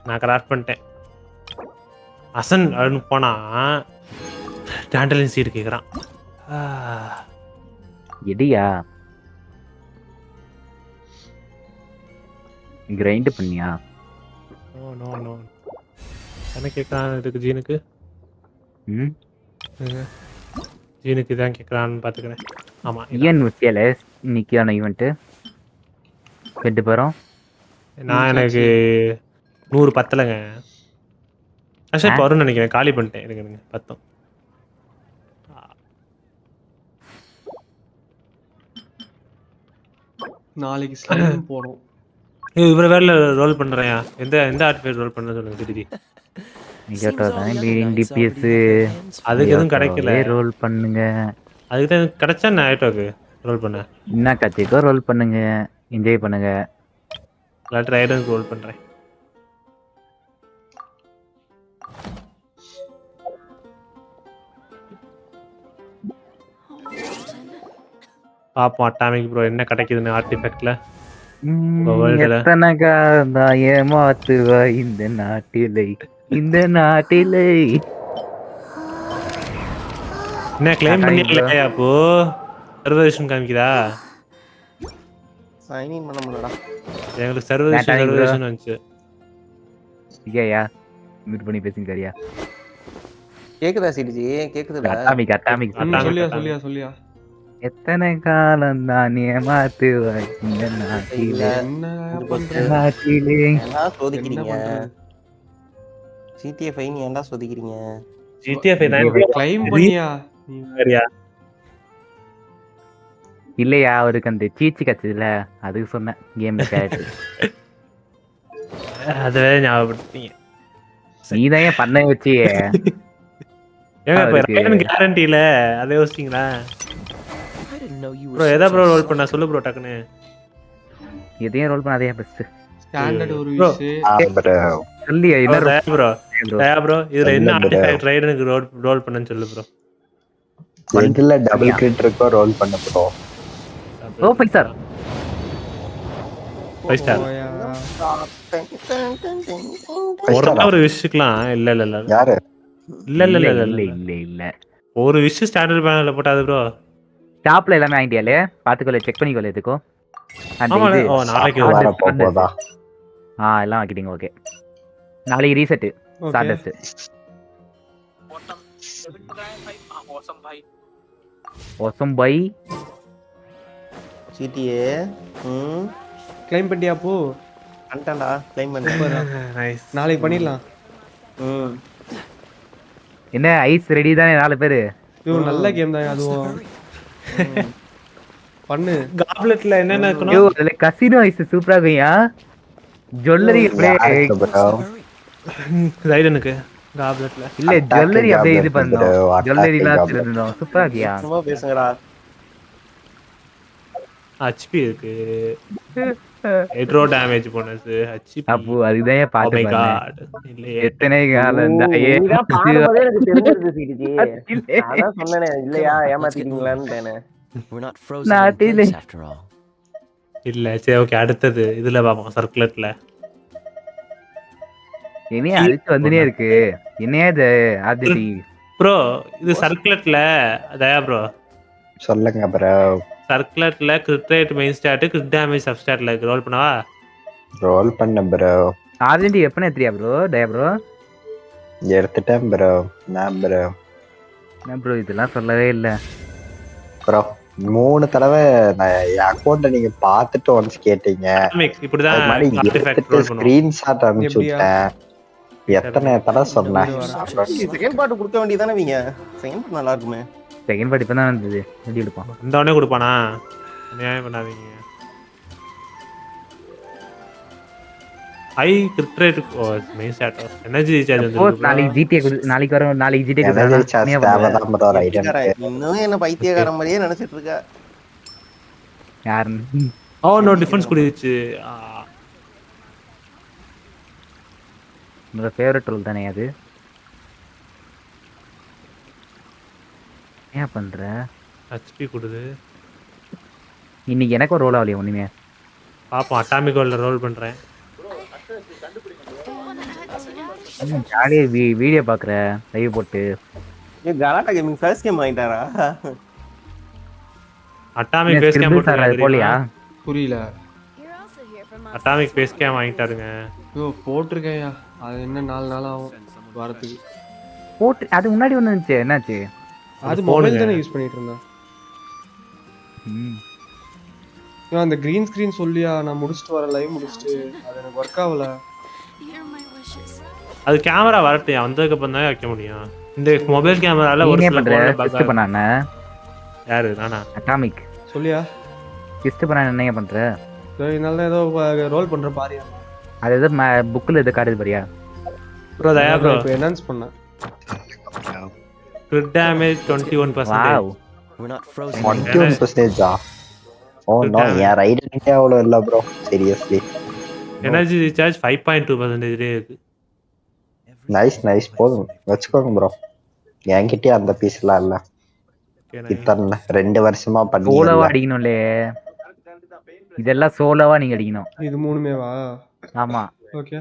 நான் கிராஃப்ட் பண்ணிட்டேன். அசன் அப்படின்னு போனா டாண்டலின் சீடு கேட்குறான். எடியா கிரைண்ட் பண்ணியா? நோ நோ நோ என்ன கேட்குறான் இதுக்கு ஜீனுக்கு? ஜீனுக்கு தான் கேட்குறான்னு பார்த்துக்கிறேன். ஆமாம் ஏன் முக்கியல இன்னைக்கான ஈவெண்ட்டு ரெண்டு பேரும் நான் எனக்கு 100 பத்தலைங்க. ஆக்சுவலி இப்போ வரும்னு நினைக்கிறேன். காலி பண்ணிட்டேன். எனக்கு 10. நாளைக்கு ஸ்லைம் போடும். இவ்வளோ வேலை ரோல் பண்ணுறேன். எந்த ஆர்டிஃபைட் ரோல் பண்ண சொல்லுங்க திருப்பி. அதுக்கு எதுவும் கிடைக்கல. ரோல் பண்ணுங்க. அதுக்கு தான் கிடைச்சா நான் ஆயிட்டோக்கு ரோல் பண்ண. என்ன கத்திக்கோ ரோல் பண்ணுங்க. என்ஜாய் பண்ணுங்க. இல்லாட்டி ரைடருக்கு ரோல் பண்ணுறேன். பாப்போம் அட்டாமிக் ப்ரோ என்ன கிடைக்குதுன்னு ஆர்டிஃபேக்ட்ல. எத்தனை காலம் ஏமாத்துவா இந்த நாட்டிலை என்ன கிளைம் பண்ணிக்கலையா? அப்போ சர்வதேஷன் காமிக்குதா? சைன் இன் பண்ண முடியலடா. எங்களுக்கு சர்வதேஷன் வந்துச்சு. ஐயா மியூட் பண்ணி பேசுங்கறியா? கேக்குதா சிடிஜி? கேக்குதுடா. அட்டாமிக் சொல்லியா. எத்தனை காலம் தான் ஏமாத்துவாய் இந்த நாட்டிலே என்ன சோதிக்கிறீங்க? ஜிடிஎஃப் நீ ஏன்டா சோதிக்கிறீங்க? ஜிடிஎஃப் தான் கிளைம் பண்ணியா? இல்லையா அவருக்கு அந்த சீச்சி கச்சதுல அதுக்கு சொன்னேன் கேம்ல கேரக்டர். அதுவே ஞாபகப்படுத்தீங்க. நீதான் பண்ண வச்சு கேரண்டில அதை யோசிச்சீங்களா? ப்ரோ எதா ப்ரோ ரோல் பண்ணா சொல்லு ப்ரோ டக்குன்னு. எதையும் ரோல் பண்ணாதே பெஸ்ட். ஸ்டாண்டர்ட் ஒரு விஷயம். சொல்லி என்ன ப்ரோ இதுல என்ன ஆர்டிஃபேக்ட் ரைடனுக்கு ரோல் பண்ணனும் சொல்லு ப்ரோ. இதுல டபுள் கிரிட் இருக்கோ ரோல் பண்ண ப்ரோ. ஓ 5 ஸ்டார். 5 ஸ்டார். ஒரு விஷயக்கலாம் இல்ல யாரு? இல்ல ஒரு விஷயம் ஸ்டாண்டர்ட் பேனல்ல போட்டாது ப்ரோ. ஷாப்ல எல்லாமே வாங்கிட்டியாலே பாத்துக்கோல செக் பண்ணிக்கோல எதுக்கோ. அந்த இது நாளைக்கு போறதா? எல்லாம் வாங்கிட்டீங்க. ஓகே நாளைக்கு reset stardust. Awesome bye GTA claim பண்ணியா போ? பண்ணிட்டேன்டா. கிளைம் பண்ணிட்டேன். நைஸ். நாளைக்கு பண்ணிடலாம். என்ன ஐஸ் ரெடி தானே 4 பேரு? நல்ல கேம் தான் அதுவும். பண்ணு. காப்லெட்ல என்னென்ன இருக்கணும்? யோ அதுல கசினோ ஐஸ் சூப்பரா இருக்குயா. ஜுவல்லரி ரைடனுக்கு காப்லெட்ல இல்ல ஜுவல்லரி அப்படியே இது பண்ணோம். ஜுவல்லரிலாம் வச்சிருந்தோம். சூப்பரா இருக்குயா. சும்மா பேசுங்கடா. ஹெச்பி இருக்கு. Hydro damage bonus HP. அப்போ அதுதான் பாத்து பாருங்க. இல்ல எத்தனை காலம் தான் நீதான் பாடுறதே எனக்கு தெரிஞ்சது சிடிஜி. அதான் சொன்னேனே இல்லையா ஏமாத்திட்டீங்களான்னு. இல்ல சரி ஓகே அடுத்தது இதுல பாப்போம். சர்க்குலட்ல இனி அடுத்து வந்துனே இருக்கு. என்னையா இது ஆதிதி ப்ரோ? இது சர்க்குலட்ல தயா ப்ரோ சொல்லுங்க ப்ரோ. சர்க்குலட்ல crit rate main stat crit damage sub ஸ்டாட்ல ரோல் பண்ணவா? ரோல் பண்ண ப்ரோ. ஆதிதி எப்பனே தெரியா ப்ரோ? தயா ப்ரோ எடுத்துட்டேன் ப்ரோ. நான் ப்ரோ இதெல்லாம் சொல்லவே இல்ல ப்ரோ. 3 தடவை நான் என் அக்கௌண்ட்டை நீங்க பார்த்துட்டு ஒன்ஸ் கேட்டீங்க. இப்படிதான் அது மாதிரி எடுத்துட்டு ஸ்கிரீன்ஷாட் அனுப்பிச்சு விட்டேன். எத்தனை தடவை சொன்னேன்? செகண்ட் பார்ட் கொடுக்க வேண்டியதானே நீங்க? செகண்ட் பார்ட் நல்லா இருக்குமே. செகண்ட் பார்ட் இப்பதான் வந்தது. எப்படி எடுப்பான்? இந்த உடனே கொடுப்பானா? நியாயம் பண்ணாதீங்க. High grid rate main start energy recharge வந்து நாளைக்கு ஜிடிஏ நாளைக்கு வரும். நாளைக்கு ஜிடிஏ எனர்ஜி ரீசார்ஜ் தேவைதான் ப்ரோ. ரைட். இன்னும் என்ன பைத்தியக்கார மாதிரியே நினைச்சிட்டு இருக்க. யார்? நோ டிஃபரன்ஸ் குடிச்சு. என்னோட ஃபேவரட் ரோல் தானே அது. என்ன பண்ற? ஹெச்பி கொடுது. இன்னைக்கு எனக்கு ஒரு ரோல் ஆகலையா ஒண்ணுமே. பாப்போம். அட்டாமிக் ரோல்ல ரோல் பண்றேன். ஜாலியா வீடியோ பாக்குற லைவ் போட்டு. கலாட்டா கேமிங் ஃபர்ஸ்ட் கேம் வாங்கிட்டாரா? அட்டாமிக் பேஸ் கேம் போலியா? புரியல. அட்டாமிக் பேஸ் கேம் வாங்கிட்டாருங்க. போட்டிருக்கேயா. அது என்ன 4 நாள் ஆகும் வரதுக்கு. போட்டு அது முன்னாடி ஒண்ணு இருந்துச்சு. என்னாச்சு? அது மொபைல் தானே யூஸ் பண்ணிட்டு இருந்தேன். அந்த கிரீன் ஸ்கிரீன் சொல்லியா நான் முடிச்சிட்டு வர லைவ் முடிச்சிட்டு அது எனக்கு ஒர்க் ஆகல. அது கேமரா வரட்டும். வந்ததுக்கு அப்புறம் தான் வைக்க முடியும். இந்த மொபைல் கேமரால ஒரு சில டெஸ்ட் பண்ணானே. யாரு? நானா? அட்டாமிக் சொல்லியா டெஸ்ட் பண்ண என்னங்க பண்ற? இதனால ஏதோ ரோல் பண்ற பாரியா. அது ஏதோ புக்ல ஏதோ காட்டுது பாரியா ப்ரோ. தயா ப்ரோ இப்போ என்ஹான்ஸ் பண்ண crit damage 21%. Wow. 21%. Oh no, yeah right அடிக்க அவ்வளவு இல்ல ப்ரோ. சீரியஸ்லி. எனர்ஜி ரீசார்ஜ் 5.2% இருக்கு. நைஸ் போதும் வச்சுக்கோங்க ப்ரோ. என்கிட்டயே அந்த பீஸ்லாம் இல்ல. இத்தனை 2 வருஷமா பண்ணி சோலோவா அடிக்கணும்ல. இதெல்லாம் சோலோவா நீங்க அடிக்கணும். இது மூணுமேவா? ஆமா. ஓகே.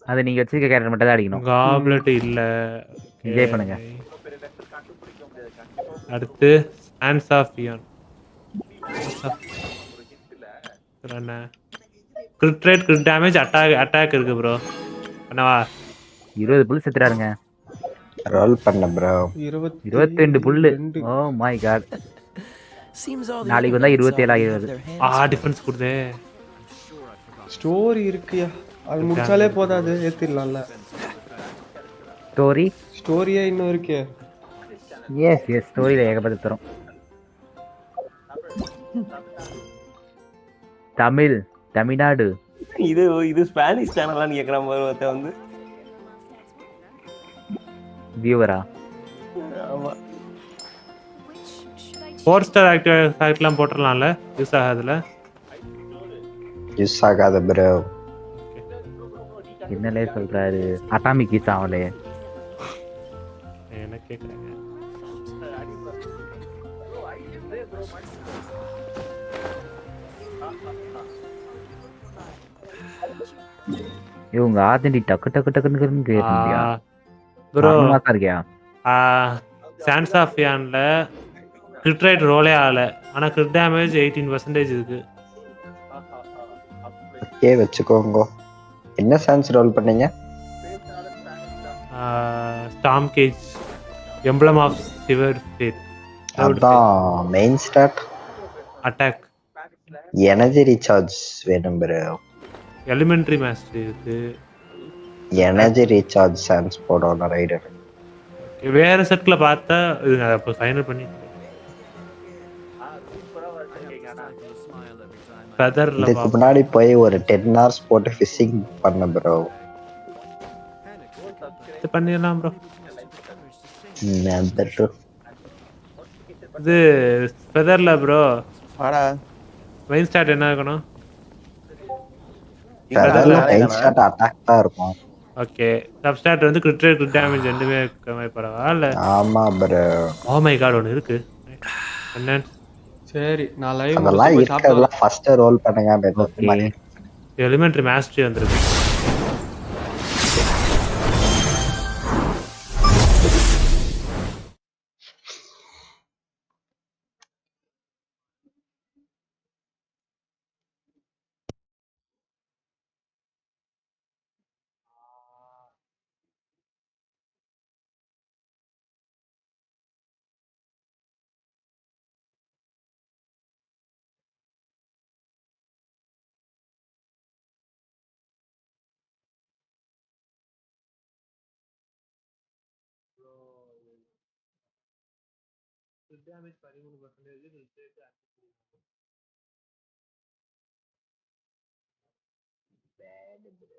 அது நீங்க வச்சிருக்க கேரக்டர் மட்டும் தான் அடிக்கணும். காப்லெட் இல்ல. என்ஜாய் பண்ணுங்க. அடுத்து ஹேண்ட்ஸ் ஆஃப் பியான். Crit rate, crit damage, attack இருக்கு ப்ரோ. என்னவா? 20 புல் செத்துறாருங்க. ரோல் பண்ண bro. 22 pull. Oh my god. நாளைக்கு வந்தா 27 ஆகிடுது. டிஃபரன்ஸ் கொடுதே. ஸ்டோரி இருக்குயா. அது முடிச்சாலே போதாது. ஏத்திரலாம்ல. ஸ்டோரியே இன்னும் இருக்கே. எஸ் ஸ்டோரியில ஏகப்பட்ட தரும். தமிழ்நாடு. இது ஸ்பானிஷ் சேனலான்னு கேக்குற மாதிரி ஒருத்த வந்து வியூவரா. ஆமா. 4 ஸ்டார் ஆக்டிவ்லாம் போட்டுறலாம்ல. யூஸ் ஆகாதுல. யூஸ் ஆகாத ப்ரோ. என்னலே சொல்றாரு? அட்டாமிக் யூஸ் ஆகல. என்ன கேக்குறீங்க? இவங்க ஆதண்டி டக்குன்னு கேக்குறியா ப்ரோ? மாசா இருக்கியா? சான்ஸ் ஆஃப் பியான்ல கிரிட் ரேட் ரோலே ஆகல. ஆனா கிரிட் டேமேஜ் 18% இருக்கு. ஓகே வச்சுக்கோங்க. என்ன சான்ஸ் ரோல் பண்ணீங்க? ஸ்டார்ம் கேஜ், எம்ப்ளம் ஆஃப் சிவர் ஃபேட். அதான் main start. Attack. Energy recharge வேணும் ப்ரோ. எலிமெண்டரி மாஸ்டர் இருக்கு. எனர்ஜி ரீசார்ஜ் சான்ஸ் போடணும் ரைடர். வேற செட்ல பார்த்தா இது அப்ப ஃபைனல் பண்ணி ஃபெதர்ல இதுக்கு முன்னாடி போய் ஒரு 10 hours போட்டு ஃபிஷிங் பண்ண ப்ரோ. இது பண்ணிடலாம் ப்ரோ. இது ஃபெதர்ல ப்ரோ. வாடா. மெயின் ஸ்டாட் என்ன இருக்கணும்? ஃபெதர்ல மெயின் ஸ்டாட் அட்டாக் தான் இருக்கும். ஓகே. சப்ஸ்டாட் வந்து கிரிட் ரேட், கிரிட் டேமேஜ் ரெண்டுமே கம்மி பரவாயில்ல. ஆமா ப்ரோ. ஓ மை காட் ஒன்னு இருக்கு. என்ன? சரி நான் லைவ் அதெல்லாம் இருக்கறதுல ஃபர்ஸ்ட் ரோல் பண்ணுங்க. எலிமெண்டரி மாஸ்டரி வந்திருக்கு. Damage 13% mistake bad bro.